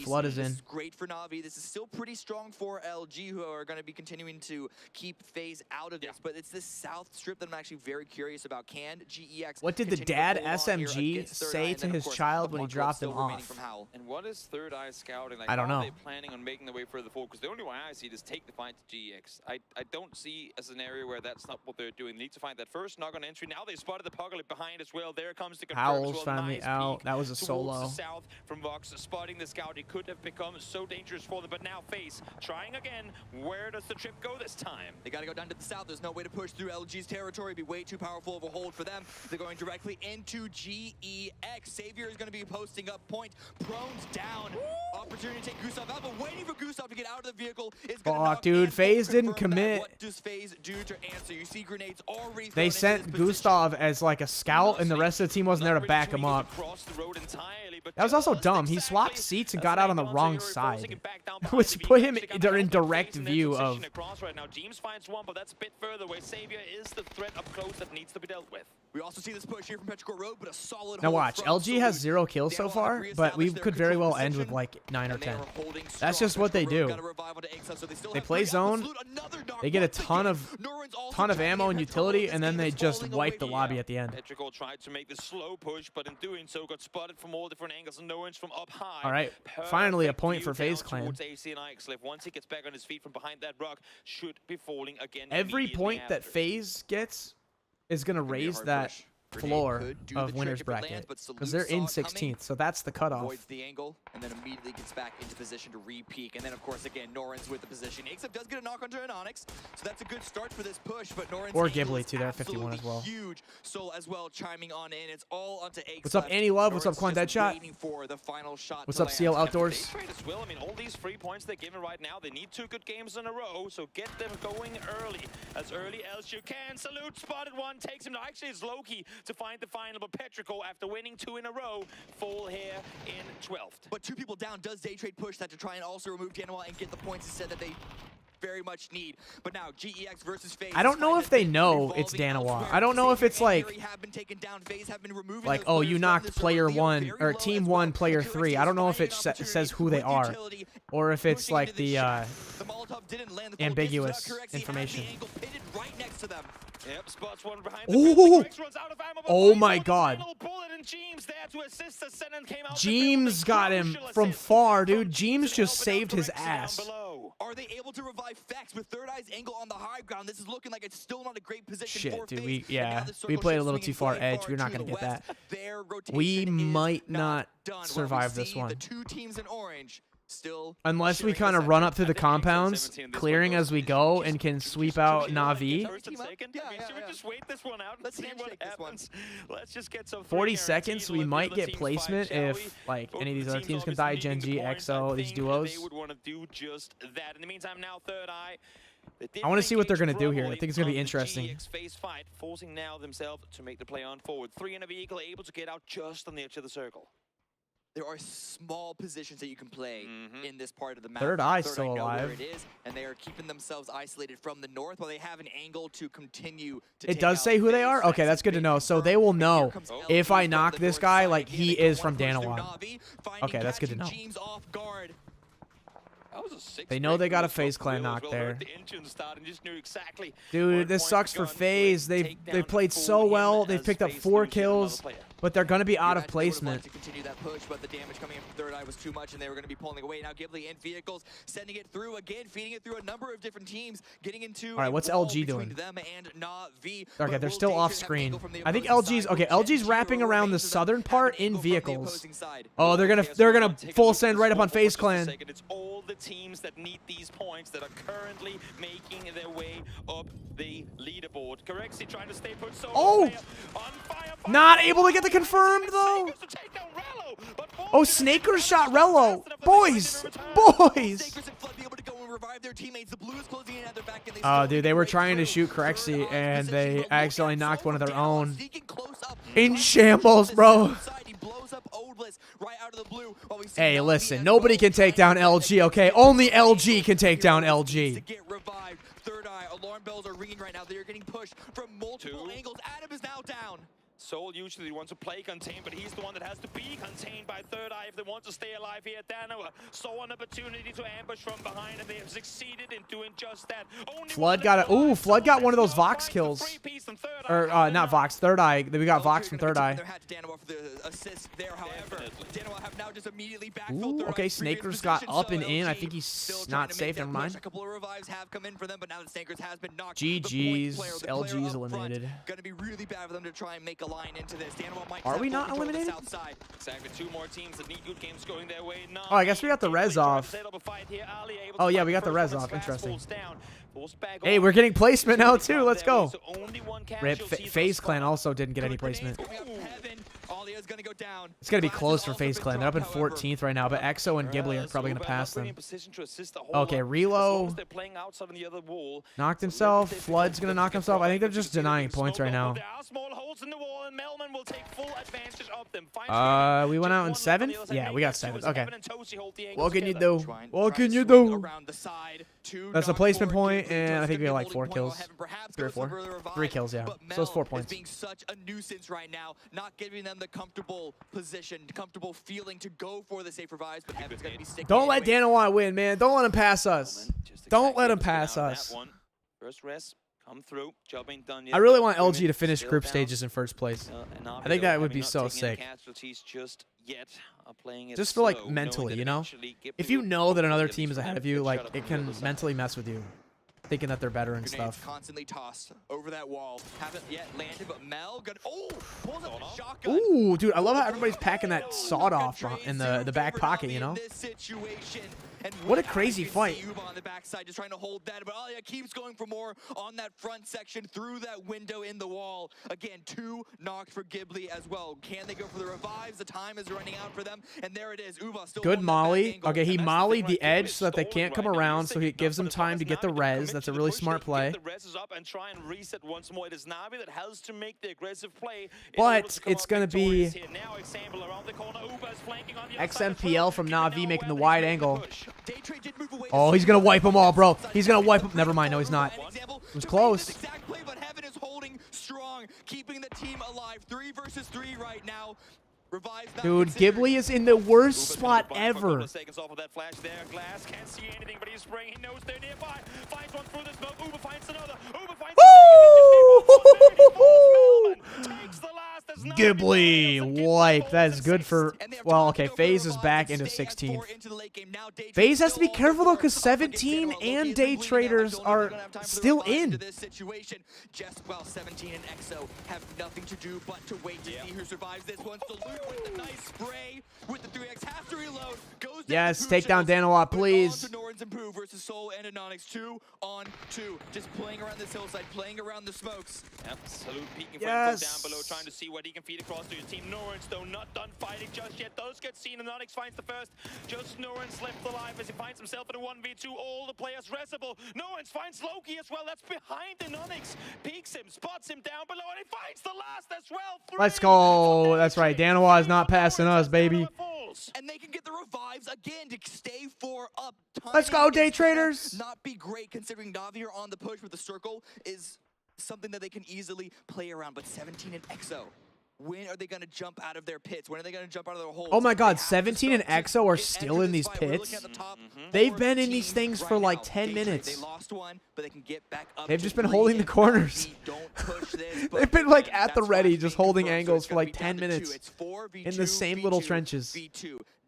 Speaker 1: Flood is in.
Speaker 7: This is great for Na'Vi. This is still pretty strong for LG, who are going to be continuing to keep FaZe out of this, but it's this south strip that I'm actually very curious about. Can GEX
Speaker 1: What did the dad SMG say to his child when he dropped him off?
Speaker 13: And what is Third Eye scouting? Like,
Speaker 1: I don't know.
Speaker 13: How are they planning on making their way further forward? Because the only way I see it is take the fight to GEX. I don't see a scenario where that's not what they're doing. They need to find that first knock on entry. Now they spotted the Pugg behind as well. There comes the confirm.
Speaker 1: Howls finally out. That was a solo.
Speaker 13: The south from Vox spotting the scout. It could have become so dangerous for them, but now FaZe trying again. Where does the trip go this time?
Speaker 7: They got to go down to the south. There's no way to push through LG's territory. It'd be way too powerful of a hold for them. They're going directly into GEX. Savior is going to be posting up point. Prone's down. Opportunity to take Gustav out, but waiting for Gustav to get out of the vehicle is going to knock
Speaker 1: dude,
Speaker 7: in.
Speaker 1: FaZe didn't commit.
Speaker 7: What does FaZe do to answer? You see grenades already.
Speaker 1: They sent Gustav as like a scout, and the rest of the team wasn't there to back him up. That was also dumb. He swapped seats and got out on the wrong side, which put him in direct view of.
Speaker 13: James finds one, but that's a bit further away. Savior is the threat up close that needs to be dealt with.
Speaker 7: We also see this push here from Petrichor Road, but a solid.
Speaker 1: Now watch, LG has 0 kills so far, but we could very well end with like 9 or 10. That's just what they do. They play zone, they get a ton of ammo and utility, and then they just wipe the lobby at the end.
Speaker 13: Petrichor tried to make the slow push, but in doing so got spotted from all different angles and no one's from up high.
Speaker 1: All right, finally a point for FaZe Clan.
Speaker 13: Once he gets back on his feet from behind that rock, should be falling again.
Speaker 1: Every point that FaZe gets is going to raise that floor of winners bracket because they're in 16th, so that's the cutoff.
Speaker 7: Avoids the angle and then immediately gets back into position to re-peek. And then, of course, again, Norin's with the position. Except does get a knock onto an Onyx, so that's a good start for this push. But Norin's
Speaker 1: or Ghibli too, they're at 51 as well.
Speaker 7: Huge. Soul as well chiming on in. It's all onto Ace.
Speaker 1: What's up, Annie Love? What's up, Quan Deadshot? What's up, CL Outdoors?
Speaker 13: As well. I mean, all these 3 points they're given right now, they need 2 good games in a row, so get them going early as you can. Salute spotted one, takes him. No, actually, it's Loki to find the final, but Petrico, after winning 2 in a row, fall here in 12th.
Speaker 7: But 2 people down. Does Day Trade push that to try and also remove Danawa and get the points instead that they very much need? But now GEX versus FaZe.
Speaker 1: I don't know if they know it's Danawa. I don't know if it's like oh, you knocked player 1 or team 1 player 3. I don't know if it says who they are or if it's like the ambiguous information.
Speaker 13: Yep, spots one behind
Speaker 1: oh! Oh my god. James got him from far, dude. James just saved his ass.
Speaker 7: Are they able to revive Fex with Third Eye's angle on the high ground? This is looking like it's still not a great position.
Speaker 1: Shit, dude, we played a little too far edge. We're not gonna get that. We might not survive this one.
Speaker 7: The 2 teams in orange still,
Speaker 1: unless we kind of run up through the compounds, clearing as we go, and can sweep out Na'Vi.
Speaker 13: Should we just wait this one out and see what happens? Let's just get some
Speaker 1: 40 seconds, we might get placement if like any of these other teams can die. Genji, EXO, these duos.
Speaker 13: They would want to do just that. In the meantime, now Third Eye.
Speaker 1: I want to see what they're going to do here. I think it's going to be interesting.
Speaker 13: Phase fight, forcing now themselves to make the play on forward. 3 in a vehicle, able to get out just on the edge of the circle.
Speaker 7: There are small positions that you can play in this part of the map.
Speaker 1: Third Eye still alive.
Speaker 7: Where it is, and they are keeping themselves isolated from the north while they have an angle to continue to
Speaker 1: It does say who they are? Okay, that's good to know. So they will know if I knock this guy, like he is from Danawa. Okay, that's good to know. They know they got a FaZe clan knock there. Dude, this sucks for FaZe. They played so well. They've picked up 4 kills, but they're going to be out of placement.
Speaker 7: To continue that push, but the damage coming in from Third Eye was too much, and they were going to be pulling away. Now Ghibli in vehicles, sending it through again, feeding it through a number of different teams, getting into.
Speaker 1: All right, what's LG doing?
Speaker 7: Them and Na'Vi.
Speaker 1: Okay, they're still off screen. I think LG's okay. LG's wrapping around the southern part in vehicles. Oh, they're gonna full send right up on FaZe clan.
Speaker 13: It's all the teams that need these points that are currently making their way up the leaderboard. Correxy trying to stay put. So
Speaker 1: oh, not able to get the confirmed though. Oh, Snaker shot Rello. Boys. Oh, dude, they were trying to shoot Corexy and they accidentally knocked one of their own. In shambles, bro. Hey, listen, nobody can take down LG, okay? Only LG can take down LG.
Speaker 7: Third Eye, alarm bells are ringing right now. They are getting pushed from multiple angles. Adam is now down.
Speaker 13: Soul usually wants to play contained, but he's the one that has to be contained by Third Eye if they want to stay alive here. Danawa saw an opportunity to ambush from behind, and they have succeeded in doing just that.
Speaker 1: Flood got Flood got one of those Vox kills. Or, not Vox, Third Eye. We got Vox from Third Eye. Ooh, okay, Snaker's got up and in. I think he's not safe, never mind.
Speaker 7: A couple of revives have come in for them, but now the Snaker's has been knocked.
Speaker 1: GG's, LG's eliminated.
Speaker 7: Gonna be really bad for them to try and make a line into this.
Speaker 1: Are we not eliminated?
Speaker 13: Exactly, 2 more teams that need good games going their way.
Speaker 1: Oh, I guess we got the res off. Oh yeah, we got the res off. Interesting. Hey, we're getting placement now too. Let's go. Rip. FaZe clan also didn't get any placement. It's going to be close for FaZe clan. They're up in 14th right now, but EXO and Ghibli are probably going to pass them. Okay, Relo knocked himself. Flood's going to knock himself. I think they're just denying points right now. We went out in 7th? Yeah, we got 7th. Okay. What can you do? What can you do? That's a placement point, and I think we had like 4 kills. 3 or 4? 3 kills, yeah. So it's 4 points.
Speaker 7: Being such a nuisance right now, not giving them the comfortable position, comfortable feeling to go for the safe revives, but Evan's going to be sticking.
Speaker 1: Don't let Danawa win, man. Don't let him pass us. Don't let him pass us.
Speaker 13: First rest, come through. Job ain't done yet.
Speaker 1: I really want LG to finish group stages in first place. I think that would be so sick. Just for like mentally, you know? If you know that another team is ahead of you, like it can mentally mess with you. thinking that they're better and
Speaker 7: Grenades
Speaker 1: stuff.
Speaker 7: constantly tossed over that wall. Haven't yet landed, but Mel gonna pulls out the shotgun.
Speaker 1: Ooh, dude, I love how everybody's packing that sawed off in the back pocket, you know? What a crazy fight.
Speaker 7: Uva on the backside just trying to hold that, but Alia keeps going for more on that front section through that window in the wall. Again, 2 knocked for Ghibli as well. Can they go for the revives? The time is running out for them, and there it is. Uva still
Speaker 1: Good molly. Okay, he mollied the edge so that they can't come around, so it gives them time to get the res. That's a really smart play. But it's going to be XMPL from Na'Vi making the wide angle. Oh, he's going to wipe them all, bro. He's going to wipe them. Never mind. No, he's not. It was close.
Speaker 7: Keeping the team alive. 3 versus 3 right now.
Speaker 1: Dude, Ghibli is in the worst spot ever. Ghibli wipe. That is good for... Well, okay, FaZe is back into 16. FaZe has to be careful, though, because 17 and Day Traders are still in.
Speaker 7: Just while 17 and EXO have nothing to do but to wait to see who survives this one. Salute with the nice spray with the 3x, has to reload.
Speaker 1: Yes, take down Danilot, please.
Speaker 7: Versus Soul and Anonix 2 on 2. Just playing around this hillside, playing around the smokes.
Speaker 13: Yep, Salute peeking from down below, trying to see what he can feed across to his team. Norrens, though, not done fighting just yet. Those get seen, and Anonix finds the first. Just Norrens left alive as he finds himself in a 1v2. All the players restable. Norrens finds Loki as well. That's behind Anonix. Peeks him, spots him down below, and he finds the last as well.
Speaker 1: Let's go. That's right. Danilot is not passing us, baby.
Speaker 7: And they can get the revives again to stay 4 up.
Speaker 1: Let's go, Day Traders.
Speaker 7: Not be great considering Na'Vi are on the push with the circle is something that they can easily play around. But 17 and EXO, when are they going to jump out of their pits? When are they going to jump out of their holes?
Speaker 1: Oh my god, 17 and EXO are still in these pits? They've been in these things for like 10 minutes.
Speaker 7: They lost one, but they can get back up.
Speaker 1: They've just been holding the corners. They've been like at the ready, just holding angles for like 10 minutes in the same little trenches.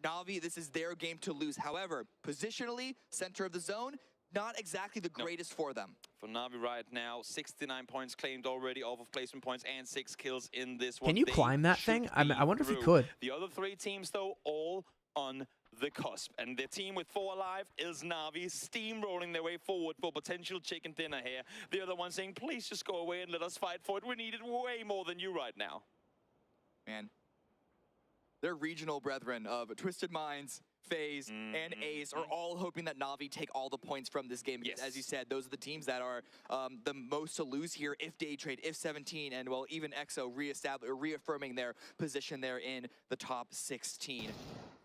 Speaker 7: Na'Vi, this is their game to lose. However, positionally, center of the zone, not exactly the greatest for them.
Speaker 13: For Na'Vi right now, 69 points claimed already off of placement points and 6 kills in this one.
Speaker 1: Can you climb that thing? I wonder if you could.
Speaker 13: The other 3 teams, though, all on the cusp. And the team with 4 alive is Na'Vi, steamrolling their way forward for potential chicken dinner here. The other one saying, please just go away and let us fight for it. We need it way more than you right now.
Speaker 7: Man. Their regional brethren of Twisted Minds, FaZe, and Ace are all hoping that Na'Vi take all the points from this game. Because, as you said, those are the teams that are the most to lose here if Day Trade, if 17, and, well, even EXO reaffirming their position there in the top 16.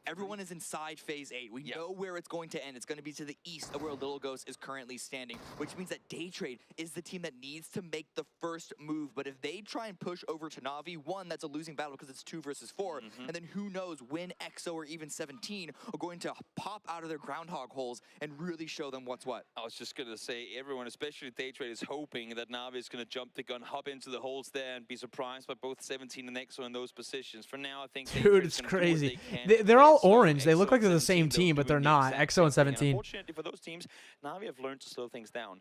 Speaker 7: Everyone is inside Phase 8. We know where it's going to end. It's going to be to the east of where Little Ghost is currently standing, which means that Day Trade is the team that needs to make the first move. But if they try and push over to Na'Vi, 1, that's a losing battle because it's 2 versus 4. And then who knows when EXO or even 17 are going to pop out of their groundhog holes and really show them what's what.
Speaker 13: I was just going to say, everyone, especially Day Trade, is hoping that Na'Vi is going to jump the gun, hop into the holes there, and be surprised by both 17 and EXO in those positions. For now, I think
Speaker 1: dude, it's crazy. They're all orange. They look like they're the same team, but they're not. EXO and 17.
Speaker 13: Unfortunately for those teams, Na'Vi have learned to slow things down.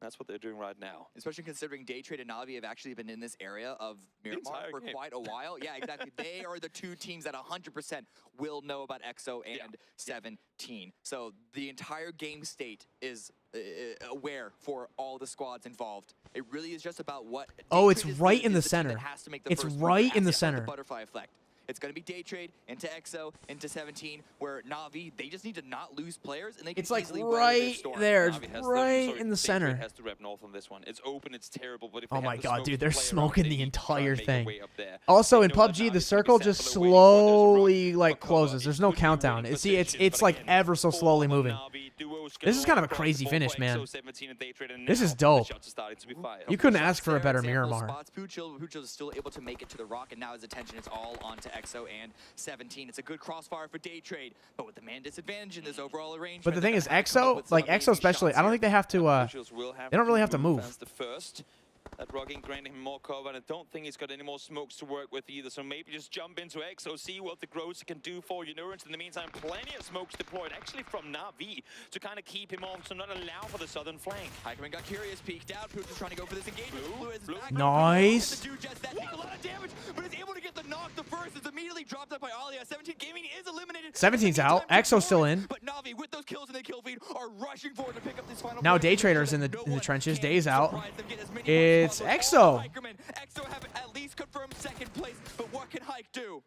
Speaker 13: That's what they're doing right now.
Speaker 7: Especially considering Day Trade and Na'Vi have actually been in this area of Miramar for quite a while. Yeah, exactly. They are the 2 teams that 100% will know about EXO and 17. So the entire game state is aware for all the squads involved. It really is just about what...
Speaker 1: Oh, it's right in the center. It's right in the center.
Speaker 7: Butterfly effect. It's going to be Day Trade into EXO into 17, where Na'Vi, they just need to not lose players, and they can
Speaker 1: it's like
Speaker 7: easily
Speaker 1: right there, right in the center.
Speaker 13: Has to rep north on this one. It's open, it's terrible, but if
Speaker 1: oh my god, dude, they're smoking the entire thing. Also, in PUBG, the circle just slowly like closes. There's no countdown. See, it's like ever so slowly moving. This is kind of a crazy finish, man. This is dope. You couldn't ask for a better Miramar.
Speaker 7: Pugil is still able to make it to the rock, and now his attention is all onto EXO and 17. It's a good crossfire for Day Trade, but with the man disadvantage in this overall arrangement.
Speaker 1: But the thing is, EXO, like EXO especially, I don't think they have to. They don't really have to move.
Speaker 13: That Rocking granting him more cover, and I don't think he's got any more smokes to work with either. So maybe just jump into Exo, see what the Grocer can do for Unurance. In the meantime, plenty of smokes deployed, actually from Na'Vi, to kind of keep him off, to not allow for the southern flank.
Speaker 7: Hyperman got curious, peeked out. Pubg is trying to go for this engagement. Blue is back.
Speaker 1: Nice.
Speaker 7: To do just that, take a lot of damage, but is able to get the knock. The first is immediately dropped up by Alia. 17 Gaming is eliminated.
Speaker 1: 17's out. Exo's still in.
Speaker 7: But Na'Vi, with those kills and the kill feed, are rushing forward to pick up this final.
Speaker 1: Now Day Trader's in the trenches. Day's out. It's Exo.
Speaker 7: Exo have at least confirmed second place, but what can Hike do?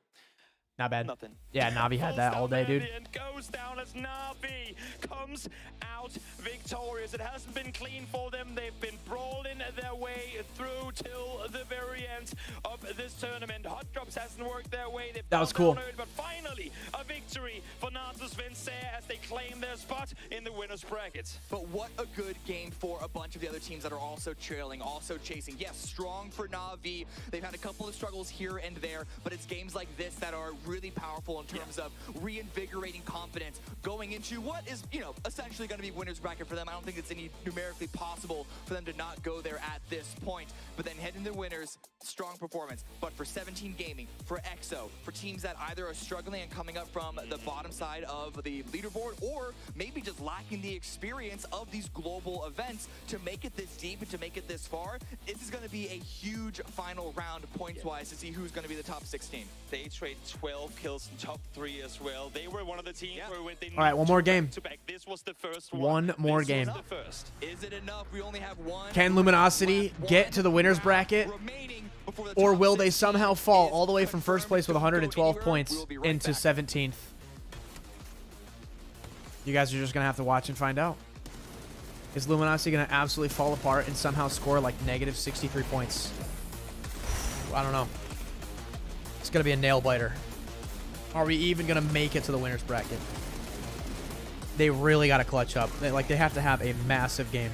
Speaker 1: Not bad.
Speaker 13: Nothing.
Speaker 1: Yeah, Na'Vi had that all day, dude.
Speaker 13: And goes down as Na'Vi comes out victorious. It hasn't been clean for them. They've been brawling their way through till the very end of this tournament. Hot Drops hasn't worked their way.
Speaker 1: That was cool.
Speaker 13: But finally, a victory for Natus Vincer as they claim their spot in the winners bracket.
Speaker 7: But what a good game for a bunch of the other teams that are also trailing, also chasing. Yes, strong for Na'Vi. They've had a couple of struggles here and there, but it's games like this that are really powerful in terms of reinvigorating confidence going into what is, you know, essentially going to be winners bracket for them. I don't think it's any numerically possible for them to not go there at this point. But then heading to winners, strong performance. But for 17 Gaming, for Exo, for teams that either are struggling and coming up from the bottom side of the leaderboard, or maybe just lacking the experience of these global events to make it this deep and to make it this far, this is going to be a huge final round points-wise to see who's going to be the top 16.
Speaker 13: They trade 12 kills in top 3 as well. They were one of the teams where they
Speaker 1: All right, one more game.
Speaker 13: This was the first
Speaker 1: One more game.
Speaker 7: Is it enough? We only have one.
Speaker 1: Can Luminosity get to the winners bracket? Or will they somehow fall all the way from first place with 112 points into 17th? You guys are just going to have to watch and find out. Is Luminosity going to absolutely fall apart and somehow score like negative 63 points? I don't know. It's going to be a nail biter. Are we even going to make it to the winners bracket? They really got to clutch up. They have to have a massive game.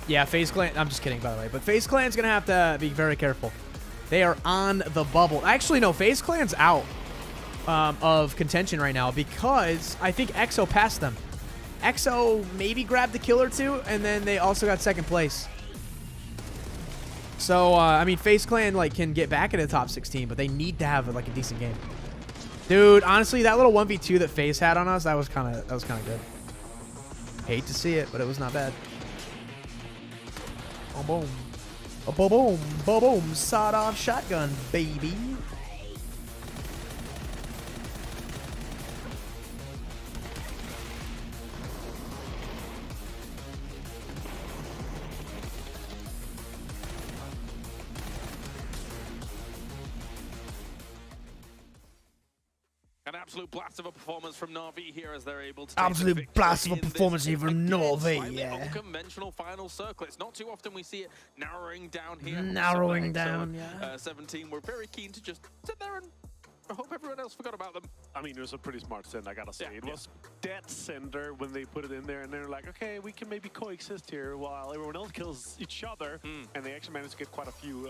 Speaker 1: Yeah, FaZe Clan. I'm just kidding, by the way. But FaZe Clan's going to have to be very careful. They are on the bubble. Actually, no. FaZe Clan's out of contention right now because I think EXO passed them. EXO maybe grabbed the kill or two, and then they also got second place. So, I mean, FaZe Clan, can get back into the top 16, but they need to have, a decent game. Dude, honestly, that little 1v2 that FaZe had on us, that was kind of good. Hate to see it, but it was not bad. Boom, boom. Boom, boom, boom, boom. Sawed-off shotgun, baby.
Speaker 3: An absolute blast of a performance from Na'Vi here as they're able to
Speaker 1: absolute blast of a performance here from Na'Vi, yeah.
Speaker 3: Unconventional final circle. It's not too often we see it narrowing down here.
Speaker 1: Narrowing down, yeah.
Speaker 3: 17, we're very keen to just sit there and I hope everyone else forgot about them.
Speaker 4: I mean, it was a pretty smart send, I gotta say. It was dead center when they put it in there, and they're like, okay, we can maybe coexist here while everyone else kills each other. And they actually managed to get quite a few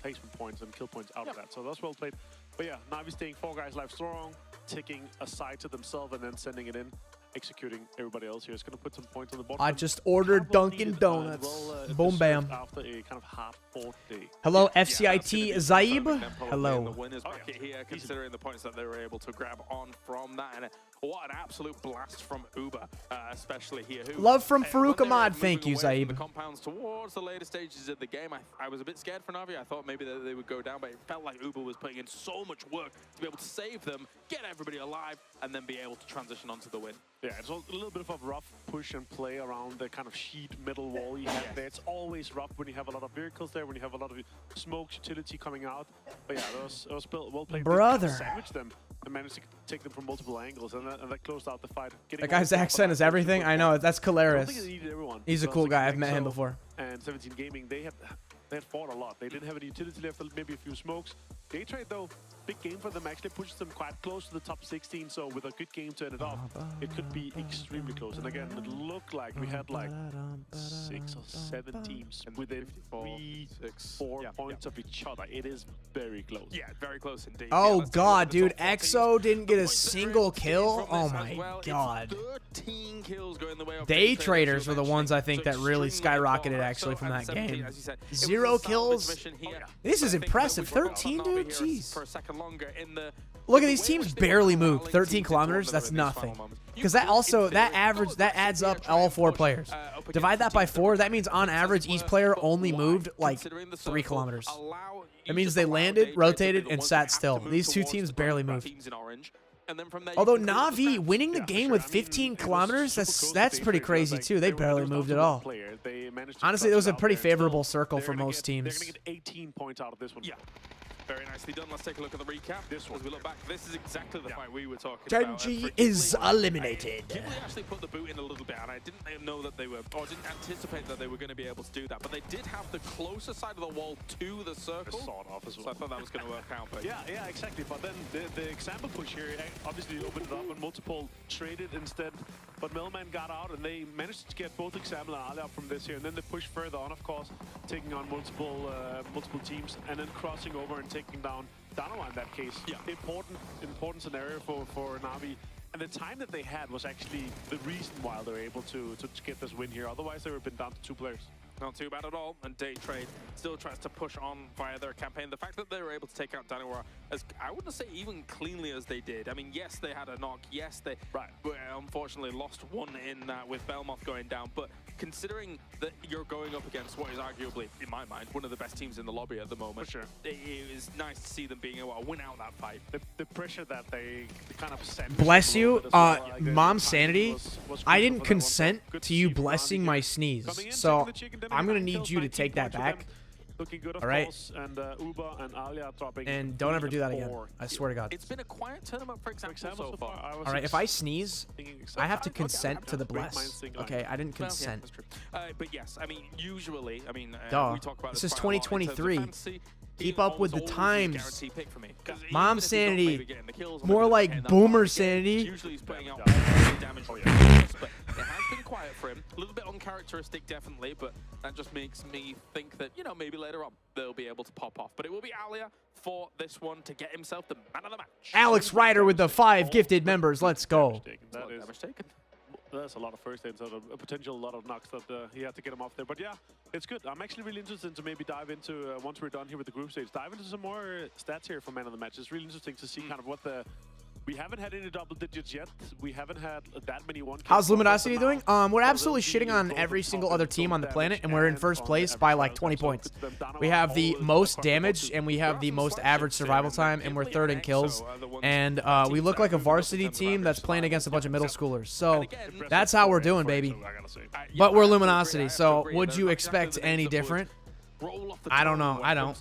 Speaker 4: placement points and kill points out of that. So that's well played. But yeah, Na'Vi staying 4 guys live strong, taking a side to themselves and then sending it in. Executing everybody else here is going to put some points on the board.
Speaker 1: I just ordered Dunkin' Donuts. Boom, bam.
Speaker 4: After a kind of hard-fought day.
Speaker 1: Hello, FCIT Zaib. Hello.
Speaker 3: The winners bracket here, considering the points that they were able to grab on from that. And what an absolute blast from Uber, especially here.
Speaker 1: Love from Farouk Ahmad. Thank you, Zaib.
Speaker 3: The compounds towards the later stages of the game. I was a bit scared for Na'Vi. I thought maybe that they would go down, but it felt like Uber was putting in so much work to be able to save them, get everybody alive, and then be able to transition onto the win.
Speaker 4: Yeah, it's a little bit of a rough push and play around the kind of sheet middle wall you have there. It's always rough when you have a lot of vehicles there, when you have a lot of smoke utility coming out. But yeah, it was well played.
Speaker 1: Brother.
Speaker 4: They sandwiched them and managed to take them from multiple angles, and that closed out the fight.
Speaker 1: That guy's accent is everything. I know, that's hilarious. He's a cool guy. I've met him before.
Speaker 4: And 17 Gaming, they had fought a lot. They didn't have any utility left, maybe a few smokes. Daytrade, though, big game for them. Actually pushes them quite close to the top 16. So with a good game to end it off, it could be extremely close. And again, it looked like we had like 6 or 7 teams within 3-4 points of each other. It is very close.
Speaker 3: Yeah, very close indeed.
Speaker 1: Oh god, dude, EXO didn't get a single kill. Oh my god.
Speaker 3: 13 kills going the way of
Speaker 1: Day traders were the ones I think that really skyrocketed actually from that game. 0 kills. This is impressive. 13, dude. Jeez. Look at these teams barely moved. 13 kilometers. That's nothing. Because that adds up all 4 players. Divide that by 4. That means on average each player only moved like 3 kilometers. It means they landed, rotated, and sat still. These 2 teams barely moved. Although Na'Vi winning the game with 15 kilometers, that's pretty crazy too. They barely moved at all. Honestly, it was a pretty favorable circle for most teams.
Speaker 4: They're going to get 18 points out of this one.
Speaker 3: Yeah. Very nicely done. Let's take a look at the recap. As we look back, this is exactly the fight we were talking about.
Speaker 1: Genji is eliminated.
Speaker 3: Ghibli actually put the boot in a little bit, and I didn't know that they were, or didn't anticipate that they were going to be able to do that. But they did have the closer side of the wall to the circle.
Speaker 4: Sort of as well.
Speaker 3: So I thought that was going to work out. But
Speaker 4: yeah, exactly. But then the example push here obviously opened it up and multiple traded instead. But Millman got out, and they managed to get both Example and Ali out from this here. And then they pushed further on, of course, taking on multiple teams, and then crossing over and taking down Danawa in that case. Yeah. Important scenario for Na'Vi. And the time that they had was actually the reason why they were able to get this win here. Otherwise, they would have been down to 2 players.
Speaker 3: Not too bad at all, and Day Trade still tries to push on via their campaign. The fact that they were able to take out Danawa, as I wouldn't say even cleanly as they did. I mean, yes, they had a knock. Yes, they unfortunately lost one in with Belmoth going down. But considering that you're going up against what is arguably, in my mind, one of the best teams in the lobby at the moment,
Speaker 4: for sure,
Speaker 3: it is nice to see them being able to win out that fight.
Speaker 4: The pressure that they kind of sent.
Speaker 1: Bless you, Mom Sanity. I didn't consent to you blessing my sneeze, so I'm gonna need you to take that back.
Speaker 4: Looking good, of
Speaker 1: all right?
Speaker 4: course, and Uber and Alia dropping.
Speaker 1: And don't ever do that again. I swear to God.
Speaker 3: It's been a quiet tournament for example so far.
Speaker 1: All right, if I sneeze, I have to consent to the bless. Okay, I didn't consent.
Speaker 3: Yeah, but yes, I mean, usually, I mean, we talk about
Speaker 1: this is 2023. Keep up with the times. Mom Sanity. More like Boomer Sanity.
Speaker 3: Usually he's putting out damage, but it has been quiet for him. A little bit uncharacteristic, definitely, but that just makes me think that, you know, maybe later on they'll be able to pop off. But it will be Alia for this one to get himself the man of the match.
Speaker 1: Alex Ryder with the 5 gifted members. Let's go.
Speaker 3: Damage taken.
Speaker 4: That's a lot of first hits, a potential lot of knocks that he had to get him off there. But yeah, it's good. I'm actually really interested to maybe dive into, once we're done here with the group stage, dive into some more stats here for man of the match. It's really interesting to see kind of what the... We haven't had any double digits yet. We haven't had that many 1K.
Speaker 1: How's Luminosity doing? We're absolutely shitting on every single other team on the planet, and we're in first place by like 20 points. We have the most damage, and we have the most average survival time, and we're 3rd in kills. And we look like a varsity team that's playing against a bunch of middle schoolers. So that's how we're doing, baby. But we're Luminosity, so would you expect any different? I don't know. I don't.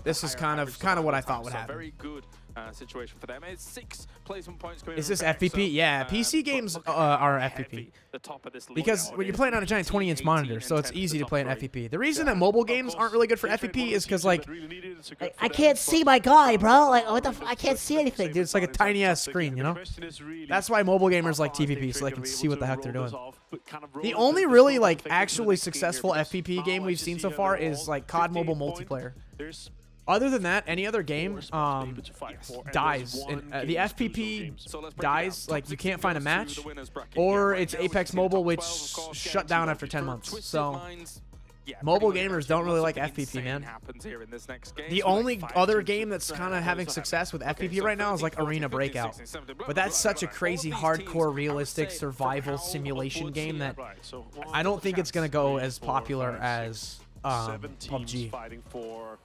Speaker 1: This is kind of what I thought would happen.
Speaker 3: Very good situation for them. It's 6 placement points coming.
Speaker 1: Is this FPP? Yeah, PC games are FPP. Because when you're playing on a giant 20-inch monitor, so it's easy to play an FPP. The reason that mobile games aren't really good for FPP is because, like,
Speaker 10: I can't see my guy, bro. Like, what the I can't see anything.
Speaker 1: Dude, it's like a tiny-ass screen, you know? That's why mobile gamers like TPP, so they can see what the heck they're doing. The only really, like, actually successful FPP game we've seen so far is, like, COD Mobile Multiplayer. Other than that, any other game dies. And, the FPP dies, like you can't find a match, or it's Apex Mobile, which shut down after 10 months. So mobile gamers don't really like FPP, man. The only other game that's kind of having success with FPP right now is like Arena Breakout. But that's such a crazy, hardcore, realistic survival simulation game that I don't think it's going to go as popular as PUBG.
Speaker 4: Fighting for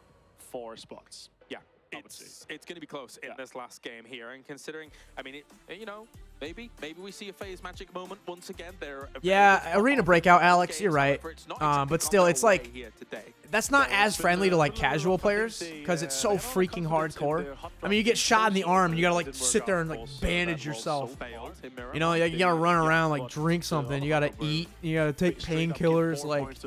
Speaker 4: 4 spots.
Speaker 3: Yeah, it's going to be close in this last game here, and considering, I mean, you know, Maybe we see a phase magic moment once again.
Speaker 1: Yeah, arena breakout, Alex. You're right. But still, it's like that's not as friendly to like casual players because it's so freaking hardcore. I mean, you get shot in the arm and you gotta like sit there and like bandage yourself. You know, you gotta run around, like drink something. You gotta eat. You gotta take painkillers. Like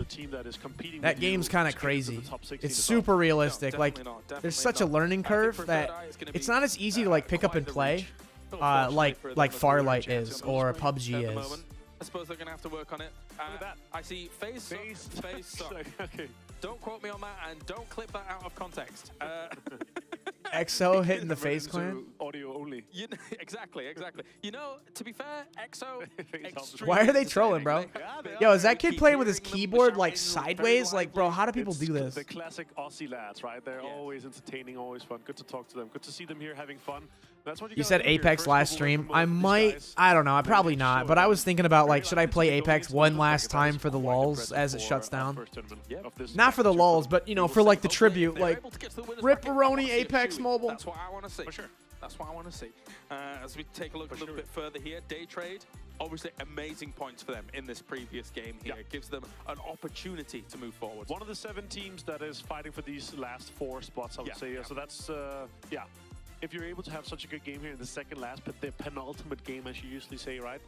Speaker 1: that game's kind of crazy. It's super realistic. Like there's such a learning curve that it's not as easy to like pick up and play. Like Farlight is or PUBG is.
Speaker 3: I suppose they're gonna have to work on it. I see phase.
Speaker 4: Okay.
Speaker 3: Don't quote me on that, and don't clip that out of context.
Speaker 1: EXO hitting the FaZe clan.
Speaker 4: Audio only.
Speaker 3: Exactly. You know, to be fair, EXO.
Speaker 1: Why are they trolling, bro? Yo, is that kid playing with his keyboard like sideways? Like, bro, how do people do this?
Speaker 4: The classic Aussie lads, right? They're always entertaining, always fun. Good to talk to them. Good to see them here having fun. That's what
Speaker 1: you said Apex last stream. I don't know. Probably not. But I was thinking about like, should I play Apex one last time for the lulz as it shuts down? Not for the lulz, but you know, for like the tribute, like Ripperoni Apex Mobile.
Speaker 3: That's what I want to see. For sure. That's what I want to see. As we take a look a little bit further here, Day Trade, obviously amazing points for them in this previous game here. It gives them an opportunity to move forward.
Speaker 4: One of the 7 teams that is fighting for these last 4 spots, I would say. So that's, if you're able to have such a good game here in the second last, but the penultimate game, as you usually say, right?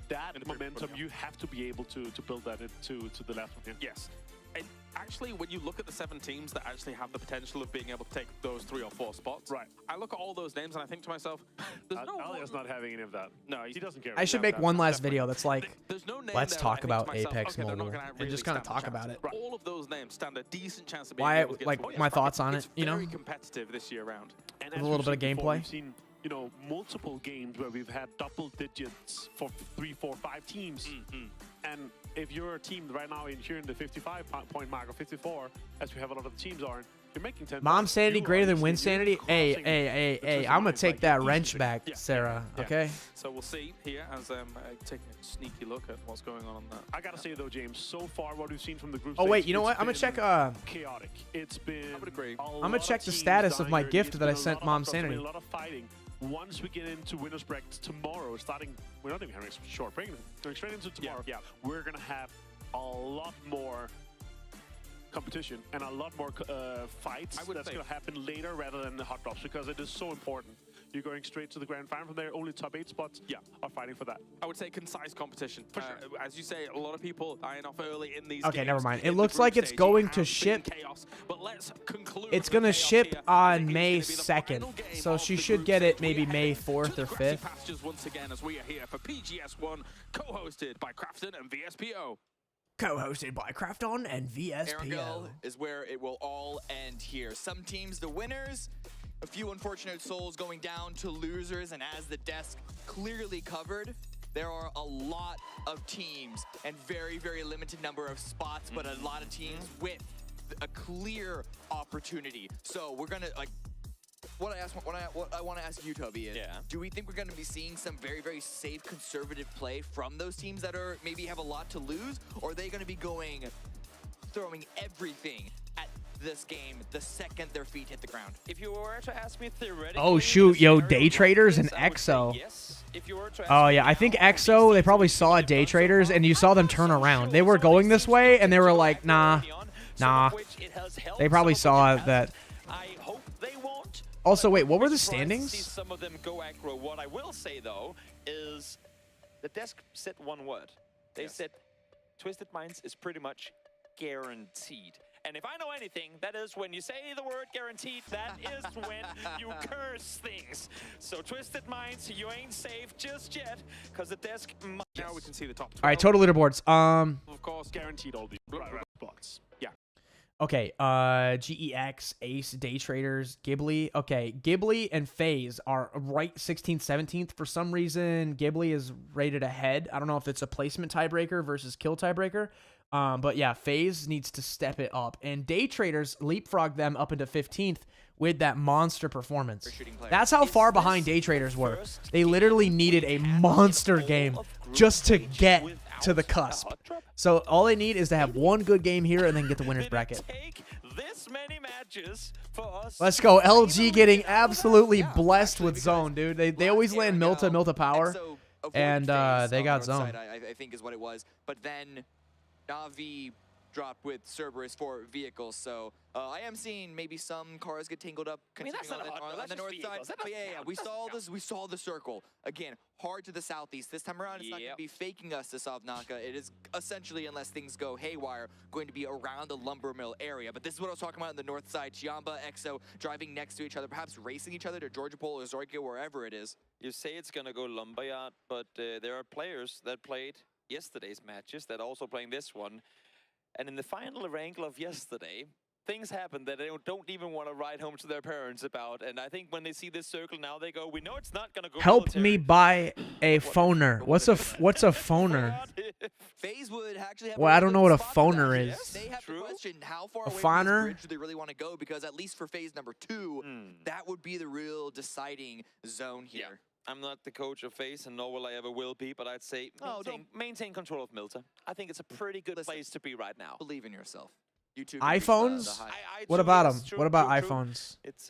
Speaker 4: That momentum, you have to be able to build that into the last one here.
Speaker 3: Yes. And actually, when you look at the 7 teams that actually have the potential of being able to take those 3 or 4 spots,
Speaker 4: right?
Speaker 3: I look at all those names and I think to myself, there's
Speaker 4: Alia's not having any of that.
Speaker 3: No,
Speaker 4: he doesn't care.
Speaker 1: I should make one last video that's like, let's talk about Apex Mobile and just kind of talk about it.
Speaker 3: All of those names stand a decent chance of being
Speaker 1: Why,
Speaker 3: able to get
Speaker 1: like my thoughts on it, you know?
Speaker 3: Very competitive this year round.
Speaker 4: And
Speaker 1: with a little bit of gameplay.
Speaker 4: We've seen, you know, multiple games where we've had double digits for 3, 4, 5 teams. And if you're a team right now here in the 55-point mark or 54, as we have a lot of teams are, you're making 10.
Speaker 1: Mom sanity greater than Wynnsanity. Hey, I'm gonna take that wrench back, Sarah. Okay.
Speaker 3: So we'll see here as taking a sneaky look at what's going on that.
Speaker 4: I gotta say though, James, so far what we've seen from the group.
Speaker 1: Oh wait, you know what? I'm gonna check.
Speaker 4: Chaotic. It's been.
Speaker 3: I would agree.
Speaker 1: I'm gonna check the status of my gift that I sent Mom Sanity.
Speaker 4: A lot of fighting. Once we get into winners brackets tomorrow, we're not even having a short break. Going straight into tomorrow. We're gonna have a lot more competition and a lot more fights that's going to happen later rather than the hot drops, because it is so important. You're going straight to the grand final from there. Only top 8 spots are fighting for that.
Speaker 3: I would say concise competition. For sure. As you say, a lot of people eyeing off early in these
Speaker 1: Okay,
Speaker 3: games.
Speaker 1: never mind. It looks like it's going to ship.
Speaker 3: Chaos, but let's conclude
Speaker 1: it's going to ship on May 2nd. So she should get it maybe May 4th or 5th.
Speaker 3: Pastures once again as we are here for PGS1, co-hosted by Crafton and VSPO.
Speaker 1: Co-hosted by Crafton and VSPO.
Speaker 7: Erangel is where it will all end here. Some teams the winners, a few unfortunate souls going down to losers, and as the desk clearly covered, there are a lot of teams and very, very limited number of spots, but a lot of teams with a clear opportunity. So we're gonna what I want to ask you, Toby, is do we think we're going to be seeing some very, very safe, conservative play from those teams that are maybe have a lot to lose, or are they going to be throwing everything at this game the second their feet hit the ground?
Speaker 13: If you were to ask me theoretically,
Speaker 1: oh shoot, yo, Day Traders and EXO. Oh yeah, I think EXO, they probably saw Day Traders and you saw them turn around. They were going this way and they were like, nah. They probably saw that. Also, wait, what were the standings?
Speaker 13: See some of them go aggro. What I will say though is the desk said one word. They said Twisted Minds is pretty much guaranteed. And if I know anything, that is when you say the word guaranteed, that is when you curse things. So Twisted Minds, you ain't safe just yet, because the desk.
Speaker 3: Now we can see the top 12.
Speaker 1: All right, total leaderboards.
Speaker 3: Of course,
Speaker 4: guaranteed all the spots. Yeah.
Speaker 1: Okay, GEX, Ace, Day Traders, Ghibli. Okay, Ghibli and FaZe are right 16th, 17th. For some reason, Ghibli is rated ahead. I don't know if it's a placement tiebreaker versus kill tiebreaker. But yeah, FaZe needs to step it up. And Day Traders leapfrog them up into 15th with that monster performance. That's how far behind Day Traders were. They literally needed a monster game just to get to the cusp. So all they need is to have one good game here and then get the winner's bracket.
Speaker 13: This many matches for us.
Speaker 1: Let's go. LG getting absolutely blessed with zone, dude. They always land Milta power, and they got zone.
Speaker 7: I think is what it was. But then Na'Vi dropped with Cerberus for vehicles, so I am seeing maybe some cars get tangled up.
Speaker 13: I mean, that's not
Speaker 7: on the north side. But yeah, we saw this. We saw the circle again, hard to the southeast. This time around, it's not going to be faking us to Sovnaka. It is essentially, unless things go haywire, going to be around the lumber mill area. But this is what I was talking about on the north side. Chiamba, EXO driving next to each other, perhaps racing each other to Georgia Pole or Zorkia, wherever it is.
Speaker 13: You say it's going to go lumberyard, but there are players that played yesterday's matches that are also playing this one. And in the final wrangle of yesterday, things happen that they don't even want to ride home to their parents about. And I think when they see this circle now, they go, we know it's not going to go
Speaker 1: Help
Speaker 13: military.
Speaker 1: me buy a phoner. What's a phoner?
Speaker 7: FaZe would actually have
Speaker 1: Well, I don't know what a phoner is.
Speaker 7: They have to question how far
Speaker 1: A
Speaker 7: away from this
Speaker 1: phoner?
Speaker 7: bridge do they really want to go, because at least for phase number 2, that would be the real deciding zone here.
Speaker 13: Yeah. I'm not the coach of FaZe, and nor will I ever will be, but I'd say maintain control of Milta. I think it's a pretty good place to be right now.
Speaker 7: Believe in yourself. You too.
Speaker 1: iPhones? What about them? What about iPhones?
Speaker 13: It's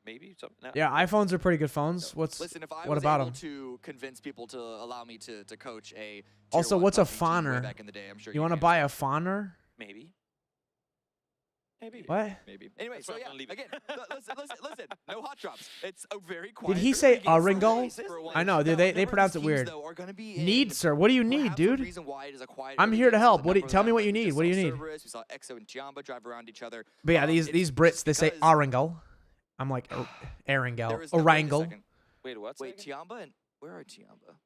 Speaker 13: maybe something. No.
Speaker 1: Yeah, iPhones are pretty good phones.
Speaker 7: Listen, if I
Speaker 1: what
Speaker 7: was
Speaker 1: about
Speaker 7: able
Speaker 1: them?
Speaker 7: to convince people to allow me to coach a
Speaker 1: Also,
Speaker 7: tier
Speaker 1: what's a
Speaker 7: 1 PUBG team way
Speaker 1: phoner?
Speaker 7: back in the day, I'm sure
Speaker 1: You want to buy a phoner?
Speaker 13: Maybe.
Speaker 1: What?
Speaker 7: Maybe. Anyway, so yeah, again, listen, no hot drops. It's a very quiet.
Speaker 1: Did he say
Speaker 7: game for
Speaker 1: Aringal?
Speaker 7: Oasis.
Speaker 1: I know, dude. They pronounce it weird. Need, sir. What do you need, dude? I'm here to help. Tell me what you need. What do you need?
Speaker 7: We saw EXO and Chiamba drive around each other.
Speaker 1: But yeah, these Brits, they say Aringal. I'm like Aringal. Orangal.
Speaker 13: Wait, what?
Speaker 7: Wait, Chiamba and where are Chiamba?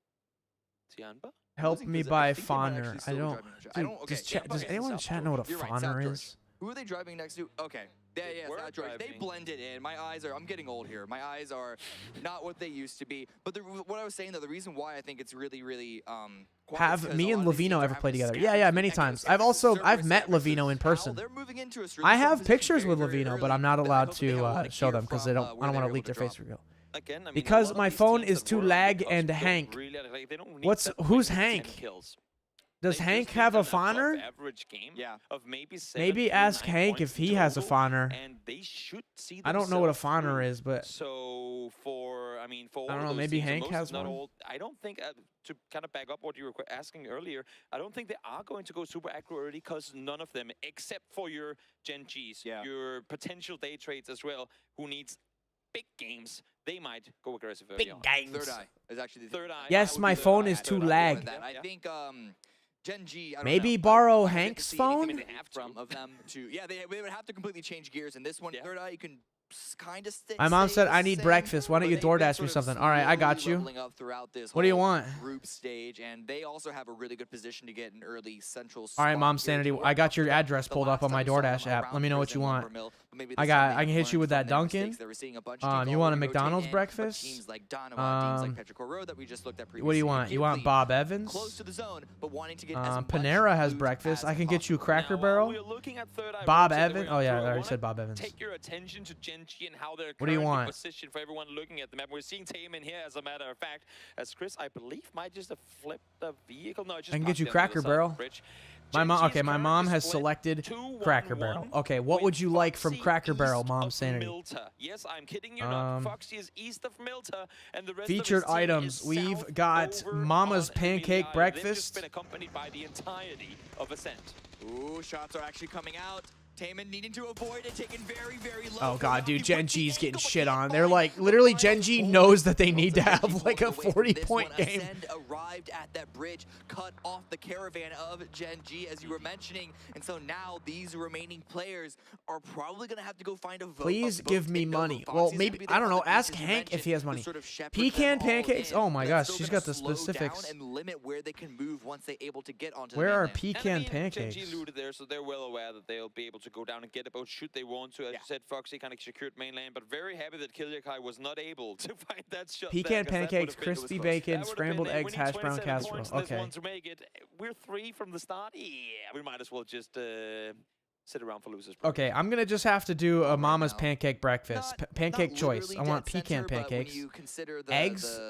Speaker 13: Tianba?
Speaker 1: Help me buy phoner. I don't. Dude, does anyone in chat know what a phoner is?
Speaker 7: Who are they driving next to? Okay. Yeah, South Georgia. They blended in. My eyes are, I'm getting old here. My eyes are not what they used to be. But what I was saying, though, the reason why I think it's really, really quiet.
Speaker 1: Have me and Levino ever played together? Yeah, many times. I've met Levino in person. I have pictures with Levino, but I'm not allowed to show them because I don't want to leak their face reveal.
Speaker 13: Again, I mean,
Speaker 1: Because my phone is too lag and Hank. Who's Hank? Does Hank have a phoner? Maybe ask Hank if he has a phoner. I don't know what a phoner is, but
Speaker 13: so I
Speaker 1: don't know. Maybe Hank has one.
Speaker 13: I don't think to kind of back up what you were asking earlier. I don't think they are going to go super aggro early because none of them, except for your Gen Gs, your potential day trades as well, who needs big games, they might go aggressive early.
Speaker 1: Big games.
Speaker 7: Third Eye is actually the
Speaker 13: Third Eye.
Speaker 1: Yes, my phone is too lag.
Speaker 7: I think Gen G. I don't
Speaker 1: Maybe
Speaker 7: know.
Speaker 1: borrow
Speaker 7: I don't
Speaker 1: Hank's
Speaker 7: see anything
Speaker 1: phone?
Speaker 7: they have from of them to they would have to completely change gears in this one. Third Eye, you can kind of stick.
Speaker 1: My mom said I need breakfast. Why don't you DoorDash me something? All right, I got you. What do you want?
Speaker 7: Group stage, and they also have a really good position to get an early central.
Speaker 1: All right, Mom Sanity. I got your address pulled up on my DoorDash app. Let me know what you want. I can hit you with that Dunkin'. You want a McDonald's breakfast?
Speaker 7: Like Donovan, like Petrichor Road that we just looked at previously.
Speaker 1: What do you want? You want Bob Evans?
Speaker 7: Close to the zone, but wanting to get
Speaker 1: Panera has breakfast. I can get you Cracker Barrel. Bob Evans. Oh yeah, I already said Bob Evans.
Speaker 13: Take your attention to Gen G and how they're
Speaker 1: What do you want?
Speaker 13: positioned for everyone looking at the map. We're seeing Tame in here, as a matter of fact, as Chris, I believe, might just have flipped the vehicle. No, just
Speaker 1: I can get you Cracker Barrel. My mom has selected Cracker Barrel. Okay, what would you like from Cracker Barrel, Mom Sanity?
Speaker 13: Yes, I'm kidding you not. Foxy is east of Milta, and the rest
Speaker 1: Featured
Speaker 13: of his team
Speaker 1: items.
Speaker 13: is
Speaker 1: We've
Speaker 13: south
Speaker 1: got
Speaker 13: over
Speaker 1: Mama's
Speaker 13: on
Speaker 1: Pancake
Speaker 13: Amelia Island. They've
Speaker 1: Breakfast.
Speaker 13: just been accompanied by the entirety of Ascent.
Speaker 7: Ooh, shots are actually coming out. Taman needing to avoid it, taking very, very low.
Speaker 1: Oh god, dude, Gen G's getting shit on. They're like, literally, Gen G knows that they need to have like a 40-point game.
Speaker 7: Ascend arrived at that bridge, cut off the caravan of Gen G, as you were mentioning, and so now these remaining players are probably gonna have to go find a vote.
Speaker 1: Please give me money. Well, maybe, I don't know, ask Hank if he has money. Pecan pancakes? Oh my gosh, she's got the specifics.
Speaker 7: And limit where they can move once they're able to get onto
Speaker 1: Where
Speaker 7: the
Speaker 1: are
Speaker 7: mainland.
Speaker 1: pecan
Speaker 13: Gen
Speaker 1: pancakes?
Speaker 13: G looted there, so they're well aware that they'll be able to go down and get a boat should they want to. As you said, Foxy kind of secured mainland, but very happy that Kilyakai was not able to find that shot.
Speaker 1: Pecan pancakes, crispy bacon, scrambled eggs, hash brown casserole. Okay.
Speaker 13: To make it. We're 3 from the start. Yeah, we might as well just sit around for losers.
Speaker 1: Okay, I'm gonna just have to do a Mama's pancake breakfast. Pancake choice. I want pecan pancakes. Eggs,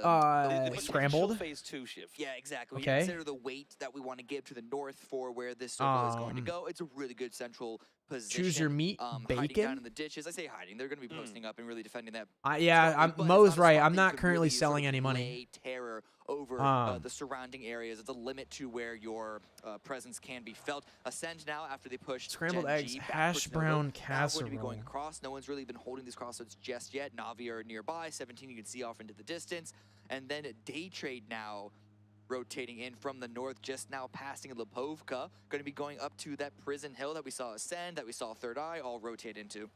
Speaker 1: scrambled.
Speaker 13: Phase 2 shift.
Speaker 7: Yeah, exactly.
Speaker 1: Okay.
Speaker 7: When you consider the weight that we want to give to the north for where this circle is going to go, it's a really good central position.
Speaker 1: Choose your meat,
Speaker 7: hiding down
Speaker 1: bacon.
Speaker 7: in the ditches. I say hiding. They're going to be posting up and really defending that.
Speaker 1: Yeah,
Speaker 7: but
Speaker 1: Mo's
Speaker 7: it's not a
Speaker 1: right.
Speaker 7: spot
Speaker 1: I'm
Speaker 7: that you
Speaker 1: not
Speaker 7: could
Speaker 1: currently
Speaker 7: really sort
Speaker 1: selling
Speaker 7: of
Speaker 1: any money.
Speaker 7: lay terror over the surrounding areas. It's a limit to where your presence can be felt. Ascend now after they push
Speaker 1: Scrambled
Speaker 7: Gen
Speaker 1: eggs,
Speaker 7: G back
Speaker 1: hash
Speaker 7: towards Novo.
Speaker 1: brown
Speaker 7: Now going to be
Speaker 1: casserole.
Speaker 7: going across. No one's really been holding these crossroads just yet. Navi are nearby. 17 you can see off into the distance. And then Day Trade now rotating in from the north, just now passing Lipovka. Going to be going up to that Prison Hill that we saw Ascend, that we saw Third Eye, all rotate into.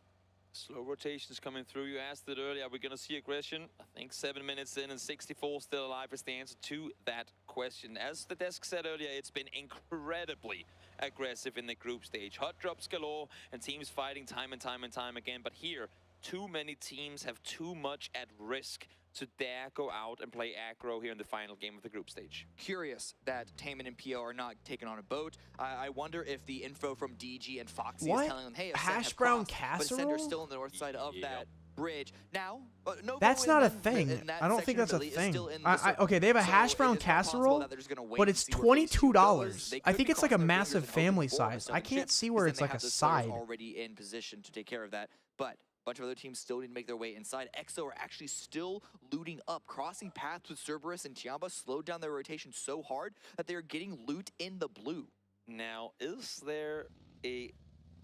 Speaker 13: Slow rotations coming through. You asked it earlier, are we going to see aggression? I think 7 minutes in and 64 still alive is the answer to that question. As the desk said earlier, it's been incredibly aggressive in the group stage. Hot drops galore and teams fighting time and time again. But here, too many teams have too much at risk to dare go out and play aggro here in the final game of the group stage.
Speaker 7: Curious that Taman and PO are not taken on a boat. I wonder if the info from DG and Foxy is telling them, hey, Ascend
Speaker 1: hash
Speaker 7: have
Speaker 1: brown
Speaker 7: crossed, but Ascend are
Speaker 1: casserole?
Speaker 7: still on the north side of that bridge. Now, Novo
Speaker 1: That's
Speaker 7: in
Speaker 1: not a
Speaker 7: them-
Speaker 1: thing.
Speaker 7: in that
Speaker 1: I don't think
Speaker 7: section
Speaker 1: that's a
Speaker 7: is
Speaker 1: thing.
Speaker 7: still in the circle.
Speaker 1: Okay, they have a
Speaker 7: So
Speaker 1: hash brown
Speaker 7: it is not possible
Speaker 1: casserole,
Speaker 7: that they're just gonna wait
Speaker 1: but
Speaker 7: and
Speaker 1: it's
Speaker 7: see where phase two goes.
Speaker 1: $22.
Speaker 7: They
Speaker 1: I
Speaker 7: could
Speaker 1: think
Speaker 7: be
Speaker 1: it's like a
Speaker 7: crossing their fingers
Speaker 1: massive
Speaker 7: and hoping
Speaker 1: family
Speaker 7: for
Speaker 1: size. I
Speaker 7: seven
Speaker 1: can't
Speaker 7: ship,
Speaker 1: see where
Speaker 7: because
Speaker 1: it's
Speaker 7: then
Speaker 1: like
Speaker 7: they
Speaker 1: a
Speaker 7: have the Stars
Speaker 1: side.
Speaker 7: already in position to take care of that. But a bunch of other teams still need to make their way inside. EXO are actually still looting up, crossing paths with Cerberus and Tiamba, slowed down their rotation so hard that they are getting loot in the blue.
Speaker 13: Now, is there a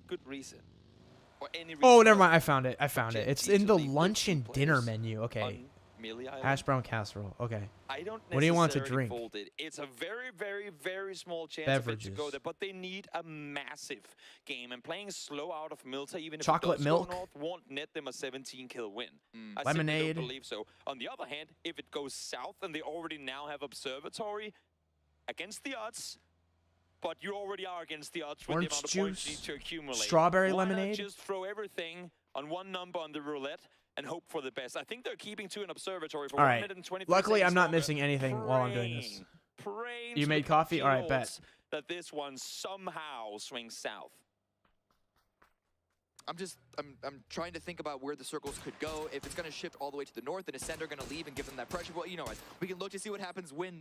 Speaker 13: good reason? Or any reason
Speaker 1: Oh, never mind. I found it. It's in the lunch and dinner menu. Okay.
Speaker 13: on Melee Island?
Speaker 1: Hash brown casserole. Okay.
Speaker 13: I don't
Speaker 1: What do you want to
Speaker 13: necessarily
Speaker 1: drink?
Speaker 13: fold it. It's a very small chance of it to go
Speaker 1: Beverages.
Speaker 13: there, but they need a massive game. And playing slow out of Milta, even if
Speaker 1: Chocolate
Speaker 13: it does
Speaker 1: milk?
Speaker 13: go north, won't net them a 17-kill win. I
Speaker 1: Lemonade?
Speaker 13: simply don't believe so. On the other hand, if it goes south and they already now have Observatory, against the odds, but you already are against the odds with
Speaker 1: Orange
Speaker 13: the amount of points you
Speaker 1: juice?
Speaker 13: need to accumulate.
Speaker 1: Strawberry
Speaker 13: Why not
Speaker 1: lemonade?
Speaker 13: just throw everything on one number on the roulette and hope for the best. I think they're keeping to an Observatory for
Speaker 1: All
Speaker 13: 1
Speaker 1: right.
Speaker 13: minute and 23
Speaker 1: Luckily, I'm
Speaker 13: seconds
Speaker 1: not
Speaker 13: longer.
Speaker 1: missing anything while I'm doing this.
Speaker 13: Praying
Speaker 1: You
Speaker 13: to
Speaker 1: made
Speaker 13: the
Speaker 1: coffee? All right,
Speaker 13: PUBG
Speaker 1: bet.
Speaker 13: gods that this one somehow swings south.
Speaker 7: I'm trying to think about where the circles could go. If it's going to shift all the way to the north, and Ascend are going to leave and give them that pressure. Well, you know what? We can look to see what happens when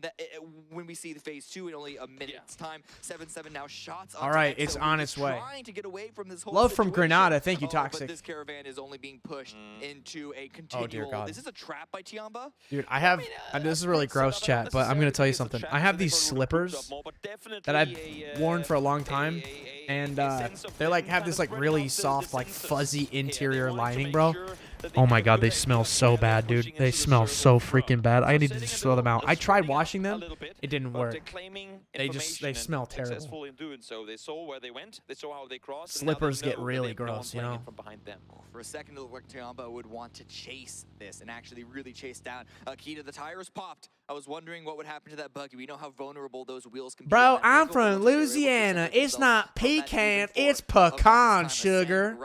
Speaker 7: we see the phase 2 in only a minute's time. 7-7 now shots.
Speaker 1: All right, it's on its way.
Speaker 7: Trying to get away from this whole
Speaker 1: Love from
Speaker 7: situation.
Speaker 1: Granada. Thank you,
Speaker 7: But
Speaker 1: Toxic.
Speaker 7: this caravan is only being pushed into a
Speaker 1: Oh,
Speaker 7: continual.
Speaker 1: dear God.
Speaker 7: Is this a trap by Tiamba?
Speaker 1: Dude, I have. This is really gross, chat, but I'm gonna tell you something. I have these slippers that I've worn for a long time, and they like have this like really soft, like fuzzy interior lining, bro. Oh my God, they smell so bad, dude. They smell so freaking bad. I need to just throw them out. I tried washing them. It didn't work. They smell terrible.
Speaker 13: Successful in doing so. They saw where they went. They saw how they crossed. and now they
Speaker 1: Slippers get
Speaker 13: know that
Speaker 1: really
Speaker 13: they have no one
Speaker 1: gross, you
Speaker 13: playing
Speaker 1: know?
Speaker 13: it from behind them.
Speaker 7: For a second, it looked like Tiamba would want to chase this and actually really chase down. Key to the tires popped. I was wondering what would happen to that buggy. We know how vulnerable those wheels can be.
Speaker 1: Bro, I'm from Louisiana. It's not pecan, it's pecan sugar.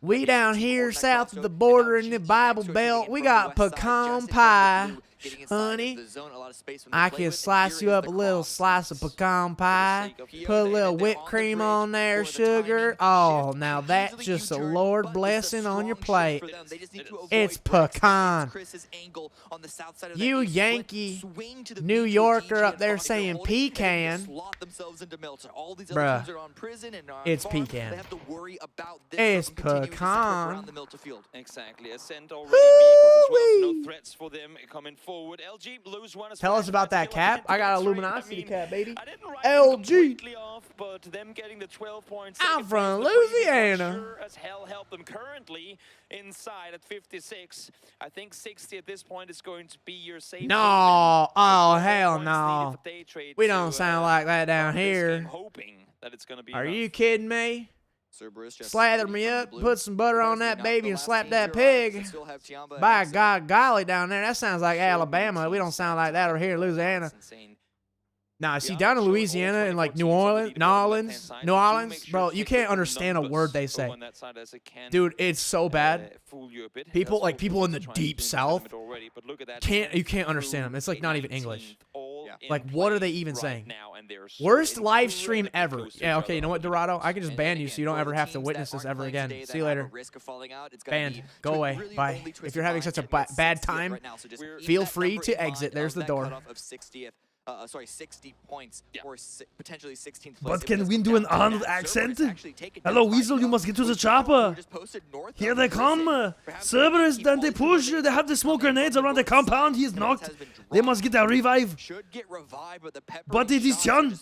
Speaker 1: We down here south of the border in the Bible Belt, we got pecan pie. Honey, I can slice you up a little slice of pecan pie, put a little whipped cream on there, sugar. Oh, now that's just a Lord blessing on your plate. It's pecan. You Yankee New Yorker up there saying pecan. Bruh, it's pecan. It's pecan.
Speaker 13: Exactly. Ascend already vehicles as well. No threats for them coming forward. LG lose one as
Speaker 1: Tell
Speaker 13: well.
Speaker 1: us about that cap. I got a
Speaker 13: I
Speaker 1: Luminosity
Speaker 13: mean,
Speaker 1: cap, baby.
Speaker 13: I didn't write
Speaker 1: LG.
Speaker 13: completely off, but them getting the 12 points.
Speaker 1: I'm from Louisiana.
Speaker 13: Sure as hell help them currently inside at 56. I think 60 at this point is going to be your safe.
Speaker 1: No. Oh, hell no. We don't sound like that down here.
Speaker 13: Hoping that it's going to be
Speaker 1: Are
Speaker 13: enough.
Speaker 1: you kidding me? Slather me up, put some butter on that baby, and slap that pig. By God, golly, down there, that sounds like Alabama. We don't sound like that over here in Louisiana. Nah, see, down in Louisiana and like New Orleans, bro, you can't understand a word they say. Dude, it's so bad. People in the deep South you can't understand them. It's like not even English. Like, what are they even saying? Worst live stream ever. Yeah, okay, you know what, Dorado? I can just ban you so you don't ever have to witness this ever again. See you later. Banned. Go away. Bye. If you're having such a bad time, feel free to exit. There's the door.
Speaker 7: 60 points for potentially 16th place.
Speaker 8: But can we do an Arnold accent? Hello, Weasel, you must get to the chopper. Here they come. Cerberus, then they push. They have the smoke grenades around the compound. He is knocked. They must get a revive. But it is Tian.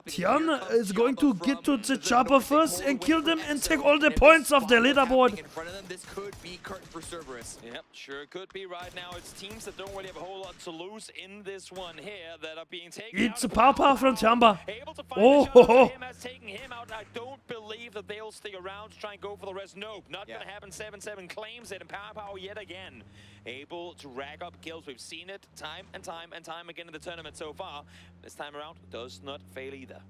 Speaker 8: Tian is going to get to the chopper first and kill them and take all the points off the leaderboard.
Speaker 7: In front of them, this could be curtain for Cerberus.
Speaker 13: Yep, sure could be right now. It's teams that don't really have a whole lot to lose in this one here that are being taken
Speaker 8: It's
Speaker 13: out.
Speaker 8: a Papa from Tiamba.
Speaker 13: Able to find
Speaker 8: Oh,
Speaker 13: the
Speaker 8: ho,
Speaker 13: shot
Speaker 8: ho.
Speaker 13: for him as taking him out. I don't believe that they'll stick around to try and go for the rest. Nope, not going to happen. 7-7 claims it, and Power yet again able to rack up kills. We've seen it time and time and time again in the tournament so far. This time around, does not fail either.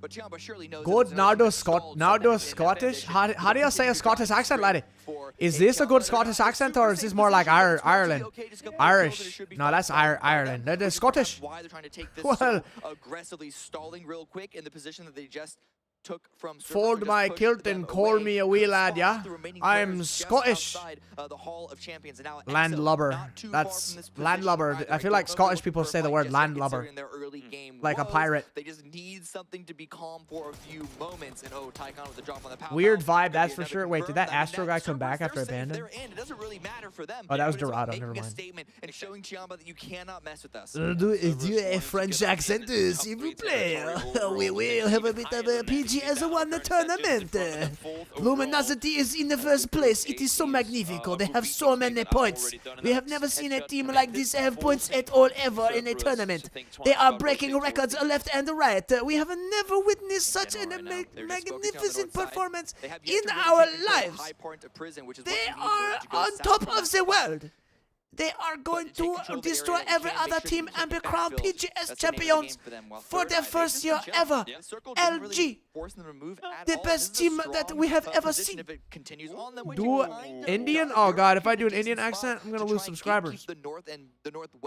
Speaker 7: But Tiamba surely knows.
Speaker 1: Good Nardo Scottish. How do you say a Scottish accent, laddie? Is this a good Scottish accent, or is this more like Ireland? Irish. No, that's Ireland. They're Scottish.
Speaker 7: Why they're trying to take this
Speaker 1: Well,
Speaker 7: so aggressively, stalling real quick in the position that they just took from Cerberus.
Speaker 1: fold my kilt and call me a wee lad, yeah? I'm Scottish.
Speaker 7: The Hall of Champions. And now
Speaker 1: Landlubber. That's landlubber. I feel like Scottish people say the word landlubber. Like a pirate.
Speaker 7: They just need something to be calm for a few moments. And Tycon with the drop on the power.
Speaker 1: Weird vibe, that's for sure. Wait, did that Astro guy come back after abandon?
Speaker 7: It doesn't really matter for them.
Speaker 1: Oh, that was Dorado. Never mind.
Speaker 7: Statement and showing Tiamba that you cannot mess with us.
Speaker 10: Do a French accent, s'il vous plaît. We will have a bit of a PGS1 tournament. Luminosity is in the first place. It is so magnifico. They have so many points. We have never seen a team like this have points at all ever in a tournament. They are breaking records left and right. We have never witnessed such a magnificent performance in our lives. They are on top of the world. They are going to destroy every other team and be crowned PGS champions for their first year ever. LG, the best team that we have ever seen.
Speaker 1: Do Indian? Oh god, if I do an Indian accent, I'm gonna lose subscribers.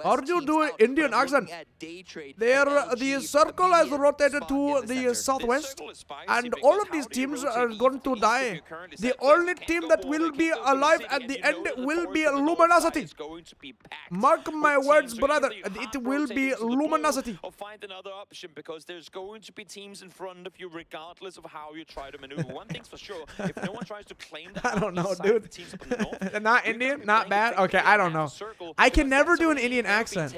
Speaker 1: How do you do an Indian accent? The circle has rotated to the southwest, and all of these teams are going to die. The only team that will be alive at the end will be Luminosity. Mark my words, brother. It will be Luminosity.
Speaker 13: Or find another option, because there's going to be teams in front of you regardless of how you try to maneuver. One thing's for sure, if no one tries to claim the
Speaker 1: I don't know, dude. Not Indian? Not bad? Okay, I don't know. I can never do an Indian accent.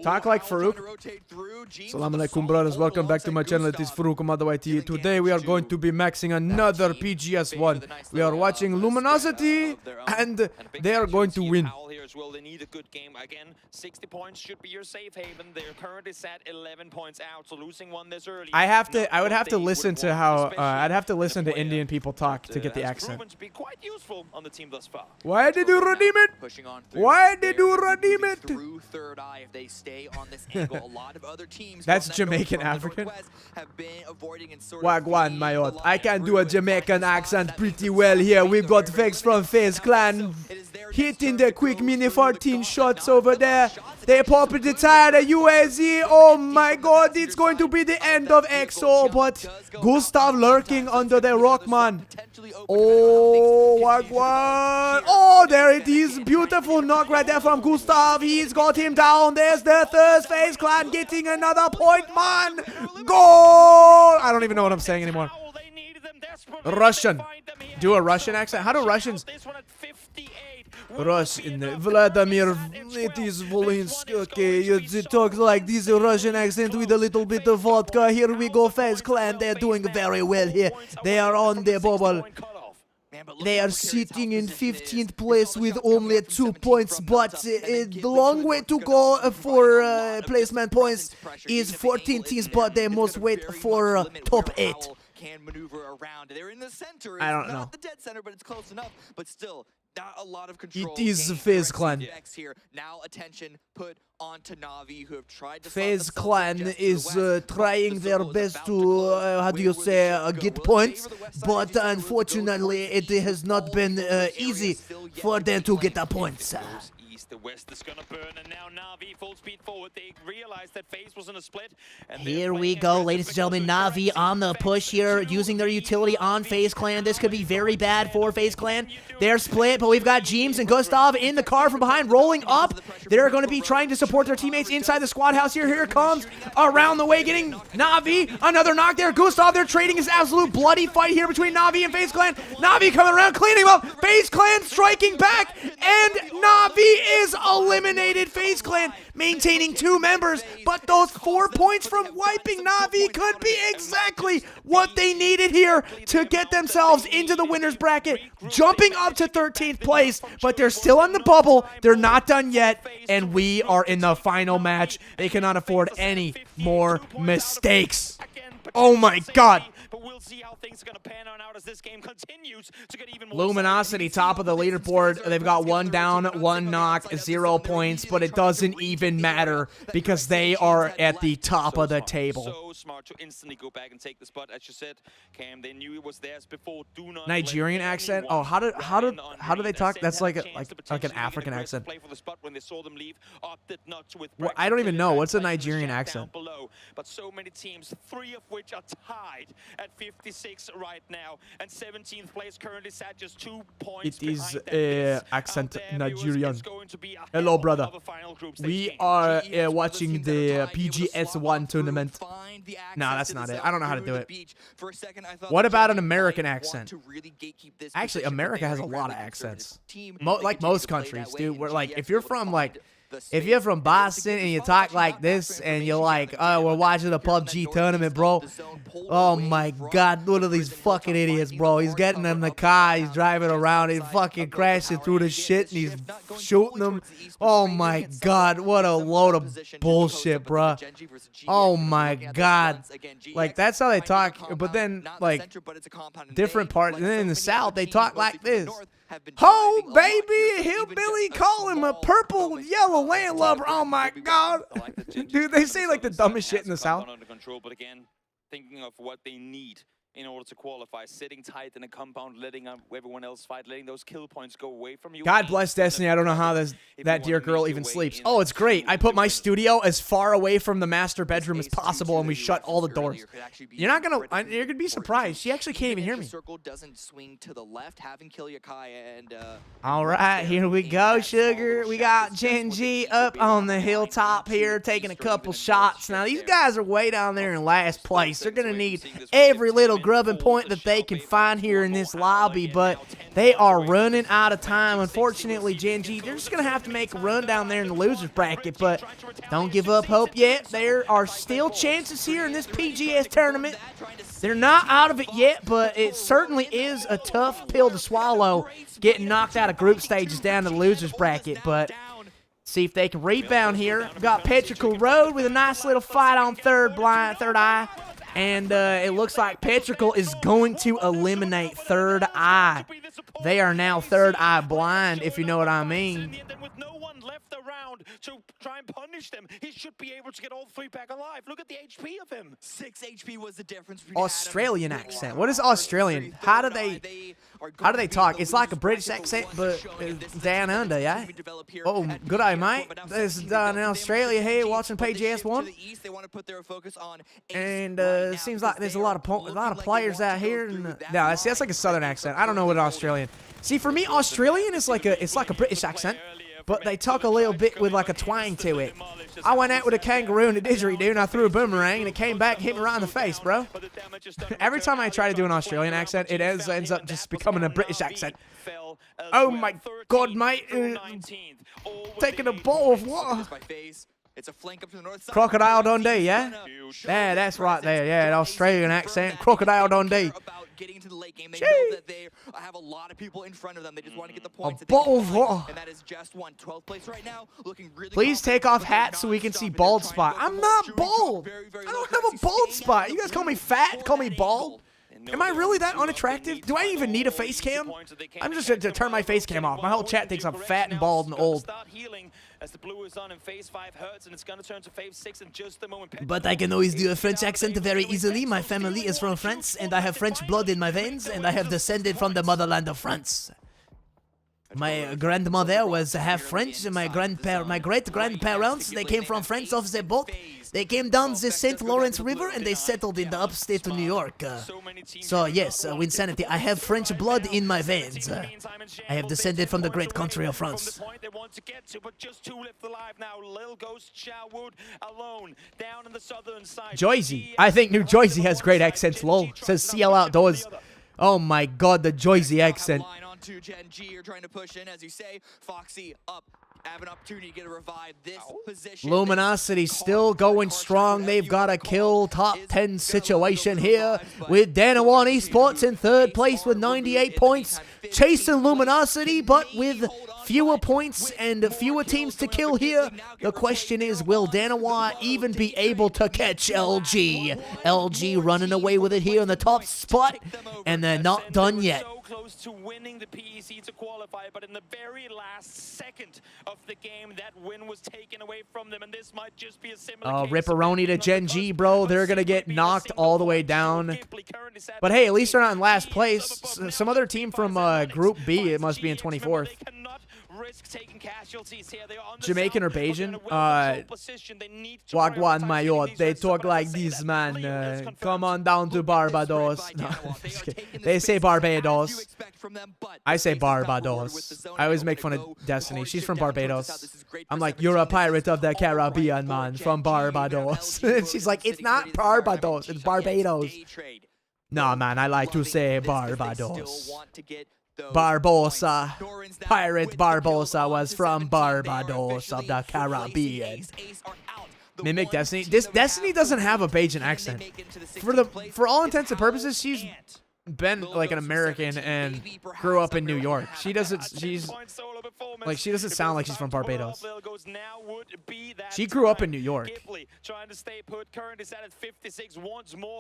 Speaker 1: Talk like Farouk. Assalamu alaikum, brothers. Welcome back to my channel. It is Farouk Madawai. Today we are going to be maxing another PGS1. We are watching Luminosity, and they are going to win.
Speaker 13: They need a good game. Again, 60 points should be your safe haven. They're currently set 11 points out, so losing one this early.
Speaker 1: I would have to listen to how I'd have to listen to Indian people talk to get the accent.
Speaker 13: To be quite useful on the team thus far.
Speaker 1: Why did you redeem it? Why did you redeem it?
Speaker 7: Through third eye, if they stay on this angle, a lot of other teams.
Speaker 1: That's Jamaican African. Wagwan, my old. I can do a Jamaican accent pretty well here. We got Vex from FaZe Clan hitting the quick mini 14 shots over there. They pop it inside the UAZ. Oh my god, it's going to be the end of EXO. But Gustav lurking under the rock, man. Oh, Wagwan. Oh, there it is. Beautiful knock right there from Gustav. He's got him down. There's the third FaZe Clan getting another point, man. Goal. I don't even know what I'm saying anymore. Russian. Do a Russian accent. How do Russians? Russian. Vladimir, it is Volinsky. Okay, you talk like this Russian accent with a little bit of vodka. Here we go, FaZe Clan. They're doing very well here. They are on the bubble. They are sitting in 15th place with only 2 points, but the long way to go for placement points is 14th spot. They must wait for top 8.
Speaker 7: Can maneuver around. They're in the center.
Speaker 1: I don't know.
Speaker 7: Not the dead center, but it's close enough. But still, not a lot of control.
Speaker 1: It is FaZe Clan.
Speaker 7: Here. Now attention put onto Na'Vi, who have tried to
Speaker 1: FaZe Clan is trying their best to, how do you say, get points, but unfortunately it has not been easy for them to get the points.
Speaker 13: east, the west is gonna burn, and now Na'Vi full speed forward. They realized that FaZe was in a split. And
Speaker 10: here we go, ladies and gentlemen. Na'Vi on the push here, using their utility on FaZe Clan. This could be very bad for FaZe Clan. They're split, but we've got James and Gustav in the car from behind, rolling up. They're going to be trying to support their teammates inside the squad house here. Here comes around the way, getting Na'Vi. Another knock there. Gustav, they're trading this absolute bloody fight here between Na'Vi and FaZe Clan. Na'Vi coming around, cleaning up. FaZe Clan striking back, and Na'Vi is eliminated. FaZe Clan maintaining 2 members, but those 4 points from wiping Na'Vi could be exactly what they needed here to get themselves into the winners bracket, jumping up to 13th place, but they're still on the bubble. They're not done yet, and we are in the final match. They cannot afford any more mistakes. Oh my god.
Speaker 13: But we'll see how things are going to pan out as this game continues to get even more.
Speaker 1: Luminosity, top of the leaderboard. They've got 1 down, 1 knock, 0 points, but it doesn't even matter because they are at the top of the table.
Speaker 13: So smart to instantly go back and take the spot, as you said, Cam. They knew it was theirs before. Do not
Speaker 1: Nigerian accent? Oh, how do they talk? That's like an African accent. Well, I don't even know. What's a Nigerian accent?
Speaker 13: But so many teams, 3 of which are tied at 56 right now, and 17th place currently sat just 2 points.
Speaker 1: It is accent Nigerian. Hello, brother. We are watching the PGS1 tournament. No, that's not it. I don't know how to do it. What about an American accent? Actually, America has a lot of accents. Like most countries, dude. We're like, if you're from Boston and you talk like this and you're like, oh, we're watching a PUBG tournament, bro. Oh my god, one of these fucking idiots, bro. He's getting in the car, he's driving around, he's fucking crashing through the shit and he's shooting them. Oh my god, what a load of bullshit, bro. Oh my god. Like, that's how they talk, but then, like, different parts. And then in the South, they talk like this. Ho, baby, hillbilly, call him a purple yellow landlubber. Oh my god. Dude, they say like the dumbest shit in the South.
Speaker 13: But again, thinking of what they need in order to qualify, sitting tight in a compound, letting everyone else fight, letting those kill points go away from you.
Speaker 1: God bless Destiny. I don't know how that dear girl even sleeps. Oh, it's great. I put my studio as far away from the master bedroom as possible, and we shut all the doors. You're gonna be surprised. She actually can't even hear me. All right, here we go, sugar. We got Gen G up on the hilltop here, taking a couple shots. Now, these guys are way down there in last place. They're gonna need every little grubbing point that they can find here in this lobby, but they are running out of time. Unfortunately, Gen G, they're just going to have to make a run down there in the losers bracket, but don't give up hope yet. There are still chances here in this PGS tournament. They're not out of it yet, but it certainly is a tough pill to swallow, getting knocked out of group stages down to the losers bracket, but see if they can rebound here. We've got Petrichor Road with a nice little fight on third eye. And it looks like Petrichor is going to eliminate Third Eye. They are now Third Eye blind, if you know what I mean.
Speaker 13: With no one left around to try and punish them, he should be able to get all 3 back alive. Look at the HP of him. 6 HP was the difference.
Speaker 1: Australian accent. What is Australian? How do they talk? It's like a British accent, but down under, yeah? Oh, good eye, mate. This is down in Australia here, watching PGS1. And it seems like there's a lot of players out here. No, that's like a southern accent. I don't know what Australian. See, for me, Australian is like a British accent, but they talk a little bit with like a twang to it. I went out with a kangaroo and a didgeridoo, and I threw a boomerang, and it came back and hit me right in the face, bro. Every time I try to do an Australian accent, it ends up just becoming a British accent. Oh my god, mate. Taking a bowl of water.
Speaker 7: It's a flank up to the north side.
Speaker 1: Crocodile Dundee, yeah? Yeah, that's right there. Yeah, an Australian accent. Crocodile Dundee.
Speaker 7: Getting to the late game, they know that they have a lot of people in front of them. They just want to get the points.
Speaker 1: A bottle of water.
Speaker 7: And that is just 12th place right now, looking really.
Speaker 1: Please take off hat so we can see bald spot. I'm not bald. I don't have a bald spot. You guys call me fat, call me bald. Am I really that unattractive? Do I even need a face cam? I'm just going to turn my face cam off. My whole chat thinks I'm fat and bald and old. But I can always do a French accent very easily. My family is from France, and I have French blood in my veins, and I have descended from the motherland of France.
Speaker 10: My grandmother was half French, and my great-grandparents, they came from France off the boat. They came down the St. Lawrence River, and they settled in the upstate of New York. So yes, Wynnsanity, I have French blood in my veins. I have descended from the great country of France.
Speaker 1: Jersey. I think New Jersey has great accents, lol. Says CL Outdoors. Oh my god, the Jersey accent.
Speaker 7: To Gen G, you're trying to push in, as you say. Foxy up, have an opportunity to get a revive. This position.
Speaker 1: Luminosity still going strong. They've got a kill top 10 situation here with Danawan Esports in third place with 98 points, chasing Luminosity, but with fewer points and fewer teams to kill here. The question is, will Danawan even be able to catch LG? LG running away with it here in the top spot, and they're not done yet.
Speaker 3: Close to winning the PEC to qualify, but in the very last second of the game, that win was taken away from them, and this might just be a similar case.
Speaker 1: Ripperoni to Gen G, bro. They're going to get knocked all the way down. But hey, at least they're not in last place. Some other team from Group B, it must be in 24th. Jamaican or Bajan? Wagwan Mayor. They talk like this, man. Come on down to Barbados. No, they say Barbados. I say Barbados. I always make fun of Destiny. She's from Barbados. I'm like, you're a pirate of the Caribbean, man, from Barbados. And she's like, it's not Barbados, it's Barbados. Nah, man, I like to say Barbados. Barbosa. Pirate Barbosa was from Barbados of the Caribbean. Mimic Destiny. This Destiny doesn't have a Bajan accent. For all intents and purposes, she's been like an American and grew up in New York. She doesn't sound like she's from Barbados. She grew up in New York.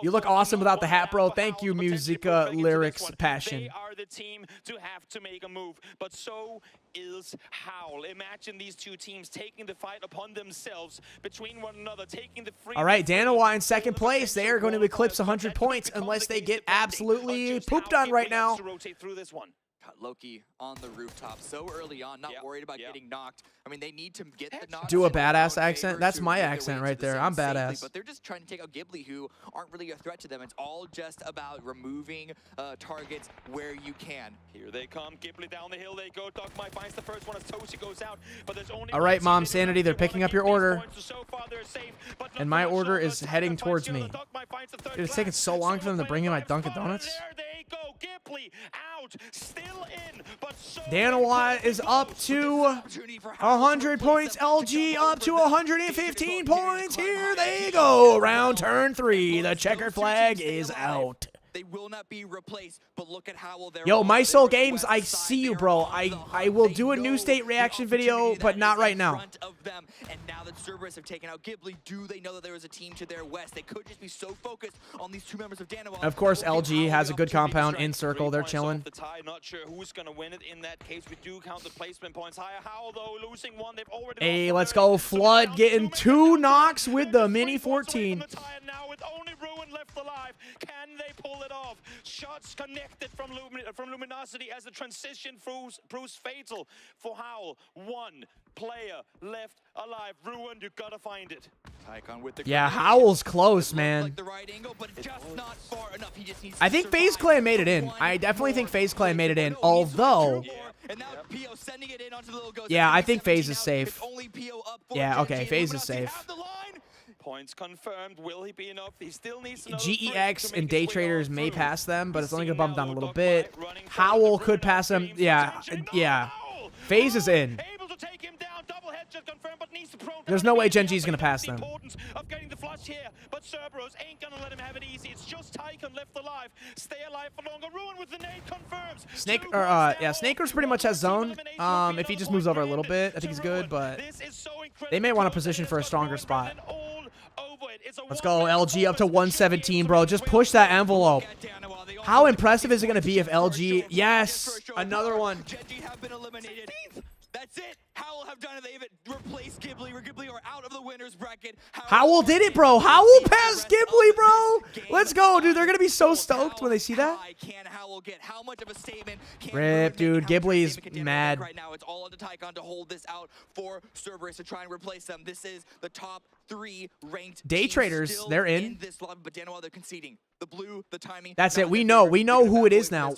Speaker 1: You look awesome without the hat, bro. Thank you, music, lyrics, passion.
Speaker 3: They are the team to have to make a move, but so is Howl. Imagine these two teams taking the fight upon themselves between one another, taking the free.
Speaker 1: All right, Danawa in second place. They are going to eclipse 100 points unless they get absolutely pooped on right now.
Speaker 7: Got Loki on the rooftop so early on, not worried about getting knocked. I mean, they need to get the knock.
Speaker 1: Do a badass accent. That's my accent right there. I'm badass.
Speaker 7: But they're just trying to take out Ghibli, who aren't really a threat to them. It's all just about removing targets where you can.
Speaker 3: Here they come. Ghibli down the hill they go. Dogmai finds the first one as Toshi goes out. But there's only
Speaker 1: all right, Mom Sanity, they're picking up your order. And my order is heading towards me. Dude, it's taking so long for them to bring in my Dunkin' Donuts. Danawa is up to 100 points. LG up to 115 points. Here they go. Round turn 3. The checker flag is out.
Speaker 7: They will not be replaced, but look at how they're.
Speaker 1: Yo, My Soul Games, I see you, bro. I will do a new state reaction video, but not right now.
Speaker 7: And now that Cerberus have taken out Ghibli, do they know that there is a team to their west? They could just be so focused on these two members of Danawa.
Speaker 1: Of course, LG has a good compound in circle. They're chilling.
Speaker 3: Not sure who's going to win it in that case. We do count the placement points higher. Howl, though, losing one. They've already.
Speaker 1: Hey, let's go. Flood getting 2 knocks with the Mini 14.
Speaker 3: Now with only Ruin left alive, can they pull it off? Shots connected from Luminosity as the transition proves fatal for Howl. 1 player left alive. Ruin, you gotta find it.
Speaker 1: Yeah, Howl's close, man. I think FaZe Clan made it in. I definitely think FaZe Clan made it in, although. Yeah, I think FaZe is safe. Yeah, okay, FaZe is safe.
Speaker 3: Points confirmed. Will he be enough? He still needs to know
Speaker 1: GEX and Day Traders may pass them, but it's only going to bump down a little bit. Howl could pass them. Yeah, yeah. FaZe is in. There's no way Gen G is going to pass them.
Speaker 3: Of getting the flush here, but Cerberus ain't going to let him have it easy. It's just Tycoon left alive. Stay alive for longer. Ruin with the nade confirms.
Speaker 1: Snakers pretty much has zone. If he just moves over a little bit, I think he's good, but they may want to position for a stronger spot. Let's go, LG up to 117, bro. Just push that envelope. How impressive is it going to be if LG... Yes, another one.
Speaker 7: That's it. Howl have done it. They've replaced Ghibli. Ghibli are out of the winners bracket.
Speaker 1: Howl did it, bro. Howl passed Ghibli, bro. Let's go, dude. They're going to be so stoked when they see that.
Speaker 7: Can Howl get how much of a statement?
Speaker 1: Rip, dude. Ghibli's mad.
Speaker 7: Right now, it's all on to Tycon to hold this out for Cerberus to try and replace them. This is the top 3 ranked
Speaker 1: Day traders, they're in.
Speaker 7: This lobby, but Danoa, they're conceding. The blue, the timing.
Speaker 1: That's it. We know who it is now.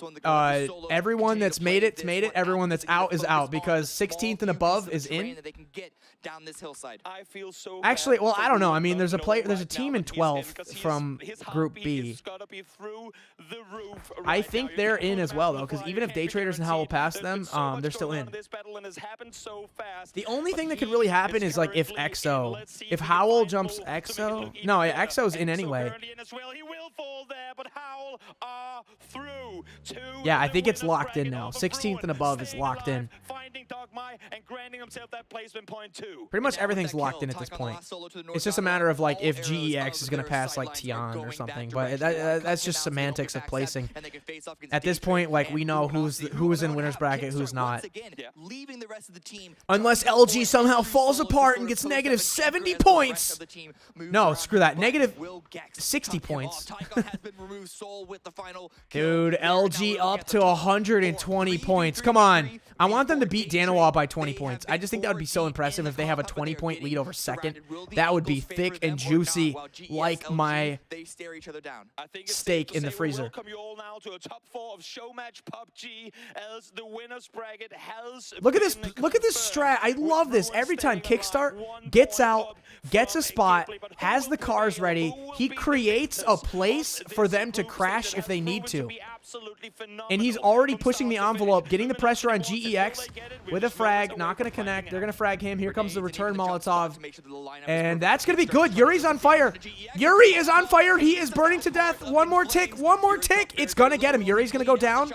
Speaker 1: Everyone that's made it. Everyone that's out is out because 16th and above is in.
Speaker 7: They can get down this hillside.
Speaker 13: I feel so
Speaker 1: Actually, well, I don't know. I mean, there's a team in 12th from Group B. I think they're in as well, though, because even if Day Traders and Howl pass them, they're still in. The only thing that could really happen is like if Howl jumps EXO. No, EXO's in anyway. Yeah, I think it's locked in now. 16th and above is locked in. Pretty much everything's locked in at this point. It's just a matter of like if GEX is gonna pass like Tian or something, but that's just semantics of placing. At this point, like we know who's in winners bracket, who's not. Unless LG somehow falls apart and gets negative 70 points. No, screw that. Negative 60 points. Dude, LG up to 120 points. Come on. I want them to beat Danoa by 20 points. I just think that would be so impressive if they have a 20-point lead over second. That would be thick and juicy like my steak in the freezer. Look at this strat. I love this. Every time Kickstart gets out, gets a spot, has the cars ready, he creates a place for them to crash if they need to. And he's already pushing the envelope, getting the pressure on GEX with a frag. Not going to connect. They're going to frag him. Here comes the return Molotov. And that's going to be good. Yuri's on fire. Yuri is on fire. He is burning to death. One more tick. One more tick. It's going to get him. Yuri's going to go down.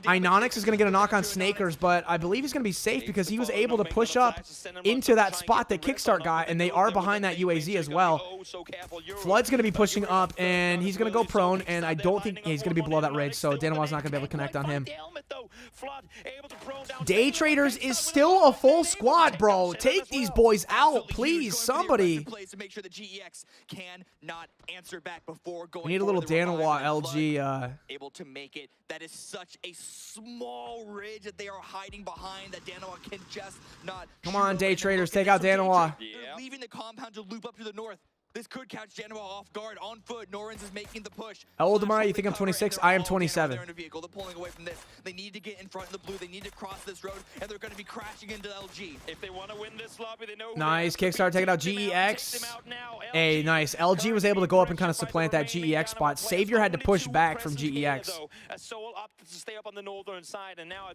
Speaker 1: Inonix is going to get a knock on Snakers, but I believe he's going to be safe because he was able to push up into that spot that Kickstart got, and they are behind that UAZ as well. Flood's going to be pushing up, and he's going to go prone, and I don't think he's going to be below that ridge, so Danoa's not going to be able to connect on him. Day Traders is still a full squad, bro. Take these boys out, please, somebody. We need a little Danoa LG.
Speaker 7: Able to make it. That is such a small ridge that they are hiding behind that Danoa can just not.
Speaker 1: Come on, Day Traders, take out Danoa.
Speaker 7: They're leaving the compound to loop up to the north. This could catch Danoa off guard on foot. Norins is making the push.
Speaker 1: How old am I? You think I'm 26? I am 27.
Speaker 7: They're pulling away from this. They need to get in front of the blue. They need to cross this road, and they're going to be crashing into LG. If they want to win this lobby, they know.
Speaker 1: Nice Kickstart, taking out GEX. Hey, nice. LG was able to go up and kind of supplant that GEX spot. Savior had to push back from GEX.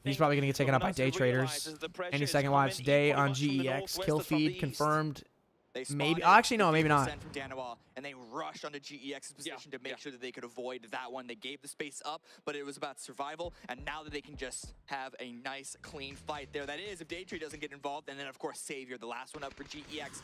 Speaker 1: He's probably going to get taken out by Day Traders. Any second watch. Day on GEX. Kill feed confirmed. Maybe. Actually, no, maybe not.
Speaker 7: From Danoa, and they rushed onto GEX's position to make sure that they could avoid that one. They gave the space up, but it was about survival, and now that they can just have a nice, clean fight there. That is, if Daytree doesn't get involved, and then, of course, Savior, the last one up for GEX.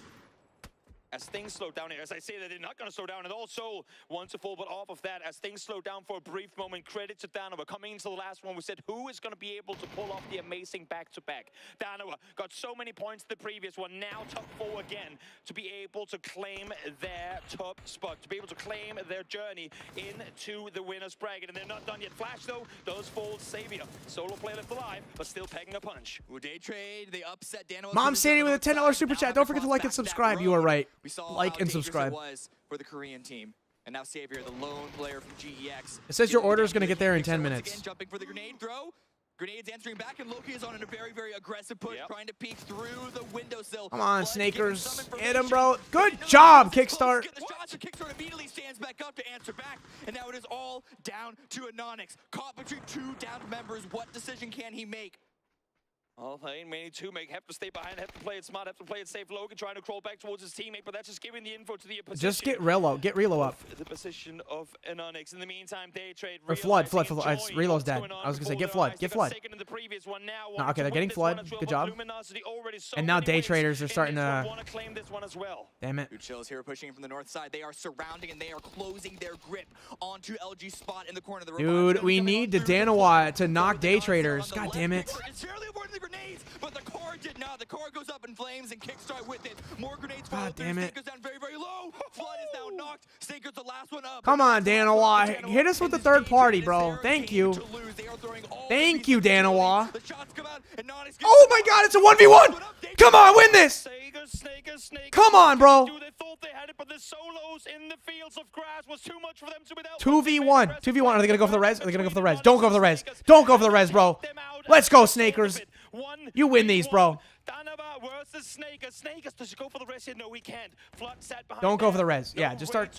Speaker 13: As things slow down here, as I say that they're not going to slow down at all, so wonderful, but off of that, as things slow down for a brief moment, credit to Danoa. Coming into the last one, we said, who is going to be able to pull off the amazing back-to-back? Danoa got so many points the previous one, now top 4 again, to be able to claim their top spot, to be able to claim their journey into the winner's bracket, and they're not done yet. Flash, though, does fall Savior. Solo player left alive, but still pegging a punch.
Speaker 7: Day trade, they upset Danoa.
Speaker 1: Mom Sandy with a $10 super chat. Don't forget to like and subscribe. You are right.
Speaker 7: We saw
Speaker 1: like and subscribe.
Speaker 7: It was for the Korean team. And now Savior, the lone player from GEX.
Speaker 1: It says your order is going to get there in 10 minutes.
Speaker 7: Again, jumping for the grenade throw. Grenades answering back, and Loki is on a very, very aggressive push, trying to peek through the windowsill.
Speaker 1: Come on, Snakers. Hit him, bro. Good job, Kickstart.
Speaker 7: Kickstart immediately stands back up to answer back, and now it is all down to Inonix. Caught between 2 downed members. What decision can he make?
Speaker 13: All lane, many two have to stay behind, have to play it smart, have to play it safe. Logan trying to crawl back towards his teammate, but that's just giving the info to the opposition.
Speaker 1: Just get Relo up.
Speaker 13: The position of Inonix. In the meantime, Day Trade.
Speaker 1: Or Flood. Relo's dead. I was gonna say, get Flood. No, okay, they're getting Flood. Good job. And now Day Traders are starting to. Damn it.
Speaker 7: Chills here pushing from the north side. They are surrounding and they are closing their grip onto LG's spot in the corner of the
Speaker 1: Dude, we need the Danoa to knock Day Traders. God damn it.
Speaker 7: the grenades, but the core did not. The core goes up in flames and kickstart with it. More grenades
Speaker 1: God
Speaker 7: fall
Speaker 1: damn
Speaker 7: through.
Speaker 1: it.
Speaker 7: Snake goes down very, very low. Flood is now knocked. Snake goes the last one up.
Speaker 1: Come on, Danawa. Hit us with the third party, bro. Thank you. Thank you, Danawa. Oh my god, it's a 1v1. Come on, win this. Come on, bro. 2v1. 2v1. Are they going to go for the res? Are they going to go for the res? Don't go for the res. Don't go for the res, bro. Let's go, Snakers. You win these, bro. Don't go for the res. Yeah, just start.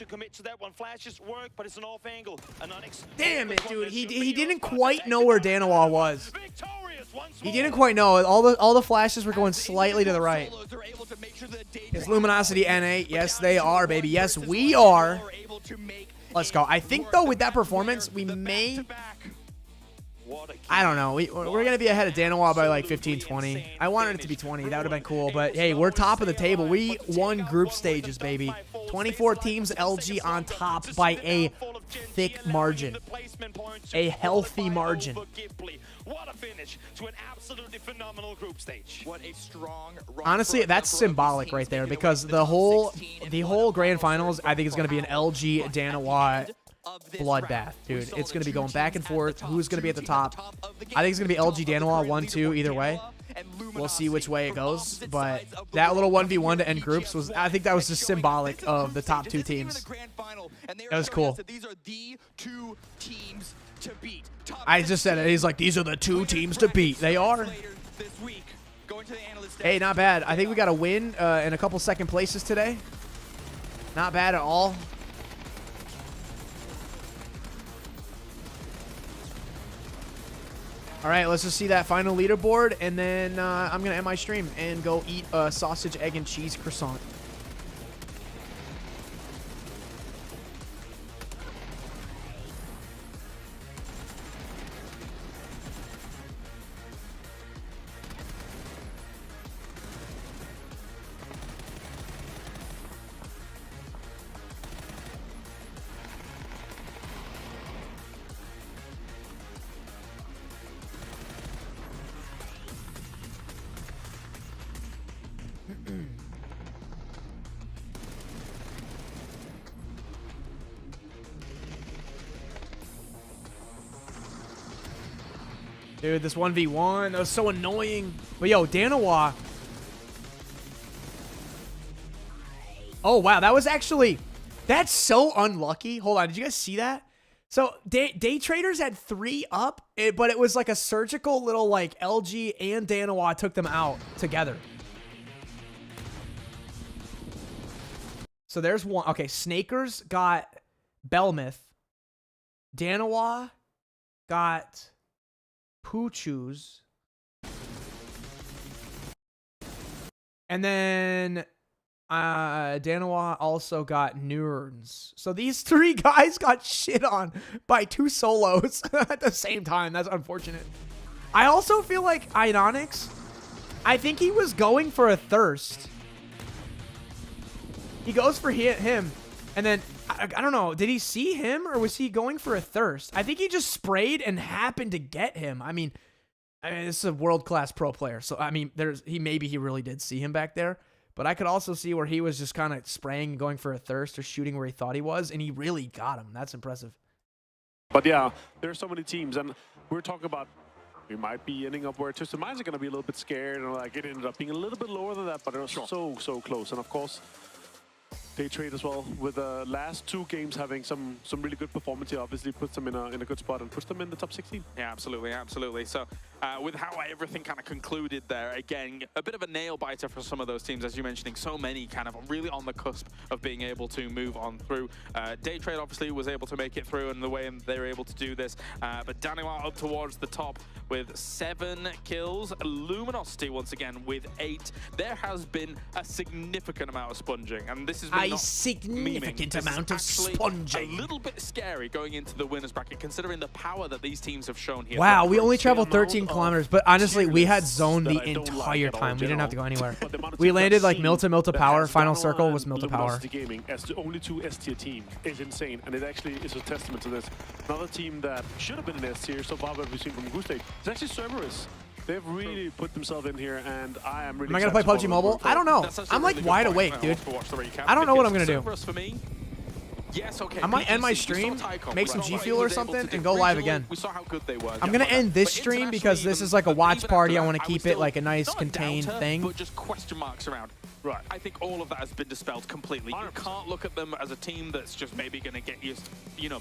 Speaker 1: Damn it, dude. He didn't quite know where Danawa was. He didn't quite know. All the flashes were going slightly to the right. Is Luminosity NA? Yes, they are, baby. Yes, we are. Let's go. I think, though, with that performance, we may... I don't know. We're going to be ahead of Danawa by like 15, 20. I wanted it to be 20. That would have been cool. But, hey, we're top of the table. We won group stages, baby. 24 teams, LG on top by a thick margin. A healthy margin.
Speaker 2: What a finish to an absolutely phenomenal group stage. What a strong
Speaker 1: honestly, that's symbolic right there because the whole grand finals, I think, is going to be an LG Danawa bloodbath, dude. It's going to be going back and forth. Who's going to be at the top? I think it's going to be LG Danawa 1-2 either way. We'll see which way it goes, but that little 1v1 to end groups was, I think that was just symbolic of the top two teams. That was cool. I just said it. He's like, these are the two teams to beat. They are. Hey, not bad. I think we got a win in a couple second places today. Not bad at all. All right, let's just see that final leaderboard, and then I'm going to end my stream and go eat a sausage, egg, and cheese croissant. Dude, this 1v1, that was so annoying. But yo, Danawa. Oh, wow, that was actually... That's so unlucky. Hold on, did you guys see that? So, Day Traders had 3 up, but it was like a surgical little, like, LG and Danawa took them out together. So there's one. Okay, Snakers got Belmouth. Danawa got Poochus. And then Danawa also got Nurns. So these 3 guys got shit on by 2 solos at the same time. That's unfortunate. I also feel like Ironix, I think he was going for a thirst. He goes for him, and then, I don't know, did he see him, or was he going for a thirst? I think he just sprayed and happened to get him. I mean, this is a world-class pro player, so, I mean, maybe he really did see him back there, but I could also see where he was just kind of spraying and going for a thirst or shooting where he thought he was, and he really got him. That's impressive. But
Speaker 4: yeah, there are so many teams, and we're talking about we might be ending up where Twisted Minds are going to be a little bit scared, and like it ended up being a little bit lower than that, but it was so close, and of course, Day Trade as well, with the last 2 games having some really good performance here, obviously puts them in a good spot and puts them in the top 16.
Speaker 3: Yeah, absolutely, absolutely. So with how everything kind of concluded there, again, a bit of a nail biter for some of those teams, as you're mentioning, so many kind of really on the cusp of being able to move on through. Day Trade obviously was able to make it through and the way they were able to do this, but Danawa up towards the top with 7 kills. Luminosity once again with 8. There has been a significant amount of sponging, and this is
Speaker 1: a significant amount of sponging.
Speaker 3: A little bit scary going into the winners bracket, considering the power that these teams have shown here.
Speaker 1: Wow, we only traveled 13 kilometers, but honestly, we had zoned the entire time. We didn't have to go anywhere. We landed like Milta Power. Final circle was Milta Power.
Speaker 4: Gaming as the only 2 S-tier team is insane, and it actually is a testament to this. Another team that should have been in S-tier, so far what we've seen from Group Stage, is actually Cerberus. They've really put themselves in here, and I am really.
Speaker 1: Am I gonna play PUBG Mobile? I don't know. I'm like wide awake, dude. I don't know what I'm gonna do.
Speaker 3: For me, yes, okay.
Speaker 1: I might end my stream, make some G Fuel or something, and go live again.
Speaker 3: We saw how good they were.
Speaker 1: I'm gonna end this stream because this is like a watch party. I want to keep it like a nice contained thing.
Speaker 3: But just question marks around.
Speaker 4: Right.
Speaker 3: I think all of that has been dispelled completely. 100%. You can't look at them as a team that's just maybe going to get you,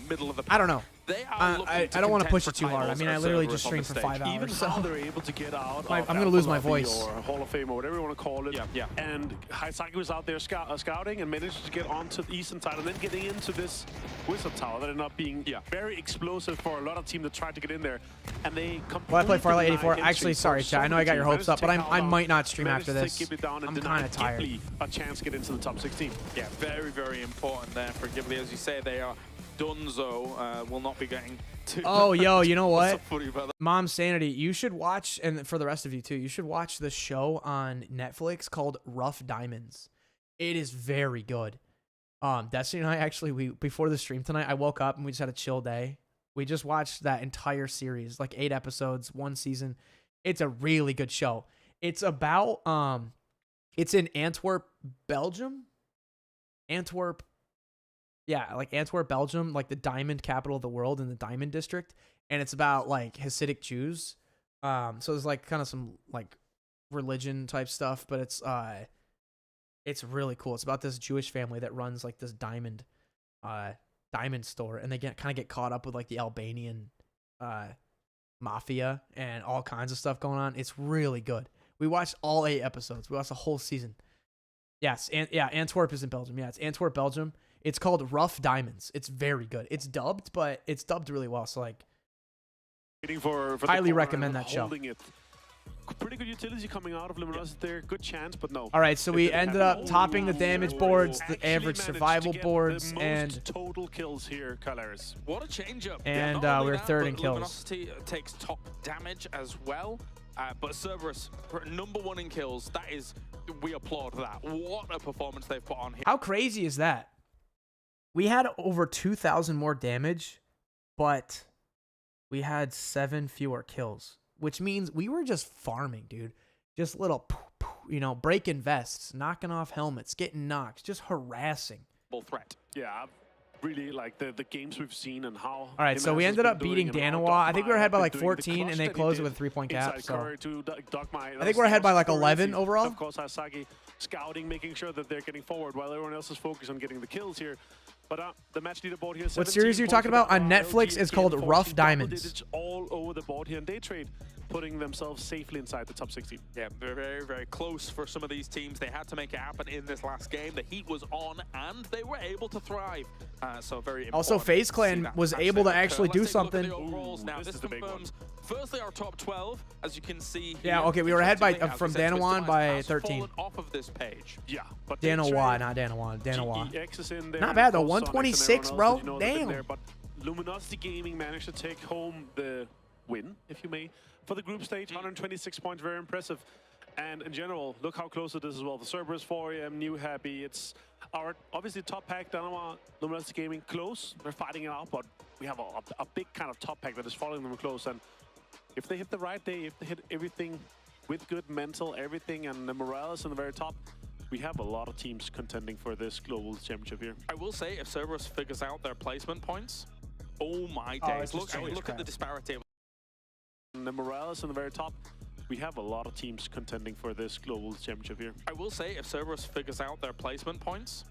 Speaker 3: middle of the pack.
Speaker 1: I don't know.
Speaker 3: They are
Speaker 1: I don't want to push it too hard. I mean, I literally just streamed for 5 hours.
Speaker 4: Even
Speaker 1: So
Speaker 4: how they're able to get out.
Speaker 1: I'm gonna lose my voice.
Speaker 4: Or Hall of Fame or whatever you want to call it.
Speaker 3: Yeah.
Speaker 4: And Haisaki was out there scouting and managed to get onto the eastern side and then getting into this Wizard Tower that ended up being very explosive for a lot of teams that tried to get in there. And they
Speaker 1: well, I played Farlight 84. Actually, sorry, chat. I know I got your hopes up, but I might not stream after this. I'm kind of tired.
Speaker 4: A chance to get into the top 16.
Speaker 3: Yeah, very, very important there for Ghibli. As you say, they are Dunzo. Will not be getting to.
Speaker 1: Oh, yo, you know what? Wynnsanity, you should watch, and for the rest of you too, you should watch the show on Netflix called Rough Diamonds. It is very good. Destiny and I actually, before the stream tonight, I woke up and we just had a chill day. We just watched that entire series, like 8 episodes, 1 season. It's a really good show. It's about it's in Antwerp, Belgium. Antwerp, Belgium, like the diamond capital of the world in the diamond district. And it's about like Hasidic Jews. So there's like kind of some like religion type stuff, but it's really cool. It's about this Jewish family that runs like this diamond store, and they kind of get caught up with like the Albanian mafia and all kinds of stuff going on. It's really good. We watched all 8 episodes. We watched the whole season. Yes, Antwerp is in Belgium. Yeah, it's Antwerp, Belgium. It's called Rough Diamonds. It's very good. It's dubbed, but it's dubbed really well. So like,
Speaker 4: waiting for
Speaker 1: highly recommend that show.
Speaker 4: Pretty good utility coming out of Luminosity there. Good chance, but no.
Speaker 1: All right, so we ended up topping the damage boards, the average survival boards, and
Speaker 4: total kills here, Calaris.
Speaker 3: What a change-up.
Speaker 1: And we're third in kills.
Speaker 3: Luminosity takes top damage as well. But Cerberus, #1 in kills. That is, we applaud that. What a performance they've put on here.
Speaker 1: How crazy is that? We had over 2,000 more damage, but we had 7 fewer kills, which means we were just farming, dude. Just little, breaking vests, knocking off helmets, getting knocks, just harassing.
Speaker 3: Threat.
Speaker 4: Yeah, really like the games we've seen and how.
Speaker 1: All right, so we ended up beating Danawa. I think we were ahead by like 14, and they closed it with a 3-point cap. So I think we're ahead by like 11 overall.
Speaker 4: Of course, Haisaki scouting, making sure that they're getting forward while everyone else is focused on getting the kills here. But the match leaderboard here.
Speaker 1: What series are you talking about on Netflix? Is called Rough Diamonds.
Speaker 4: All over the board here in day trade, putting themselves safely inside the top 16.
Speaker 3: Yeah, very, very close for some of these teams. They had to make it happen in this last game. The heat was on, and they were able to thrive. So very important.
Speaker 1: Also, FaZe Clan was able to actually do something.
Speaker 3: Now, this confirms, firstly, our top 12, as you can see.
Speaker 1: Yeah, okay, we were ahead by from Danawan by 13.
Speaker 3: Off of this page.
Speaker 4: Yeah, but
Speaker 1: Danawa, not Danawan. Danawa.
Speaker 4: There,
Speaker 1: not bad though. 126, bro. Damn.
Speaker 4: But Luminosity Gaming managed to take home the win, if you may, for the group stage. 126 points, very impressive. And in general, look how close it is as well. The Cerberus 4am, New Happy. It's our obviously top pack, Danawa, Luminosity Gaming close. They're fighting it out, but we have a big kind of top pack that is following them close. And if they hit the right day, if they hit everything with good mental, everything, and the morale is in the very top, we have a lot of teams contending for this global championship here.
Speaker 3: I will say, if Cerberus figures out their placement points, oh my days. Look at the disparity.
Speaker 4: And the morale is in the very top. We have a lot of teams contending for this global championship here.
Speaker 3: I will say, if Cerberus figures out their placement points,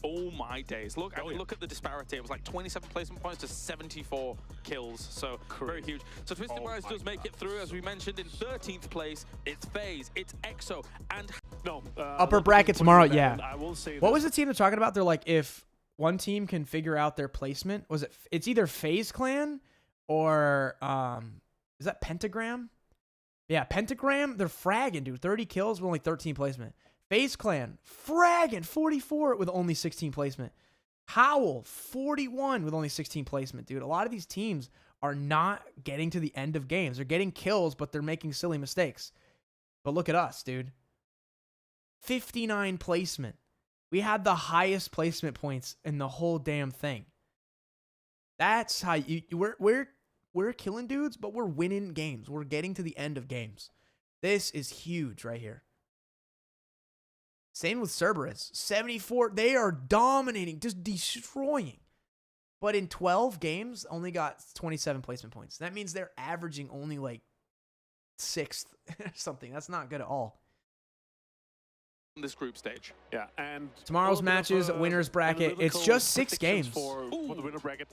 Speaker 3: oh my days. Look at the disparity. It was like 27 placement points to 74 kills. So very huge. So Twisted Rise does make it through, as we mentioned, in 13th place. It's FaZe, it's EXO, and
Speaker 1: upper bracket tomorrow. Yeah.
Speaker 4: I will say
Speaker 1: what was the team they're talking about? They're like, if one team can figure out their placement, it's either FaZe Clan or is that Pentagram? Yeah, Pentagram. They're fragging, dude. 30 kills with only 13 placement. FaZe Clan, fragging 44 with only 16 placement. Howl, 41 with only 16 placement, dude. A lot of these teams are not getting to the end of games. They're getting kills, but they're making silly mistakes. But look at us, dude. 59 placement. We had the highest placement points in the whole damn thing. That's how we're we're killing dudes, but we're winning games. We're getting to the end of games. This is huge right here. Same with Cerberus. 74. They are dominating, just destroying. But in 12 games, only got 27 placement points. That means they're averaging only like 6th or something. That's not good at all.
Speaker 3: This group stage.
Speaker 4: Yeah, and
Speaker 1: tomorrow's matches, winners bracket. It's just 6 games.
Speaker 4: For the winner bracket.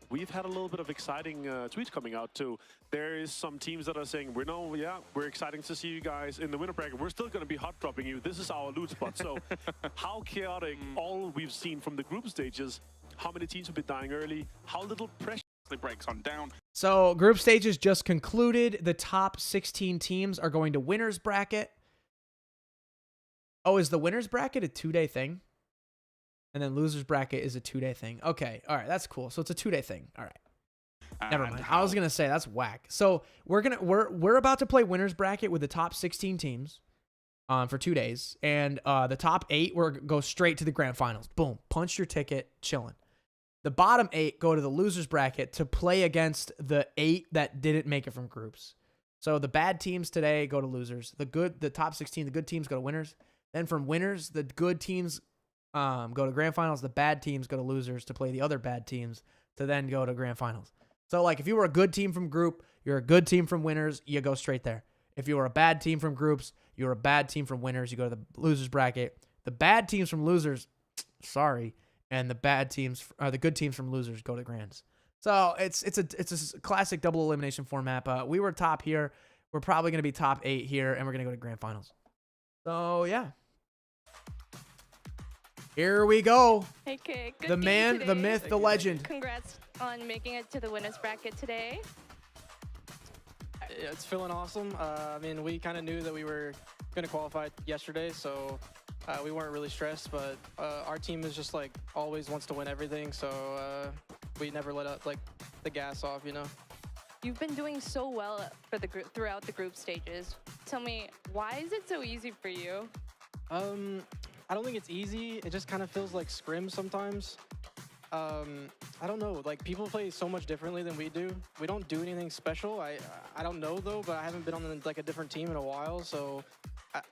Speaker 4: We've had a little bit of exciting tweets coming out too. There is some teams that are saying, we're exciting to see you guys in the winner bracket. We're still going to be hot dropping you. This is our loot spot. So how chaotic all we've seen from the group stages. How many teams have been dying early? How little pressure
Speaker 3: breaks on down.
Speaker 1: So group stages just concluded. The top 16 teams are going to winners bracket. Oh, is the winners bracket a 2-day thing? And then losers bracket is a 2-day thing. Okay, all right, that's cool. So it's a 2-day thing. All right. Never mind. I was gonna say that's whack. So we're about to play winners bracket with the top 16 teams for 2 days, and the top 8 go straight to the grand finals. Boom, punch your ticket, chilling. The bottom 8 go to the losers bracket to play against the 8 that didn't make it from groups. So the bad teams today go to losers. The top 16, the good teams go to winners. Then from winners, the good teams go to grand finals. The bad teams go to losers to play the other bad teams to then go to grand finals. So like if you were a good team from group, you're a good team from winners, you go straight there. If you were a bad team from groups, you're a bad team from winners, you go to the losers bracket. The bad teams from losers, sorry, and the bad teams, the good teams from losers go to grands. So it's a classic double elimination format. We were top here. We're probably going to be top 8 here, and we're going to go to grand finals. So, yeah. Here we go.
Speaker 5: Hey, Kid.
Speaker 1: The man, the myth, the legend.
Speaker 5: Congrats on making it to the winners bracket today.
Speaker 11: It's feeling awesome. I mean, we kind of knew that we were going to qualify yesterday, so we weren't really stressed. But our team is just like always wants to win everything, so we never let up the gas off, you know.
Speaker 5: You've been doing so well for the group throughout the group stages. Tell me, why is it so easy for you?
Speaker 11: I don't think it's easy. It just kind of feels like scrim sometimes. I don't know. Like people play so much differently than we do. We don't do anything special. I don't know though, but I haven't been on like a different team in a while, so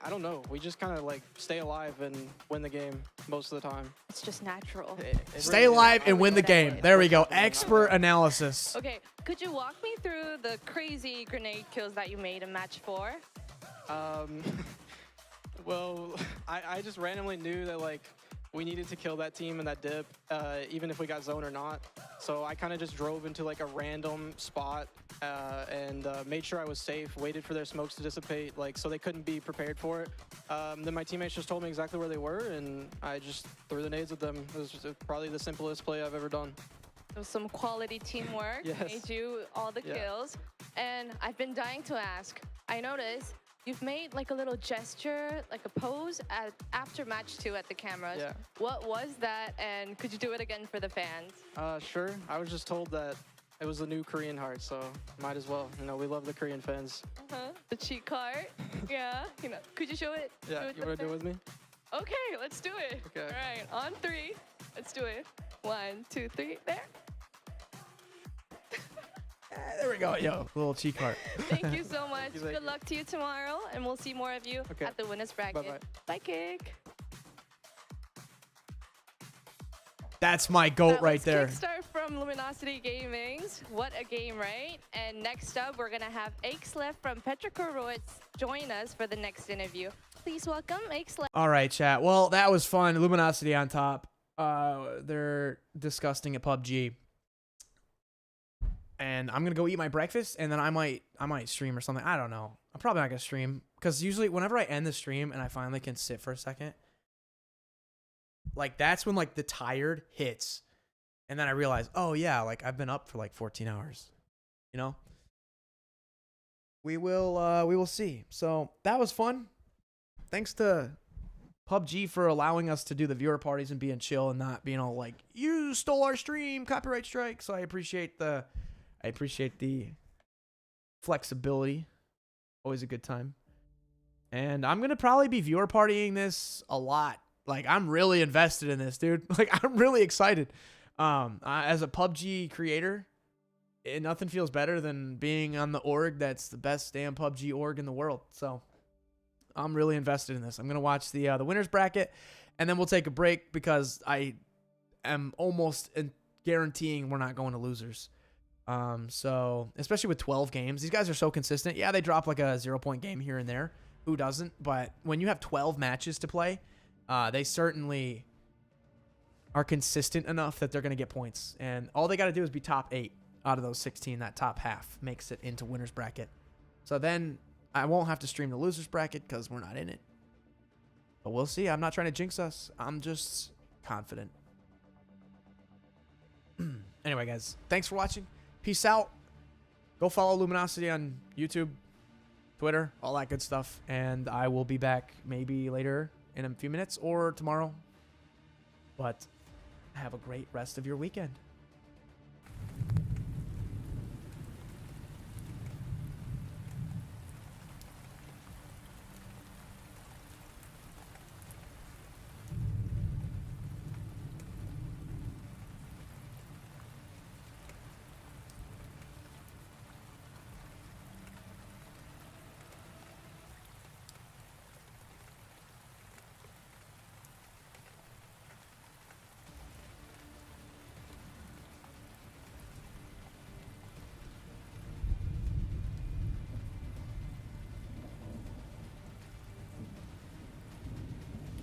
Speaker 11: I don't know. We just kind of like stay alive and win the game most of the time.
Speaker 5: It's just natural.
Speaker 1: Stay alive and win the game. There we go. Expert analysis.
Speaker 5: Okay, could you walk me through the crazy grenade kills that you made in match 4?
Speaker 11: Well, I just randomly knew that like we needed to kill that team in that dip, even if we got zone or not. So I kind of just drove into like a random spot and made sure I was safe, waited for their smokes to dissipate, like so they couldn't be prepared for it. Then my teammates just told me exactly where they were, and I just threw the nades at them. It was probably the simplest play I've ever done.
Speaker 5: It was some quality teamwork.
Speaker 11: Yes.
Speaker 5: Made you all the kills. And I've been dying to ask, I noticed you've made like a little gesture, like a pose after match 2 at the cameras.
Speaker 11: Yeah.
Speaker 5: What was that, and could you do it again for the fans?
Speaker 11: Sure. I was just told that it was the new Korean heart, so might as well. You know, we love the Korean fans.
Speaker 5: The cheek heart. Yeah. You know, could you show it?
Speaker 11: Yeah, you want to do it with me?
Speaker 5: Okay, let's do it.
Speaker 11: Okay.
Speaker 5: All right, on 3. Let's do it. 1, 2, 3. There.
Speaker 1: There we go. Yo, little cheek heart.
Speaker 5: Thank you so much.
Speaker 11: Thank you.
Speaker 5: Good luck to you tomorrow, and we'll see more of you at the winners bracket.
Speaker 11: Bye-bye.
Speaker 5: Bye, Kick.
Speaker 1: That's my goat right there.
Speaker 5: Kickstart from Luminosity Gaming's. What a game, right? And next up, we're going to have Aixlef from Petrokorowitz join us for the next interview. Please welcome Aixlef.
Speaker 1: All right, chat. Well, that was fun. Luminosity on top. They're disgusting at PUBG. And I'm gonna go eat my breakfast, and then I might stream or something. I don't know. I'm probably not gonna stream because usually whenever I end the stream and I finally can sit for a second, like that's when like the tired hits, and then I realize, oh yeah, like I've been up for like 14 hours. You know. We will see. So that was fun. Thanks to PUBG for allowing us to do the viewer parties and being chill and not being all like, you stole our stream, copyright strike. So I appreciate the flexibility. Always a good time. And I'm going to probably be viewer partying this a lot. Like, I'm really invested in this, dude. Like, I'm really excited. As a PUBG creator, nothing feels better than being on the org that's the best damn PUBG org in the world. So I'm really invested in this. I'm gonna watch the winners bracket, and then we'll take a break because I am almost guaranteeing we're not going to losers. So especially with 12 games, these guys are so consistent. Yeah, they drop like a 0-point game here and there. Who doesn't? But when you have 12 matches to play, they certainly are consistent enough that they're going to get points. And all they got to do is be top 8 out of those 16. That top half makes it into winners bracket. So then I won't have to stream the losers bracket because we're not in it. But we'll see. I'm not trying to jinx us. I'm just confident. Anyway, guys, thanks for watching. Peace out. Go follow Luminosity on YouTube, Twitter, all that good stuff. And I will be back maybe later in a few minutes or tomorrow. But have a great rest of your weekend.